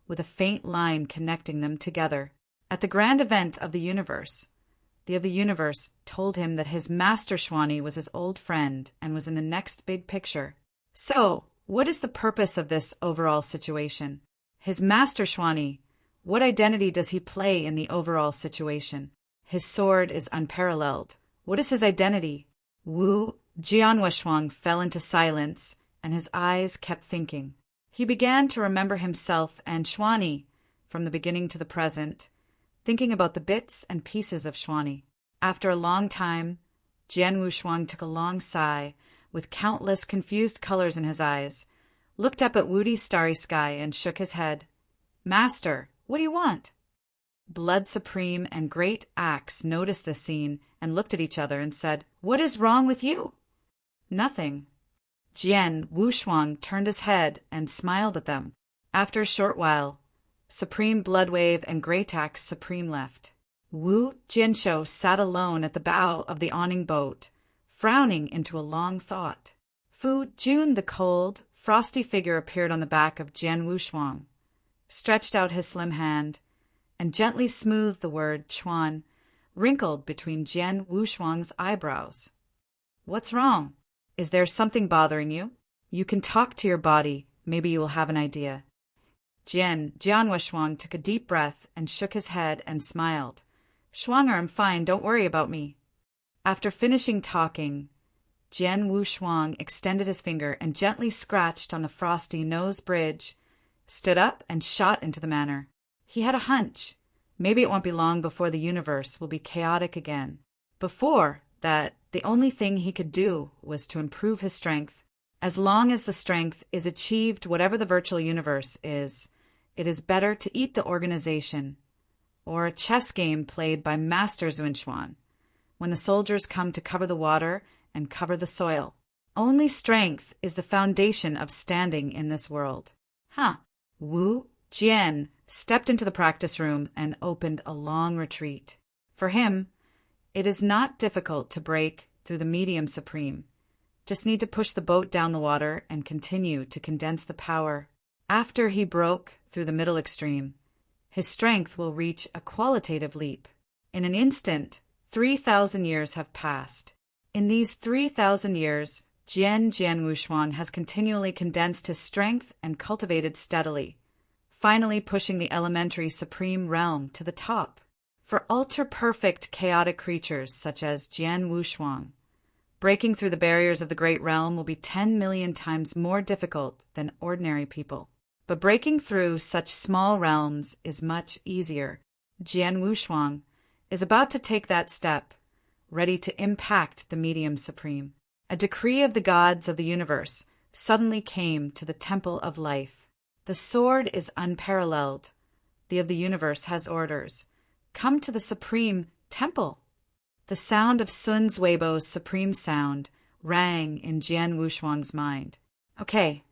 with a faint line connecting them together. At the grand event of the universe, the of the universe told him that his master Xuani was his old friend and was in the next big picture. So, what is the purpose of this overall situation? His master Xuani, what identity does he play in the overall situation? His sword is unparalleled. What is his identity? Wu Jianwushuang fell into silence, and his eyes kept thinking. He began to remember himself and Xuani from the beginning to the present, thinking about the bits and pieces of Xuani. After a long time, Jian Wushuang took a long sigh, with countless confused colors in his eyes, looked up at Wudi's starry sky, and shook his head. Master, what do you want? Blood Supreme and Great Axe noticed this scene and looked at each other and said, What is wrong with you? Nothing. Jian Wushuang turned his head and smiled at them. After a short while, Supreme Bloodwave and Great Axe Supreme left. Wu Jianshou sat alone at the bow of the awning boat, frowning into a long thought. Fu Jun, the cold, frosty figure, appeared on the back of Jian Wushuang, stretched out his slim hand, and gently smoothed the word Chuan, wrinkled between Jian Wushuang's eyebrows. What's wrong? Is there something bothering you? You can talk to your body. Maybe you will have an idea. Jian Wushuang took a deep breath and shook his head and smiled. Shuanger, I'm fine. Don't worry about me. After finishing talking, Jian Wushuang extended his finger and gently scratched on the frosty nose bridge, stood up, and shot into the manor. He had a hunch. Maybe it won't be long before the universe will be chaotic again. Before that, the only thing he could do was to improve his strength. As long as the strength is achieved, whatever the virtual universe is, it is better to eat the organization, or a chess game played by Master Zunchuan, when the soldiers come to cover the water and cover the soil. Only strength is the foundation of standing in this world. Wu Jian stepped into the practice room and opened a long retreat. For him, it is not difficult to break through the medium supreme. Just need to push the boat down the water and continue to condense the power. After he broke through the middle extreme, his strength will reach a qualitative leap. In an instant, 3,000 years have passed. In these 3,000 years, Jian Wushuang has continually condensed his strength and cultivated steadily, finally pushing the elementary supreme realm to the top. For ultra-perfect chaotic creatures such as Jian Wushuang, breaking through the barriers of the great realm will be 10 million times more difficult than ordinary people. But breaking through such small realms is much easier. Jian Wushuang is about to take that step, ready to impact the medium supreme. A decree of the gods of the universe suddenly came to the Temple of Life. The sword is unparalleled. The of the universe has orders. Come to the supreme temple. The sound of Sun Zuibo's supreme sound rang in Jian Wushuang's mind. Okay.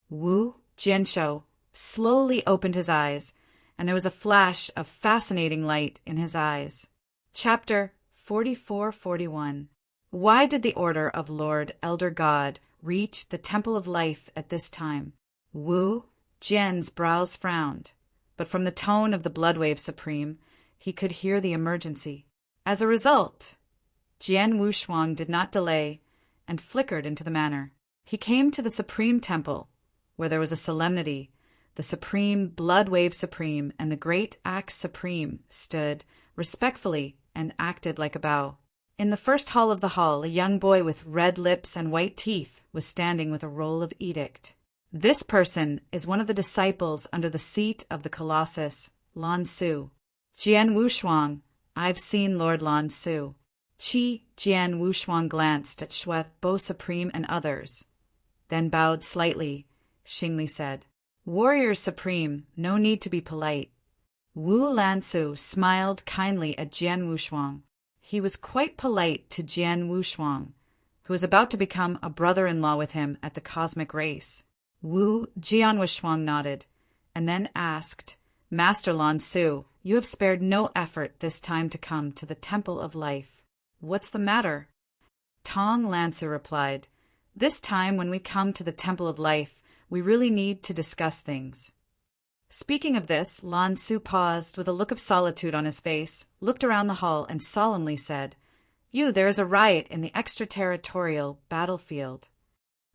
Wu Jianshou slowly opened his eyes, and there was a flash of fascinating light in his eyes. Chapter 44-41. Why did the order of Lord Elder God reach the Temple of Life at this time? Wu Jian's brows frowned, but from the tone of the Bloodwave Supreme, he could hear the emergency. As a result, Jian Wushuang did not delay and flickered into the manor. He came to the Supreme Temple, where there was a solemnity. The Supreme Bloodwave Supreme and the Great Axe Supreme stood respectfully and acted like a bow. In the first hall of the hall, a young boy with red lips and white teeth was standing with a roll of edict. This person is one of the disciples under the seat of the Colossus, Lan Su. Jian Wushuang, I've seen Lord Lan Su. Jian Wushuang glanced at Shui Bo Supreme and others, then bowed slightly. Xingli said, Warrior Supreme, no need to be polite. Wu Lansu smiled kindly at Jian Wushuang. He was quite polite to Jian Wushuang, who was about to become a brother-in-law with him at the cosmic race. Wu Jian Wushuang nodded, and then asked, Master Lan Su, you have spared no effort this time to come to the Temple of Life. What's the matter? Tong Lansu replied, This time when we come to the Temple of Life, we really need to discuss things. Speaking of this, Lan Su paused with a look of solitude on his face, looked around the hall, and solemnly said, there is a riot in the extraterritorial battlefield.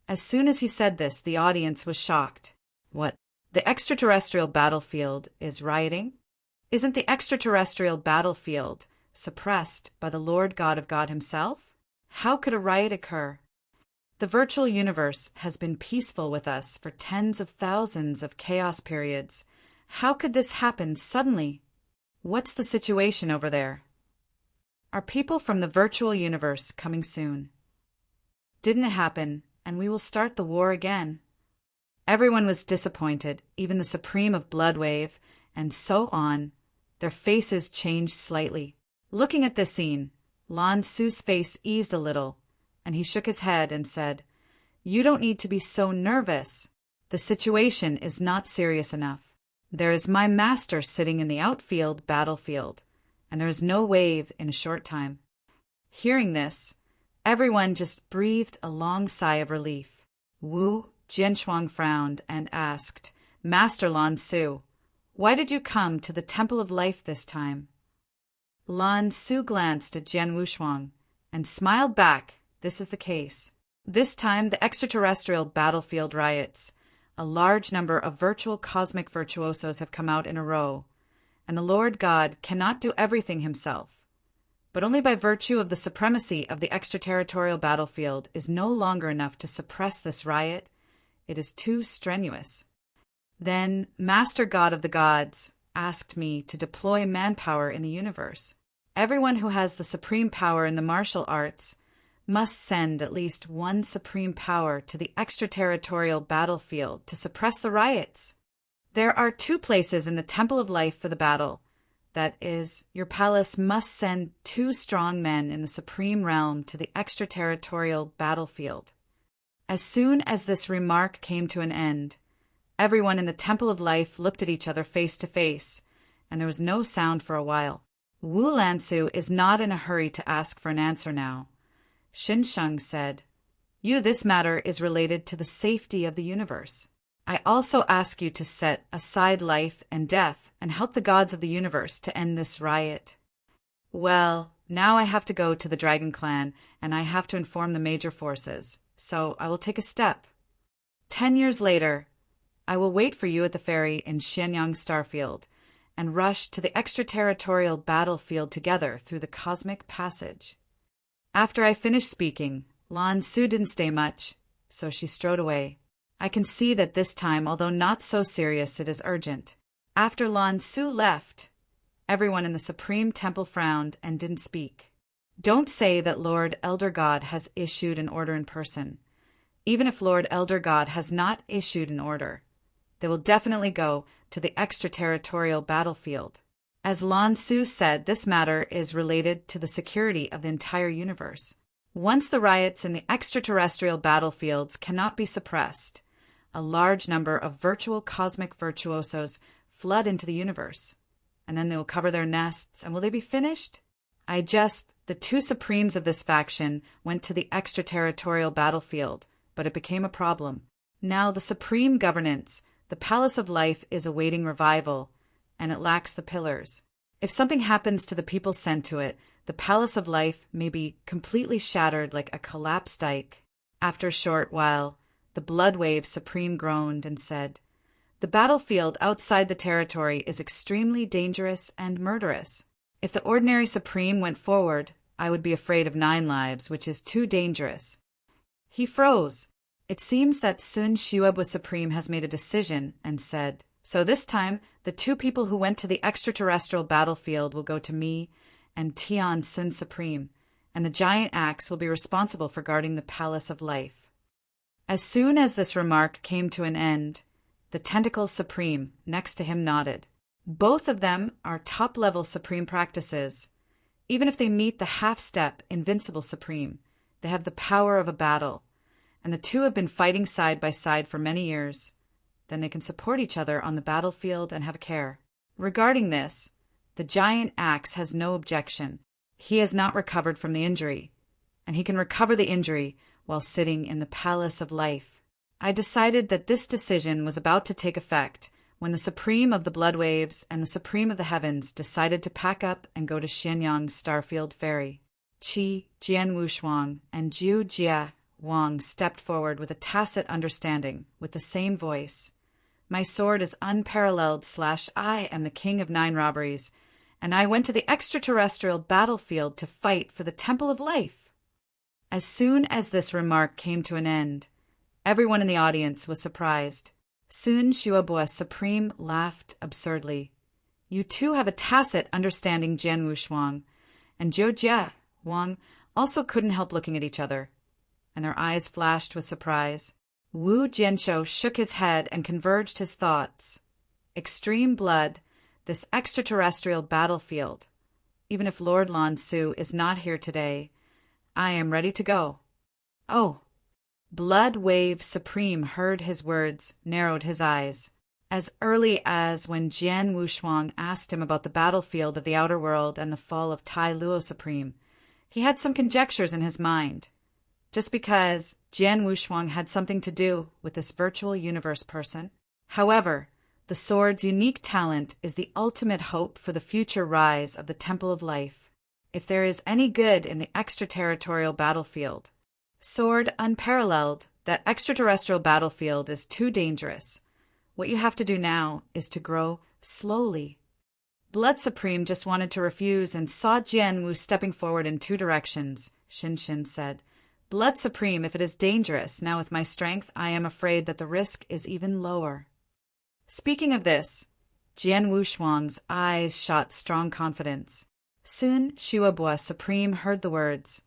As soon as he said this, the audience was shocked. What? The extraterrestrial battlefield is rioting? Isn't the extraterrestrial battlefield suppressed by the Lord God of God himself? How could a riot occur? The virtual universe has been peaceful with us for tens of thousands of chaos periods. How could this happen suddenly? What's the situation over there? Are people from the virtual universe coming soon? Didn't it happen, and we will start the war again? Everyone was disappointed, even the Supreme of Bloodwave, and so on. Their faces changed slightly. Looking at this scene, Lan Su's face eased a little, and he shook his head and said, "You don't need to be so nervous. The situation is not serious enough. There is my master sitting in the outfield battlefield, and there is no wave in a short time." Hearing this, everyone just breathed a long sigh of relief. Wu Jianshuang frowned and asked, "Master Lan Su, why did you come to the Temple of Life this time?" Lan Su glanced at Jian Wushuang and smiled back. This is the case. This time the extraterrestrial battlefield riots. A large number of virtual cosmic virtuosos have come out in a row, and the Lord God cannot do everything himself. But only by virtue of the supremacy of the extraterritorial battlefield is no longer enough to suppress this riot. It is too strenuous. Then Master God of the Gods asked me to deploy manpower in the universe. Everyone who has the supreme power in the martial arts must send at least one supreme power to the extraterritorial battlefield to suppress the riots. There are 2 places in the Temple of Life for the battle. That is, your palace must send 2 strong men in the supreme realm to the extraterritorial battlefield. As soon as this remark came to an end, everyone in the Temple of Life looked at each other face to face, and there was no sound for a while. Wu Lansu is not in a hurry to ask for an answer now. Xinsheng said, This matter is related to the safety of the universe. I also ask you to set aside life and death and help the gods of the universe to end this riot." "Well, now I have to go to the Dragon Clan, and I have to inform the major forces, so I will take a step. 10 years later, I will wait for you at the ferry in Xianyang Starfield and rush to the extraterritorial battlefield together through the cosmic passage." After I finished speaking, Lan Su didn't stay much, so she strode away. I can see that this time, although not so serious, it is urgent. After Lan Su left, everyone in the Supreme Temple frowned and didn't speak. Don't say that Lord Elder God has issued an order in person. Even if Lord Elder God has not issued an order, they will definitely go to the extraterritorial battlefield. As Lan Su said, this matter is related to the security of the entire universe. Once the riots in the extraterrestrial battlefields cannot be suppressed, a large number of virtual cosmic virtuosos flood into the universe, and then they will cover their nests, and will they be finished? The 2 supremes of this faction went to the extraterritorial battlefield, but it became a problem. Now the supreme governance, the Palace of Life, is awaiting revival, and it lacks the pillars. If something happens to the people sent to it, the Palace of Life may be completely shattered like a collapsed dike. After a short while, the Bloodwave Supreme groaned and said, "The battlefield outside the territory is extremely dangerous and murderous. If the ordinary Supreme went forward, I would be afraid of 9 lives, which is too dangerous." He froze. It seems that Sun Xuebu Supreme has made a decision and said, "So this time, the 2 people who went to the extraterrestrial battlefield will go to me and Tian Sun Supreme, and the giant axe will be responsible for guarding the Palace of Life." As soon as this remark came to an end, the Tentacle Supreme next to him nodded. Both of them are top-level Supreme practices. Even if they meet the half-step Invincible Supreme, they have the power of a battle, and the 2 have been fighting side by side for many years. Then they can support each other on the battlefield and have care. Regarding this, the giant axe has no objection. He has not recovered from the injury, and he can recover the injury while sitting in the Palace of Life. I decided that this decision was about to take effect when the Supreme of the Bloodwaves and the Supreme of the Heavens decided to pack up and go to Xianyang Starfield Ferry. Qi Jian Wushuang and Zhu Jia Wang stepped forward with a tacit understanding, with the same voice. "My sword is unparalleled / I am the king of 9 robberies, and I went to the extraterrestrial battlefield to fight for the Temple of Life." As soon as this remark came to an end, everyone in the audience was surprised. Sun Xuebu Supreme laughed absurdly. "You 2 have a tacit understanding," Jian Wushuang and Zhou Jia Wang also couldn't help looking at each other, and their eyes flashed with surprise. Wu Jianshou shook his head and converged his thoughts. Extreme blood, this extraterrestrial battlefield. Even if Lord Lan Su is not here today, I am ready to go. Oh. Blood Wave Supreme heard his words, narrowed his eyes. As early as when Jian Wushuang asked him about the battlefield of the outer world and the fall of Tai Luo Supreme, he had some conjectures in his mind. Just because Jian Wushuang had something to do with this virtual universe person. However, the sword's unique talent is the ultimate hope for the future rise of the Temple of Life. If there is any good in the extraterritorial battlefield, sword unparalleled, that extraterrestrial battlefield is too dangerous. What you have to do now is to grow slowly. Blood Supreme just wanted to refuse and saw Jian Wu stepping forward in two directions. Xin said, Blood Supreme, if it is dangerous, now with my strength, I am afraid that the risk is even lower. Speaking of this, Jian Wushuang's eyes shot strong confidence. Soon Shuabua Supreme heard the words.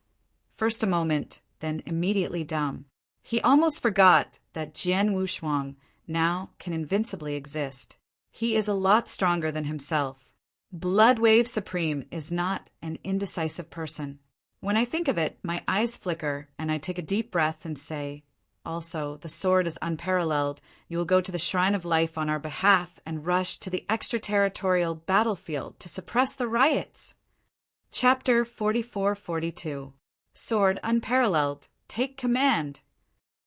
First a moment, then immediately dumb. He almost forgot that Jian Wushuang now can invincibly exist. He is a lot stronger than himself. Blood Wave Supreme is not an indecisive person. When I think of it, my eyes flicker and I take a deep breath and say, also, the sword is unparalleled. You will go to the Shrine of Life on our behalf and rush to the extraterritorial battlefield to suppress the riots. Chapter 44-42. Sword unparalleled. Take command.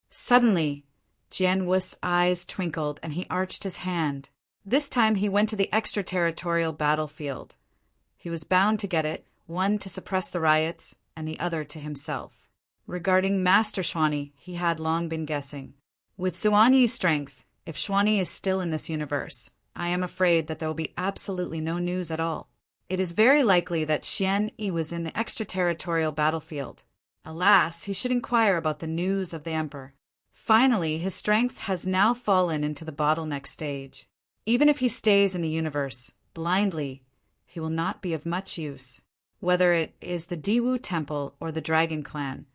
Suddenly, Jian Wu's eyes twinkled and he arched his hand. This time he went to the extraterritorial battlefield. He was bound to get it, one to suppress the riots and the other to himself. Regarding Master Xuanyi, he had long been guessing. With Xuanyi's strength, if Xuanyi is still in this universe, I am afraid that there will be absolutely no news at all. It is very likely that Xian Yi was in the extraterritorial battlefield. Alas, he should inquire about the news of the Emperor. Finally, his strength has now fallen into the bottleneck stage. Even if he stays in the universe, blindly, he will not be of much use. Whether it is the Diwu Temple or the Dragon Clan,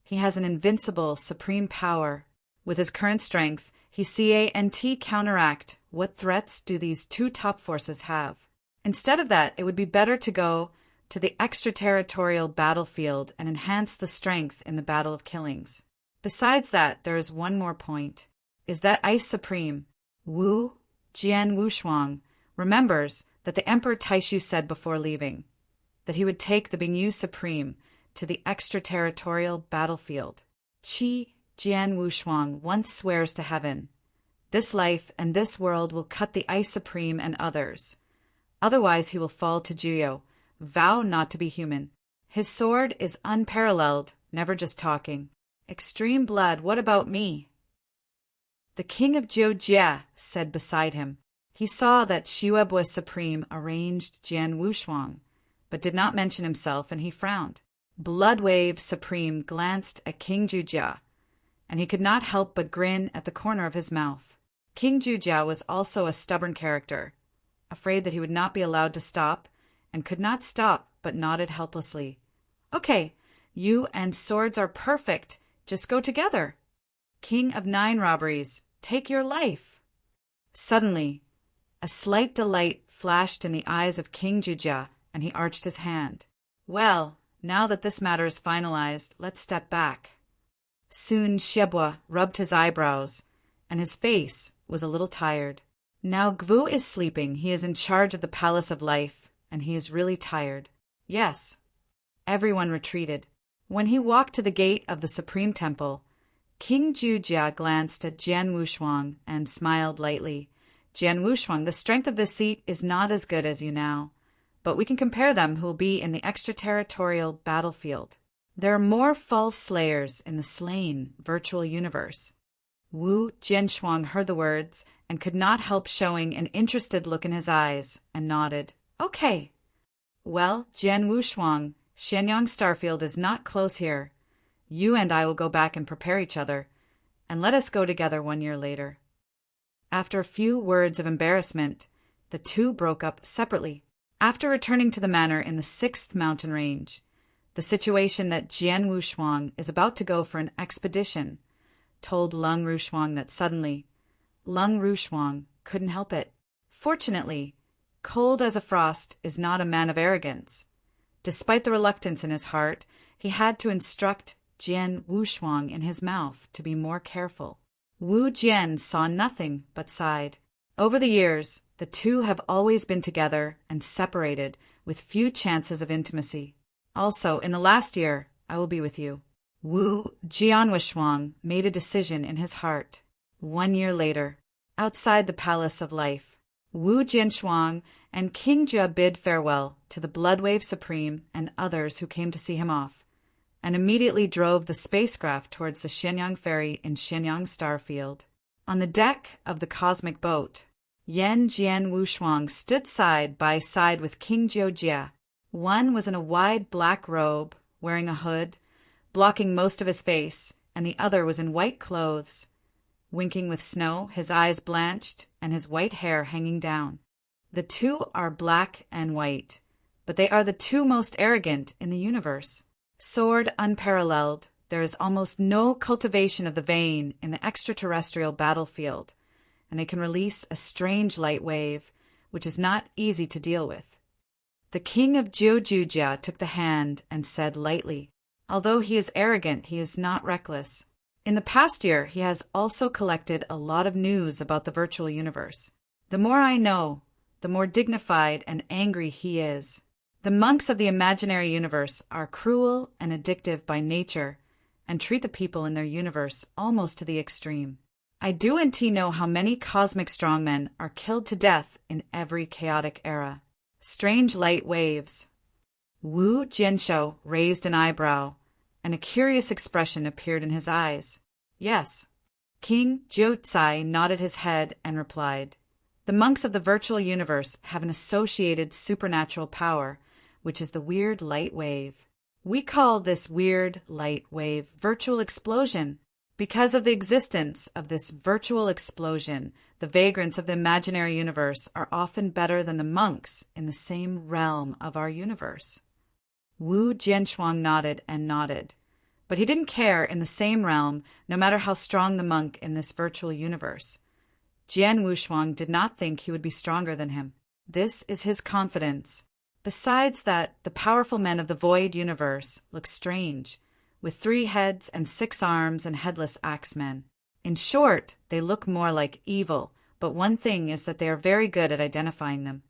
he has an invincible, supreme power. With his current strength, he can't counteract. What threats do these two top forces have? Instead of that, it would be better to go to the extraterritorial battlefield and enhance the strength in the Battle of Killings. Besides that, there is one more point. Is that Ice Supreme, Wu Jian Wushuang, remembers that the Emperor Taishu said before leaving that he would take the Bingyu Supreme to the extraterritorial battlefield. Qi Jian Wushuang once swears to heaven, this life and this world will cut the Ice Supreme and others. Otherwise he will fall to Juyo, vow not to be human. His sword is unparalleled, never just talking. Extreme blood, what about me? The king of Jiujia said beside him. He saw that Shuabua Supreme arranged Jian Wushuang, but did not mention himself, and he frowned. Blood Wave Supreme glanced at King Jiujia, and he could not help but grin at the corner of his mouth. King Jiujia was also a stubborn character, afraid that he would not be allowed to stop, and could not stop but nodded helplessly. Okay, you and swords are perfect. Just go together. King of 9 robberies, take your life. Suddenly, a slight delight flashed in the eyes of King Jiujia, and he arched his hand. Well, now that this matter is finalized, let's step back. Soon Shuabua rubbed his eyebrows, and his face was a little tired. Now Gvu is sleeping. He is in charge of the Palace of Life, and he is really tired. Yes. Everyone retreated. When he walked to the gate of the Supreme Temple, King Jiujia glanced at Jian Wushuang and smiled lightly. Jian Wushuang, the strength of this seat is not as good as you now, but we can compare them who will be in the extraterritorial battlefield. There are more false slayers in the slain virtual universe. Wu Jianshuang heard the words and could not help showing an interested look in his eyes, and nodded. Okay. Well, Jian Wushuang, Shenyang Starfield is not close here. You and I will go back and prepare each other, and let us go together 1 year later. After a few words of embarrassment, the two broke up separately. After returning to the manor in the 6th mountain range, the situation that Jian Wushuang is about to go for an expedition told Lung Rushuang that suddenly, Lung Rushuang couldn't help it. Fortunately, cold as a frost is not a man of arrogance. Despite the reluctance in his heart, he had to instruct Jian Wushuang in his mouth to be more careful. Wu Jian saw nothing but sighed. Over the years, the two have always been together and separated with few chances of intimacy. Also, in the last year, I will be with you. Wu Jianwushuang made a decision in his heart. 1 year later, outside the Palace of Life, Wu Jianshuang and King Jia bid farewell to the Bloodwave Supreme and others who came to see him off, and immediately drove the spacecraft towards the Shenyang ferry in Shenyang Starfield. On the deck of the cosmic boat, Yan Jian Wushuang stood side by side with King Jiojia. One was in a wide black robe, wearing a hood, blocking most of his face, and the other was in white clothes, winking with snow, his eyes blanched, and his white hair hanging down. The two are black and white, but they are the two most arrogant in the universe. Sword unparalleled, there is almost no cultivation of the vein in the extraterrestrial battlefield, and they can release a strange light wave, which is not easy to deal with. The king of Jiujia took the hand and said lightly, although he is arrogant, he is not reckless. In the past year, he has also collected a lot of news about the virtual universe. The more I know, the more dignified and angry he is. The monks of the imaginary universe are cruel and addictive by nature and treat the people in their universe almost to the extreme. I do indeed know how many cosmic strongmen are killed to death in every chaotic era. Strange light waves. Wu Jianshou raised an eyebrow, and a curious expression appeared in his eyes. Yes. King Jiuzai nodded his head and replied, the monks of the virtual universe have an associated supernatural power, which is the weird light wave. We call this weird light wave virtual explosion. Because of the existence of this virtual explosion, the vagrants of the imaginary universe are often better than the monks in the same realm of our universe. Wu Jianshuang nodded and nodded, but he didn't care in the same realm, no matter how strong the monk in this virtual universe. Jian Wushuang did not think he would be stronger than him. This is his confidence. Besides that, the powerful men of the void universe look strange, with 3 heads and 6 arms and headless axemen. In short, they look more like evil, but one thing is that they are very good at identifying them.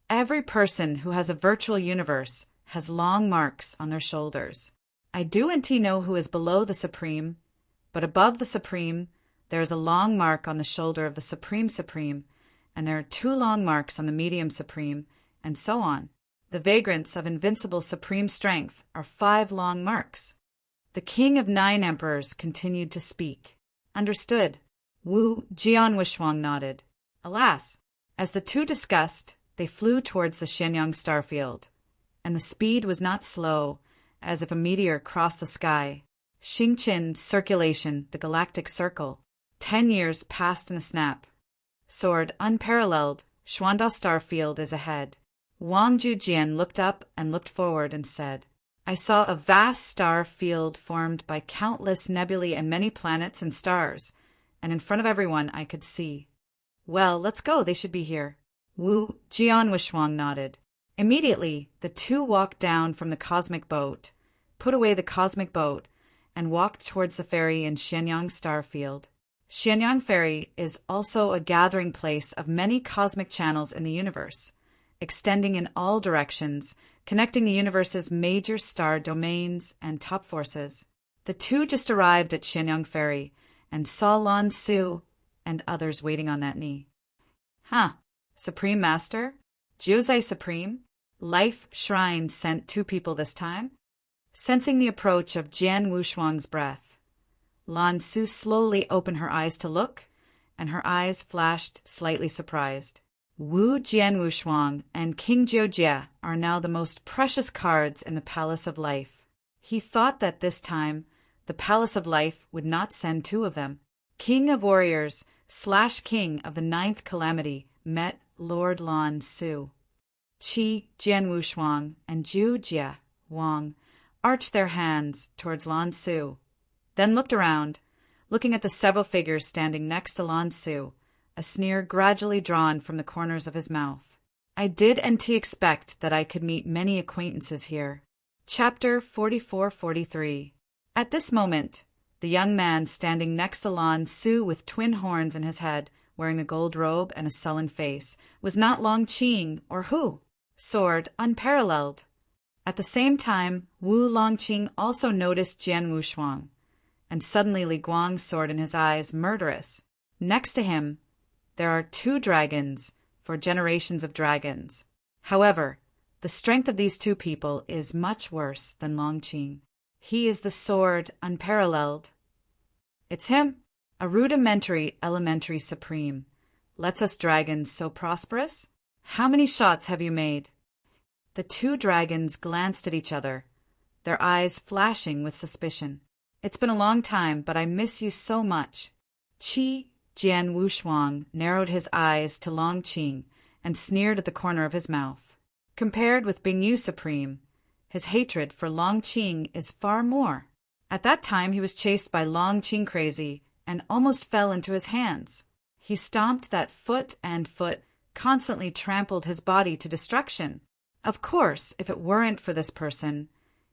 Every person who has a virtual universe has long marks on their shoulders. I do indeed know who is below the Supreme, but above the Supreme, there is a long mark on the shoulder of the Supreme Supreme, and there are 2 long marks on the Medium Supreme, and so on. The vagrants of invincible supreme strength are 5 long marks. The king of 9 emperors continued to speak. Understood. Wu Jianwushuang nodded. Alas, as the two discussed, they flew towards the Shenyang starfield, and the speed was not slow, as if a meteor crossed the sky. Xingqin circulation, the galactic circle. 10 years passed in a snap. Sword unparalleled, Xuanda starfield is ahead. Wang Jujian looked up and looked forward and said, I saw a vast star field formed by countless nebulae and many planets and stars, and in front of everyone I could see. Well, let's go, they should be here. Wu Jianwushuang nodded. Immediately, the two walked down from the cosmic boat, put away the cosmic boat, and walked towards the ferry in Shenyang Starfield. Shenyang Ferry is also a gathering place of many cosmic channels in the universe, extending in all directions, connecting the universe's major star domains and top forces. The two just arrived at Shenyang Ferry and saw Lan Su and others waiting on that knee. Huh, Supreme Master? Jiuzai Supreme? Life Shrine sent 2 people this time? Sensing the approach of Jian Wushuang's breath, Lan Su slowly opened her eyes to look, and her eyes flashed slightly surprised. Wu Jian Wushuang and King Jiujia are now the most precious cards in the Palace of Life. He thought that this time the Palace of Life would not send 2 of them. King of Warriors / King of the 9th Calamity met Lord Lan Su. Qi Jian Wushuang and Zhu Jia Wang arched their hands towards Lan Su, then looked around, looking at the several figures standing next to Lan Su, a sneer gradually drawn from the corners of his mouth. I didn't expect that I could meet many acquaintances here. Chapter 44-43. At this moment, the young man standing next to Lan Su with twin horns in his head, wearing a gold robe and a sullen face, was not Long Qing or who? Sword unparalleled. At the same time, Wu Longqing also noticed Jian Wushuang, and suddenly Li Guang's sword in his eyes murderous. Next to him, there are 2 dragons for generations of dragons. However, the strength of these 2 people is much worse than Longqing. He is the sword unparalleled. It's him, a rudimentary elementary supreme. Lets us dragons so prosperous? How many shots have you made? The 2 dragons glanced at each other, their eyes flashing with suspicion. It's been a long time, but I miss you so much. Jian Wushuang narrowed his eyes to Longqing and sneered at the corner of his mouth. Compared with Bingyu Supreme, his hatred for Longqing is far more. At that time he was chased by Longqing Crazy and almost fell into his hands. He stomped that foot and foot, constantly trampled his body to destruction. Of course, if it weren't for this person,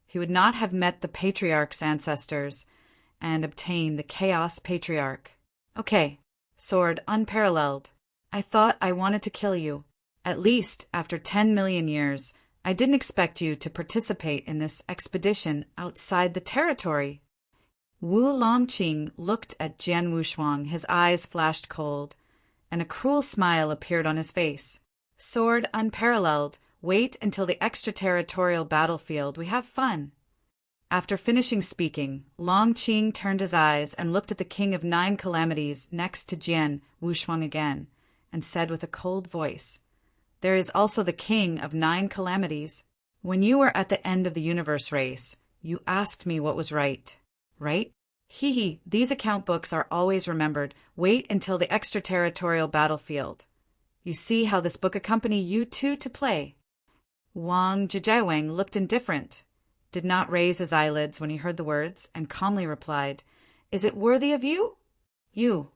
he would not have met the Patriarch's ancestors and obtained the Chaos Patriarch. Okay, sword unparalleled. I thought I wanted to kill you. At least, after 10 million years, I didn't expect you to participate in this expedition outside the territory. Wu Longqing looked at Jian Wushuang, his eyes flashed cold, and a cruel smile appeared on his face. Sword unparalleled, wait until the extraterritorial battlefield, we have fun. After finishing speaking, Longqing turned his eyes and looked at the King of 9 Calamities next to Jian Wushuang again, and said with a cold voice, "There is also the King of 9 Calamities. When you were at the end of the universe race, you asked me what was right. Right? Hee, these account books are always remembered. Wait until the extraterritorial battlefield. You see how this book accompany you two to play." Wang Zhijiawang looked indifferent, did not raise his eyelids when he heard the words, and calmly replied, "Is it worthy of you?" "You."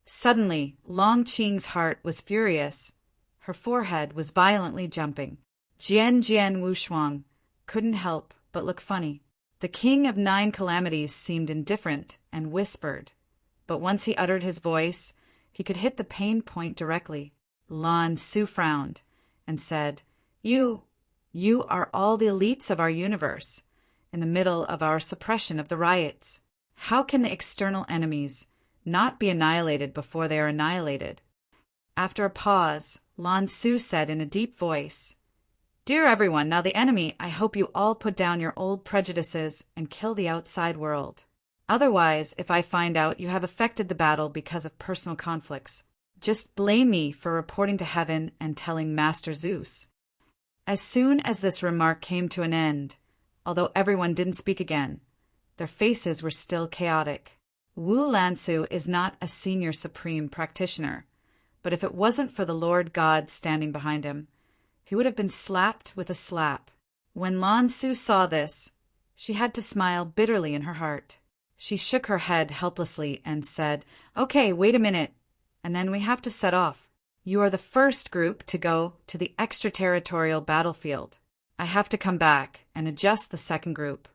Suddenly, Longqing's heart was furious. Her forehead was violently jumping. Jian Wushuang couldn't help but look funny. The King of 9 Calamities seemed indifferent and whispered, but once he uttered his voice, he could hit the pain point directly. Lan Su frowned and said, You are all the elites of our universe, in the middle of our suppression of the riots. How can the external enemies not be annihilated before they are annihilated?" After a pause, Lan Su said in a deep voice, "Dear everyone, now the enemy, I hope you all put down your old prejudices and kill the outside world. Otherwise, if I find out you have affected the battle because of personal conflicts, just blame me for reporting to heaven and telling Master Zeus." As soon as this remark came to an end, although everyone didn't speak again, their faces were still chaotic. Wu Lansu is not a senior supreme practitioner, but if it wasn't for the Lord God standing behind him, he would have been slapped with a slap. When Lan Su saw this, she had to smile bitterly in her heart. She shook her head helplessly and said, "Okay, wait a minute, and then we have to set off. You are the first group to go to the extraterritorial battlefield. I have to come back and adjust the second group."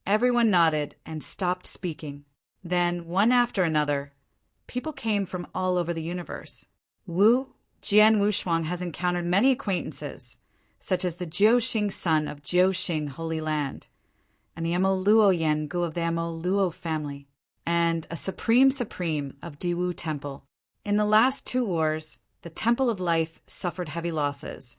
Everyone nodded and stopped speaking. Then, one after another, people came from all over the universe. Jian Wushuang has encountered many acquaintances, such as the Jiuxing son of Jiuxing Holy Land, and the Luo Yengu of the Luo family, and a supreme of Diwu Temple. In the last 2 wars, the Temple of Life suffered heavy losses,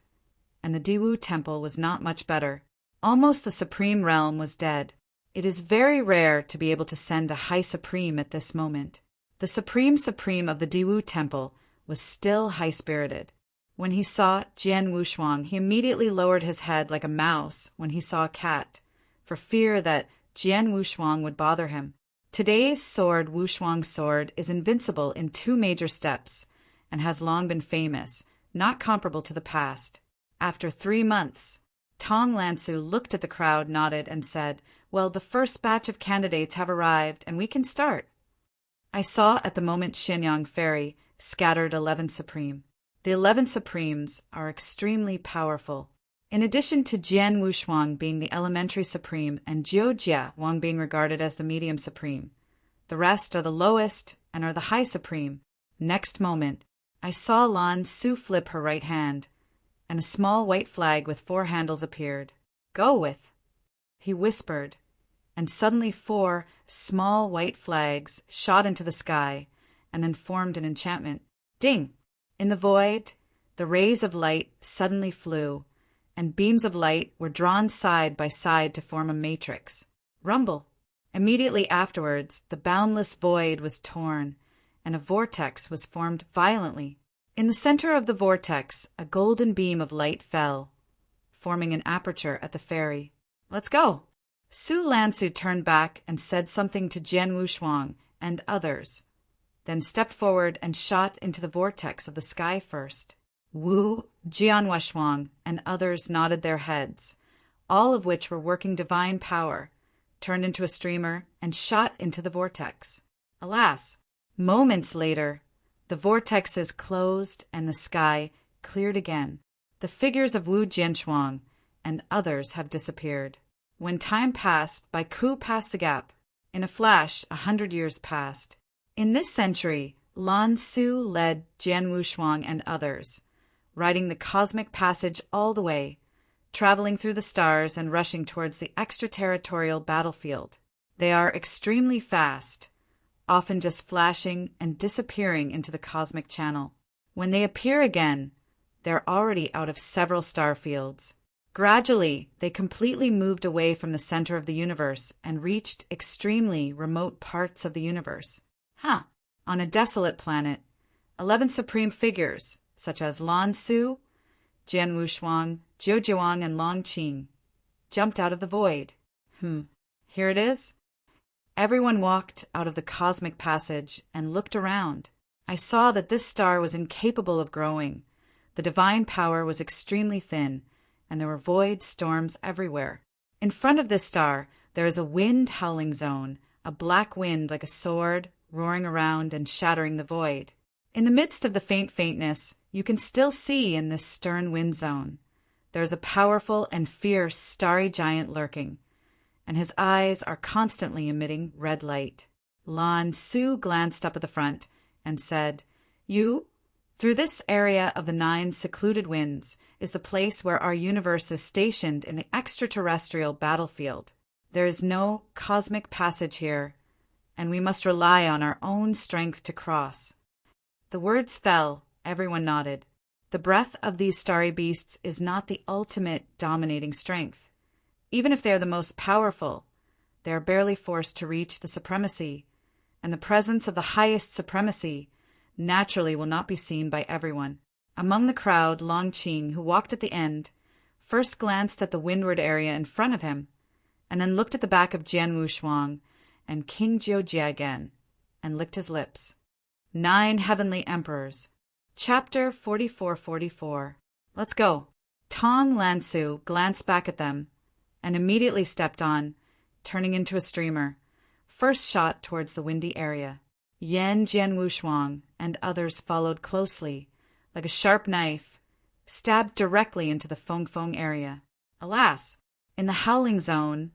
and the Diwu Temple was not much better. Almost the Supreme Realm was dead. It is very rare to be able to send a High Supreme at this moment. The Supreme of the Diwu Temple was still high-spirited. When he saw Jian Wushuang, he immediately lowered his head like a mouse when he saw a cat, for fear that Jian Wushuang would bother him. Today's sword, Wushuang's sword, is invincible in 2 major steps, and has long been famous, not comparable to the past. After 3 months, Tong Lansu looked at the crowd, nodded, and said, "Well, the first batch of candidates have arrived, and we can start." I saw at the moment Xianyang Ferry scattered 11 Supreme. The 11 Supremes are extremely powerful. In addition to Jian Wushuang being the elementary supreme and Jiu Jia Wang being regarded as the medium supreme, the rest are the lowest and are the high supreme. Next moment, I saw Lan Su flip her right hand, and a small white flag with 4 handles appeared. Go with, he whispered, and suddenly 4 small white flags shot into the sky and then formed an enchantment. Ding! In the void, the rays of light suddenly flew, and beams of light were drawn side by side to form a matrix. Rumble! Immediately afterwards, the boundless void was torn, and a vortex was formed violently. In the center of the vortex, a golden beam of light fell, forming an aperture at the ferry. Let's go! Su Lansu turned back and said something to Jian Wushuang and others, then stepped forward and shot into the vortex of the sky first. Wu, Jian Wushuang, and others nodded their heads, all of which were working divine power, turned into a streamer, and shot into the vortex. Alas! Moments later, the vortexes closed and the sky cleared again. The figures of Wu Jianshuang and others have disappeared. When time passed, by Ku passed the gap. In a flash, 100 years passed. In this century, Lan Su led Jian Wushuang and others, riding the cosmic passage all the way, traveling through the stars and rushing towards the extraterritorial battlefield. They are extremely fast, often just flashing and disappearing into the cosmic channel. When they appear again, they're already out of several star fields. Gradually, they completely moved away from the center of the universe and reached extremely remote parts of the universe. On a desolate planet, 11 supreme figures, such as Lan Su, Jian Wushuang, Zhou Jiawang, and Long Qing, jumped out of the void. Here it is. Everyone walked out of the cosmic passage and looked around. I saw that this star was incapable of growing. The divine power was extremely thin, and there were void storms everywhere. In front of this star, there is a wind howling zone, a black wind like a sword, roaring around and shattering the void. In the midst of the faintness, you can still see in this stern wind zone. There is a powerful and fierce starry giant lurking, and his eyes are constantly emitting red light. Lan Su glanced up at the front and said, "You, through this area of the 9 secluded winds, is the place where our universe is stationed in the extraterrestrial battlefield. There is no cosmic passage here, and we must rely on our own strength to cross." The words fell. Everyone nodded. The breath of these starry beasts is not the ultimate dominating strength. Even if they are the most powerful, they are barely forced to reach the supremacy, and the presence of the highest supremacy naturally will not be seen by everyone. Among the crowd, Long Qing, who walked at the end, first glanced at the windward area in front of him, and then looked at the back of Jian Wushuang and King Jiujia again, and licked his lips. 9 Heavenly Emperors. Chapter 4444. Let's go. Tong Lansu glanced back at them and immediately stepped on, turning into a streamer, first shot towards the windy area. Yan Jian Wushuang and others followed closely, like a sharp knife, stabbed directly into the Feng area. Alas! In the howling zone,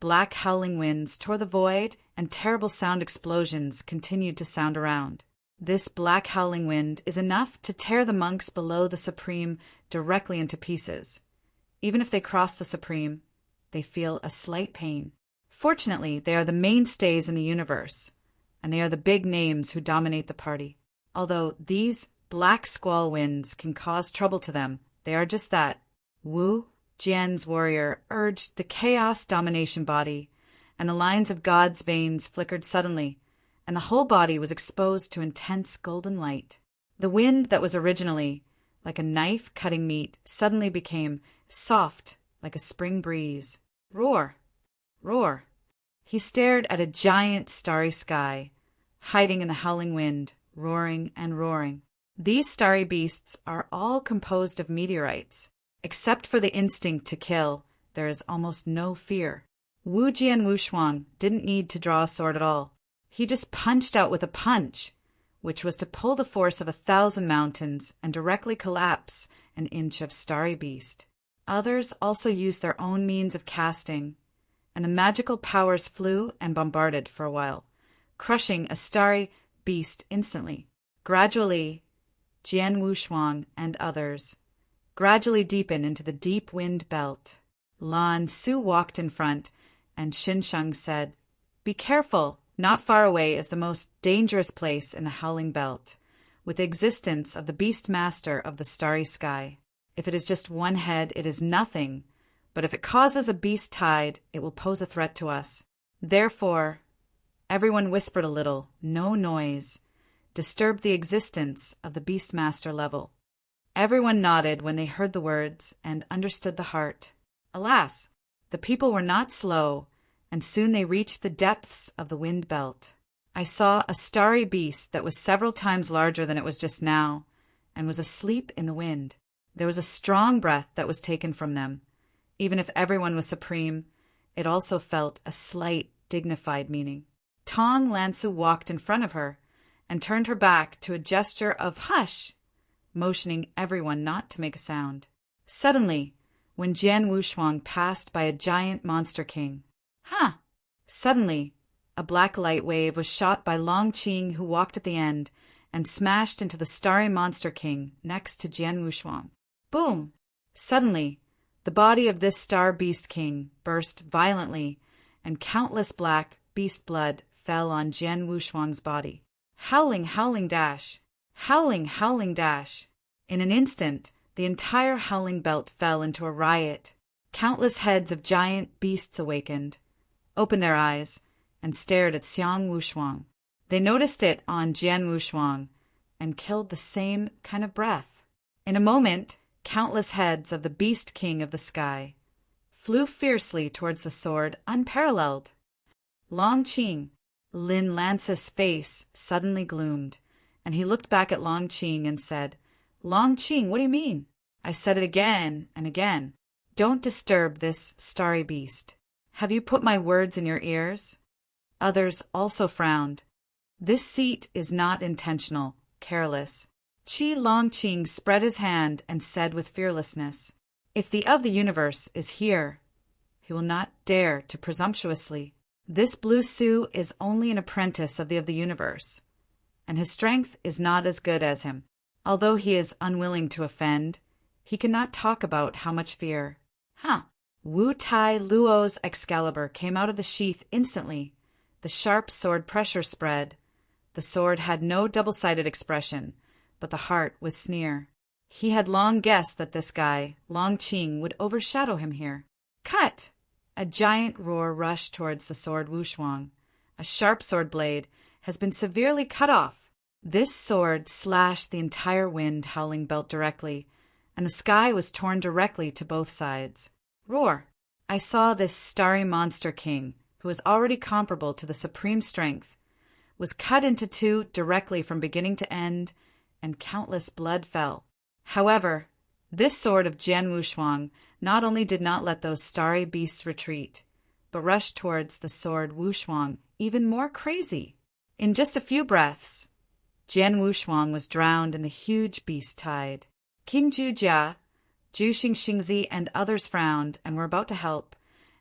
black howling winds tore the void and terrible sound explosions continued to sound around. This black howling wind is enough to tear the monks below the Supreme directly into pieces. Even if they cross the Supreme, they feel a slight pain. Fortunately, they are the mainstays in the universe, and they are the big names who dominate the party. Although these black squall winds can cause trouble to them, they are just that. Wu Jian's warrior urged the chaos domination body, and the lines of God's veins flickered suddenly, and the whole body was exposed to intense golden light. The wind that was originally like a knife cutting meat suddenly became soft like a spring breeze. Roar! Roar! He stared at a giant starry sky, hiding in the howling wind, roaring and roaring. These starry beasts are all composed of meteorites. Except for the instinct to kill, there is almost no fear. Wu Jian Wushuang didn't need to draw a sword at all. He just punched out with a punch, which was to pull the force of 1,000 mountains and directly collapse an inch of starry beast. Others also used their own means of casting, and the magical powers flew and bombarded for a while, crushing a starry beast instantly. Gradually, Jian Wushuang and others gradually deepened into the deep wind belt. Lan Su walked in front, and Xinsheng said, "Be careful. Not far away is the most dangerous place in the Howling Belt, with the existence of the Beast Master of the Starry Sky. If it is just one head, it is nothing, but if it causes a beast tide, it will pose a threat to us. Therefore," everyone whispered a little, no noise, "disturb the existence of the Beast Master level." Everyone nodded when they heard the words and understood the heart. Alas, the people were not slow, and soon they reached the depths of the wind belt. I saw a starry beast that was several times larger than it was just now, and was asleep in the wind. There was a strong breath that was taken from them. Even if everyone was supreme, it also felt a slight, dignified meaning. Tong Lansu walked in front of her, and turned her back to a gesture of hush, motioning everyone not to make a sound. Suddenly, when Jian Wushuang passed by a giant monster king, Suddenly, a black light wave was shot by Long Qing, who walked at the end, and smashed into the starry monster king next to Jian Wushuang. Boom! Suddenly, the body of this star beast king burst violently, and countless black beast blood fell on Jian Wushuang's body. Howling, howling dash! Howling, howling dash! In an instant, the entire Howling Belt fell into a riot. Countless heads of giant beasts awakened, opened their eyes, and stared at Xiang Wushuang. They noticed it on Jian Wushuang, and killed the same kind of breath. In a moment, countless heads of the Beast King of the Sky flew fiercely towards the sword, unparalleled. Long Qing, Lin Lance's face suddenly gloomed, and he looked back at Long Qing and said, "Long Qing, what do you mean?" I said it again and again. "Don't disturb this starry beast. Have you put my words in your ears?" Others also frowned. This seat is not intentional, careless. Qi Longqing spread his hand and said with fearlessness, "If the of the universe is here, he will not dare to presumptuously. This Blue Su is only an apprentice of the universe, and his strength is not as good as him. Although he is unwilling to offend, he cannot talk about how much fear." Wu Tai Luo's Excalibur came out of the sheath instantly. The sharp sword pressure spread. The sword had no double-sided expression, but the heart was sneer. He had long guessed that this guy, Long Qing, would overshadow him here. Cut! A giant roar rushed towards the sword Wushuang. A sharp sword blade has been severely cut off. This sword slashed the entire wind Howling Belt directly, and the sky was torn directly to both sides. Roar! I saw this starry monster king, who was already comparable to the supreme strength, was cut into two directly from beginning to end, and countless blood fell. However, this sword of Jian Wushuang not only did not let those starry beasts retreat, but rushed towards the sword Wushuang even more crazy. In just a few breaths, Jian Wushuang was drowned in the huge beast tide. King Zhujia, Zhu Xingxingzi, and others frowned and were about to help,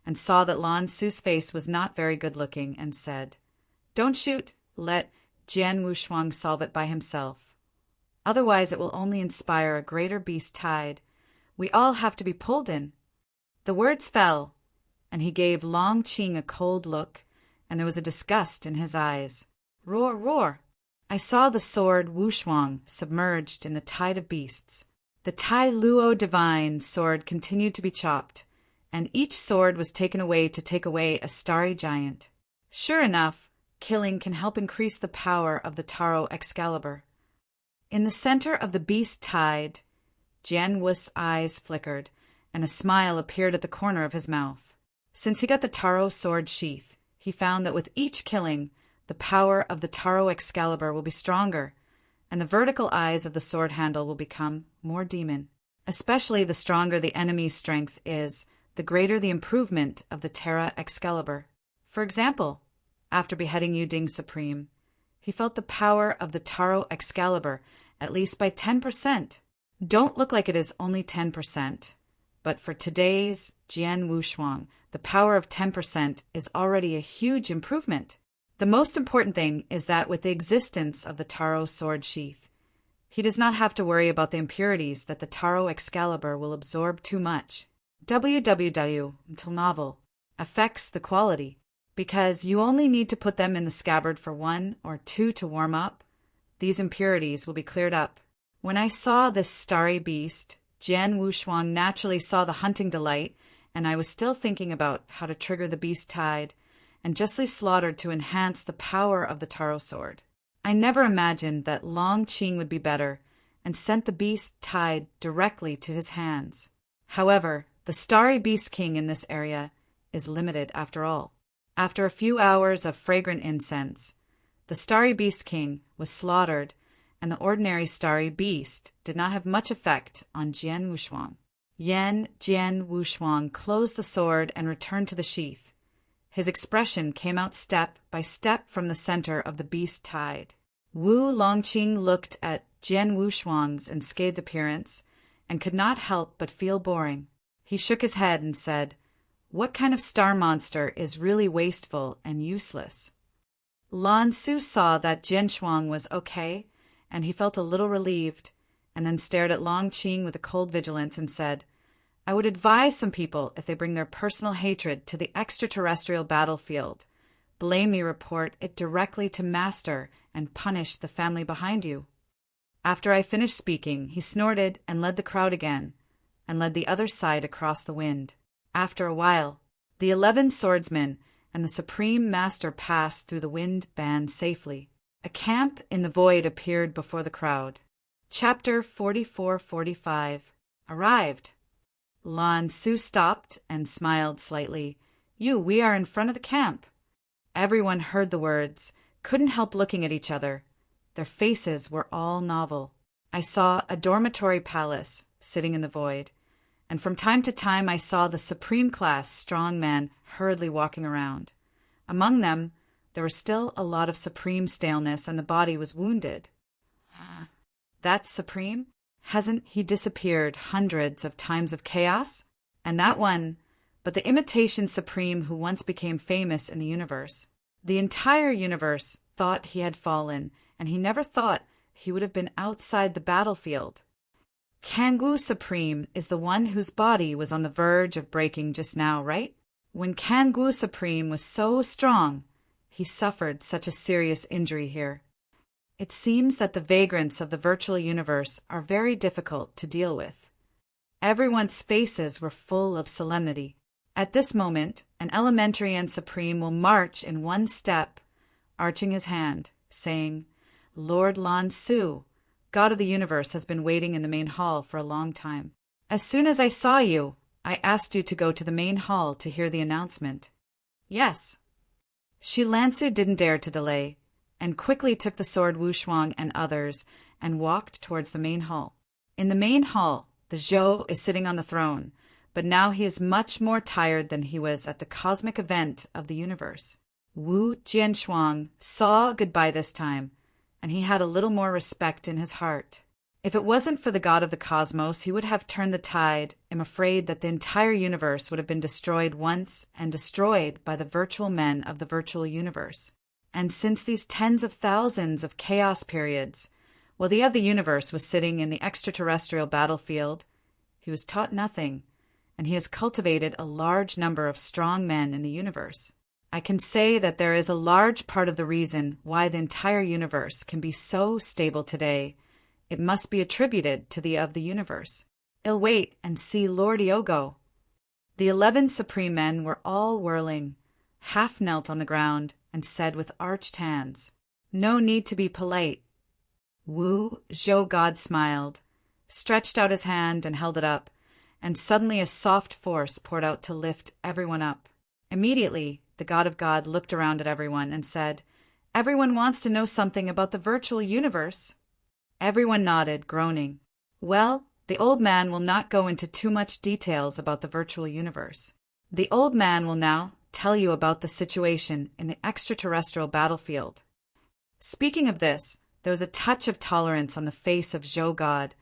and saw that Lan Su's face was not very good-looking, and said, "Don't shoot. Let Jian Wushuang solve it by himself. Otherwise it will only inspire a greater beast tide. We all have to be pulled in." The words fell, and he gave Long Qing a cold look, and there was a disgust in his eyes. Roar, roar! I saw the sword Wushuang submerged in the tide of beasts. The Tai Luo divine sword continued to be chopped, and each sword was taken away to take away a starry giant. Sure enough, killing can help increase the power of the Taro Excalibur. In the center of the beast tide, Jian Wu's eyes flickered, and a smile appeared at the corner of his mouth. Since he got the Taro sword sheath, he found that with each killing, the power of the Taro Excalibur will be stronger, and the vertical eyes of the sword handle will become more demon. Especially the stronger the enemy's strength is, the greater the improvement of the Terra Excalibur. For example, after beheading Yu Ding Supreme. He felt the power of the Taro Excalibur at least by 10%. Don't look like it is only 10, but for today's Jian Wushuang, the power of 10% is already a huge improvement. The most important thing is that with the existence of the Taro sword sheath, he does not have to worry about the impurities that the Taro Excalibur will absorb too much. Until novel affects the quality, because you only need to put them in the scabbard for 1 or 2 to warm up. These impurities will be cleared up. When I saw this starry beast, Jian Wushuang naturally saw the hunting delight, and I was still thinking about how to trigger the beast tide and justly slaughtered to enhance the power of the Taro sword. I never imagined that Long Qing would be better and sent the beast tide directly to his hands. However, the starry beast king in this area is limited after all. After a few hours of fragrant incense, the starry beast king was slaughtered, and the ordinary starry beast did not have much effect on Jian Wushuang. Jian Wushuang closed the sword and returned to the sheath. His expression came out step by step from the center of the beast tide. Wu Longqing looked at Jian Wushuang's unscathed appearance and could not help but feel boring. He shook his head and said, "What kind of star monster is really wasteful and useless?" Lan Su saw that Jian Shuang was okay, and he felt a little relieved, and then stared at Long Qing with a cold vigilance and said, "I would advise some people, if they bring their personal hatred to the extraterrestrial battlefield, blame me report it directly to Master and punish the family behind you." After I finished speaking, he snorted and led the crowd again, and led the other side across the wind. After a while, the 11 swordsmen and the Supreme Master passed through the wind band safely. A camp in the void appeared before the crowd. Chapter 44-45 Arrived. Lan Su stopped and smiled slightly. We are in front of the camp." Everyone heard the words, couldn't help looking at each other. Their faces were all novel. I saw a dormitory palace sitting in the void, and from time to time I saw the supreme class strong men hurriedly walking around. Among them, there was still a lot of supreme staleness, and the body was wounded. That supreme? Hasn't he disappeared hundreds of times of chaos? And that one, but the imitation supreme who once became famous in the universe. The entire universe thought he had fallen, and he never thought he would have been outside the battlefield. Kangwu Supreme is the one whose body was on the verge of breaking just now, right? When Kangwu Supreme was so strong, he suffered such a serious injury here. It seems that the vagrants of the virtual universe are very difficult to deal with. Everyone's faces were full of solemnity. At this moment, an elementary and supreme will march in one step, arching his hand, saying, "Lord Lan Su, God of the universe has been waiting in the main hall for a long time. As soon as I saw you, I asked you to go to the main hall to hear the announcement." "Yes." Shi Lansu didn't dare to delay, and quickly took the sword Wushuang and others and walked towards the main hall. In the main hall, the Zhou is sitting on the throne, but now he is much more tired than he was at the cosmic event of the universe. Wu Jianshuang saw goodbye this time, and he had a little more respect in his heart. If it wasn't for the god of the cosmos, he would have turned the tide. I'm afraid that the entire universe would have been destroyed once and destroyed by the virtual men of the virtual universe. And since these tens of thousands of chaos periods, while the of the universe was sitting in the extraterrestrial battlefield, he was taught nothing, and he has cultivated a large number of strong men in the universe. I can say that there is a large part of the reason why the entire universe can be so stable today. It must be attributed to the of the universe. I'll wait and see Lord Iogo. The 11 supreme men were all whirling, half knelt on the ground, and said with arched hands, "No need to be polite." Wu Zhou God smiled, stretched out his hand and held it up, and suddenly a soft force poured out to lift everyone up. Immediately, the God of God looked around at everyone and said, "Everyone wants to know something about the virtual universe." Everyone nodded, groaning. Well, the old man will not go into too much details about the virtual universe. The old man will now tell you about the situation in the extraterrestrial battlefield. Speaking of this, there was a touch of tolerance on the face of Zhou God,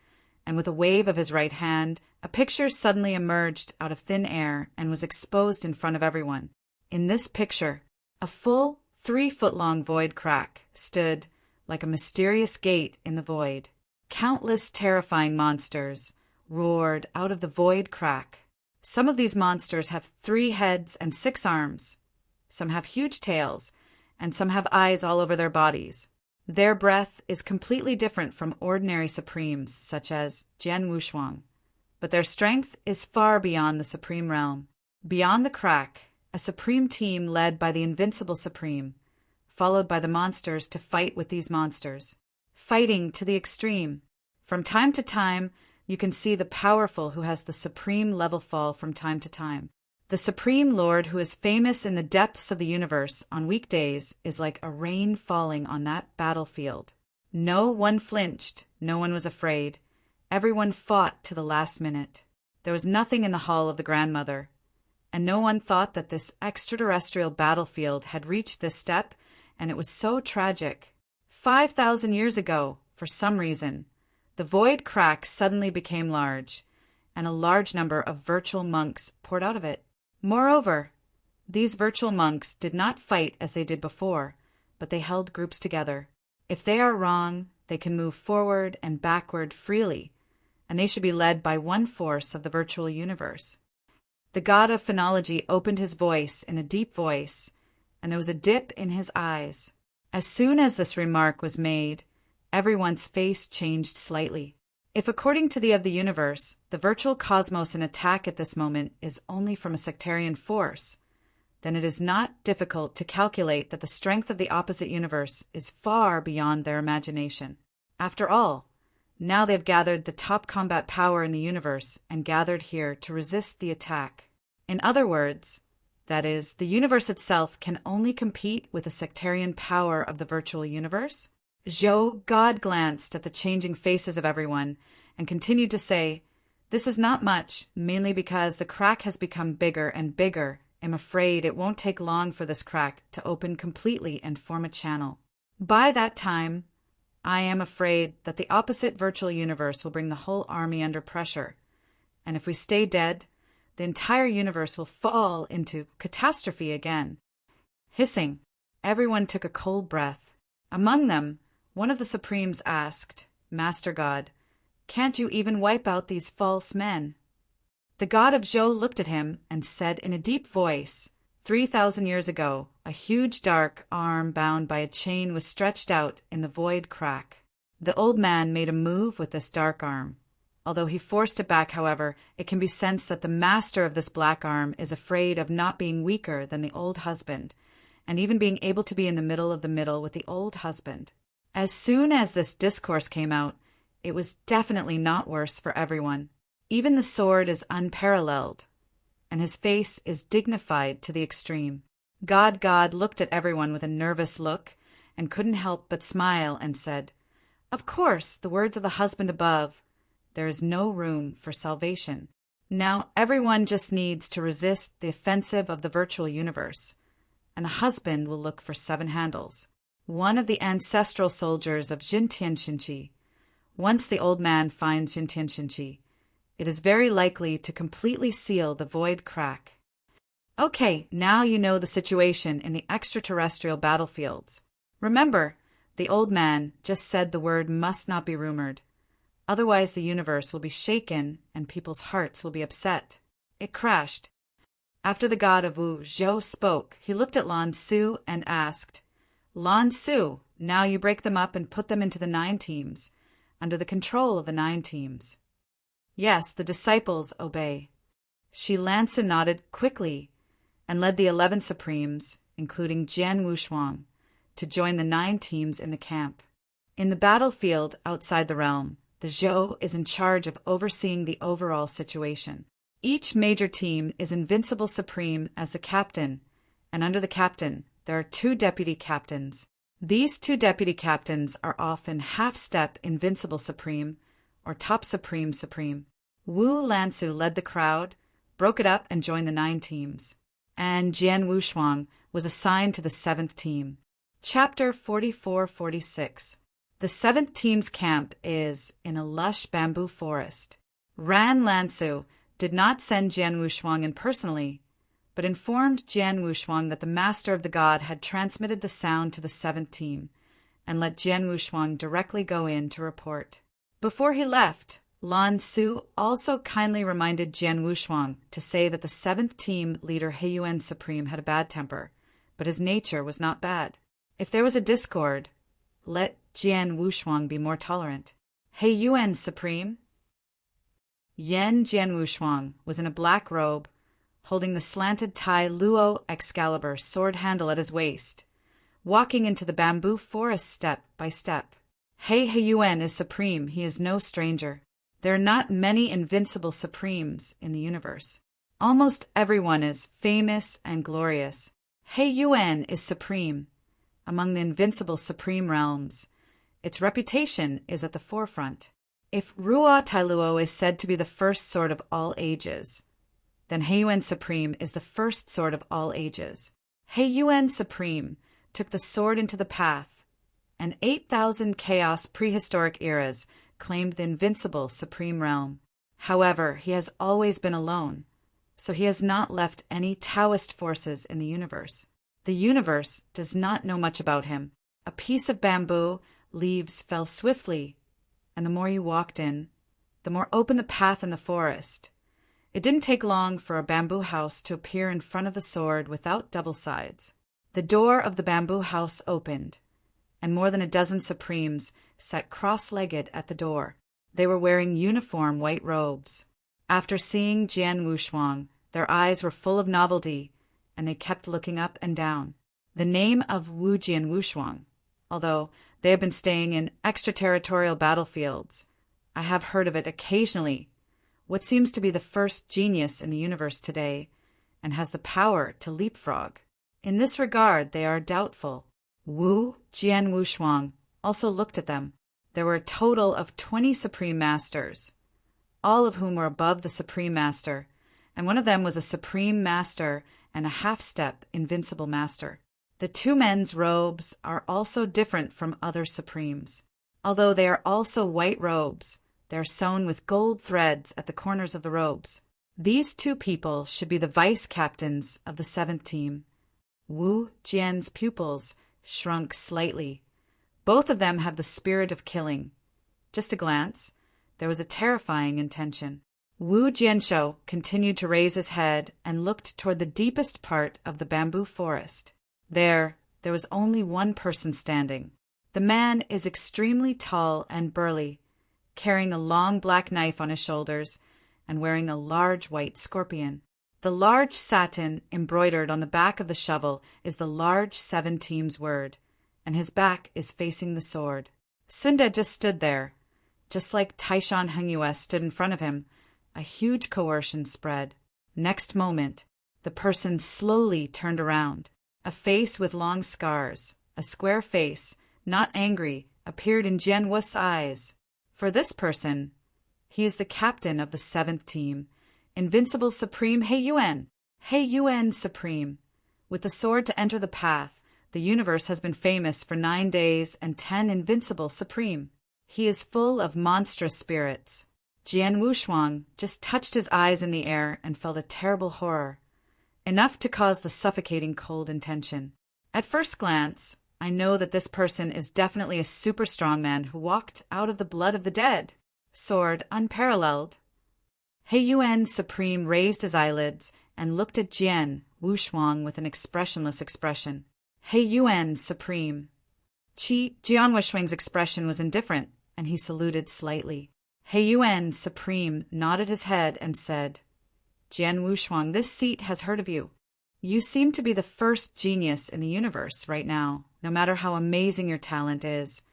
and with a wave of his right hand, a picture suddenly emerged out of thin air and was exposed in front of everyone. In this picture, a full 3-foot-long void crack stood like a mysterious gate in the void. Countless terrifying monsters roared out of the void crack. Some of these monsters have 3 heads and 6 arms. Some have huge tails, and some have eyes all over their bodies. Their breath is completely different from ordinary supremes, such as Jian Wushuang, but their strength is far beyond the supreme realm. Beyond the crack, a supreme team led by the invincible supreme, followed by the monsters to fight with these monsters. Fighting to the extreme. From time to time, you can see the powerful who has the supreme level fall from time to time. The Supreme Lord, who is famous in the depths of the universe on weekdays, is like a rain falling on that battlefield. No one flinched, no one was afraid. Everyone fought to the last minute. There was nothing in the hall of the grandmother, and no one thought that this extraterrestrial battlefield had reached this step, and it was so tragic. 5,000 years ago, for some reason, the void crack suddenly became large, and a large number of virtual monks poured out of it. Moreover, these virtual monks did not fight as they did before, but they held groups together. If they are wrong, they can move forward and backward freely, and they should be led by one force of the virtual universe. The god of phonology opened his voice in a deep voice, and there was a dip in his eyes. As soon as this remark was made, everyone's face changed slightly. If according to the of the universe, the virtual cosmos in attack at this moment is only from a sectarian force, then it is not difficult to calculate that the strength of the opposite universe is far beyond their imagination. After all, now they have gathered the top combat power in the universe and gathered here to resist the attack. In other words, that is, the universe itself can only compete with the sectarian power of the virtual universe. Zhou God glanced at the changing faces of everyone and continued to say, "This is not much, mainly because the crack has become bigger and bigger. I'm afraid it won't take long for this crack to open completely and form a channel. By that time, I am afraid that the opposite virtual universe will bring the whole army under pressure, and if we stay dead, the entire universe will fall into catastrophe again." Hissing, everyone took a cold breath. Among them, one of the Supremes asked, "Master God, can't you even wipe out these false men?" The god of Zhou looked at him and said in a deep voice, 3,000 years ago, a huge dark arm bound by a chain was stretched out in the void crack. The old man made a move with this dark arm. Although he forced it back, however, it can be sensed that the master of this black arm is afraid of not being weaker than the old husband, and even being able to be in the middle with the old husband. As soon as this discourse came out, it was definitely not worse for everyone. Even the sword is unparalleled, and his face is dignified to the extreme. God looked at everyone with a nervous look and couldn't help but smile and said, "Of course, the words of the husband above, there is no room for salvation. Now everyone just needs to resist the offensive of the virtual universe, and the husband will look for 7 handles." One of the ancestral soldiers of Jintianshinchi. Once the old man finds Jintianshinchi, it is very likely to completely seal the void crack. Okay, now you know the situation in the extraterrestrial battlefields. Remember, the old man just said the word must not be rumored. Otherwise the universe will be shaken and people's hearts will be upset. It crashed. After the god of Wu, Zhou, spoke, he looked at Lan Su and asked, "Lan Su, now you break them up and put them into the 9 teams, under the control of the 9 teams." Yes, the disciples obey. Shi Lansu nodded quickly and led the 11 Supremes, including Jian Wushuang, to join the 9 teams in the camp. In the battlefield outside the realm, the Zhou is in charge of overseeing the overall situation. Each major team is Invincible Supreme as the captain, and under the captain, there are 2 deputy captains. These 2 deputy captains are often half-step Invincible Supreme or Top Supreme. Wu Lansu led the crowd, broke it up, and joined the 9 teams. and Jian Wushuang was assigned to the 7th team. Chapter 44-46. The 7th team's camp is in a lush bamboo forest. Ran Lansu did not send Jian Wushuang in personally, but informed Jian Wushuang that the master of the god had transmitted the sound to the 7th team, and let Jian Wushuang directly go in to report. Before he left, Lan Su also kindly reminded Jian Wushuang to say that the 7th team leader He Yuan Supreme had a bad temper, but his nature was not bad. If there was a discord, let Jian Wushuang be more tolerant. He Yuan Supreme? Yan Jian Wushuang was in a black robe, holding the slanted Tai Luo Excalibur sword handle at his waist, walking into the bamboo forest step by step. He Yuan is supreme, he is no stranger. There are not many invincible supremes in the universe. Almost everyone is famous and glorious. He Yuan is supreme. Among the invincible supreme realms, its reputation is at the forefront. If Ruo Tailuo is said to be the first sword of all ages, then He Yuan Supreme is the first sword of all ages. He Yuan Supreme took the sword into the path, and 8,000 chaos prehistoric eras claimed the invincible supreme realm. However, he has always been alone, so he has not left any Taoist forces in the universe. The universe does not know much about him. A piece of bamboo leaves fell swiftly, and the more you walked in, the more open the path in the forest. It didn't take long for a bamboo house to appear in front of the sword without double sides. The door of the bamboo house opened, and more than a dozen supremes sat cross-legged at the door. They were wearing uniform white robes. After seeing Jian Wushuang, their eyes were full of novelty, and they kept looking up and down. The name of Wu Jian Wushuang, although they have been staying in extraterritorial battlefields, I have heard of it occasionally, what seems to be the first genius in the universe today, and has the power to leapfrog. In this regard, they are doubtful. Wu Jian Wushuang also looked at them. There were a total of 20 Supreme Masters, all of whom were above the Supreme Master, and one of them was a Supreme Master and a half-step Invincible Master. The two men's robes are also different from other Supremes. Although they are also white robes, they are sewn with gold threads at the corners of the robes. These two people should be the vice-captains of the 7th team. Wu Jian's pupils shrunk slightly. Both of them have the spirit of killing. Just a glance, there was a terrifying intention. Wu Jianshou continued to raise his head and looked toward the deepest part of the bamboo forest. There was only one person standing. The man is extremely tall and burly, carrying a long black knife on his shoulders and wearing a large white scorpion. The large satin embroidered on the back of the shovel is the large 7 team's word, and his back is facing the sword. Sunda just stood there, just like Taishan Hengyue stood in front of him. A huge coercion spread. Next moment, the person slowly turned around. A face with long scars, a square face, not angry, appeared in Jian Wu's eyes. For this person, he is the captain of the 7th team, Invincible Supreme He Yuan. He Yuan Supreme. With the sword to enter the path, the universe has been famous for 9 days and 10 Invincible Supreme. He is full of monstrous spirits. Jian Wushuang just touched his eyes in the air and felt a terrible horror, enough to cause the suffocating cold intention. At first glance, I know that this person is definitely a super strong man who walked out of the blood of the dead. Sword unparalleled. He Yuan Supreme raised his eyelids and looked at Jian Wushuang with an expressionless expression. He Yuan Supreme. Jian Wushuang's expression was indifferent, and he saluted slightly. He Yuan Supreme nodded his head and said, Jian Wushuang, this seat has heard of you. You seem to be the first genius in the universe right now, no matter how amazing your talent is.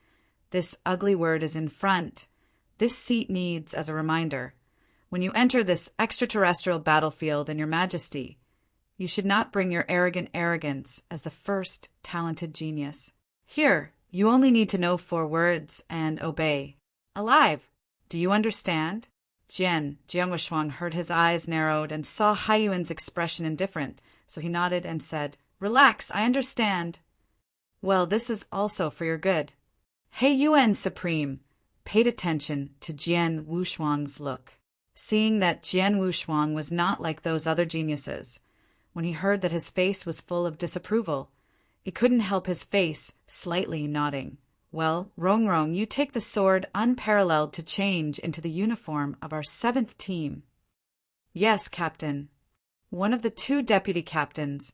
This ugly word is in front. This seat needs as a reminder. When you enter this extraterrestrial battlefield in your majesty, you should not bring your arrogant arrogance as the first talented genius. Here, you only need to know 4 words and obey. Alive! Do you understand? Jian Wuxuang heard his eyes narrowed and saw Haiyuan's expression indifferent, so he nodded and said, "Relax, I understand." "Well, this is also for your good." Haiyuan Supreme paid attention to Jian Wuxuang's look. Seeing that Jian Wuxuang was not like those other geniuses, when he heard that his face was full of disapproval, he couldn't help his face slightly nodding. "Well, Rong, you take the sword unparalleled to change into the uniform of our 7th team." "Yes, Captain." One of the 2 deputy captains,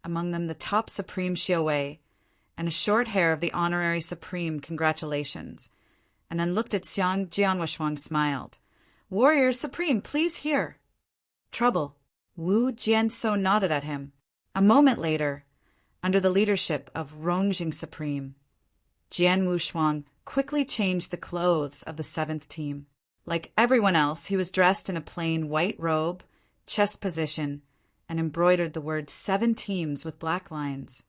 among them the top Supreme Xiaowei, and a short hair of the honorary Supreme congratulations, and then looked at Jian Wuxuang smiled. "Warrior Supreme, please hear." "Trouble." Wu Jianso nodded at him. A moment later, under the leadership of Rongjing Supreme, Jian Wuxuang quickly changed the clothes of the 7th team. Like everyone else, he was dressed in a plain white robe, chest position, and embroidered the word 7 teams with black lines.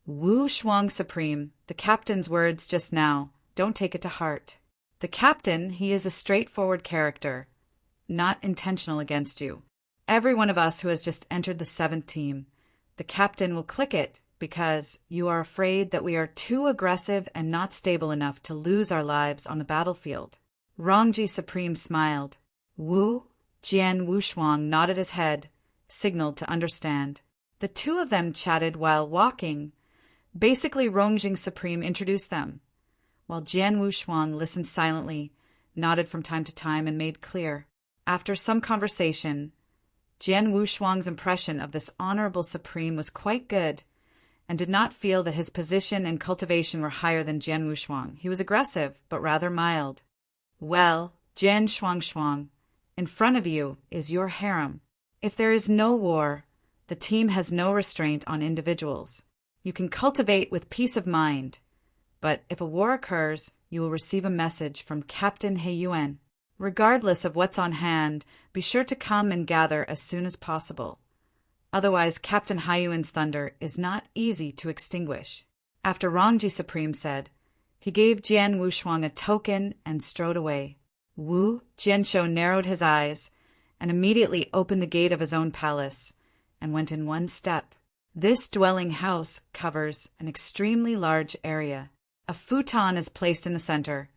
Wu Shuang Supreme, the captain's words just now, don't take it to heart. The captain, he is a straightforward character, not intentional against you. Every one of us who has just entered the 7th team, the captain will click it because you are afraid that we are too aggressive and not stable enough to lose our lives on the battlefield. Rongji Supreme smiled. Wu Jian Wuxuang nodded his head, signaled to understand. The 2 of them chatted while walking. Basically, Rongjing Supreme introduced them, while Jian Wuxuang listened silently, nodded from time to time, and made clear. After some conversation, Jian Wuxuang's impression of this honorable Supreme was quite good, and did not feel that his position and cultivation were higher than Jian Wuxuang. He was aggressive, but rather mild. "Well, Jian Shuang, in front of you is your harem. If there is no war, the team has no restraint on individuals. You can cultivate with peace of mind, but if a war occurs, you will receive a message from Captain Haiyuan. Regardless of what's on hand, be sure to come and gather as soon as possible. Otherwise, Captain Haiyuan's thunder is not easy to extinguish." After Rongji Supreme said, he gave Jian Wuxuang a token and strode away. Wu Jianshou narrowed his eyes and immediately opened the gate of his own palace and went in one step. This dwelling house covers an extremely large area. A futon is placed in the center,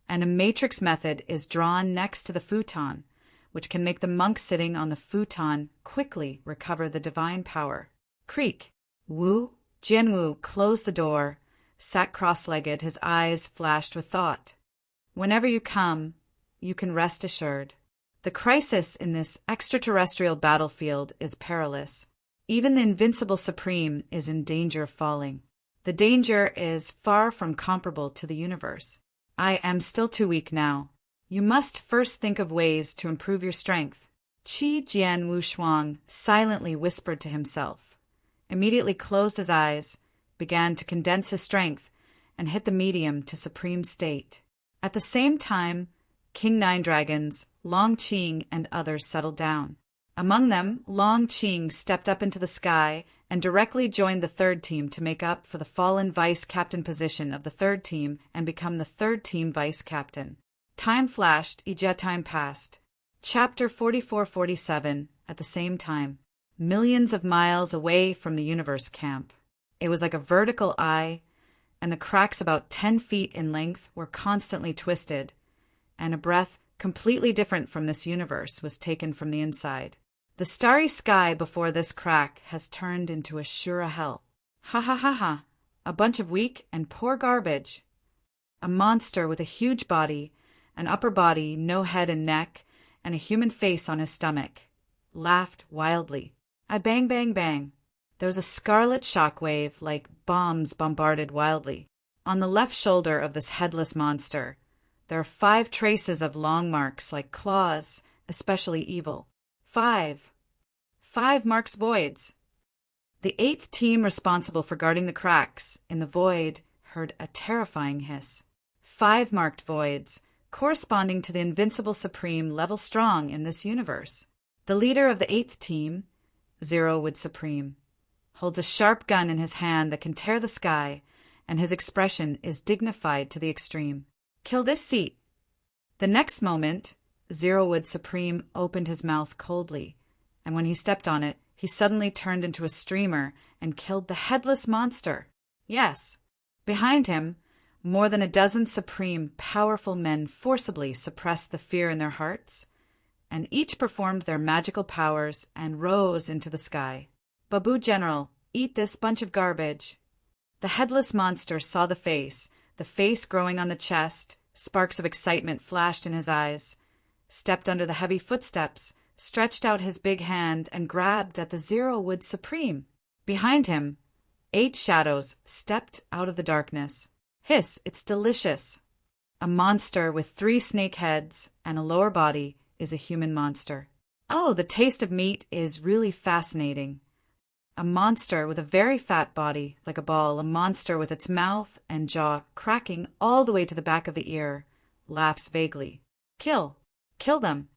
and a matrix method is drawn next to the futon, which can make the monk sitting on the futon quickly recover the divine power. Creak. Wu Jianwu closed the door, sat cross-legged, his eyes flashed with thought. Whenever you come, you can rest assured. The crisis in this extraterrestrial battlefield is perilous. Even the invincible Supreme is in danger of falling. The danger is far from comparable to the universe. I am still too weak now. You must first think of ways to improve your strength. Qi Jian Wuxuang silently whispered to himself, immediately closed his eyes, began to condense his strength, and hit the medium to supreme state. At the same time, King Nine Dragons, Long Qing, and others settled down. Among them, Long Qing stepped up into the sky and directly joined the 3rd team to make up for the fallen vice-captain position of the 3rd team and become the 3rd team vice-captain. Time flashed, time passed. Chapter 44-47, at the same time. Millions of miles away from the universe camp. It was like a vertical eye, and the cracks about 10 feet in length were constantly twisted, and a breath completely different from this universe was taken from the inside. The starry sky before this crack has turned into a Shura hell. Ha ha ha ha, a bunch of weak and poor garbage. A monster with a huge body, an upper body, no head and neck, and a human face on his stomach, laughed wildly. I bang bang bang. There was a scarlet shockwave like bombs bombarded wildly. On the left shoulder of this headless monster, there are 5 traces of long marks like claws, especially evil. 5 marks voids. The 8th team responsible for guarding the cracks in the void heard a terrifying hiss. 5 marked voids, corresponding to the invincible Supreme level strong in this universe. The leader of the 8th team, Zerowood Supreme, holds a sharp gun in his hand that can tear the sky, and his expression is dignified to the extreme. Kill this seat. The next moment, Zerowood Supreme opened his mouth coldly, and when he stepped on it, he suddenly turned into a streamer and killed the headless monster. Yes, behind him, more than a dozen supreme, powerful men forcibly suppressed the fear in their hearts, and each performed their magical powers and rose into the sky. Babu General, eat this bunch of garbage. The headless monster saw the face growing on the chest, sparks of excitement flashed in his eyes, stepped under the heavy footsteps, stretched out his big hand, and grabbed at the Zerowood Supreme. Behind him, 8 shadows stepped out of the darkness. Hiss, it's delicious. A monster with 3 snake heads and a lower body is a human monster. Oh, the taste of meat is really fascinating. A monster with a very fat body, like a ball, a monster with its mouth and jaw cracking all the way to the back of the ear, laughs vaguely. Kill them.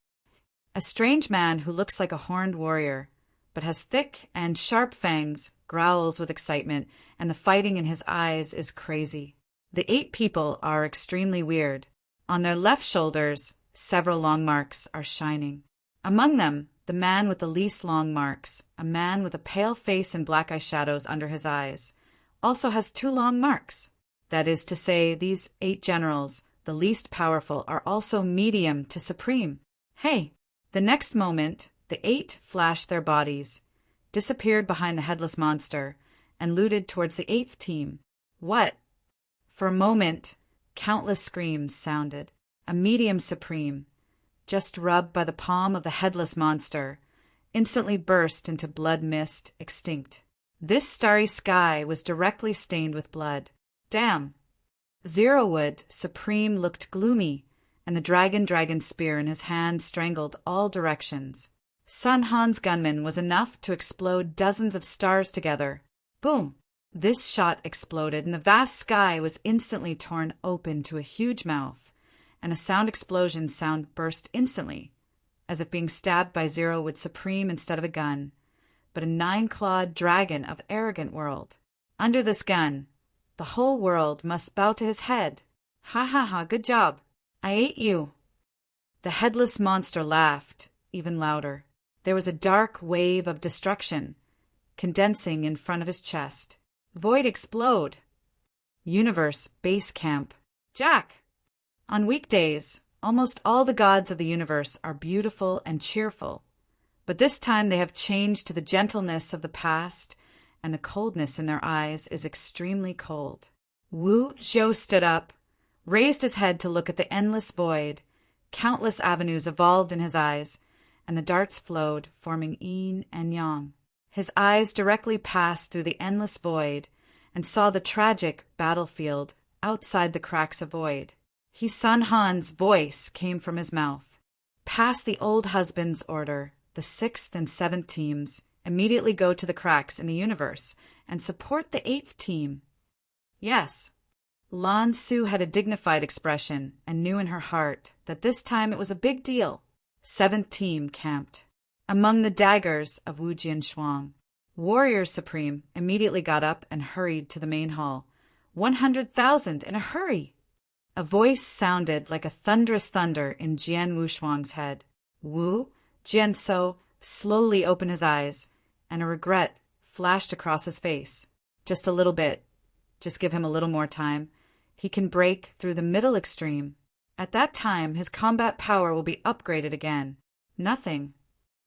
A strange man who looks like a horned warrior, but has thick and sharp fangs, growls with excitement, and the fighting in his eyes is crazy. The 8 people are extremely weird. On their left shoulders, several long marks are shining. Among them, the man with the least long marks, a man with a pale face and black eyeshadows under his eyes, also has 2 long marks. That is to say, these 8 generals, the least powerful, are also medium to supreme. Hey! The next moment, the 8 flashed their bodies, disappeared behind the headless monster, and looted towards the 8th team. What? For a moment, countless screams sounded. A medium supreme, just rubbed by the palm of the headless monster, instantly burst into blood mist, extinct. This starry sky was directly stained with blood. Damn! Zerowood Supreme looked gloomy, and the dragon spear in his hand strangled all directions. Sun Han's gunman was enough to explode dozens of stars together. Boom! This shot exploded, and the vast sky was instantly torn open to a huge mouth, and a sound explosion sound burst instantly, as if being stabbed by Zerowood Supreme instead of a gun, but a 9-clawed dragon of arrogant world. Under this gun, the whole world must bow to his head. Ha ha ha, good job. I ate you. The headless monster laughed, even louder. There was a dark wave of destruction, condensing in front of his chest. Void explode. Universe base camp. Jack! On weekdays, almost all the gods of the universe are beautiful and cheerful, but this time they have changed to the gentleness of the past, and the coldness in their eyes is extremely cold. Wu Zhou stood up, raised his head to look at the endless void. Countless avenues evolved in his eyes, and the darts flowed, forming yin and yang. His eyes directly passed through the endless void and saw the tragic battlefield outside the cracks of void. Sun Han's voice came from his mouth. Pass the old husband's order. The 6th and 7th teams immediately go to the cracks in the universe and support the 8th team. Yes. Lan Su had a dignified expression and knew in her heart that this time it was a big deal. 7th team camped among the daggers of Wu Jianshuang. Warrior Supreme immediately got up and hurried to the main hall. 100,000 in a hurry! A voice sounded like a thunderous thunder in Jian Wushuang's head. Wu Jianso slowly opened his eyes, and a regret flashed across his face. Just a little bit. Just give him a little more time. He can break through the middle extreme. At that time, his combat power will be upgraded again. Nothing.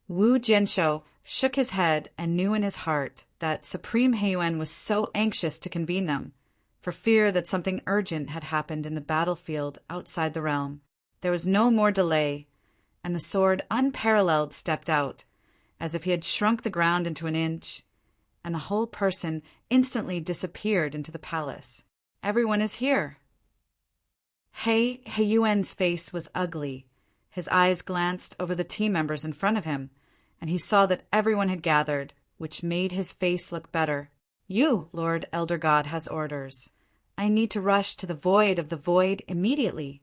Wu Jianshou shook his head and knew in his heart that Supreme Heiyuan was so anxious to convene them, for fear that something urgent had happened in the battlefield outside the realm. There was no more delay, and the sword unparalleled stepped out, as if he had shrunk the ground into an inch, and the whole person instantly disappeared into the palace. Everyone is here. Heiyuan's face was ugly. His eyes glanced over the team members in front of him, and he saw that everyone had gathered, which made his face look better. You, Lord Elder God, has orders. I need to rush to the void of the void immediately.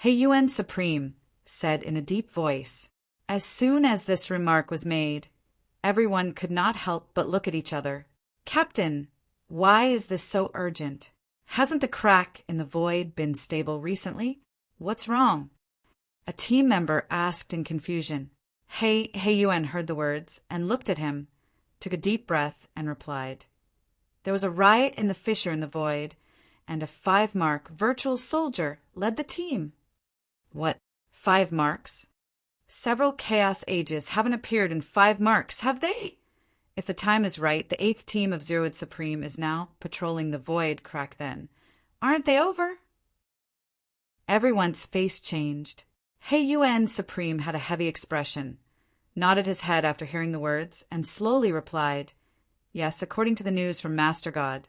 Heiyuan Supreme said in a deep voice. As soon as this remark was made, everyone could not help but look at each other. Captain, why is this so urgent? Hasn't the crack in the void been stable recently? What's wrong? A team member asked in confusion. He Yuan heard the words and looked at him, took a deep breath, and replied. There was a riot in the fissure in the void, and a 5-mark virtual soldier led the team. What, 5 marks? Several Chaos Ages haven't appeared in 5 marks, have they? If the time is right, the 8th team of Zeroid Supreme is now patrolling the void crack then. Aren't they over? Everyone's face changed. He Yuan Supreme had a heavy expression, nodded his head after hearing the words, and slowly replied, Yes, according to the news from Master God,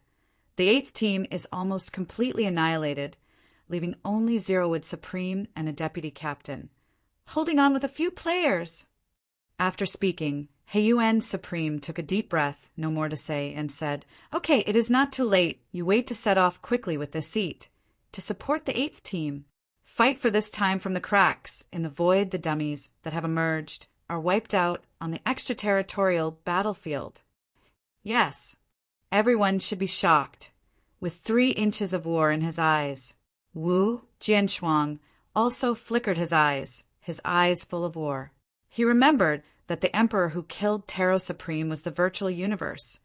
the 8th team is almost completely annihilated, leaving only Zeroid Supreme and a deputy captain, holding on with a few players. After speaking, He Yuan Supreme took a deep breath, no more to say, and said, Okay, it is not too late. You wait to set off quickly with this seat. To support the 8th team. Fight for this time from the cracks. In the void, the dummies that have emerged are wiped out on the extraterritorial battlefield. Yes, everyone should be shocked, with 3 inches of war in his eyes. Wu Jianshuang also flickered his eyes full of war. He remembered that the emperor who killed Taro Supreme was the virtual universe,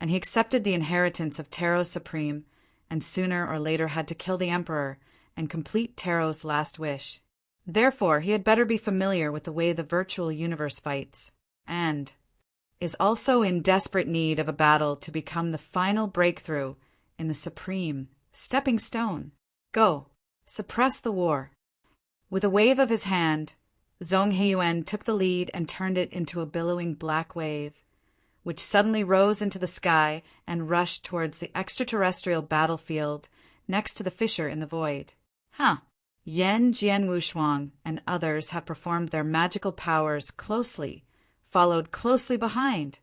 and he accepted the inheritance of Taro Supreme, and sooner or later had to kill the emperor and complete Taro's last wish. Therefore, he had better be familiar with the way the virtual universe fights, and is also in desperate need of a battle to become the final breakthrough in the supreme stepping stone. Go, suppress the war. With a wave of his hand, Zhong Heiyuan took the lead and turned it into a billowing black wave, which suddenly rose into the sky and rushed towards the extraterrestrial battlefield next to the fissure in the void. Yan Jianwushuang and others have performed their magical powers followed closely behind.